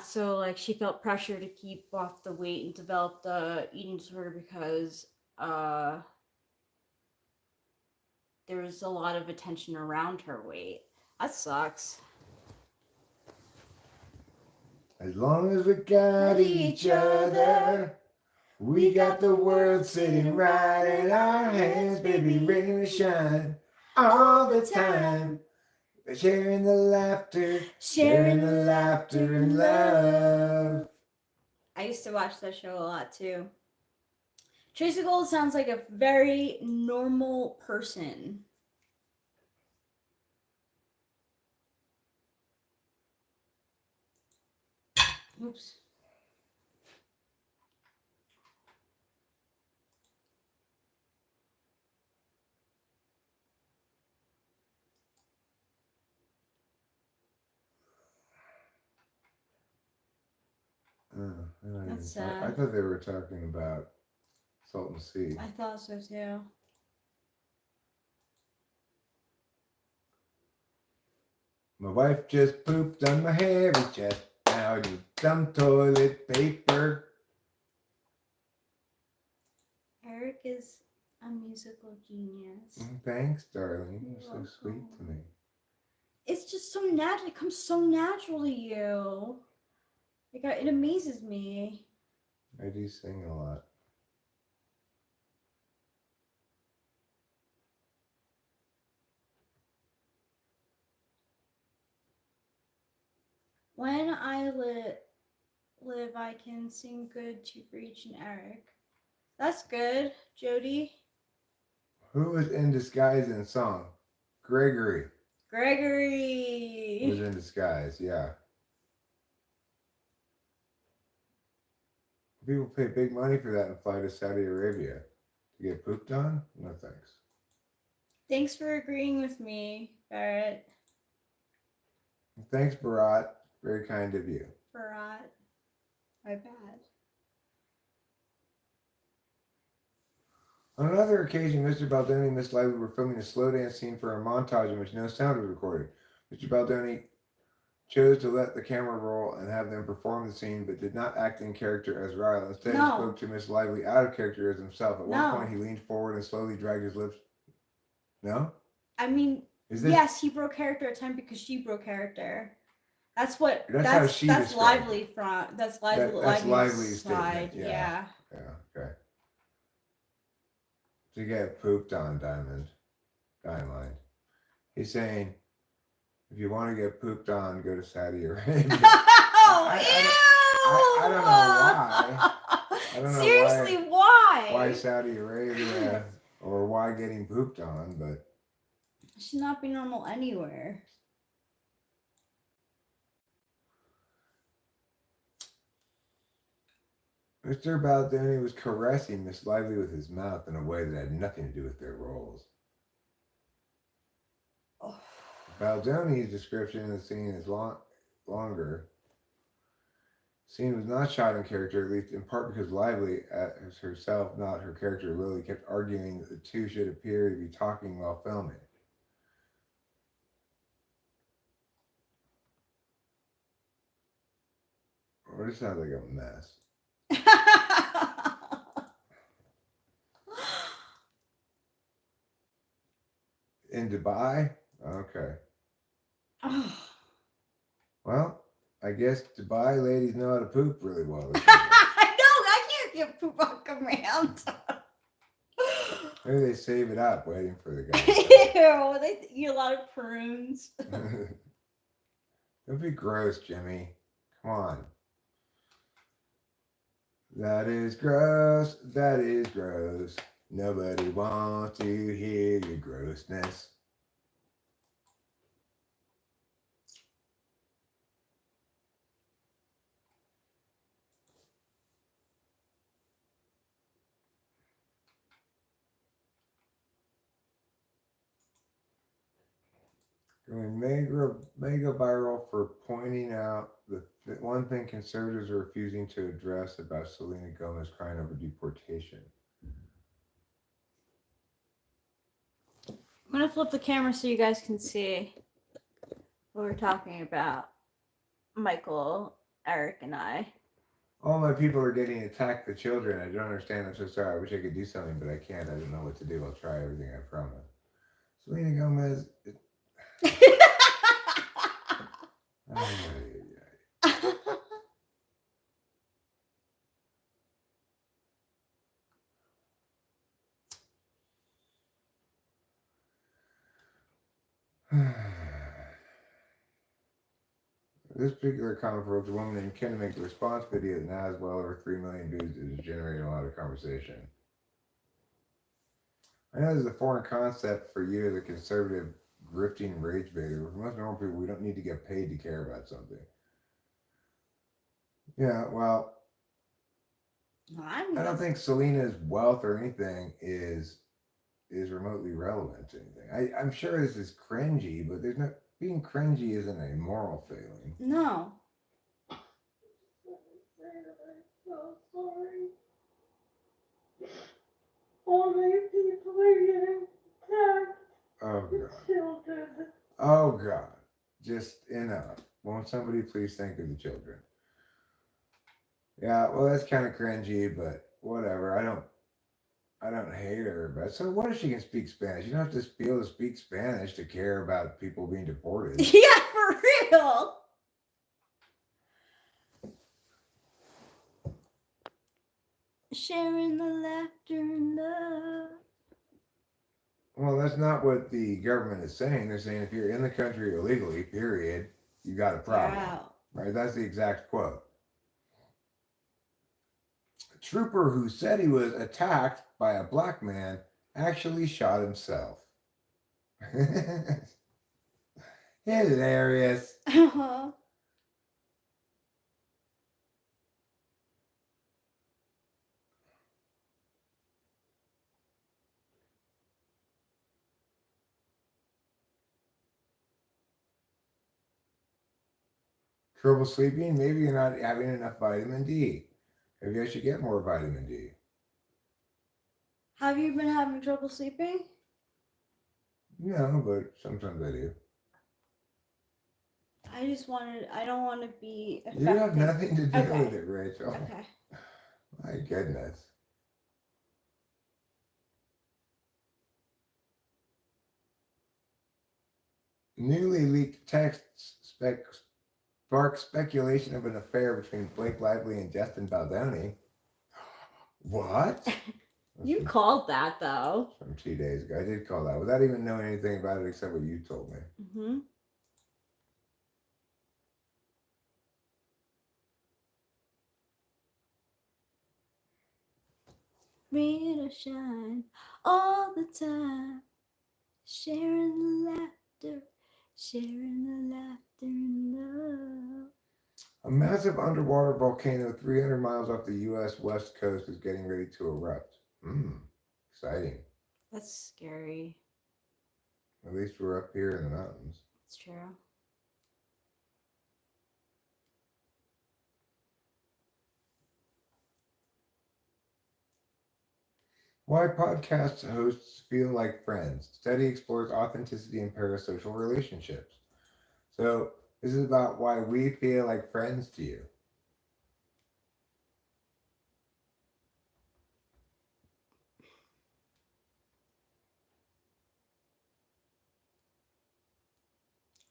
so, like, she felt pressure to keep off the weight and developed the eating disorder because, there was a lot of attention around her weight. That sucks. As long as we got each other, we got the world sitting right in our hands, baby, rain or shine, all the time. Sharing the laughter, sharing the laughter and love. I used to watch that show a lot too. Tracy Gold sounds like a very normal person. Oops. That's sad. I thought they were talking about Salton Sea. I thought so too. My wife just pooped on my hairy chest. Now I need some toilet paper. Eric is a musical genius. Thanks, darling. You're so sweet to me. It's just so natural. It comes so natural to you. Like, it amazes me. I do sing a lot. When I live, I can sing good to Breach and Eric. That's good, Jody. Who was in disguise in song? Gregory. Gregory was in disguise, yeah. People pay big money for that and fly to Saudi Arabia to get pooped on? No thanks. Thanks for agreeing with me, Barrett. Thanks, Barat. Very kind of you. Barat. My bad. On another occasion, Mr. Baldoni and Miss Lively were filming a slow dance scene for a montage in which no sound was recorded. Mr. Baldoni chose to let the camera roll and have them perform the scene, but did not act in character as Ryle. Instead, he spoke to Miss Lively out of character as himself. At one point, he leaned forward and slowly dragged his lips. No? I mean, yes, he broke character at time because she broke character. That's what. That's Lively from. That's Lively's side. Yeah. Yeah. Okay. To get pooped on, Dynamite. He's saying, If you want to get pooped on, go to Saudi Arabia. Oh, I don't know why. I don't know seriously, why? why Saudi Arabia or why getting pooped on, but It should not be normal anywhere. Mr. Baldoni was caressing Miss Lively with his mouth in a way that had nothing to do with their roles. Oh. Baldoni's description of the scene is longer. The scene was not shot in character, at least in part because Lively, as herself, not her character Lily, kept arguing that the two should appear to be talking while filming. Or this sounds like a mess. In Dubai? Okay. Well, I guess Dubai ladies know how to poop really well. No, I can't get poop on command. Maybe they save it up waiting for the guy. Ew, they eat a lot of prunes. Don't be gross, Jimmy. Come on. That is gross. That is gross. Nobody wants to hear your grossness. Going mega viral for pointing out the one thing conservatives are refusing to address about Selena Gomez crying over deportation. I'm gonna flip the camera so you guys can see what we're talking about. Michael, Eric, and I. All my people are getting attacked, the children. I don't understand. I'm so sorry. I wish I could do something, but I can't. I don't know what to do. I'll try everything, I promise. Selena Gomez. This particular comment provoked a woman named Ken to make the response video that now has well over 3 million views. It is generating a lot of conversation. I know this is a foreign concept for you as a conservative grifting rage baiter, but for most normal people, we don't need to get paid to care about something. Yeah, well, I don't think Selena's wealth or anything is remotely relevant to anything. I'm sure this is cringy, but there's no being cringy isn't a moral failing. No. So sorry. All these people are getting attacked. Oh God. Children. Oh God. Just enough. Won't somebody please think of the children? Yeah, well that's kind of cringy, but whatever. I don't hate her, but so what if she can speak Spanish? You don't have to be able to speak Spanish to care about people being deported. Yeah, for real. Sharing the laughter and love. Well, that's not what the government is saying. They're saying if you're in the country illegally, period, you got a problem. Wow. Right? That's the exact quote. A trooper who said he was attacked by a black man actually shot himself. Hilarious. Uh-huh. Trouble sleeping? Maybe you're not having enough vitamin D. Maybe I should get more vitamin D. Have you been having trouble sleeping? No, but sometimes I do. I don't want to be affected. You have nothing to do Okay. with it, Rachel. Okay. My goodness. Newly leaked texts spark speculation of an affair between Blake Lively and Justin Baldoni. What? You called that though. From 2 days ago. I did call that without even knowing anything about it except what you told me. Mm-hmm. rain or shine, all the time. Sharing the laughter, sharing the laughter and love. A massive underwater volcano 300 miles off the U.S. west coast is getting ready to erupt. Exciting. That's scary. At least we're up here in the mountains. It's true. Why podcast hosts feel like friends. Study explores authenticity in parasocial relationships. So, this is about why we feel like friends to you.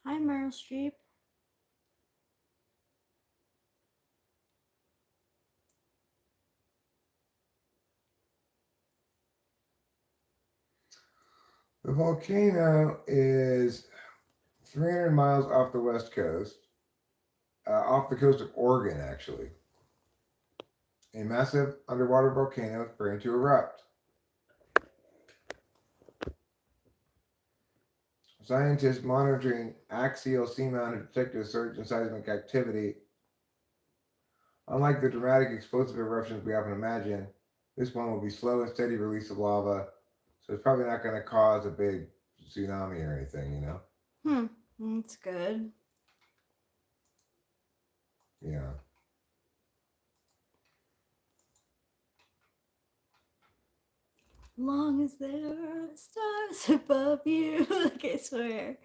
Hi, Meryl Streep. The volcano is 300 miles off the west coast, off the coast of Oregon, actually. A massive underwater volcano is preparing to erupt. Scientists monitoring axial seamounted detector surge and seismic activity. Unlike the dramatic explosive eruptions we often imagine, this one will be slow and steady release of lava, so it's probably not going to cause a big tsunami or anything, you know? That's good. Yeah. Long as there are stars above you, like I swear,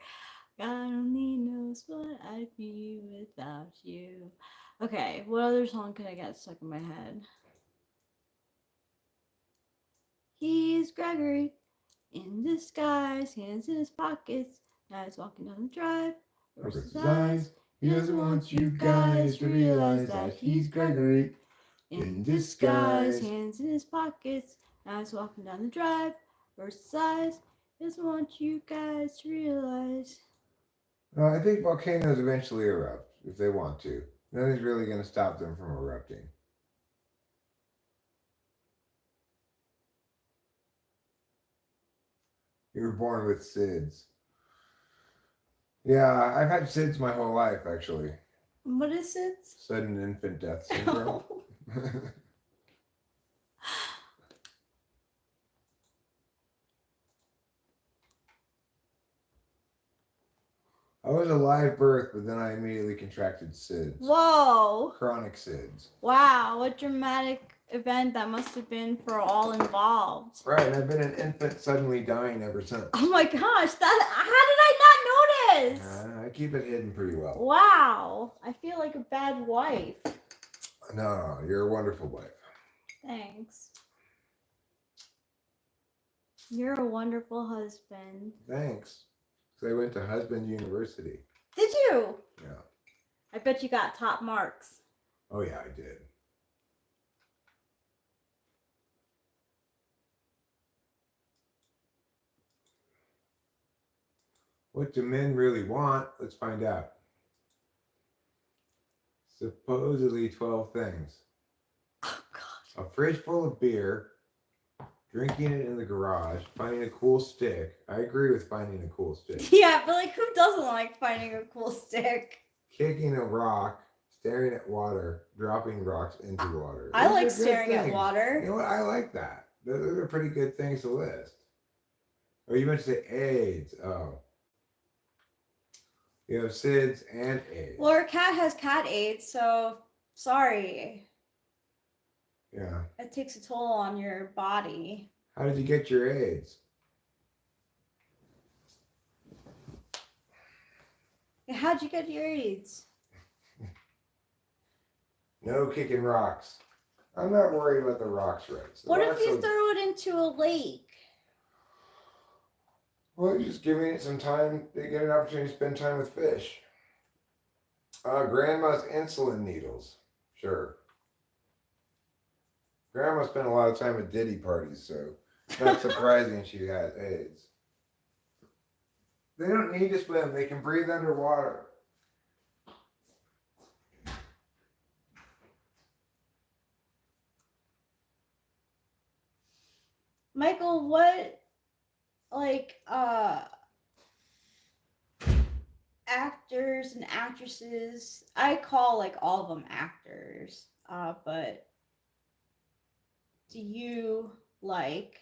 God only knows what I'd be without you. Okay, what other song could I get stuck in my head? He's Gregory in disguise, hands in his pockets. Now he's walking down the drive. Versus his eyes. He doesn't want you guys to realize that he's Gregory in disguise. Hands in his pockets. Now he's walking down the drive. Versus eyes. He doesn't want you guys to realize. I think volcanoes eventually erupt if they want to. Nothing's really going to stop them from erupting. You were born with SIDS. Yeah, I've had SIDS my whole life, actually. What is it? Sudden infant death syndrome. I was a live birth, but then I immediately contracted SIDS. Whoa! Chronic SIDS. Wow, what dramatic event that must have been for all involved. Right, and I've been an infant suddenly dying ever since. Oh my gosh, how did I not notice? I keep it hidden pretty well. Wow, I feel like a bad wife. No, you're a wonderful wife. Thanks. You're a wonderful husband. Thanks. So I went to Husband University. Did you? Yeah. I bet you got top marks. Oh yeah, I did. What do men really want? Let's find out. Supposedly 12 things. Oh God. A fridge full of beer, drinking it in the garage, finding a cool stick. I agree with finding a cool stick. Yeah, but like who doesn't like finding a cool stick? Kicking a rock, staring at water, dropping rocks into water. I Those like are good staring at things. water. You know what? I like that. Those are pretty good things to list. Oh, you meant to say AIDS. Oh. You have SIDS and AIDS. Well, our cat has cat AIDS, so sorry. Yeah. It takes a toll on your body. How did you get your AIDS? How'd you get your AIDS? No kicking rocks. I'm not worried about the rocks, right? What if you throw it into a lake? Well, you're just giving it some time to get an opportunity to spend time with fish. Grandma's insulin needles. Sure. Grandma spent a lot of time at Diddy parties, so it's not surprising she has AIDS. They don't need to swim. They can breathe underwater. Michael, what like actors and actresses, I call like all of them actors, but do you like?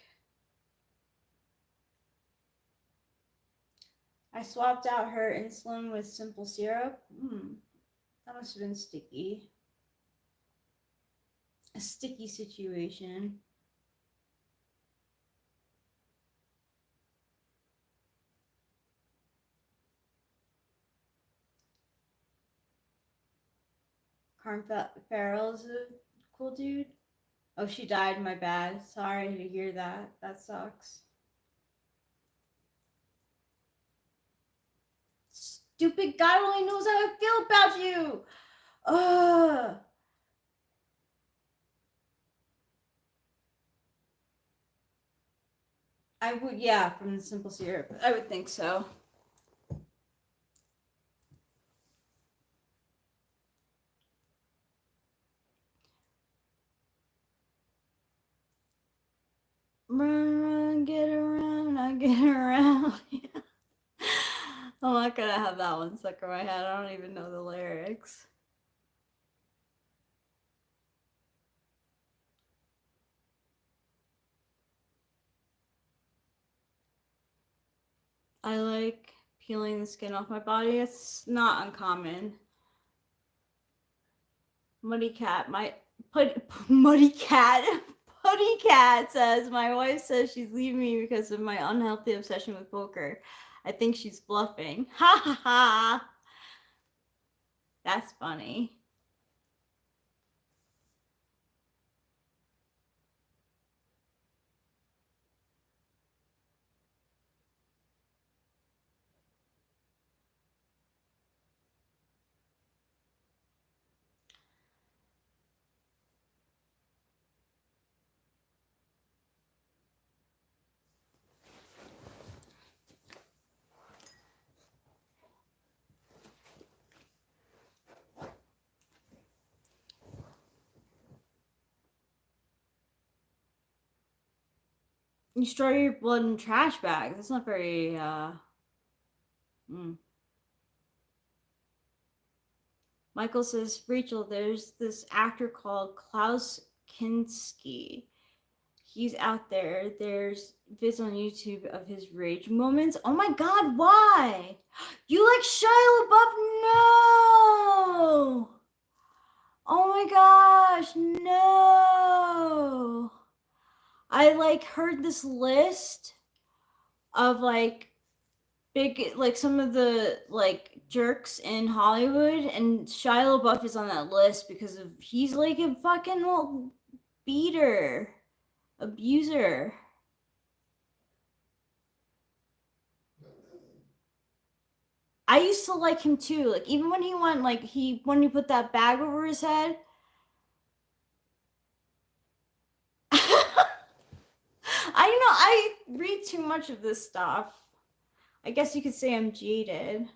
I swapped out her insulin with simple syrup. That must have been sticky. A sticky situation. Carm Farrell's a cool dude. Oh, she died. My bad. Sorry to hear that. That sucks. Stupid God only knows how I feel about you. Ugh. I would, yeah, from the simple syrup. I would think so. Run, run, get around, I get around. I'm not gonna have that one stuck in my head. I don't even know the lyrics. I like peeling the skin off my body. It's not uncommon. Muddy Cat, Muddy Cat. Putty Cat says, my wife says she's leaving me because of my unhealthy obsession with poker. I think she's bluffing. Ha ha ha. That's funny. You store your blood in trash bags. That's not very, Michael says, Rachel, there's this actor called Klaus Kinski. He's out there. There's vids on YouTube of his rage moments. Oh my God, why? You like Shia LaBeouf? No! Oh my gosh, no! I like heard this list of like big, like some of the like jerks in Hollywood, and Shia LaBeouf is on that list because of he's like a fucking beater, abuser. I used to like him too. Like even when he went, like when he put that bag over his head. I don't know. I read too much of this stuff. I guess you could say I'm jaded.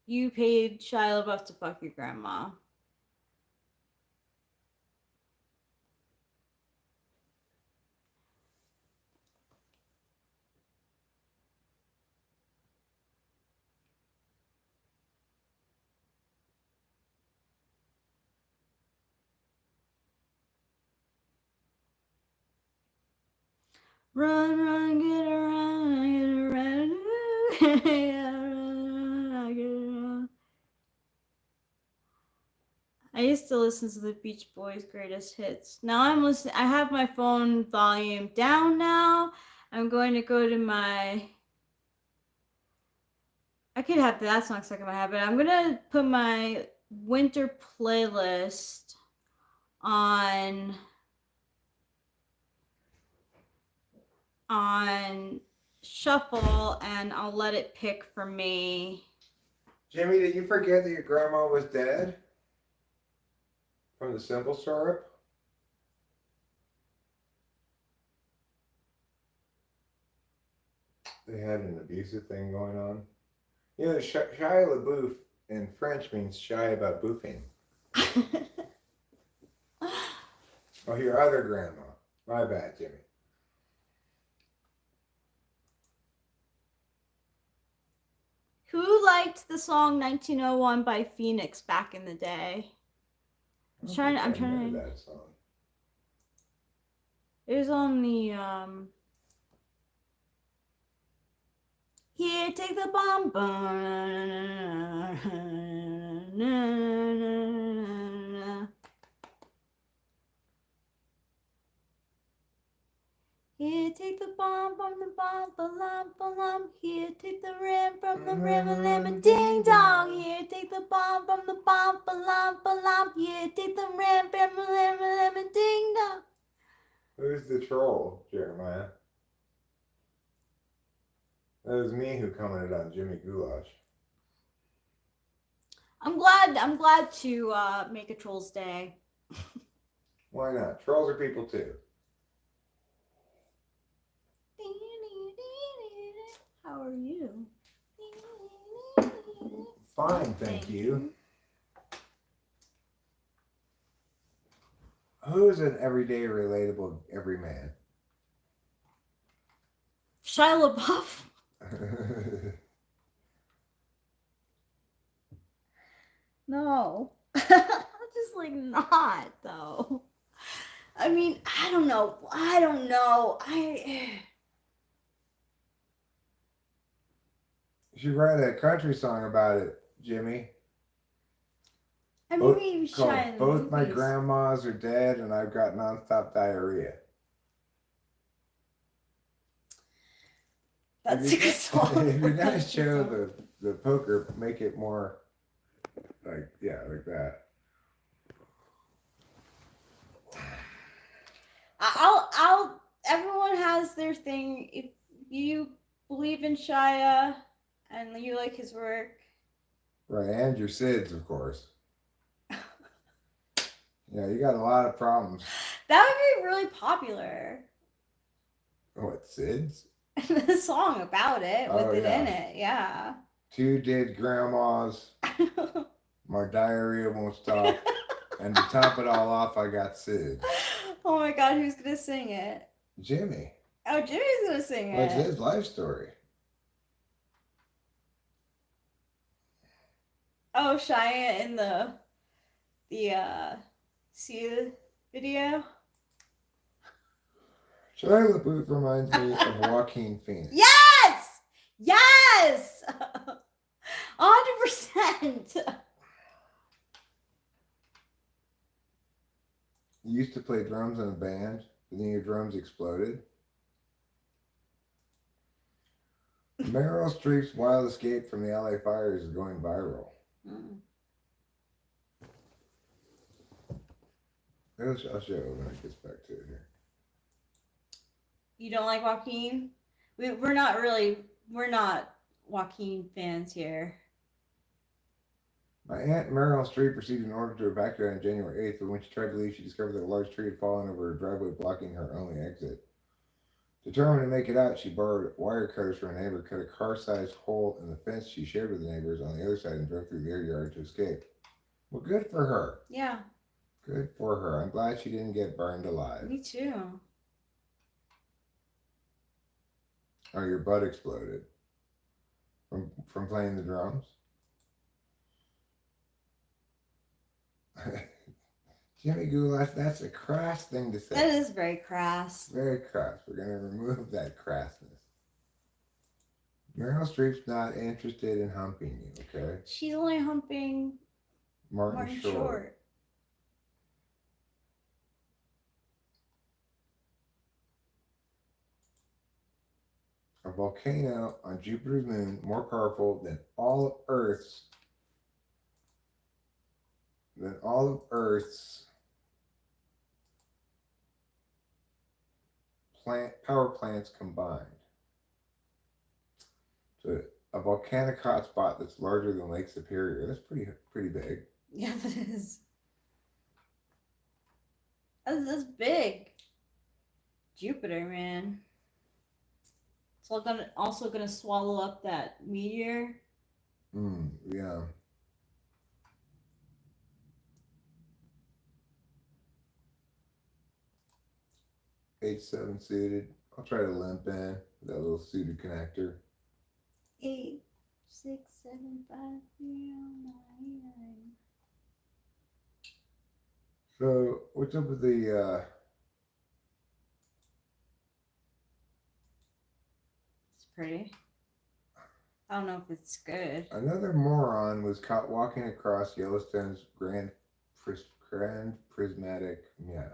You paid Shia LaBeouf to fuck your grandma. Run, run, get around, get around, get around. I used to listen to the Beach Boys' greatest hits. Now I'm listening. I have my phone volume down now. I'm going to go to my. I could have that song stuck in my head, but I'm gonna put my winter playlist on shuffle, and I'll let it pick for me. Jimmy, did you forget that your grandma was dead? From the simple syrup? They had an abusive thing going on. You know, Shia LaBeouf in French means shy about boofing. Oh, your other grandma. My bad, Jimmy. Who liked the song 1901 by Phoenix back in the day? I'm trying to. to. That song. It was on the Here, take the bomb. Here, take the bomb from the bomb, ba-lum. Here, take the ram from the ram, a ding dong. Here, take the bomb from the bomb, ba-lum. Here, take the ram from the ram, a ding dong. Who's the troll, Jeremiah? That was me who commented on Jimmy Goulash. I'm glad to make a Trolls Day. Why not? Trolls are people too. How are you? Fine, thank you. Who's an everyday relatable everyman? Shia LaBeouf. No. Just like not though. I mean, I don't know. You should write a country song about it, Jimmy. I mean, maybe Shia in the Both my movies. grandmas are dead and I've got nonstop diarrhea. That's a good song. If you're gonna show the poker, make it more like that. I'll everyone has their thing. If you believe in Shia and you like his work. Right, and your SIDS, of course. Yeah, you got a lot of problems. That would be really popular. What, SIDS? The song about it with it yeah. in it, yeah. 2 dead grandmas. My diarrhea won't stop. And to top it all off, I got SIDS. Oh my god, who's gonna sing it? Jimmy. Oh, Jimmy's gonna sing it. What's his life story? Oh, Shia in the Sia video. Shia LaBeouf reminds me of Joaquin Phoenix. Yes! 100%. You used to play drums in a band, but then your drums exploded. Meryl Streep's wild escape from the LA fires is going viral. I'll show it when it gets back to it here. You don't like Joaquin? We're not Joaquin fans here. My aunt Meryl Streep received an order to evacuate on January 8th, but when she tried to leave, she discovered that a large tree had fallen over her driveway, blocking her only exit. Determined to make it out, she borrowed wire cutters from a neighbor, cut a car-sized hole in the fence she shared with the neighbors on the other side, and drove through their yard to escape. Well, good for her. Yeah. Good for her. I'm glad she didn't get burned alive. Me too. Oh, your butt exploded from playing the drums? Jimmy Goulash, that's a crass thing to say. That is very crass. Very crass. We're going to remove that crassness. Meryl Streep's not interested in humping you, okay? She's only humping Martin Short. A volcano on Jupiter's moon more powerful than all of Earth's power plants combined. So a volcanic hotspot that's larger than Lake Superior. That's pretty big. Yeah, that is. That's big. Jupiter, man. It's also gonna swallow up that meteor. Yeah. H7 suited. I'll try to limp in with that little suited connector. 8675309. So, what's up with the, It's pretty. I don't know if it's good. another moron was caught walking across Yellowstone's Grand Prismatic, yeah.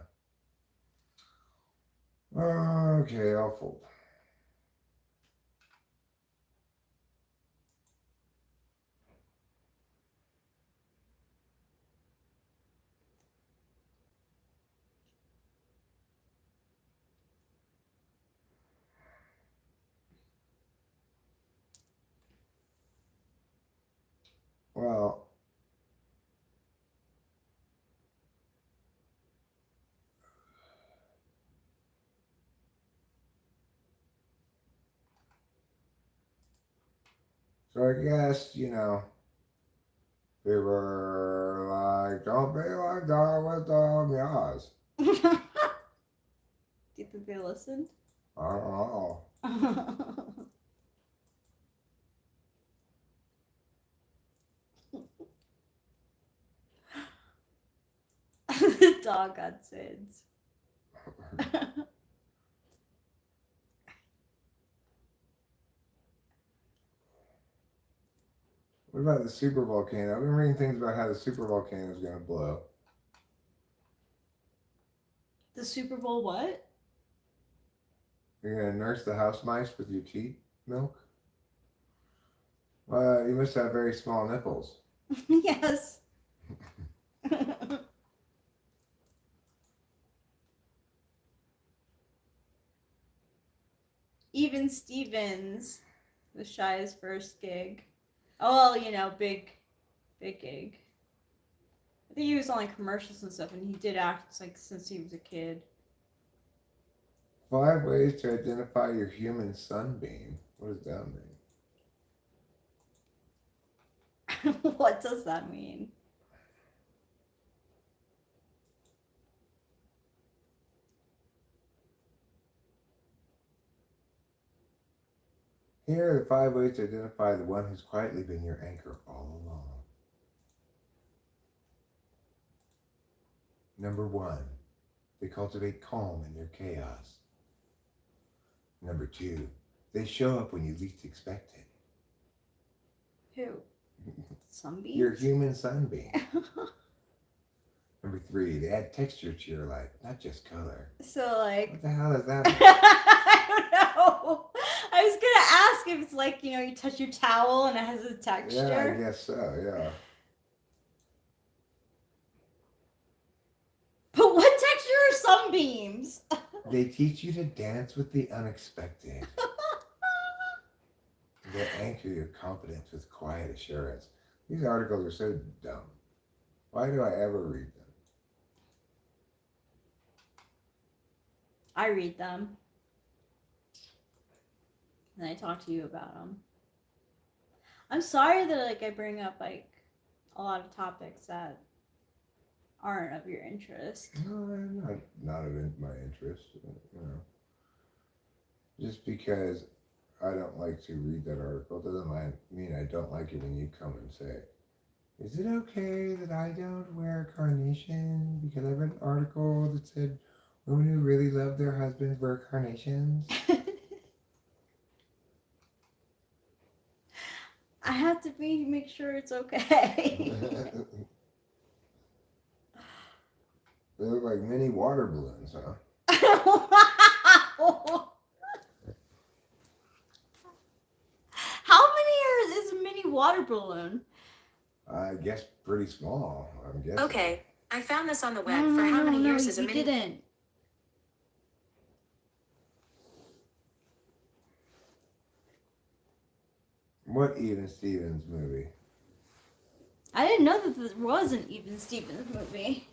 Okay, I'll fold. Well, so I guess, they were like, don't be like that with yaws. Do you think they listened? I don't know. The dog got SIDS. What about the super volcano? I've been reading things about how the super volcano is going to blow. The Super Bowl what? You're going to nurse the house mice with your teat milk? Well, you must have very small nipples. Yes. Even Stevens was Shy's first gig. Oh, well, big gig. I think he was on like commercials and stuff, and he did act like since he was a kid. 5 ways to identify your human sunbeam. What does that mean? What does that mean? Here are the 5 ways to identify the one who's quietly been your anchor all along. Number 1, they cultivate calm in your chaos. Number 2, they show up when you least expect it. Who? Sunbeams? Your human sunbeam. Number 3, they add texture to your life, not just color. So, like... What the hell is that mean? I don't know. I was gonna ask if it's like, you touch your towel and it has a texture. Yeah, I guess so, yeah. But what texture are sunbeams? They teach you to dance with the unexpected. They anchor your confidence with quiet assurance. These articles are so dumb. Why do I ever read them? I read them. And I talk to you about them. I'm sorry that I bring up a lot of topics that aren't of your interest. No, not of my interest. Just because I don't like to read that article doesn't mean I don't like it when you come and say, is it okay that I don't wear a carnation? Because I read an article that said women who really love their husbands wear carnations. I have to make sure it's okay. They look like mini water balloons, huh? Wow. How many is a mini water balloon? I guess pretty small, I'm guessing. Okay, I found this on the web. For how many years is a mini... You didn't. What Even Stevens movie? I didn't know that there was an Even Stevens movie.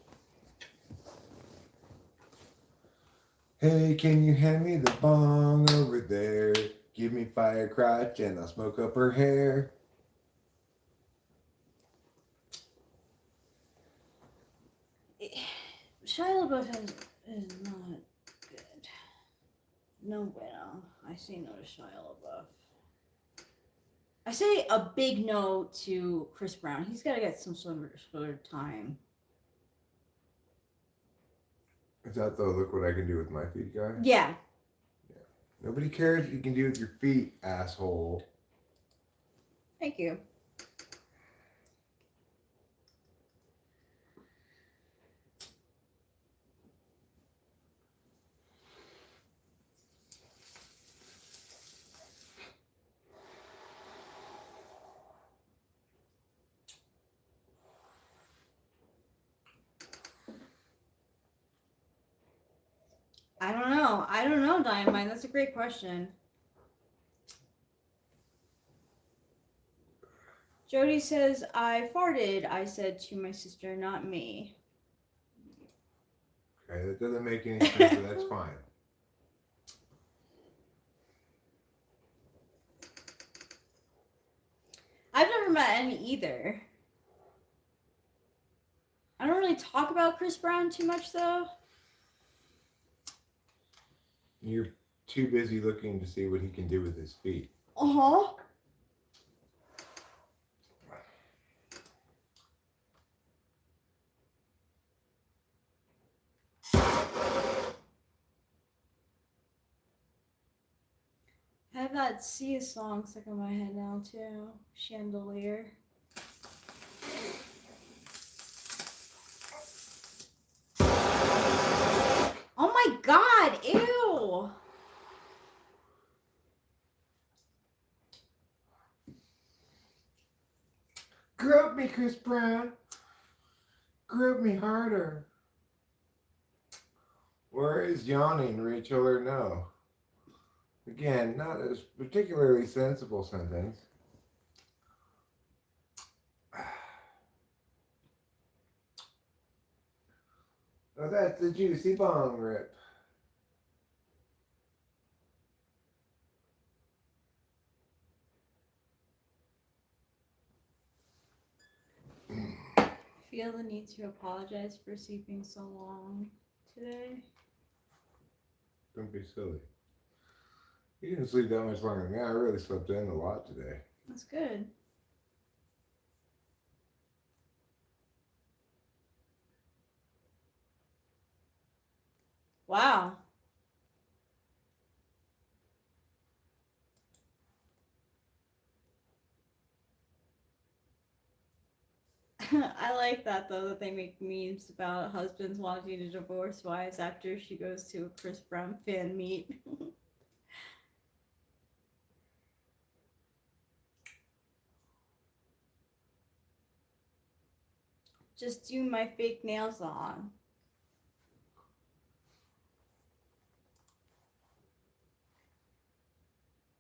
Hey, can you hand me the bong over there? Give me fire crotch and I'll smoke up her hair. Shia LaBeouf is not good. No bueno. I say no to Shia LaBeouf. I say a big no to Chris Brown. He's got to get some sort of time. Is that the look what I can do with my feet guy? Yeah. Nobody cares what you can do with your feet, asshole. Thank you. I don't know. I don't know, Dynamite. That's a great question. Jody says, I farted. I said to my sister, not me. Okay, that doesn't make any sense, but that's fine. I've never met any either. I don't really talk about Chris Brown too much, though. You're too busy looking to see what he can do with his feet. Uh-huh. I have that Sia song stuck in my head now, too. Chandelier. Oh my god, ew! Grab me, Chris Brown. Grab me harder. Where is yawning, Rachel, or no? Again, not a particularly sensible sentence. Oh, that's the juicy bong rip. I feel the need to apologize for sleeping so long today. Don't be silly. You didn't sleep that much longer than me. I really slept in a lot today. That's good. Wow. I like that though, that they make memes about husbands wanting to divorce wives after she goes to a Chris Brown fan meet. Just do my fake nails on.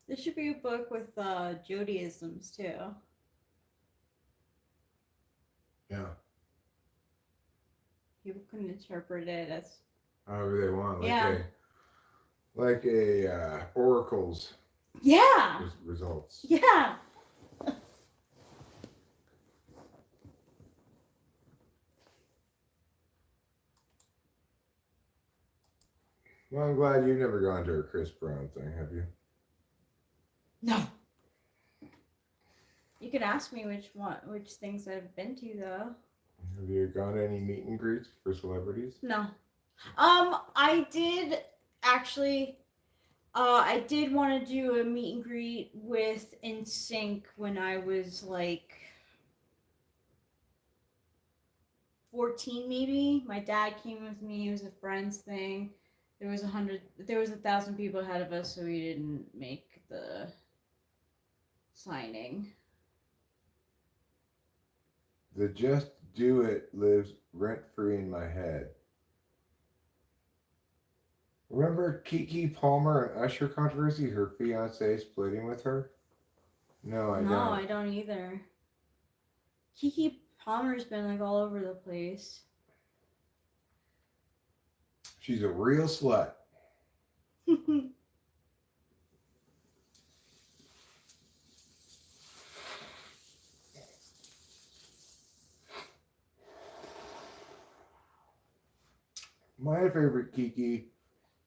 There should be a book with Jodyisms too. Yeah. People can interpret it as However they want. Yeah. Like a oracle's yeah, results. yeah. Well, I'm glad you've never gone to a Chris Brown thing, have you? No. You could ask me which things I've been to though. Have you gone to any meet and greets for celebrities? No. I did actually. I did want to do a meet and greet with NSYNC when I was like 14, maybe. My dad came with me. It was a friends thing. There was 1,000 people ahead of us, so we didn't make the signing. The Just Do It lives rent free in my head. Remember Kiki Palmer and Usher controversy? Her fiance splitting with her? No, I don't. I don't either. Kiki Palmer's been like all over the place. She's a real slut. My favorite Kiki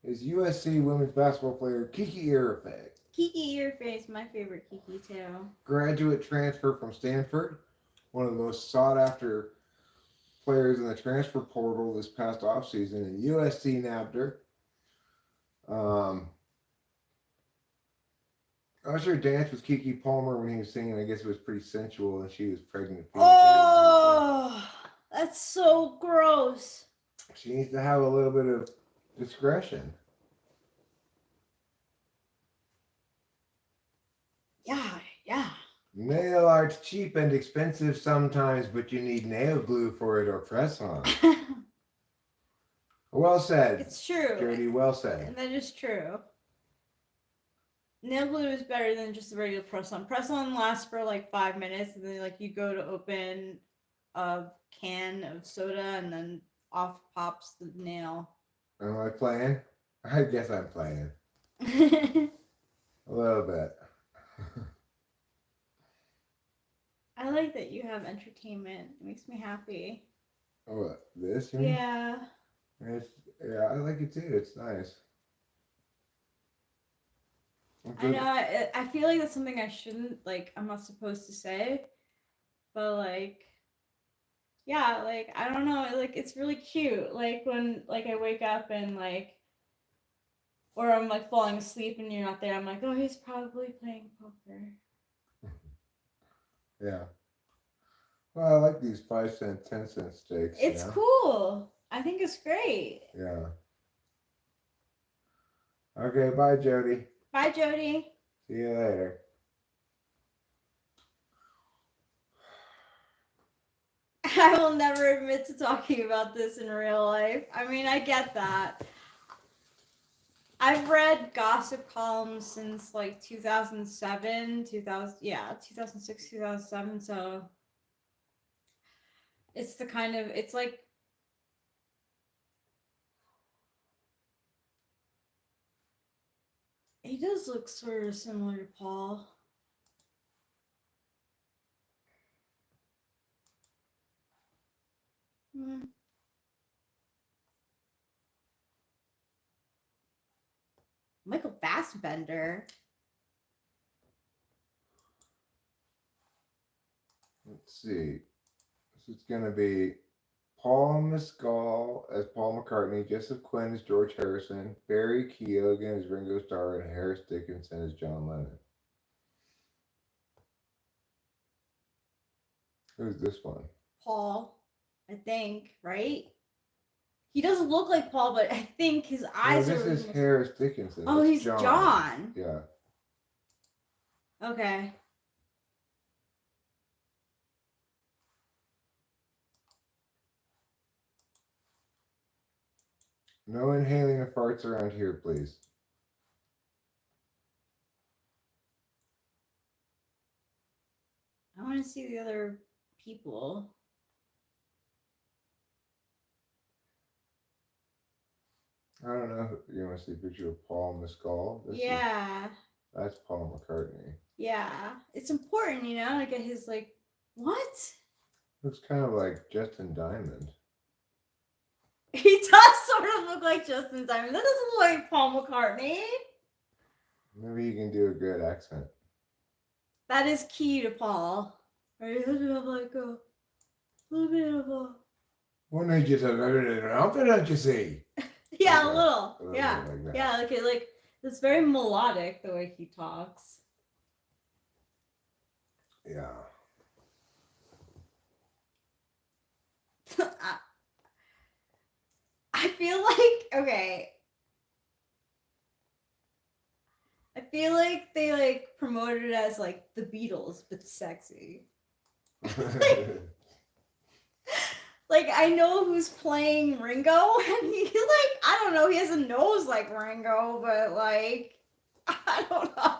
is USC women's basketball player Kiki Irifei. Kiki Earface, my favorite Kiki too. Graduate transfer from Stanford, one of the most sought after players in the transfer portal this past offseason, and USC nabbed her. Usher danced with Kiki Palmer when he was singing. I guess it was pretty sensual, and she was pregnant. Oh, that's so gross. She needs to have a little bit of discretion. Yeah. Nail art's cheap and expensive sometimes, but you need nail glue for it or press on. Well said. It's true. Jody, well said. And that is true. Nail glue is better than just the regular press on. Press on lasts for like 5 minutes, and then like you go to open a can of soda, and then off pops the nail. Am I playing? I guess I'm playing. A little bit. I like that you have entertainment. It makes me happy. Oh, what, this? You mean? Yeah. Yeah, I like it too. It's nice. I know. I feel like that's something I shouldn't, like, I'm not supposed to say. But, like, yeah, like, I don't know. Like, it's really cute. Like, when, like, I wake up and, like, or I'm, like, falling asleep and you're not there, I'm like, oh, he's probably playing poker. Yeah. Well, I like these 5-cent, 10-cent steaks. It's cool. I think it's great. Yeah. Okay, bye, Jody. Bye, Jody. See you later. I will never admit to talking about this in real life. I mean, I get that. I've read gossip columns since like 2006, 2007. So it's the kind of, it's like, he does look sort of similar to Paul. Michael Fassbender. Let's see. So it's going to be Paul Mescal as Paul McCartney, Joseph Quinn as George Harrison, Barry Keoghan as Ringo Starr, and Harris Dickinson as John Lennon. Who's this one? Paul, I think, right? He doesn't look like Paul, but I think his eyes this are. This is Harris Dickinson. Oh, That's he's John. Yeah. Okay. No inhaling of farts around here, please. I want to see the other people. I don't know. You want to see a picture of Paul Mescal? Yeah. That's Paul McCartney. Yeah. It's important, you know, to get his, like, what? Looks kind of like Justin Diamond. He does sort of look like Justin Diamond. That doesn't look like Paul McCartney. Maybe you can do a good accent. That is key to Paul. Right? He has to have like a little bit of a. What did you say? Outfit, don't you see? Yeah, like a little. Like that. Yeah, like it's very melodic the way he talks. Yeah. I feel like, okay. I feel like they like promoted it as like the Beatles, but sexy. Like I know who's playing Ringo, and he like I don't know, he has a nose like Ringo, but like I don't know.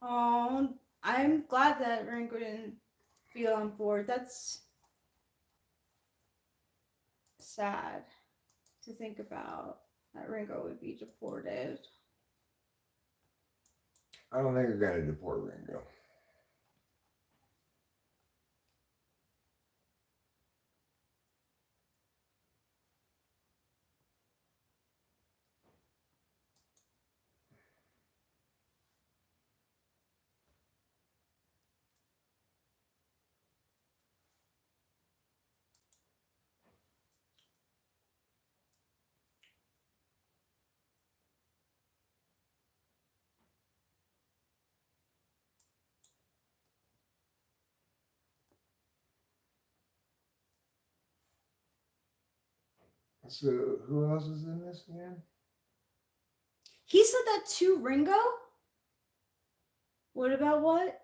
Oh, I'm glad that Ringo didn't feel on board. That's sad to think about, that Ringo would be deported. I don't think they're gonna deport Ringo. So who else is in this again? He said that to Ringo? What about what?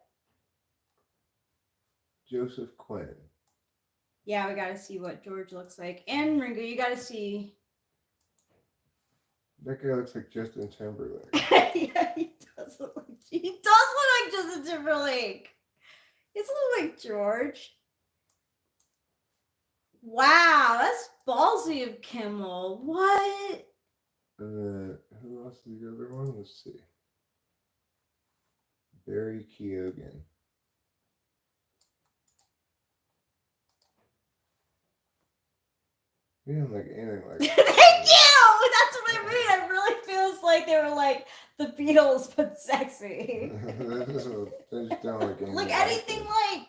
Joseph Quinn. Yeah, we gotta see what George looks like. And Ringo, you gotta see. That guy looks like Justin Timberlake. Yeah, he does look like Justin Timberlake. He doesn't look like George. Wow, that's ballsy of Kimmel. What? And who else is the other one? Let's see. Barry Keoghan. He didn't look anything like Thank you! That's what I mean. It really feels like they were like the Beatles but sexy. They just don't look anything Like anything them. like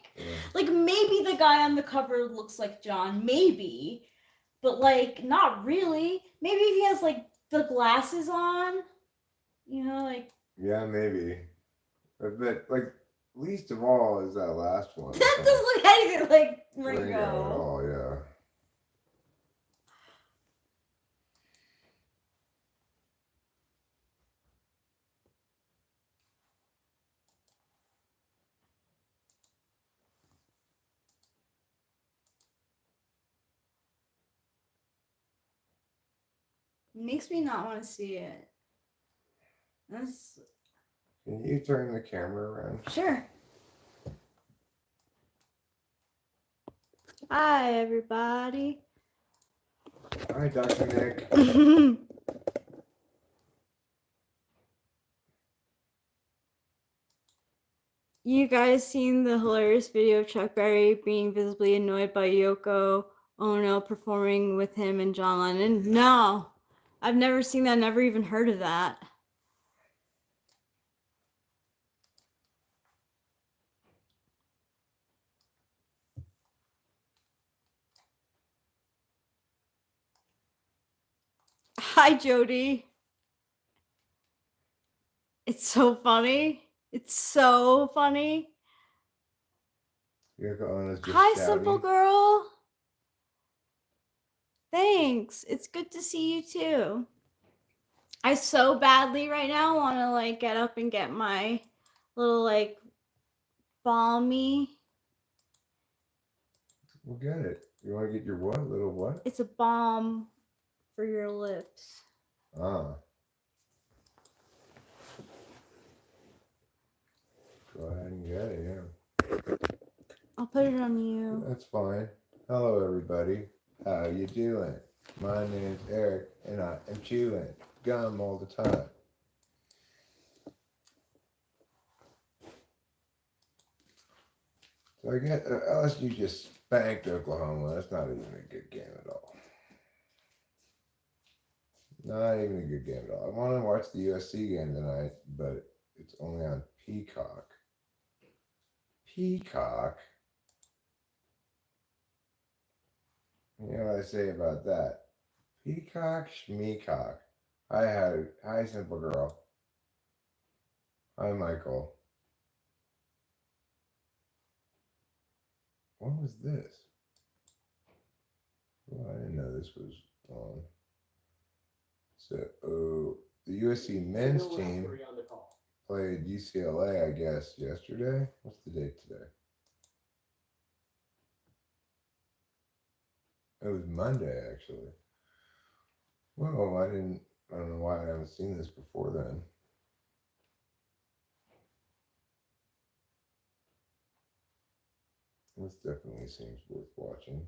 like maybe the guy on the cover looks like John, maybe. But like not really. Maybe if he has like the glasses on, you know, like Yeah, maybe. But like least of all is that last one. that doesn't look anything like Ringo Ringo. at all, yeah. Makes me not want to see it. That's Can you turn the camera around? sure. Hi everybody. Hi, Dr. Nick. You guys seen the hilarious video of Chuck Berry being visibly annoyed by Yoko Ono performing with him and John Lennon? No. I've never seen that, never even heard of that. Hi Jody. It's so funny. It's so funny. Yoko Ono's just Hi shouting. Simple Girl. Thanks. It's good to see you too. I so badly right now want to like get up and get my little like balmy. We'll get it. You want to get your what? Little what? It's a balm for your lips. Ah. Go ahead and get it, yeah. I'll put it on you. That's fine. Hello, everybody. How you doing? My name's Eric, and I am chewing gum all the time. So I guess LSU just spanked Oklahoma. That's not even a good game at all. Not even a good game at all. I want to watch the USC game tonight, but it's only on Peacock. Peacock? You know what I say about that? Peacock, schmeacock. Hi, Simple Girl. Hi, Michael. What was this? Oh, I didn't know this was on. So, the USC men's team played UCLA, I guess, yesterday. What's the date today? It was Monday, actually. Well, I don't know why I haven't seen this before then. This definitely seems worth watching.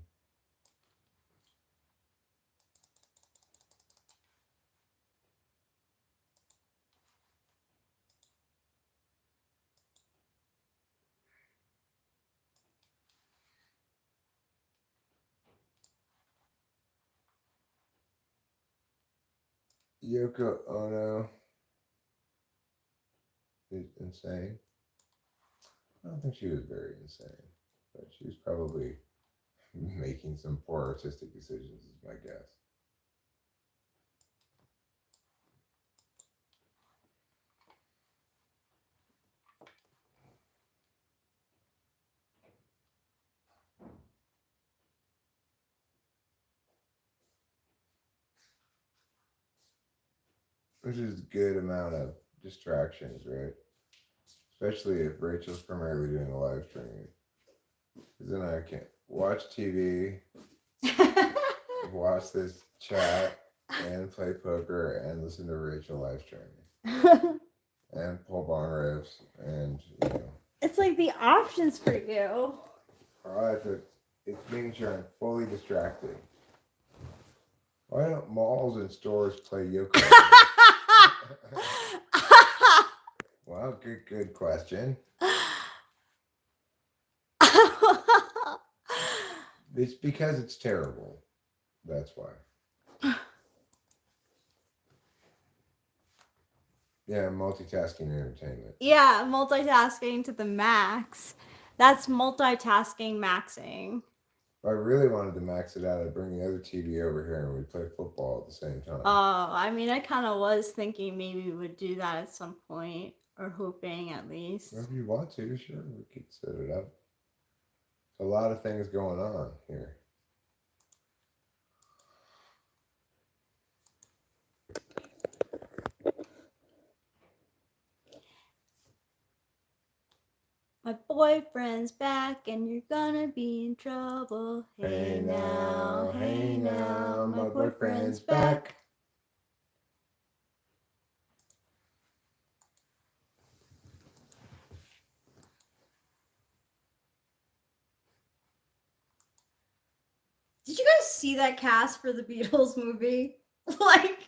Yoko Ono is insane. I don't think she was very insane, but she was probably making some poor artistic decisions, is my guess. Which is a good amount of distractions, right? Especially if Rachel's primarily doing the live streaming. Because then I can watch TV, watch this chat, and play poker, and listen to Rachel live streaming. And pull bong riffs, and, you know. It's like the options for you. Alright, it's making sure I'm fully distracted. Why don't malls and stores play Yoko? Well, good question. It's because it's terrible. That's why. Yeah, multitasking entertainment. Yeah, multitasking to the max. That's multitasking maxing. If I really wanted to max it out, I'd bring the other TV over here and we'd play football at the same time. Oh, I mean, I kind of was thinking maybe we would do that at some point, or hoping at least. If you want to, sure, we could set it up. There's a lot of things going on here. My boyfriend's back and you're gonna be in trouble. Hey now, my boyfriend's back. Did you guys see that cast for the Beatles movie? Like,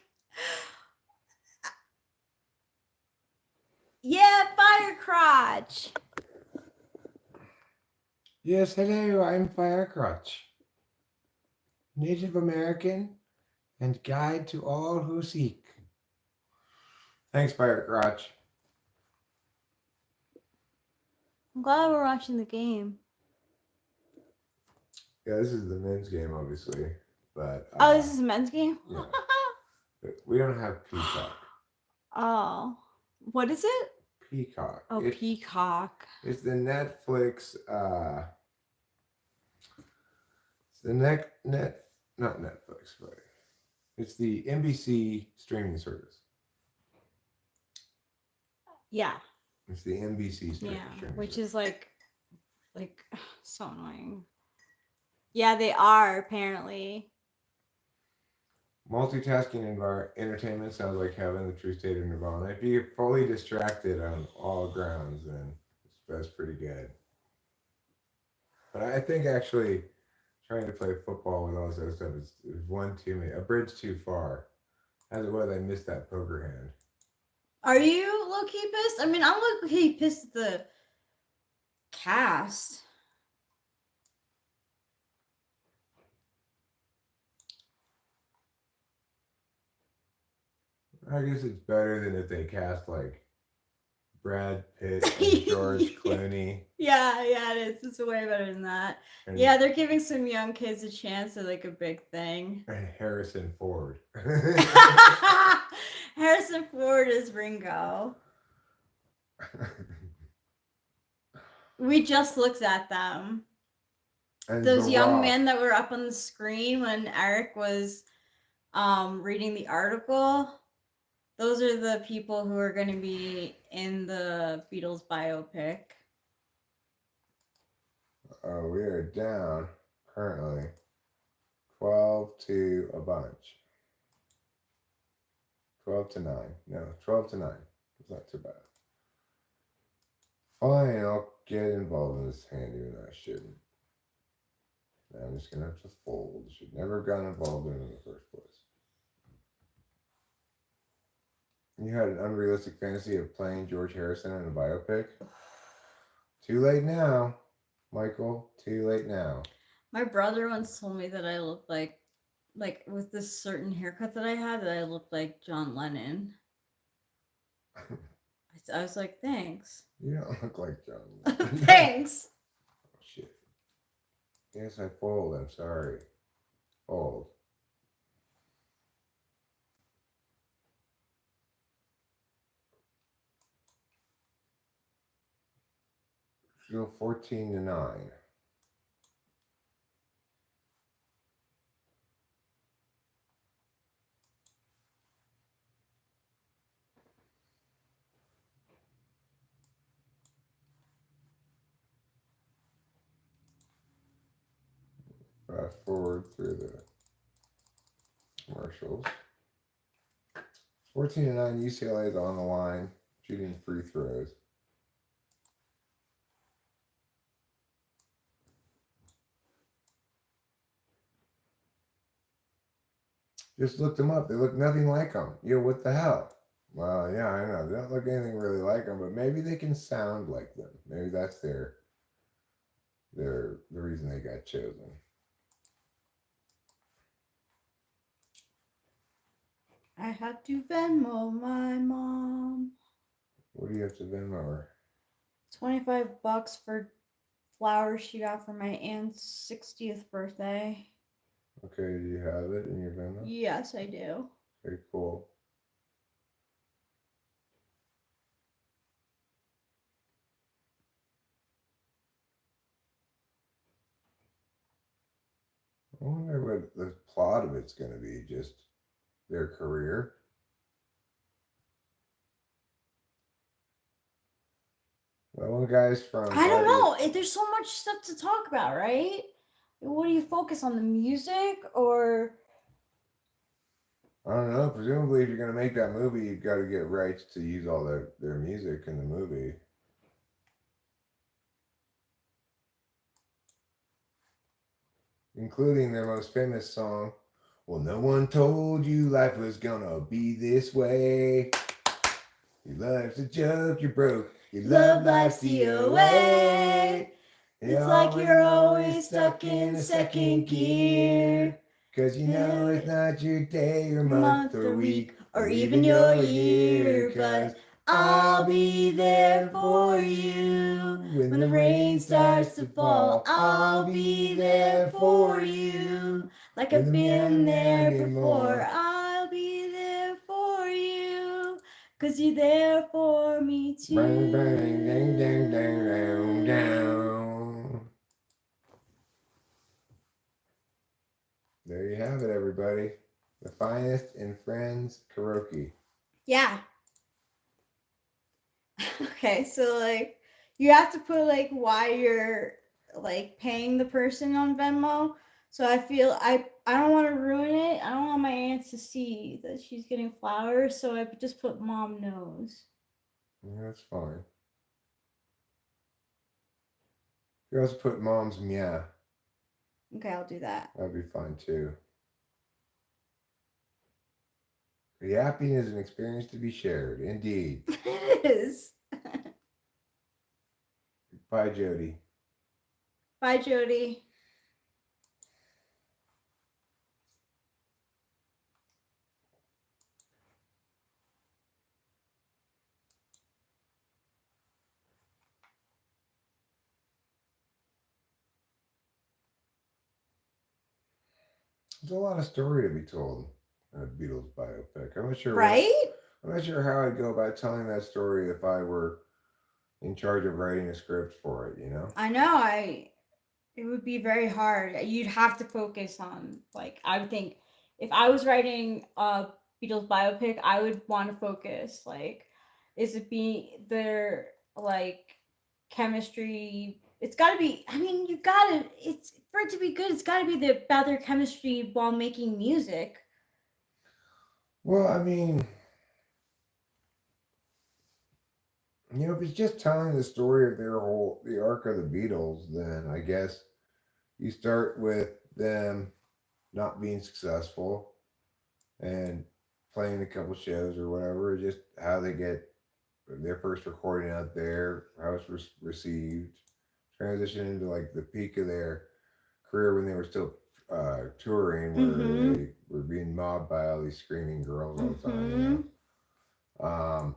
yeah, Firecrotch. Yes, hello, I'm Firecrotch, Native American and guide to all who seek. Thanks, Firecrotch. I'm glad we're watching the game. Yeah, this is the men's game, obviously, but Oh, this is a men's game? yeah. We don't have Peacock. Oh. What is it? Peacock. Oh, Peacock. It's the Netflix. It's the not Netflix, but it's the NBC streaming service. Yeah. It's the NBC streaming. Yeah, which is like so annoying. Yeah, they are apparently. Multitasking entertainment sounds like heaven, the true state of nirvana. If you get fully distracted on all grounds, then that's pretty good. But I think actually trying to play football with all this other stuff is one too many, a bridge too far. As it was, I missed that poker hand. Are you low-key pissed? I mean, I'm low-key pissed at the cast. I guess it's better than if they cast like Brad Pitt and George Clooney. Yeah, it is. It's way better than that. And, Yeah, they're giving some young kids a chance at like a big thing. and Harrison Ford. Harrison Ford is Ringo. We just looked at them. And Those The young Rock. men that were up on the screen when Eric was reading the article. Those are the people who are going to be in the Beatles biopic. We are down currently 12 to a bunch. 12 to 9. No, 12 to 9. It's not too bad. Fine, I'll get involved in this hand even though I shouldn't. I'm just going to have to fold. Should never have gotten involved in it in the first place. You had an unrealistic fantasy of playing George Harrison in a biopic? Too late now, Michael. Too late now. My brother once told me that I look like like with this certain haircut that I had that I looked like John Lennon. I was like, thanks. You don't look like John Lennon. Thanks. Oh, shit. Yes, I fold. I'm sorry. Fold. Go 14-9. Fast forward through the commercials. 14-9, UCLA is on the line, shooting free throws. Just looked them up. They look nothing like them. What the hell? Well, yeah, I know. They don't look anything really like them, but maybe they can sound like them. Maybe that's the reason they got chosen. I had to Venmo my mom. What do you have to Venmo her? $25 for flowers she got for my aunt's 60th birthday. Okay, do you have it in your Venmo? Yes, I do. Okay, cool. I wonder what the plot of it's going to be. Just their career. Well, one guy's from. I don't know. There's so much stuff to talk about, right? What do you focus on, the music or? I don't know. Presumably, if you're going to make that movie, you've got to get rights to use all their music in the movie. Including their most famous song, Well, no one told you life was gonna be this way. Your life's a joke, you're broke. Your love life's the away. It's like you're always stuck in second gear. Cause you know it's not your day or month or week or even your year. But I'll be there for you when the rain starts to fall. I'll be there for you like I've been there before. I'll be there for you 'cause you're there for me too. Bang, bang, dang, dang, dang, down, down. There you have it, everybody. The finest in Friends karaoke. Yeah. Okay, so like you have to put like why you're like paying the person on Venmo. So I feel I don't want to ruin it. I don't want my aunt to see that she's getting flowers, so I just put mom knows. That's fine. You also put mom's meow. Okay, I'll do that. That'd be fine too. Yapping is an experience to be shared, indeed. It is. Bye, Jody. Bye, Jody. There's a lot of story to be told in a Beatles biopic. I'm not sure. Right? I'm not sure how I'd go about telling that story if I were in charge of writing a script for it. I know. It would be very hard. You'd have to focus on like I would think if I was writing a Beatles biopic, I would want to focus like is it being their like chemistry? It's got to be. I mean, you got to. It's for it to be good. It's got to be about their chemistry while making music. Well, I mean, if it's just telling the story of the arc of the Beatles, then I guess you start with them not being successful and playing a couple shows or whatever, just how they get their first recording out there, how it's received, transition into like the peak of their career when they were still touring where Mm-hmm. they were being mobbed by all these screaming girls all the time, Mm-hmm.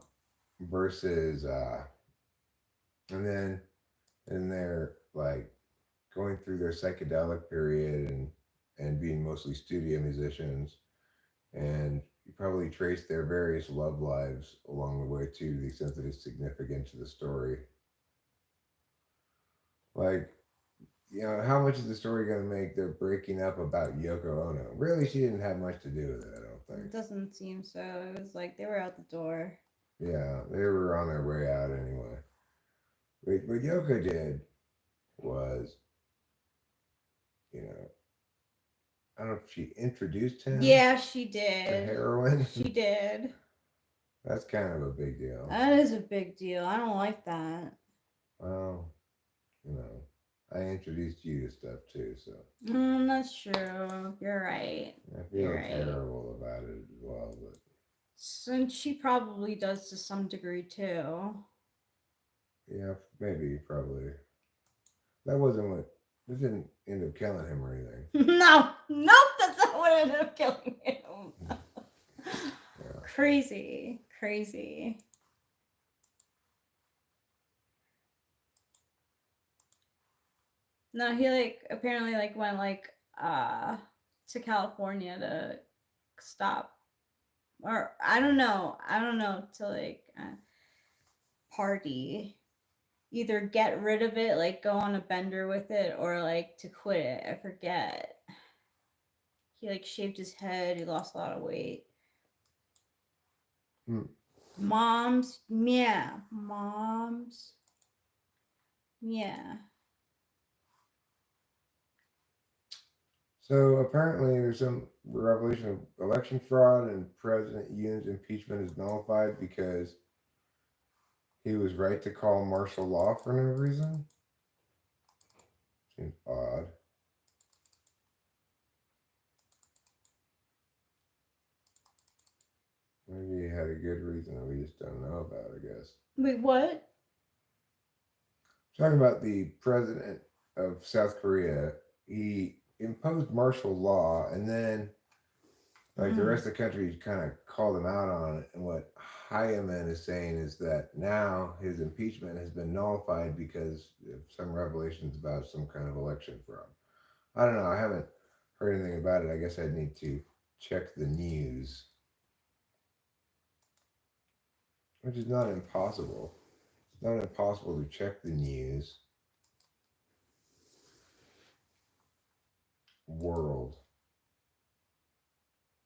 versus and then and they're like going through their psychedelic period and being mostly studio musicians, and you probably trace their various love lives along the way too, to the extent that it's significant to the story. Like, how much is the story going to make their breaking up about Yoko Ono? Really, she didn't have much to do with it, I don't It think. doesn't seem so. It was like they were out the door. Yeah, they were on their way out anyway. What Yoko did was, you know, I don't know if she introduced him Yeah, she to did. heroin. She did. That's kind of a big deal. That is a big deal. I don't like that. Well, you know, I introduced you to stuff too, so That's true. You're right. I You're feel right. terrible about it as well. But And she probably does to some degree too. yeah, maybe, probably. That wasn't what. This didn't end up killing him or anything. No, nope, that's not what ended up killing him. Yeah. Crazy, crazy. No, he like apparently like went like to California to stop, or I don't know, to like party, either get rid of it, like go on a bender with it, or like to quit it. I forget. He like shaved his head. He lost a lot of weight. Hmm. Moms, yeah, moms, yeah. So apparently, there's some revelation of election fraud, and President Yoon's impeachment is nullified because he was right to call martial law for no reason. Seems odd. Maybe he had a good reason that we just don't know about, I guess. Wait, what? Talking about the president of South Korea, he imposed martial law, and then, like the rest of the country, kind of called him out on it. And what Hyaman is saying is that now his impeachment has been nullified because of some revelations about some kind of election fraud. I don't know. I haven't heard anything about it. I guess I'd need to check the news, which is not impossible. It's not impossible to check the news. World.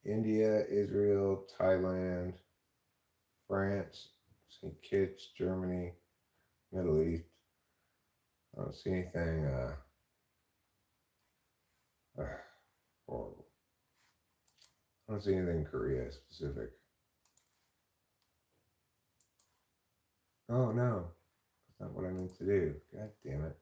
India, Israel, Thailand, France, St. Kitts, Germany, Middle East. I don't see anything horrible. I don't see anything Korea specific. Oh no, that's not what I meant to do. God damn it.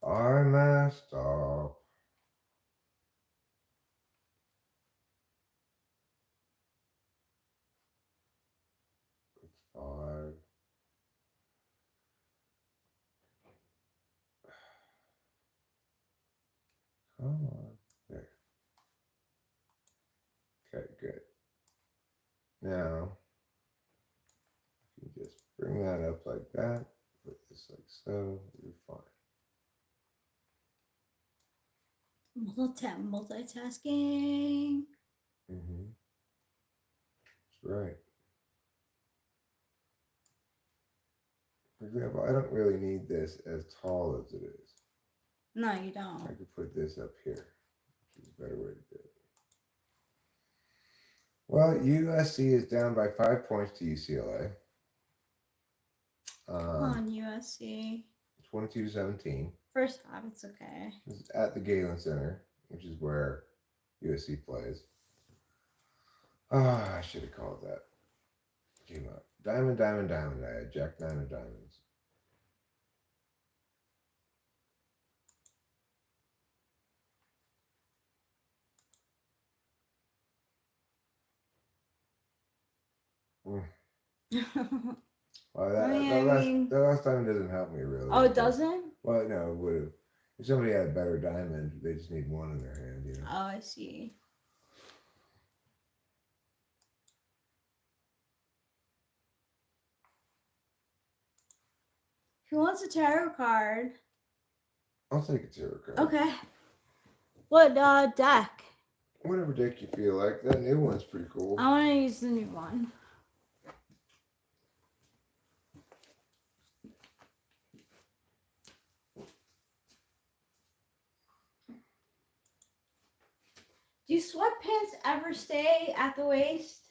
I messed up. It's 5. Come on. There. Okay, good. Now, you just bring that up like that. Put this like so. You're fine. Multitasking. Mm-hmm. That's right. For example, I don't really need this as tall as it is. No, you I don't. could put this up here, which is a better way to do it. Well, USC is down by 5 points to UCLA. Come on, USC. 22-17. First half, it's okay. This is at the Galen Center, which is where USC plays. I should have called that. Came up. Diamond, diamond, diamond. I had Jack 9 of diamonds. Mm. Oh, Well, yeah, I mean, the last time doesn't help me really. oh, it doesn't? Well, no, it would have. If somebody had a better diamond, they just need one in their hand, you know. Oh, I see. Who wants a tarot card? I'll take a tarot card. Okay. What deck? Whatever deck you feel like. That new one's pretty cool. I want to use the new one. Do sweatpants ever stay at the waist?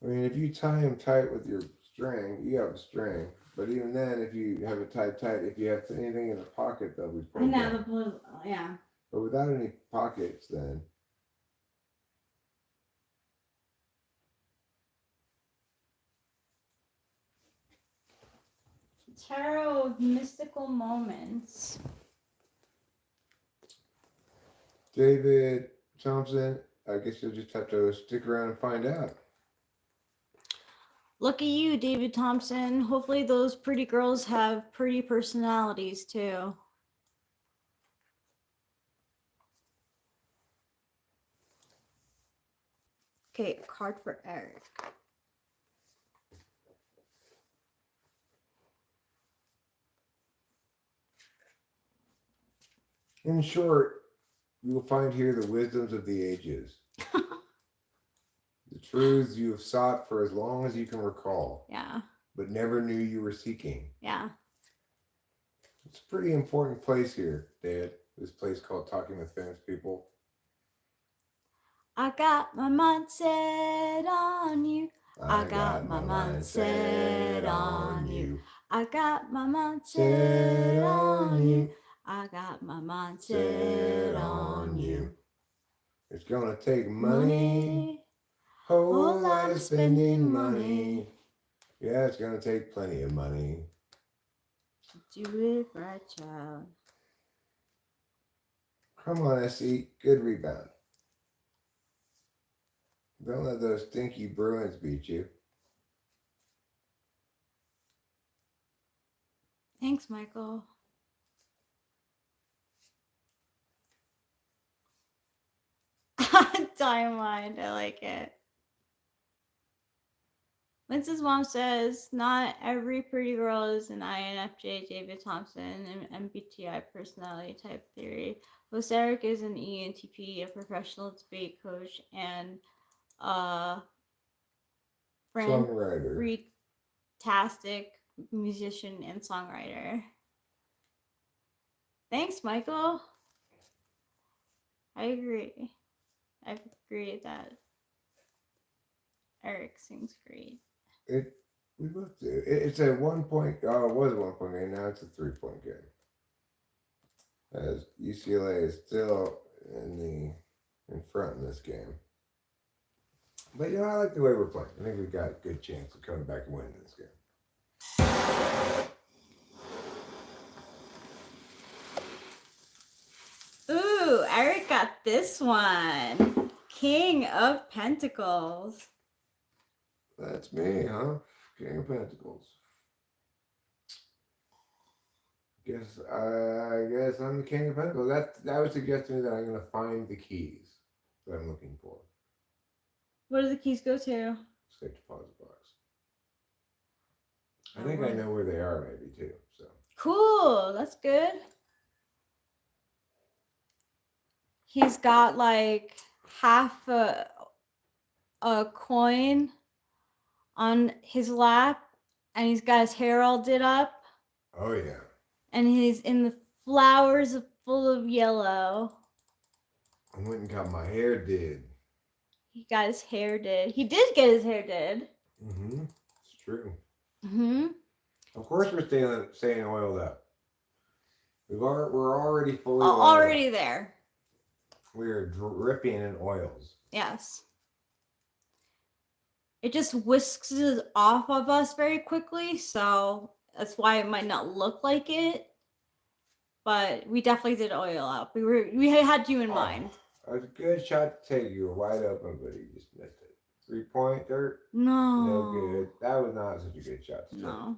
I mean, if you tie them tight with your string, you have a string. But even then, if you have it tied tight, if you have anything in the pocket, they'll be I pulled know, down. the blue, yeah. But without any pockets, then Tarot of mystical moments. David Thompson, I guess you'll just have to stick around and find out. Look at you, David Thompson. Hopefully those pretty girls have pretty personalities too. Okay, a card for Eric. In short, you will find here the wisdoms of the ages. The truths you have sought for as long as you can recall, Yeah, but never knew you were seeking. yeah. It's a pretty important place here, Dad. This place called Talking with Famous People. I got my mind set on you. I got my mind set on you. I got my mind set on you. I got my mind set on you. It's gonna take money, whole lot of spending money. Yeah, it's gonna take plenty of money. Do it right, child. Come on, SC. Good rebound. Don't let those stinky Bruins beat you. Thanks, Michael. Diamond, I like it. Lindsay's mom says, not every pretty girl is an INFJ, David Thompson, an MBTI personality type theory. Host Eric is an ENTP, a professional debate coach, and Songwriter. fantastic musician and songwriter. Thanks, Michael. I agree. I agree that Eric sings great. We both do. It's a 1 point. Oh, it was a 1 point game. Now it's a 3 point game. As UCLA is still in front in this game. But I like the way we're playing. I think we've got a good chance of coming back and winning this game. Ooh, Eric got this one. King of Pentacles. That's me, huh? King of Pentacles. I guess I'm the King of Pentacles. That would suggest to me that I'm going to find the keys that I'm looking for. Where do the keys go to? Safe deposit box. I think I know where they are, maybe too. So cool. That's good. He's got like half a coin on his lap, and he's got his hair all did up, oh yeah. and he's in the flowers full of yellow. I went and got my hair did. He got his hair did. He did get his hair did. Mm-hmm. It's true. Mm-hmm. Of course we're staying oiled up. We're already fully Already up. there. We're dripping in oils. Yes. It just whisks it off of us very quickly, so that's why it might not look like it. But we definitely did oil up. We had you in mind. It was a good shot to take. You were wide open, but you just missed it. 3-point dirt. No. No good. That was not such a good shot. To take. No.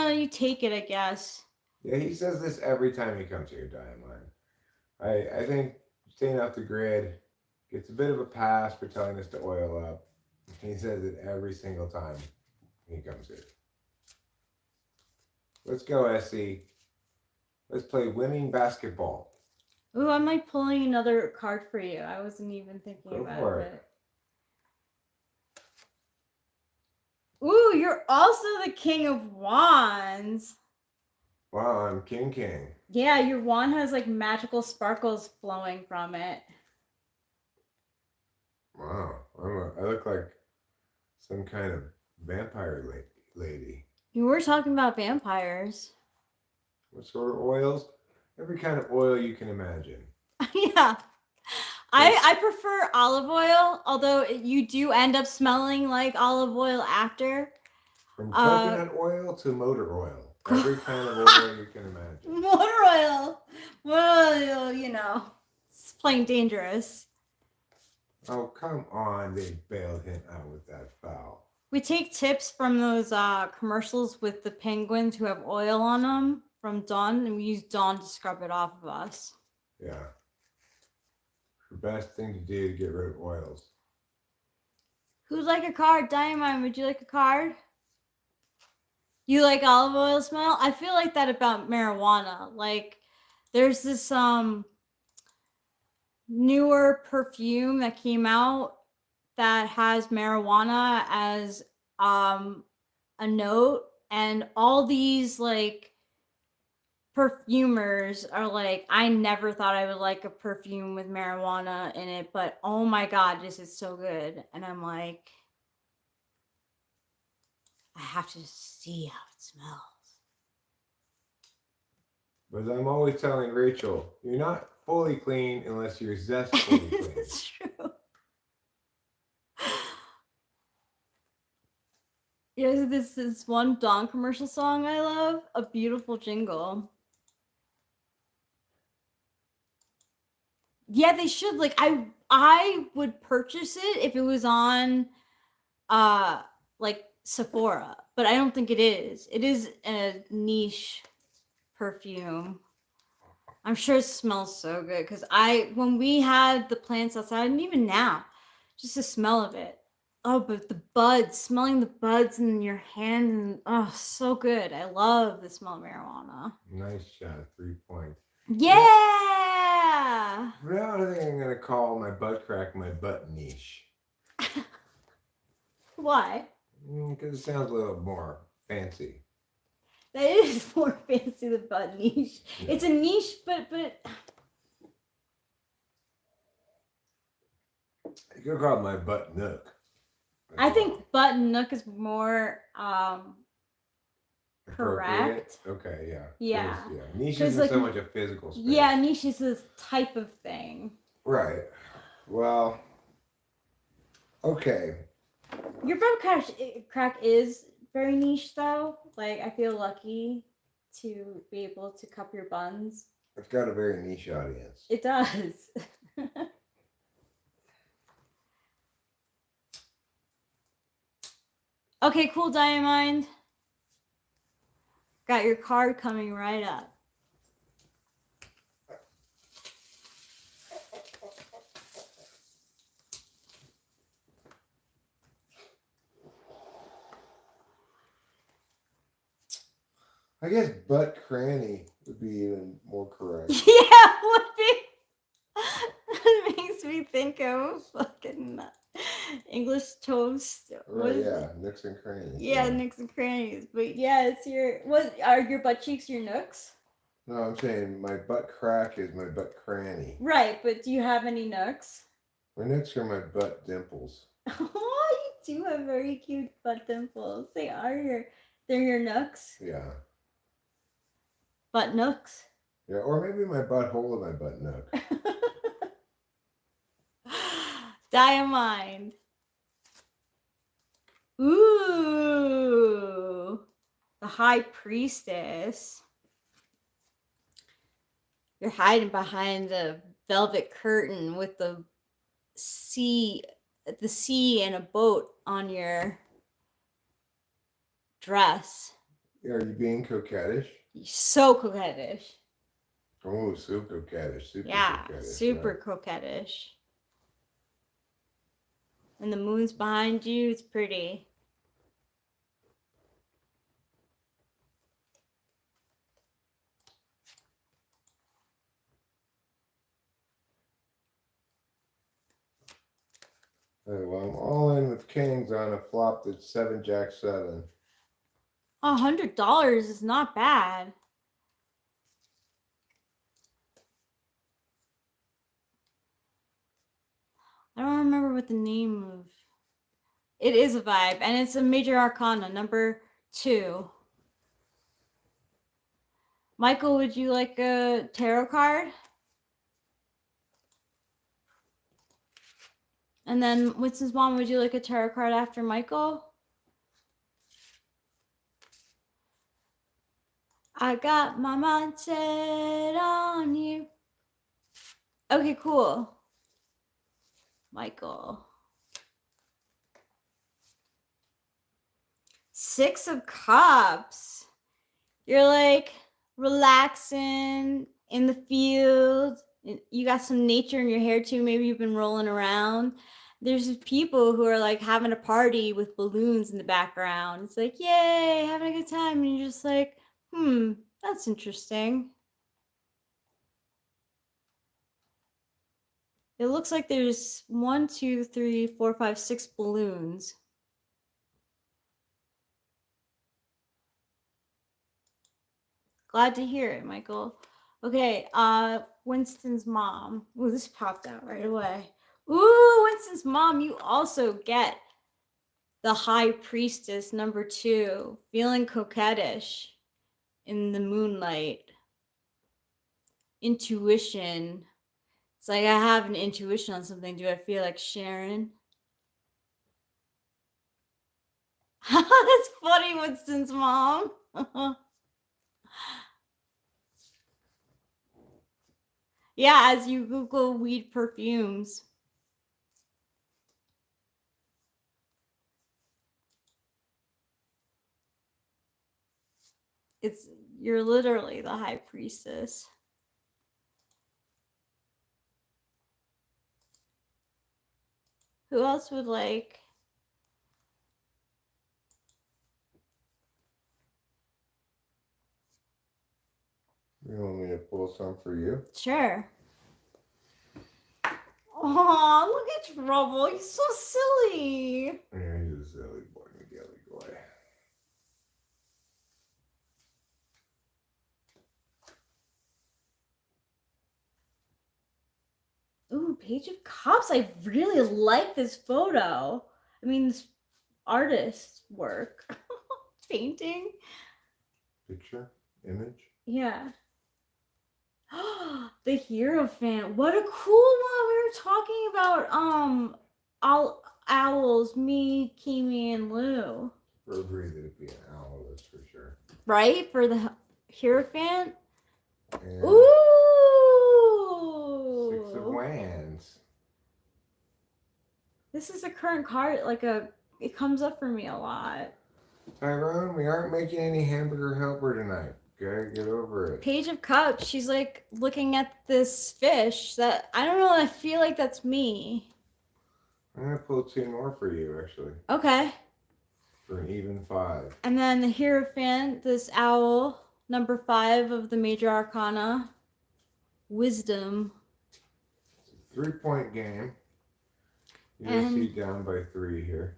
You take it, I guess. Yeah, he says this every time he comes here, Diamond. I think staying off the grid gets a bit of a pass for telling us to oil up. He says it every single time he comes here. Let's go, SC. Let's play winning basketball. Ooh, I might pulling another card for you. I wasn't even thinking Go about for it. Ooh, you're also the King of Wands. Wow, I'm King. Yeah, your wand has like magical sparkles flowing from it. Wow, I look like some kind of vampire lady. You were talking about vampires. What sort of oils? Every kind of oil you can imagine. Yeah. I prefer olive oil, although you do end up smelling like olive oil after. From coconut oil to motor oil. Every kind of oil you can imagine. Motor oil. Well, you know, it's plain dangerous. Oh, come on. They bailed him out with that foul. We take tips from those commercials with the penguins who have oil on them from Dawn, and we use Dawn to scrub it off of us. Yeah. The best thing to do to get rid of oils. Who'd like a card? Diamond, would you like a card? You like olive oil smell? I feel like that about marijuana. Like, there's this newer perfume that came out that has marijuana as a note, and all these like perfumers are like, I never thought I would like a perfume with marijuana in it, but oh my god, this is so good. And I'm like, I have to see how it smells. But I'm always telling Rachel, you're not fully clean unless you're zestfully clean. It's true. Yeah, this is one Dawn commercial song I love, A Beautiful Jingle. Yeah, they should. Like, I would purchase it if it was on like Sephora, but I don't think it is. It is a niche perfume. I'm sure it smells so good because when we had the plants outside, and even now, just the smell of it. Oh, but the buds, smelling the buds in your hand, and oh, so good. I love the smell of marijuana. Nice shot, 3 points. Yeah. Now I think I'm gonna call my butt crack my butt niche. Why? Because it sounds a little more fancy. That is more fancy than butt niche. Yeah. It's a niche, but You could call it my butt nook. I think butt nook is more correct. Okay, yeah. Yeah. Yeah. Niche 'Cause, isn't like, so much a physical space. Yeah, niche is this type of thing. Right. Well, okay. Your butt crack is very niche, though. Like, I feel lucky to be able to cup your buns. It's got a very niche audience. It does. Okay, cool, Diamond. Got your card coming right up. I guess butt cranny would be even more correct. Yeah, would be. It makes me think of fucking English toast. What Right, is yeah. it? Nooks and crannies. Yeah, nooks and crannies. But yeah, it's what are your butt cheeks your nooks? No, I'm saying my butt crack is my butt cranny. Right, but do you have any nooks? My nooks are my butt dimples. Oh, you do have very cute butt dimples. They're your nooks. Yeah. Butt nooks. Yeah, or maybe my butthole and my butt nook. Diamond. Ooh. The High Priestess. You're hiding behind the velvet curtain with the sea the sea and a boat on your dress. Are you being coquettish? You're so coquettish. Oh, so coquettish. Super Yeah, coquettish. super coquettish. And the moon's behind you. It's pretty. Right, well, I'm all in with kings on a flop that's 7 Jack 7. $100 is not bad. I don't remember what the name of. It is a vibe, and it's a major arcana, number 2. Michael, would you like a tarot card? And then Winston's mom, would you like a tarot card after Michael? I got my mind set on you. Okay, cool. Michael. 6 of Cups. You're like relaxing in the field. You got some nature in your hair too. Maybe you've been rolling around. There's just people who are like having a party with balloons in the background. It's like, yay, having a good time. And you're just like, that's interesting. It looks like there's 1, 2, 3, 4, 5, 6 balloons. Glad to hear it, Michael. Okay, Winston's mom. Ooh, this popped out right away. Ooh, Winston's mom, you also get the High Priestess, number 2, feeling coquettish in the moonlight. Intuition. It's like I have an intuition on something. Do I feel like sharing? That's funny, Winston's mom. Yeah, as you Google weed perfumes. You're literally the High Priestess. Who else would like? You want me to pull some for you? Sure. Oh, look at Trouble. He's so silly. Yeah, he's a silly boy, Migueli boy. Ooh, Page of Cups. I really like this photo. I mean, this artist's work. Painting. Picture? Image? Yeah. The Hierophant. What a cool one. We were talking about owls, me, Kimi, and Lou. We're agreed that it'd be an owl, that's for sure. Right? For the Hierophant? And Ooh! 6 of Wands. This is a current card, it comes up for me a lot. Tyrone, we aren't making any hamburger helper tonight. Okay, get over it. Page of Cups, she's like looking at this fish that, I don't know, I feel like that's me. I'm gonna pull 2 more for you, actually. Okay. For an even 5. And then the Hierophant, this owl, number 5 of the Major Arcana. Wisdom. It's a 3-point game. You'll see down by 3 here.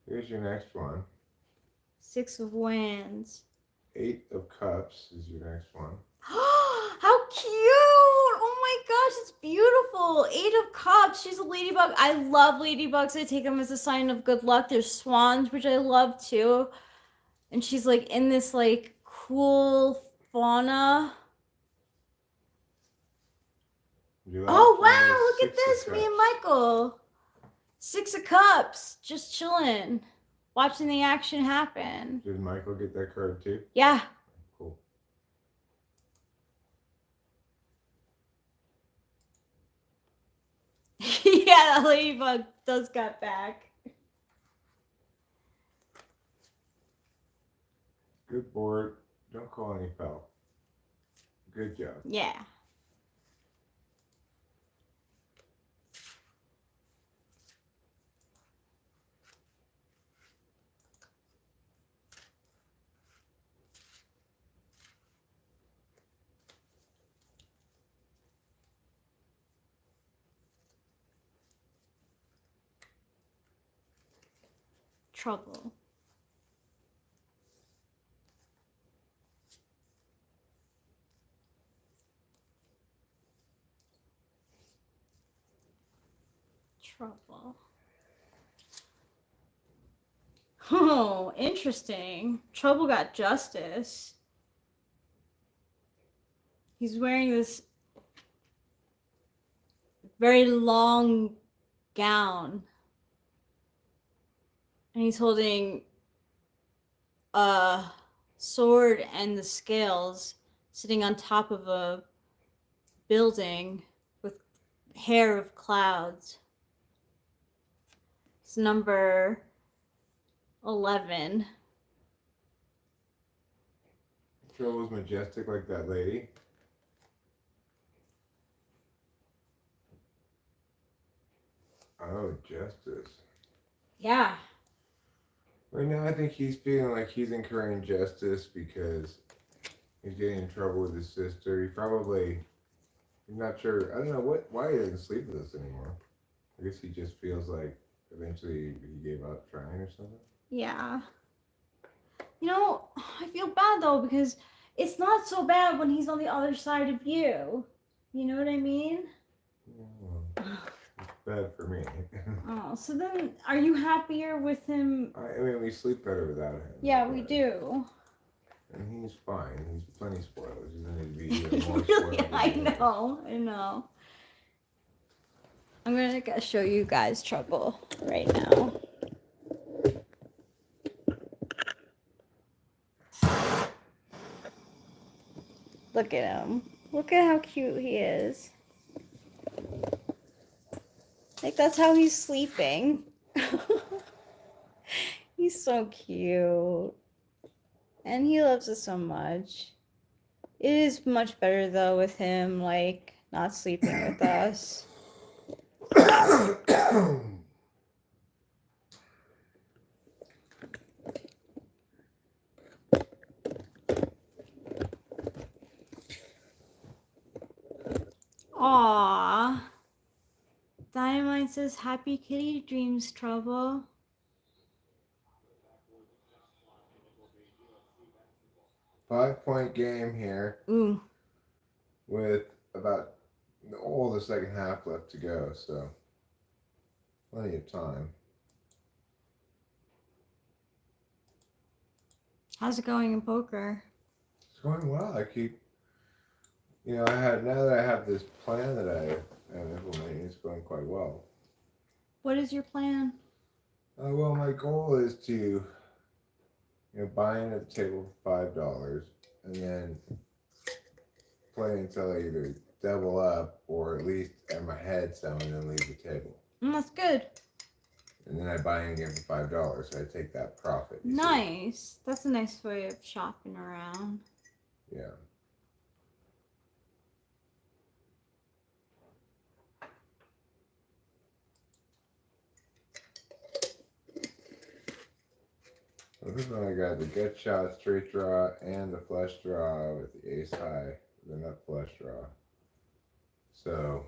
Here's your next one. 6 of Wands. 8 of Cups is your next one. How cute! Oh my gosh, it's beautiful. 8 of Cups. She's a ladybug. I love ladybugs. I take them as a sign of good luck. There's swans, which I love too. And she's like in this like cool fauna. Oh wow, look at this. Me and Michael. 6 of Cups. Just chilling. Watching the action happen. Did Michael get that card too? Yeah. Cool. Yeah, That ladybug does got back. Good board. Don't call any foul. Good job. Yeah. Trouble. Trouble. Oh, interesting. Trouble got justice. He's wearing this very long gown. And he's holding a sword and the scales sitting on top of a building with hair of clouds. It's number 11. Joe was majestic like that lady. Oh, justice. Yeah. Right now, I think he's feeling like he's incurring justice because he's getting in trouble with his sister. He's not sure. I don't know why he doesn't sleep with us anymore. I guess he just feels like eventually he gave up trying or something. Yeah. You know, I feel bad though because it's not so bad when he's on the other side of you. You know what I mean? Yeah, well, it's bad for me. Oh, so then are you happier with him? I mean, we sleep better without him. Yeah, we but- do. And he's fine. He's plenty spoiled. He doesn't need to be even more Really, spoiled. I know. I'm gonna show you guys Trouble right now. Look at him. Look at how cute he is. Like, that's how he's sleeping. He's so cute. And he loves us so much. It is much better, though, with him, like, not sleeping with us. Aww. Dynamite says, happy kitty dreams, Trouble. Five-point game here Ooh. with about all the second half left to go, so plenty of time. How's it going in poker? It's going well. I keep, now that I have this plan that I am implementing, it's going quite well. What is your plan? Well, my goal is to, buy in at the table for $5 and then play until I either double up or at least am ahead some and then leave the table. That's good. And then I buy in again for $5, so I take that profit. you see? Nice. That's a nice way of shopping around. Yeah. So this one I got the gut shot, straight draw, and the flush draw with the ace high, the nut flush draw. So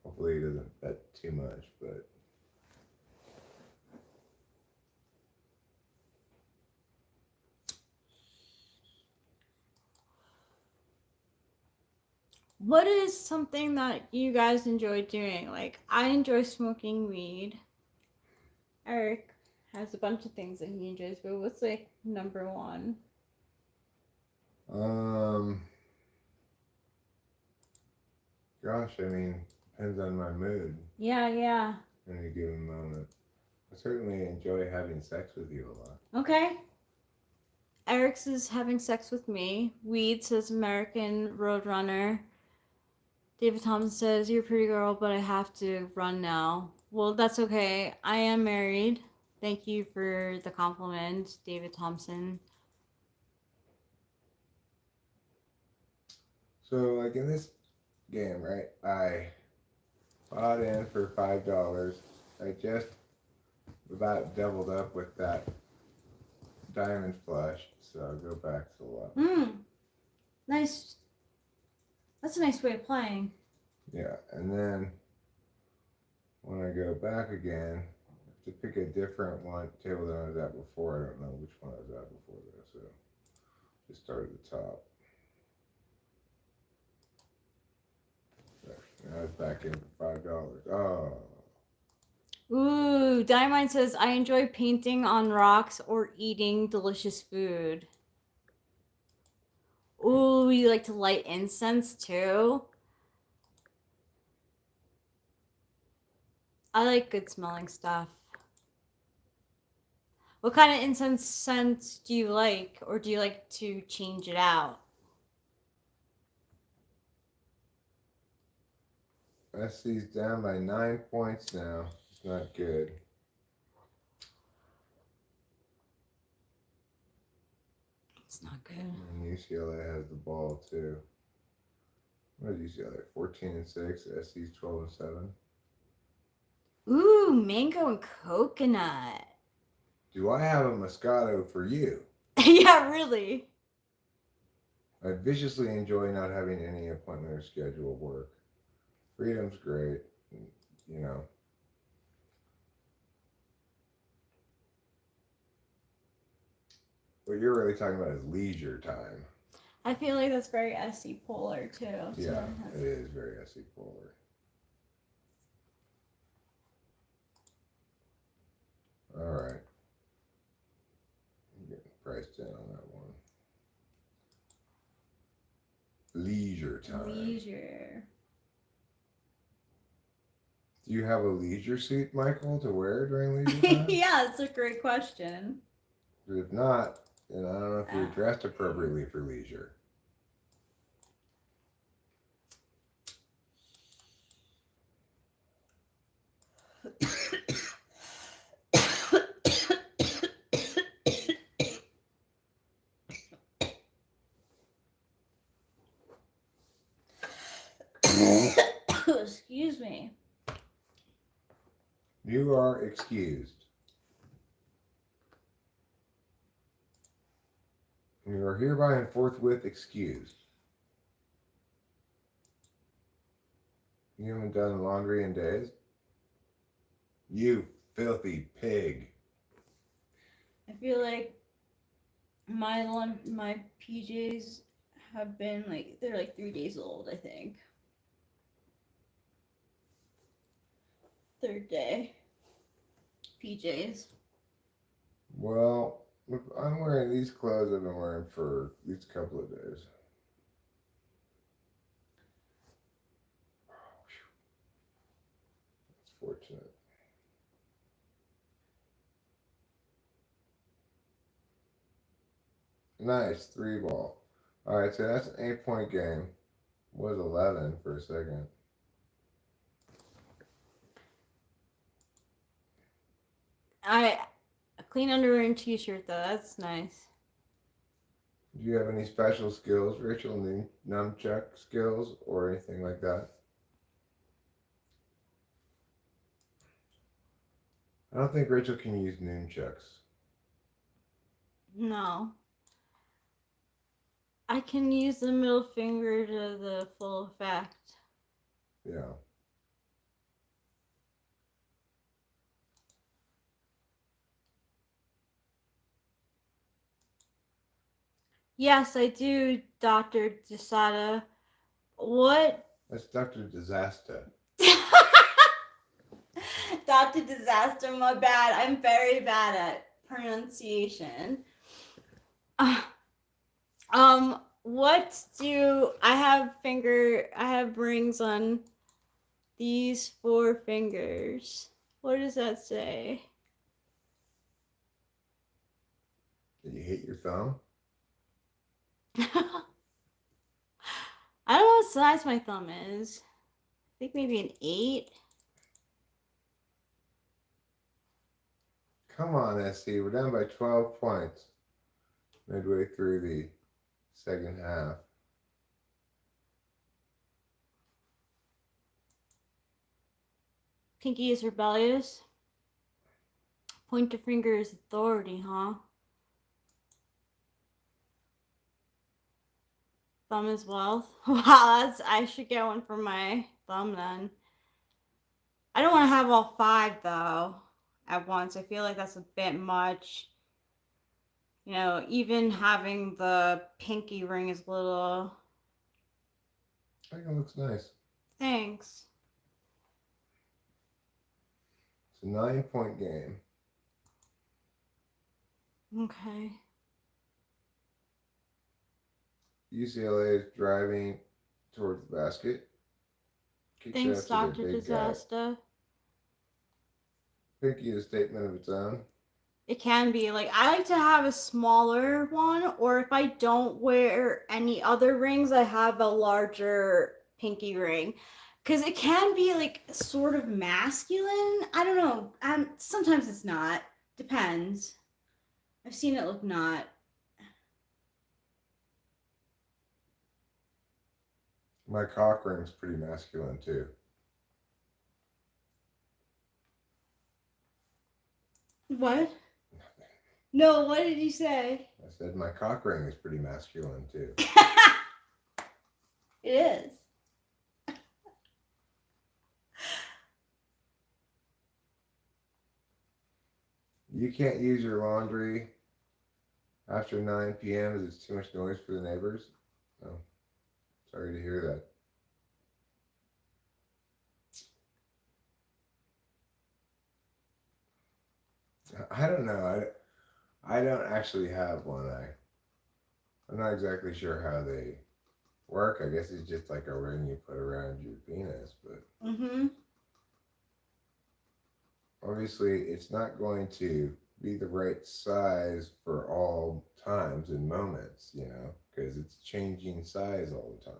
hopefully he doesn't bet too much, but What is something that you guys enjoy doing? Like, I enjoy smoking weed. Eric has a bunch of things that he enjoys, but what's like number one? gosh, I mean, depends on my mood Yeah. in a given moment. I certainly enjoy having sex with you a lot. Okay. Eric's is having sex with me. Weed says American Roadrunner. David Thompson says, "You're a pretty girl, but I have to run now." Well, that's okay. I am married. Thank you for the compliment, David Thompson. So, like in this game, right? I bought in for $5. I just about doubled up with that diamond flush, so I'll go back to 11. Nice. That's a nice way of playing. Yeah, and then when I go back again, I have to pick a different one table than I was at before. I don't know which one I was at before though, so just start at the top. Now it's back in for $5. Oh. Ooh, Diamond says, "I enjoy painting on rocks or eating delicious food." Ooh, you like to light incense too? I like good smelling stuff. What kind of incense scent do you like, or do you like to change it out? SC's down by 9 points now. It's not good. It's not good. And UCLA has the ball too. What is UCLA? 14-6. SC's 12-7. Ooh, mango and coconut. Do I have a Moscato for you? Yeah, really. I viciously enjoy not having any appointment or schedule work. Freedom's great, you know. What you're really talking about is leisure time. I feel like that's very SC polar too. Yeah, it is very SC polar. All right. I'm getting priced in on that one. Leisure time. Leisure. Do you have a leisure suit, Michael, to wear during leisure time? Yeah, that's a great question. If not, then I don't know if you're dressed appropriately for leisure. Excuse me. You are excused. You are hereby and forthwith excused. You haven't done laundry in days? You filthy pig. I feel like my PJs have been they're like 3 days old, I think. Third day. PJs. Well, look, I'm wearing these clothes I've been wearing for at least a couple of days. That's fortunate. Nice, 3-ball. Alright, so that's an 8-point game. Was 11 for a second. Clean underwear and t-shirt though, that's nice. Do you have any special skills, Rachel? Nunchuck skills or anything like that? I don't think Rachel can use nunchucks. No. I can use the middle finger to the full effect. Yeah. Yes, I do, Dr. Desada. What? That's Dr. Disaster. Dr. Disaster, my bad. I'm very bad at pronunciation. What do I have rings on these 4 fingers. What does that say? Did you hit your thumb? I don't know what size my thumb is. I think maybe an 8. Come on, SC. We're down by 12 points midway through the second half. Pinky is rebellious. Pointer finger is authority, huh? Thumb is wealth. Wow, I should get one for my thumb then. I don't want to have all 5 though at once. I feel like that's a bit much. You know, even having the pinky ring is a little. I think it looks nice. Thanks. It's a 9-point game. Okay. UCLA is driving towards the basket. Kicks Thanks, out to Dr. their big guy. Disaster. Pinky is a statement of its own. It can be. Like, I like to have a smaller one, or if I don't wear any other rings, I have a larger pinky ring. Because it can be, like, sort of masculine. I don't know. Sometimes it's not. Depends. I've seen it look not. My cock ring's pretty masculine too. What? No, what did you say? I said my cock ring is pretty masculine too. It is. You can't use your laundry after 9 p.m. as it's too much noise for the neighbors. Oh, sorry to hear that. I don't know. I don't actually have one. I'm not exactly sure how they work. I guess it's just like a ring you put around your penis, but obviously it's not going to be the right size for all times and moments, you know, because it's changing size all the time.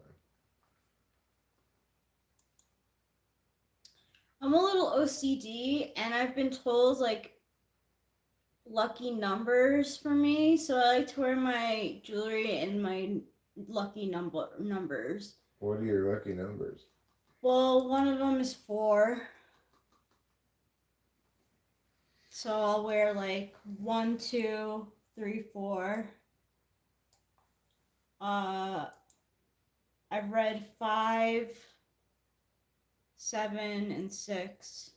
I'm a little OCD, and I've been told, like, lucky numbers for me, so I like to wear my jewelry in my lucky numbers. What are your lucky numbers? Well, one of them is 4. So I'll wear like 1, 2, 3, 4. I've read 5, 7, and 6.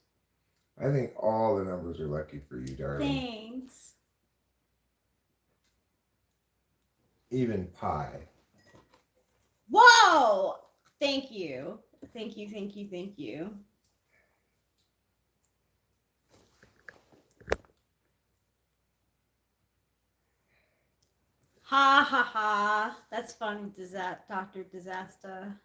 I think all the numbers are lucky for you, darling. Thanks. Even pi. Whoa! Thank you. Thank you, thank you, thank you. Ha ha ha. That's funny, Dr. Disaster.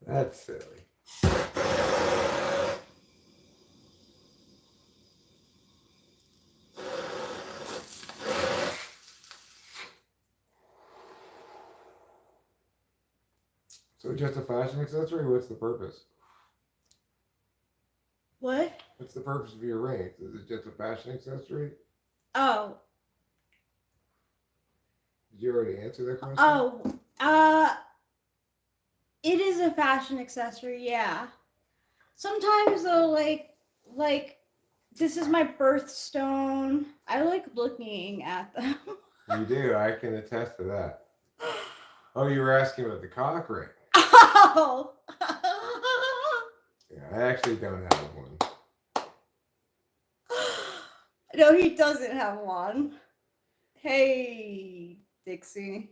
That's silly. So just a fashion accessory? What's the purpose? What? What's the purpose of your ring? Is it just a fashion accessory? Oh. Did you already answer that question? Oh. It is a fashion accessory, yeah. Sometimes though, like this is my birthstone. I like looking at them. You do. I can attest to that. Oh, you were asking about the cock ring. Oh. Yeah, I actually don't have one. No, he doesn't have one. Hey, Dixie.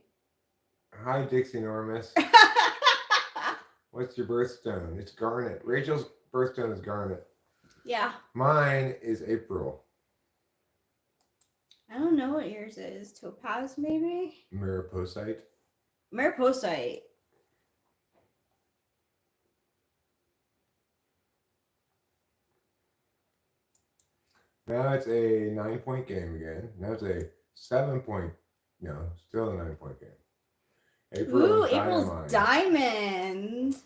Hi, Dixie Normus. What's your birthstone? It's garnet. Rachel's birthstone is garnet. Yeah. Mine is April. I don't know what yours is. Topaz, maybe? Mariposite. Mariposite. Now it's a 9-point game again. Now it's a 7-point. No, still a 9-point game. Ooh, April's April's Diamond.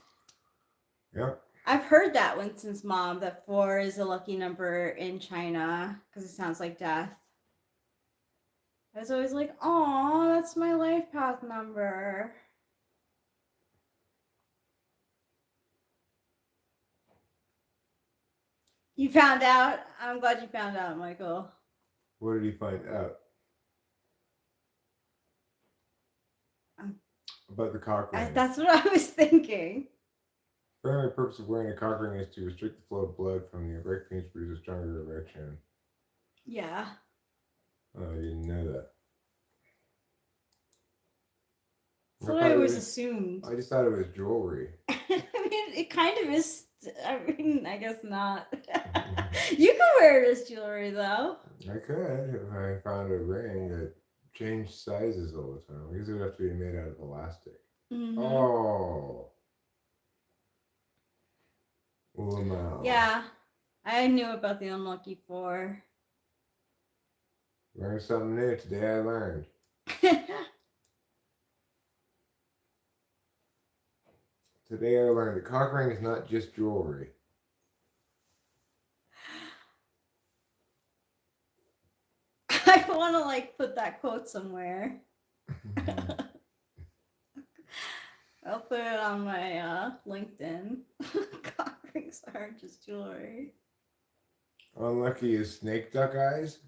Yep. I've heard that, Winston's mom, that 4 is a lucky number in China because it sounds like death. I was always like, "Aw, that's my life path number." You found out? I'm glad you found out, Michael. What did he find out? About the cock ring. That's what I was thinking. The primary purpose of wearing a cock ring is to restrict the flow of blood from the erect penis, produce a stronger erection. Yeah. Oh, I didn't know that. That's what I always assumed. I just thought it was jewelry. I mean, it kind of is. I mean, I guess not. You can wear it as jewelry, though. I could if I found a ring that changed sizes all the time. I guess it would have to be made out of elastic. Mm-hmm. Oh. Wow. Yeah, I knew about the unlucky 4. Learned something new today. I learned. Today I learned the cock ring is not just jewelry. I want to put that quote somewhere. I'll put it on my LinkedIn. Cock rings aren't just jewelry. Unlucky is snake duck eyes.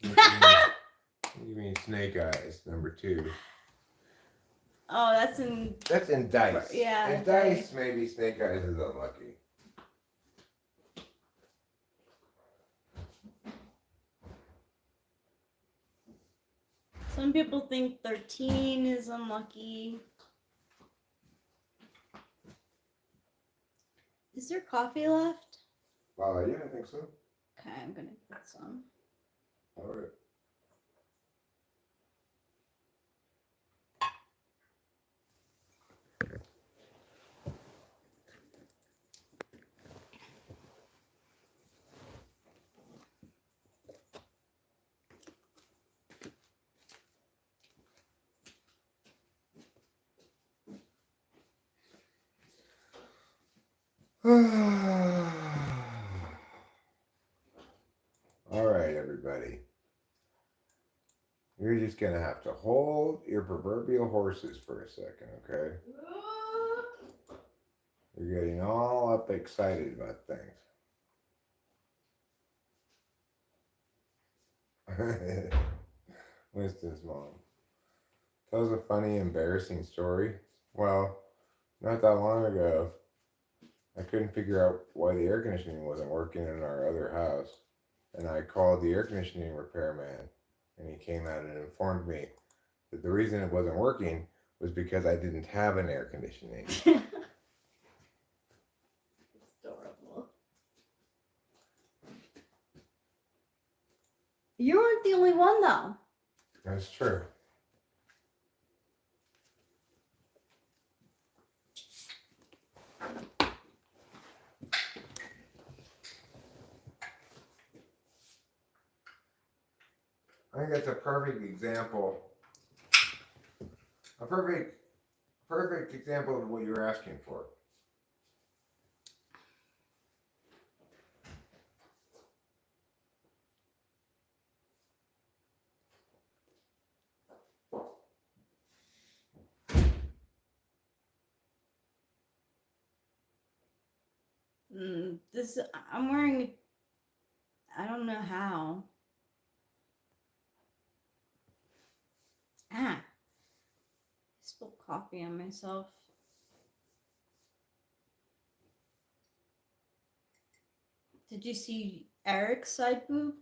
You mean snake eyes? Number 2. Oh, that's in dice. Yeah. In dice, maybe snake eyes is unlucky. Some people think 13 is unlucky. Is there coffee left? Yeah, I think so. Okay, I'm gonna put some. All right. All right, everybody. You're just going to have to hold your proverbial horses for a second, okay? You're getting all up excited about things. Winston's mom tells a funny, embarrassing story. Well, not that long ago, I couldn't figure out why the air conditioning wasn't working in our other house. And I called the air conditioning repairman, and he came out and informed me that the reason it wasn't working was because I didn't have an air conditioning. It's adorable. You weren't the only one, though. That's true. I think that's a perfect example. A perfect example of what you were asking for. I'm wearing. I don't know how. I spilled coffee on myself. Did you see Eric's side boob?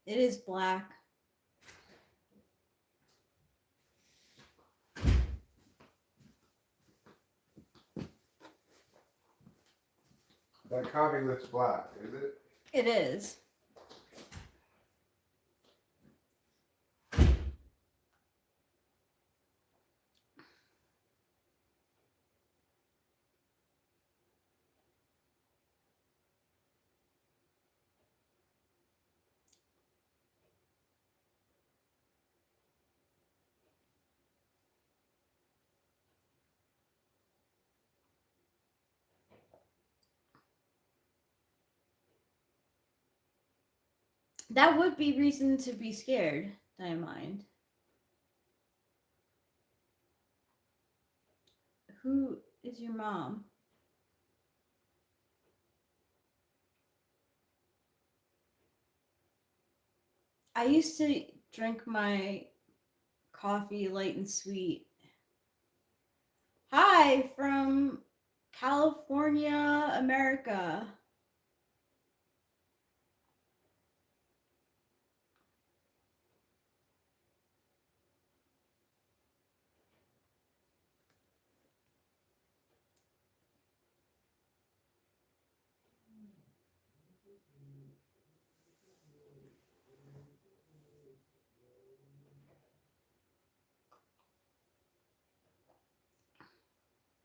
It is black. That coffee looks black, is it? It is. That would be reason to be scared, I mind. Who is your mom? I used to drink my coffee light and sweet. Hi from California, America.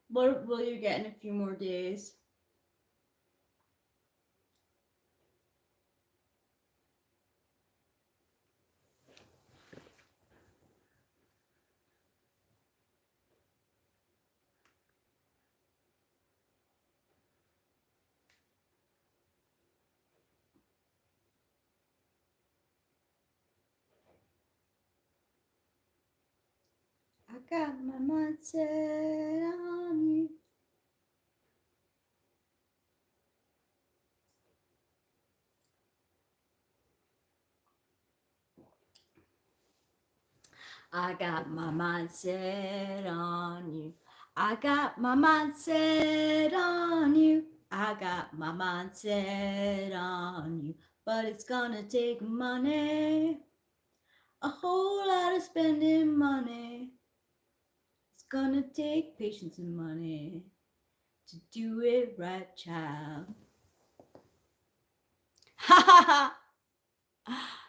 What will you get in a few more days? I got my mind set on you. I got my mind set on you. I got my mind set on you. I got my mind set on you. But it's gonna take money. A whole lot of spending money. It's gonna take patience and money to do it right, child. Ha ha ha!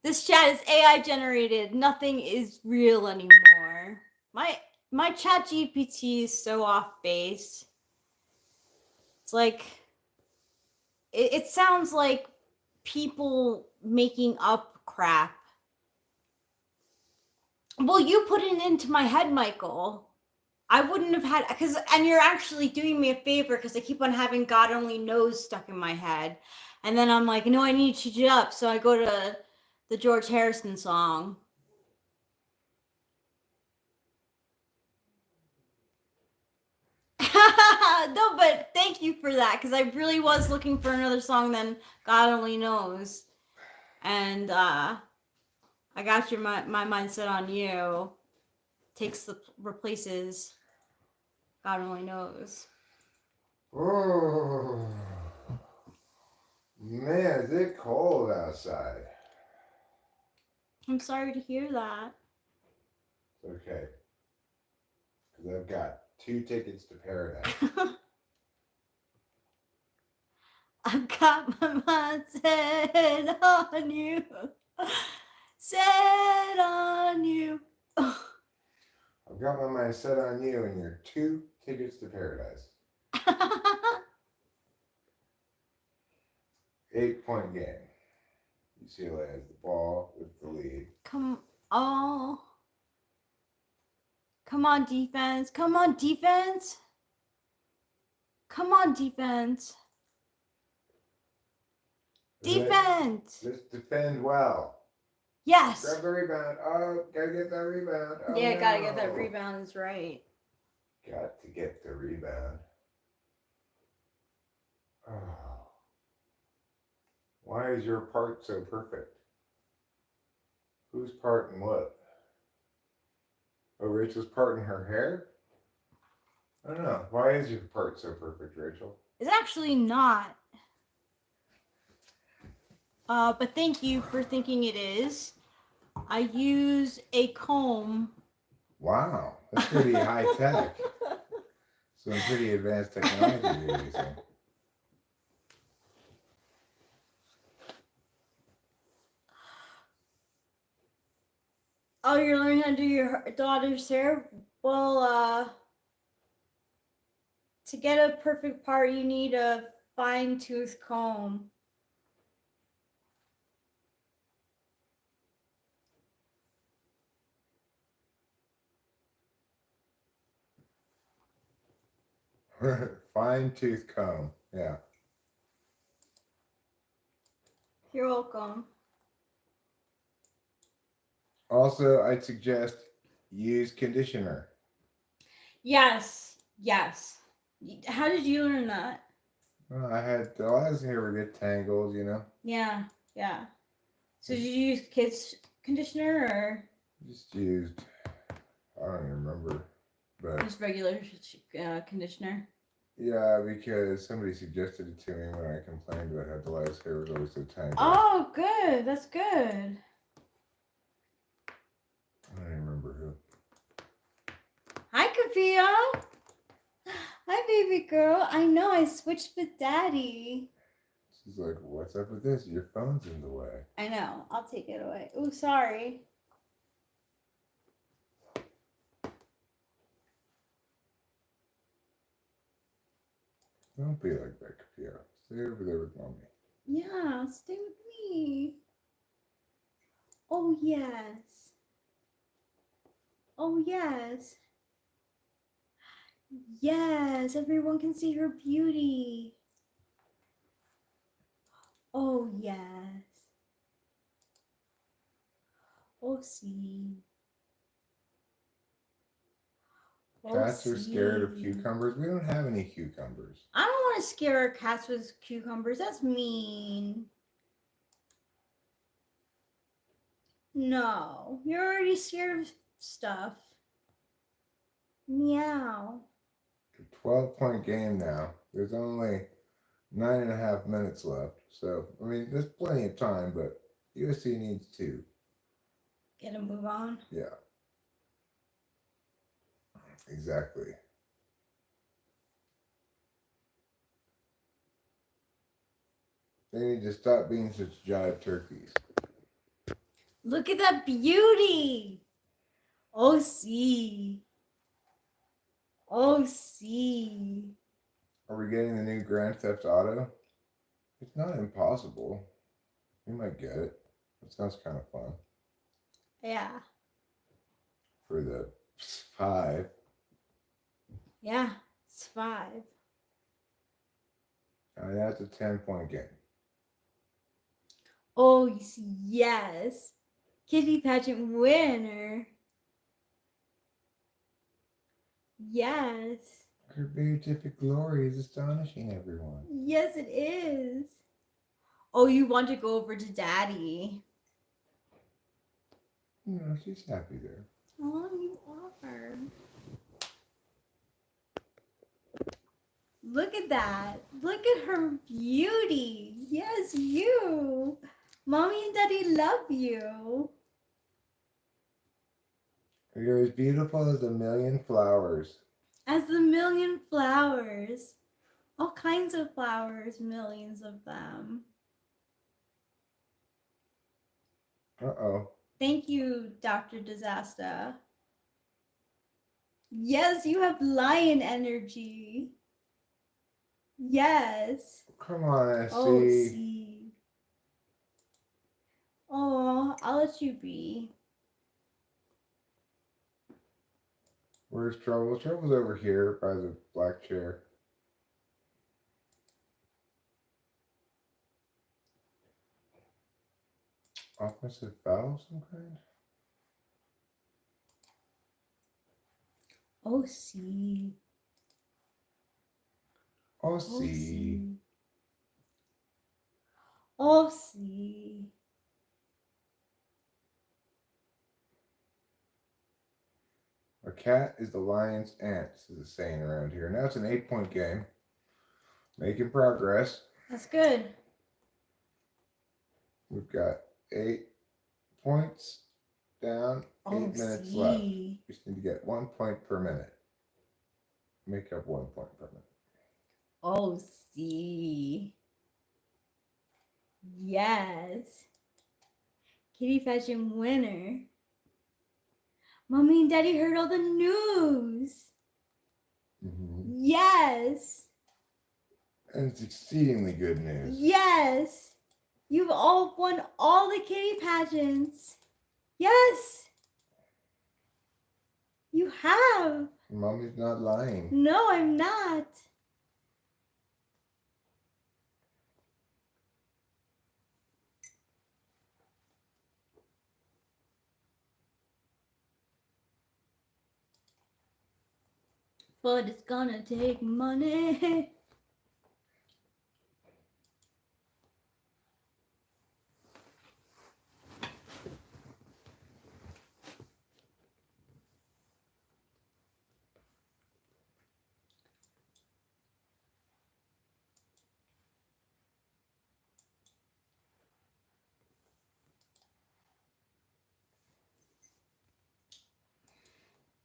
This chat is AI generated. Nothing is real anymore. My chat GPT is so off base. It's like it sounds like people making up crap. Well, you put it into my head, Michael. I wouldn't have had and you're actually doing me a favor because I keep on having God only knows stuck in my head. And then I'm like, no, I need to change it up. So I go to the George Harrison song. No, but thank you for that because I really was looking for another song than God Only Knows. And I got your my mindset on you. Takes the replaces God Only Knows. Oh, man, is it cold outside? I'm sorry to hear that. It's okay. Because I've got 2 tickets to paradise. I've got my mind set on you. Set on you. I've got my mind set on you and your 2 tickets to paradise. 8-point game. UCLA has the ball with the lead. Come on. Come on, defense. Come on, defense. Come on, defense. Defense. Just defend well. Yes. Grab the rebound. Oh, gotta get that rebound. Oh, Yeah, no. gotta get that rebound. Is right. Got to get the rebound. Oh. Why is your part so perfect? Whose part and what? Oh, Rachel's part in her hair? I don't know. Why is your part so perfect, Rachel? It's actually not. But thank you for thinking it is. I use a comb. Wow, that's pretty high tech. Some pretty advanced technology you're using. Oh, you're learning how to do your daughter's hair? Well, to get a perfect part, you need a fine-tooth comb. Fine tooth comb. Yeah. You're welcome. Also, I'd suggest use conditioner. Yes. How did you learn that? Well, I had the last hair would get tangled, you know. Yeah. So did you use kids conditioner or Just used. I don't even remember, but just regular conditioner? yeah, because somebody suggested it to me when I complained about how the last hair was always so tangled. Oh, good. That's good. I don't even remember who. Hi, Kafia. Hi, baby girl. I know I switched with daddy. She's like, "What's up with this? Your phone's in the way." I know. I'll take it away. Oh, sorry. Don't be like that, Kapia. Stay over there with mommy. Yeah, stay with me. Oh, yes. Oh, yes. Yes, everyone can see her beauty. Oh, yes. Oh, see. Cats are scared of cucumbers. We don't have any cucumbers. I don't want to scare our cats with cucumbers. That's mean. No, you're already scared of stuff. Meow. It's a 12-point game now. There's only 9.5 minutes left. So, I mean, there's plenty of time, but USC needs 2. Get a move on. Yeah. Exactly. They need to stop being such jive turkeys. Look at that beauty. Oh, see. Oh, see. Are we getting the new Grand Theft Auto? It's not impossible. We might get it. It sounds kind of fun. Yeah. For the 5. Yeah, it's 5. I mean, that's a 10-point game. Oh, yes. Kitty pageant winner. Yes. Her beatific glory is astonishing everyone. Yes, it is. Oh, you want to go over to daddy. No, she's happy there. Oh, you are. Look at that. Look at her beauty. Yes, you. Mommy and daddy love you. You're as beautiful as a million flowers. As the million flowers. All kinds of flowers, millions of them. Uh-oh. Thank you, Dr. Disaster. Yes, you have lion energy. Yes. Come on, SC. Oh, see. Oh, I'll let you be. Where's Trouble? Trouble's over here by the black chair. Offensive foul of some kind? Oh, see. Oh, see. Oh, see. A cat is the lion's aunt, is the saying around here. Now it's an 8-point game. Making progress. That's good. We've got 8 points down, 8 minutes left. We just need to get 1 point per minute. Make up 1 point per minute. Oh, see. Yes. Kitty fashion winner. Mommy and Daddy heard all the news. Mm-hmm. Yes. And it's exceedingly good news. Yes. You've all won all the kitty pageants. Yes. You have. Mommy's not lying. No, I'm not. but it's gonna take money.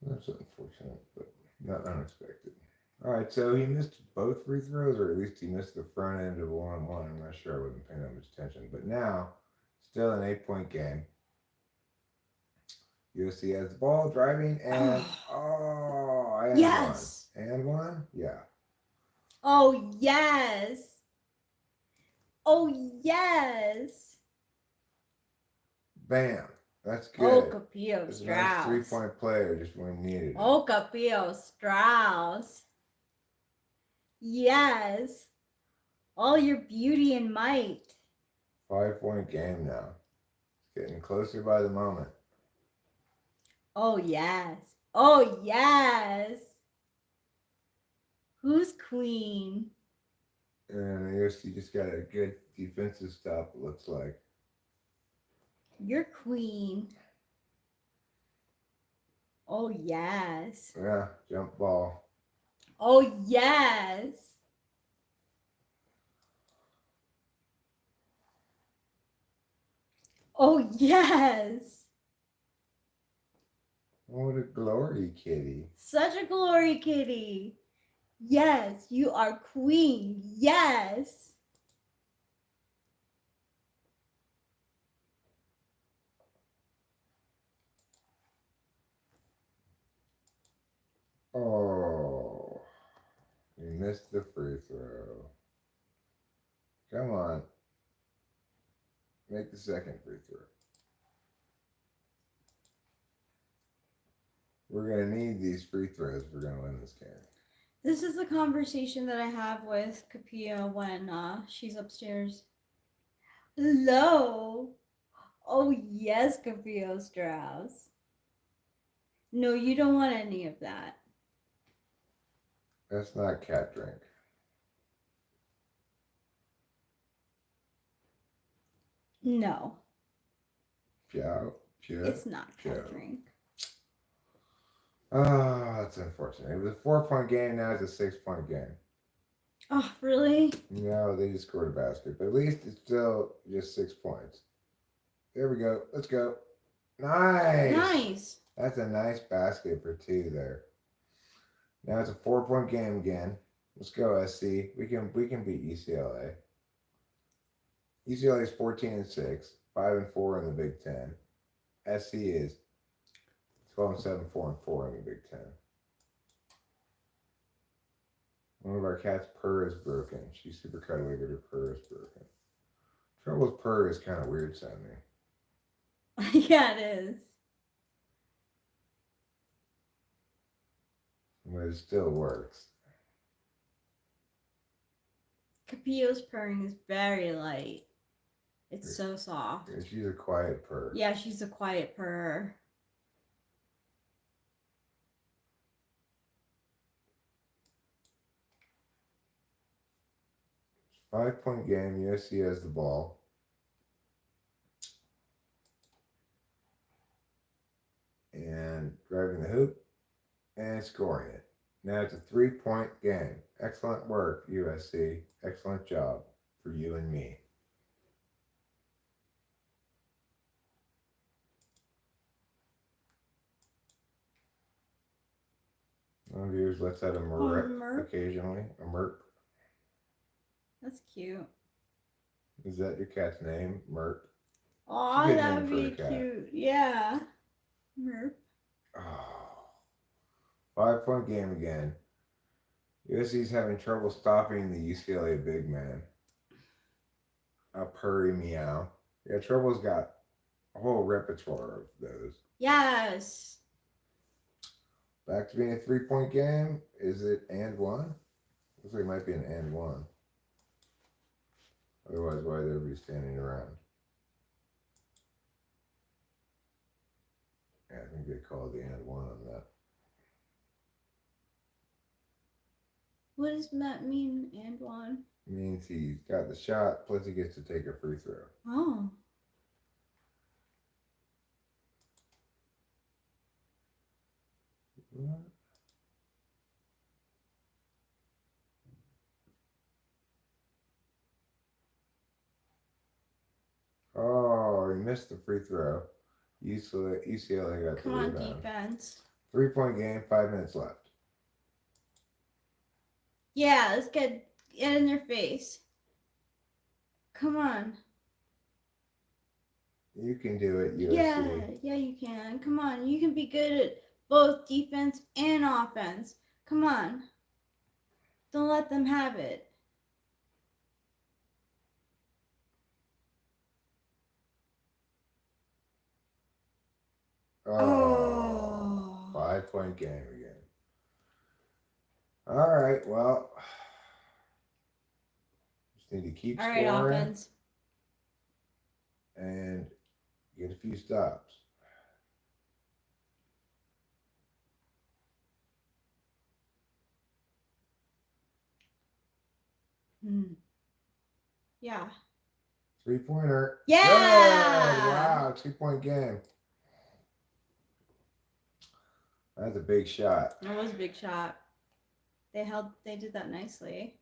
That's unfortunate, but not unexpected. All right, so he missed both free throws, or at least he missed the front end of 1-1. I'm not sure. I wasn't paying that much attention. But now, still an 8-point game. USC has the ball, driving, and and Yes. one. And one? Yeah. Oh, yes. Oh, yes. Bam. That's Oh, good. Capillo That's a nice Strauss. 3-point player just when needed. Oh, Capillo Strauss. Yes. All your beauty and might. 5-point game now. It's getting closer by the moment. Oh, yes. Oh, yes. Who's queen? And USC just got a good defensive stop, it looks like. You're queen. Oh, yes. Yeah, jump ball. Oh, yes. Oh, yes. What a glory kitty. Such a glory kitty. Yes, you are queen. Yes. Oh, you missed the free throw. Come on. Make the second free throw. We're going to need these free throws if we're going to win this game. This is the conversation that I have with Capilla when she's upstairs. Hello. Oh, yes, Capillo Strauss. No, you don't want any of that. That's not cat drink. No, Piao. it's not cat Joe. drink. Ah, that's unfortunate. It was a 4-point game. Now it's a 6-point game. Oh, really? No, they just scored a basket. But at least it's still just 6 points. There we go. Let's go. Nice. Nice. That's a nice basket for 2 there. Now it's a 4-point game again. Let's go, SC. We can beat UCLA. UCLA is 14-6, 5-4 in the Big Ten. SC is 12-7, 4-4 in the Big Ten. One of our cats' purr is broken. She's super cuddly, but her purr is broken. Trouble's purr is kind of weird sounding. Yeah, it is. But it still works. Capillo's purring is very light. It's so soft. Yeah, she's a quiet purr. Yeah, she's a quiet purr. Five-point game. USC has the ball. And driving the hoop and scoring it. Now it's a 3-point game. Excellent work, USC. Excellent job for you and me. One of yours lets out a merp occasionally. A merp. That's cute. Is that your cat's name? Merp? Aw, good that name would for be a cat. cute. Yeah. Merp. Oh. 5-point game again. USC's having trouble stopping the UCLA big man. A purry meow. Yeah, Trouble's got a whole repertoire of those. Yes. Back to being a 3-point game. Is it and one? Looks like it might be an and one. Otherwise, why would they be standing around? Yeah, I think they called the and one on that. What does that mean, Antoine? Means he's got the shot, plus he gets to take a free throw. Oh. What? Oh, he missed the free throw. UCLA got Come the on, rebound. defense. 3-point game, 5 minutes left. Yeah, let's get in their face. Come on. You can do it, USC. Yeah, you can. Come on, you can be good at both defense and offense. Come on. Don't let them have it. Oh, 5-point game again. All right, well, just need to keep All right, scoring offense. and get a few stops. Yeah. 3-pointer. Yeah. Good. Wow, 2-point game. That's a big shot. That was a big shot. They did that nicely.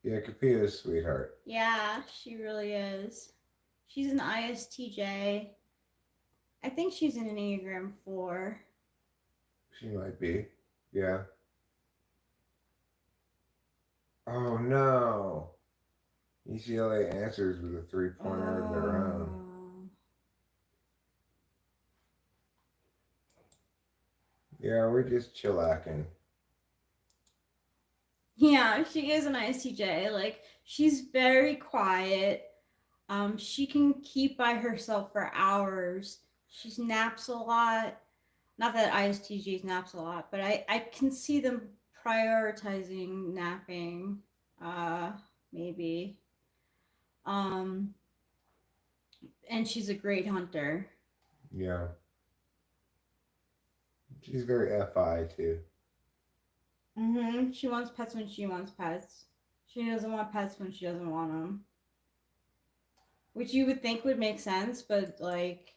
Yeah, Kapia's sweetheart. Yeah, she really is. She's an ISTJ. I think she's an Enneagram 4. She might be. Yeah. Oh no. UCLA answers with a 3-pointer of their own. Yeah, we're just chillacking. Yeah, she is an ISTJ. Like, she's very quiet. She can keep by herself for hours. She naps a lot. Not that ISTJs naps a lot, but I can see them prioritizing napping. Maybe. And she's a great hunter. Yeah. She's very FI too. She wants pets when she wants pets. She doesn't want pets when she doesn't want them. Which you would think would make sense, but like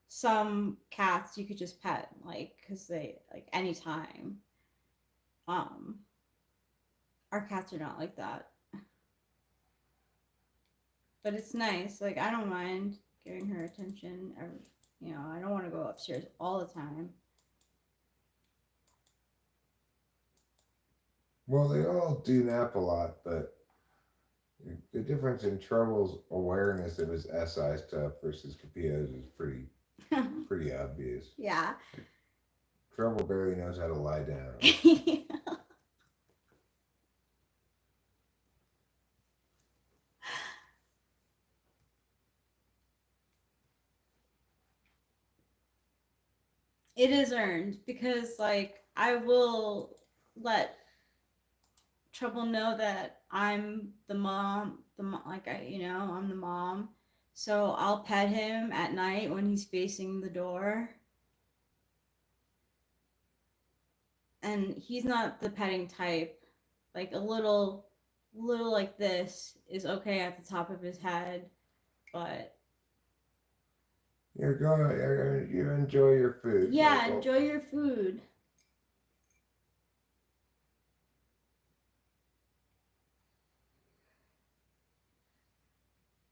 some cats you could just pet, like, because they like anytime. Our cats are not like that. But it's nice. Like, I don't mind giving her attention. I don't want to go upstairs all the time. Well, they all do nap a lot, but the difference in Trouble's awareness of his SI stuff versus Capia's is pretty obvious. Yeah. Trouble barely knows how to lie down. It is earned because, like, I will let Trouble know that I'm the mom. I'm the mom. So I'll pet him at night when he's facing the door. And he's not the petting type. Like, a little like this is okay at the top of his head, but You enjoy your food. yeah, Michael. enjoy your food.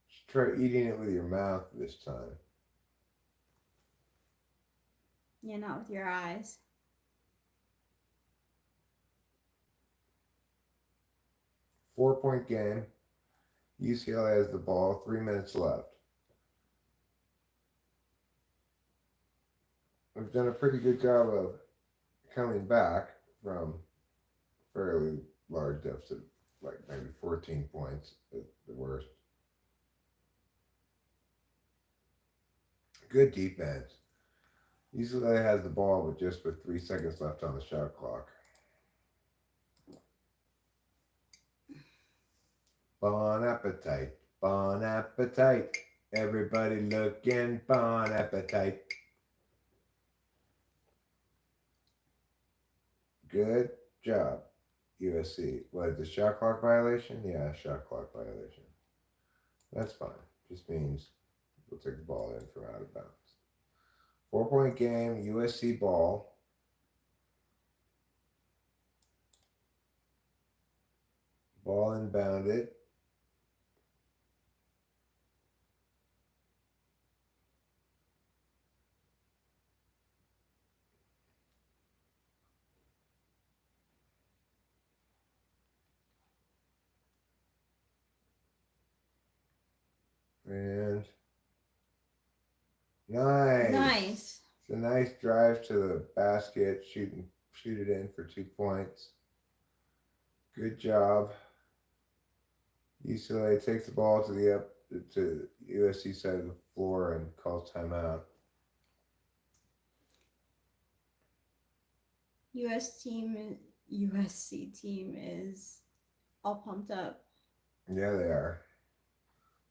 Just try eating it with your mouth this time. Yeah, not with your eyes. Four-point game. UCLA has the ball. 3 minutes left. We've done a pretty good job of coming back from fairly large deficit, like maybe 14 points at the worst. Good defense. UCLA has the ball with 3 seconds left on the shot clock. Bon appetit, bon appetit. Everybody looking bon appetit. Good job, USC. What, the shot clock violation? Yeah, shot clock violation. That's fine. Just means we'll take the ball in from out of bounds. 4-point game, USC ball. Ball inbounded. And nice. Nice. It's a nice drive to the basket. Shoot it in for 2 points. Good job. UCLA takes the ball to USC side of the floor and calls timeout. USC team is all pumped up. Yeah, they are.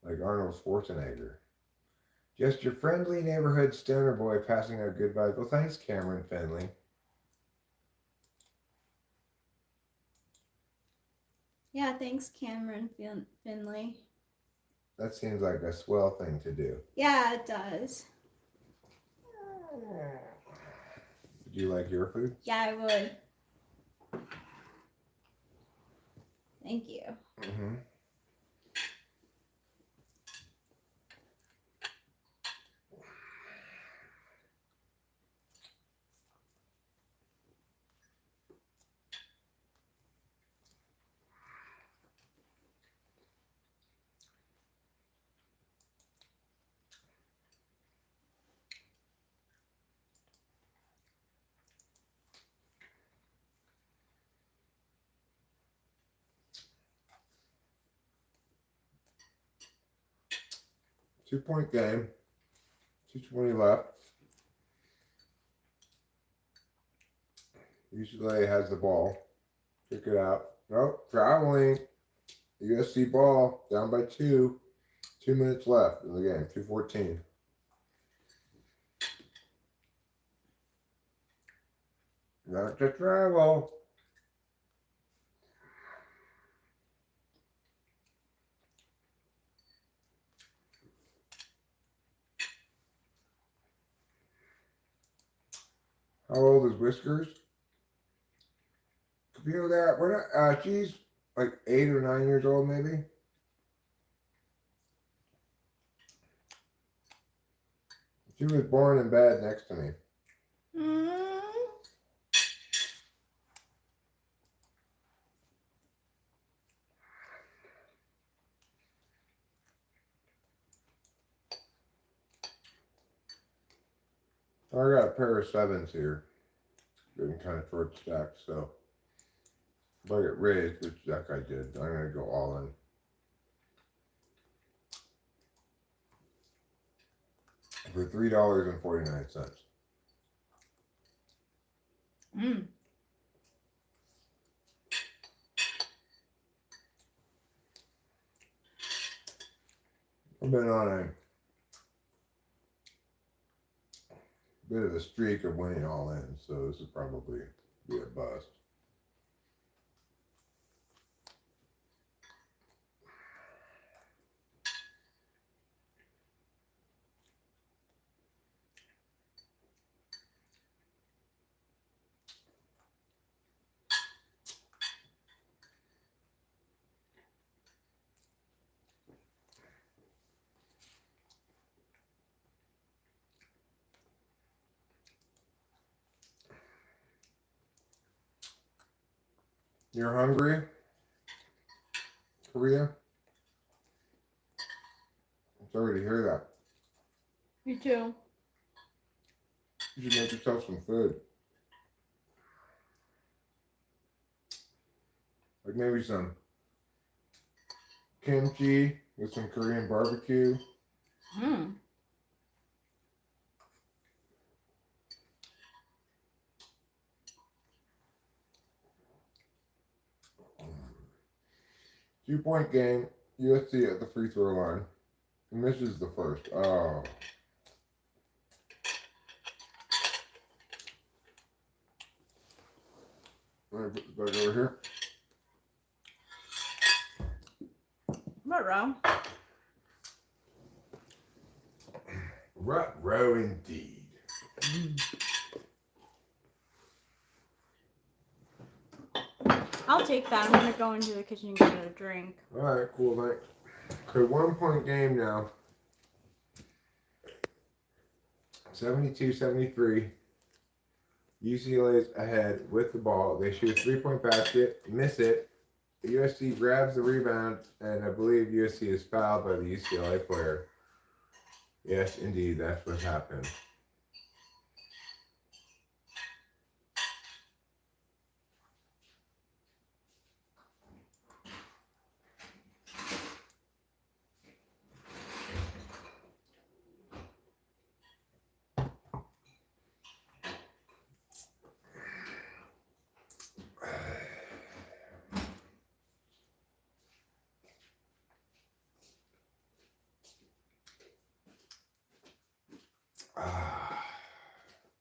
Like Arnold Schwarzenegger. Just your friendly neighborhood stoner boy passing out good vibes. Well, thanks, Cameron Finley. Yeah, thanks, Cameron Finley. That seems like a swell thing to do. Yeah, it does. Did you like your food? Yeah, I would. Thank you. Mm-hmm. Two-point game. 2:20 left. UCLA has the ball. Kick it out. Nope, traveling. USC ball down by 2. 2 minutes left in the game. 2:14. Not to travel. How old is Whiskers? Computer that. We're not. She's like 8 or 9 years old, maybe. She was born in bed next to me. I got a pair of 7s here. Getting kind of short stacked, so if I get raised, which that guy did, I'm gonna go all in. For $3.49. I've been on a bit of a streak of winning all in, so this will probably be a bust. You're hungry, Korea? I'm sorry to hear that. Me too. You should make yourself some food. Like maybe some kimchi with some Korean barbecue. 2-point game. USC at the free throw line. And this is the first. Oh. Put the bug over here. What wrong? Rut row indeed. I'll take that. I'm gonna go into the kitchen and get a drink. Alright, cool, mate. So 1 point game now. 72-73. UCLA's ahead with the ball. They shoot a 3-point basket, miss it. The USC grabs the rebound, and I believe USC is fouled by the UCLA player. Yes, indeed, that's what happened.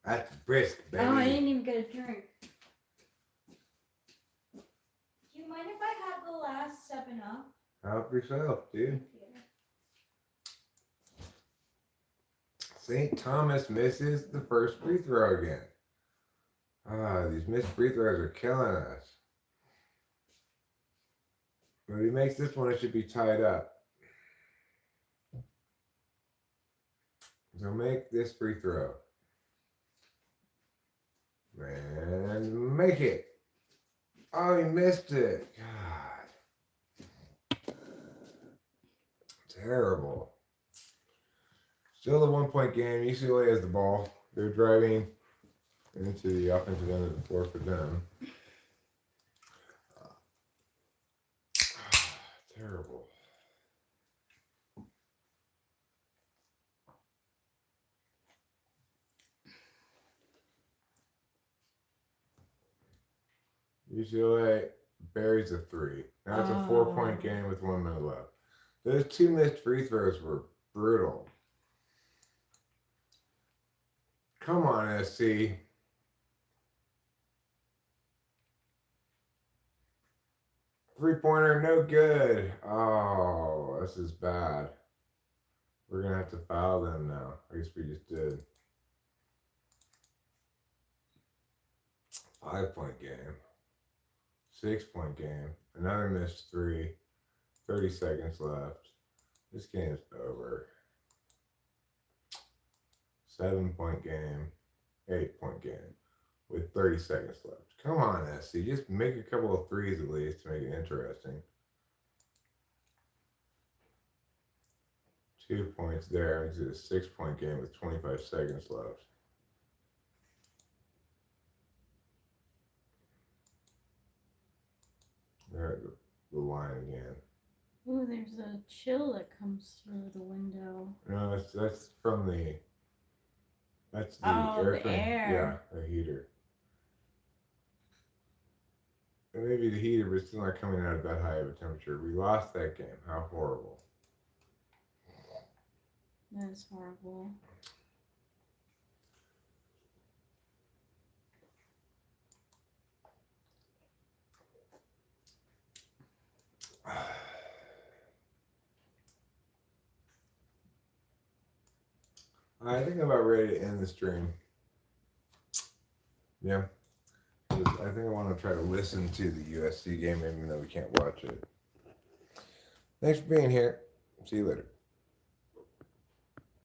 That's brisk, baby. Oh, I didn't even get a drink. Do you mind if I have the last 7-Up? Help yourself, dude. Yeah. St. Thomas misses the first free throw again. These missed free throws are killing us. When he makes this one, it should be tied up. So make this free throw. And make it. Oh, he missed it. God. Terrible. Still a 1 point game. UCLA has the ball. They're driving into the offensive end of the floor for them. Terrible. UCLA buries a 3. Now it's a 4 point game with 1 minute left. Those 2 missed free throws were brutal. Come on, SC. Three-pointer, no good. Oh, this is bad. We're going to have to foul them now. I guess we just did. 5 point game. 6 point game. Another missed 3. 30 seconds left. This game's over. 7 point game. 8 point game. With 30 seconds left. Come on, SC. Just make a couple of threes at least to make it interesting. 2 points there. This is a 6 point game with 25 seconds left. There at the line again. Ooh, there's a chill that comes through the window. No, that's from the. That's the air. Yeah, the heater. And maybe the heater, but it's still not coming out at that high of a temperature. We lost that game. How horrible. That is horrible. I think I'm about ready to end the stream. Yeah. I think I want to try to listen to the USC game, even though we can't watch it. Thanks for being here. See you later.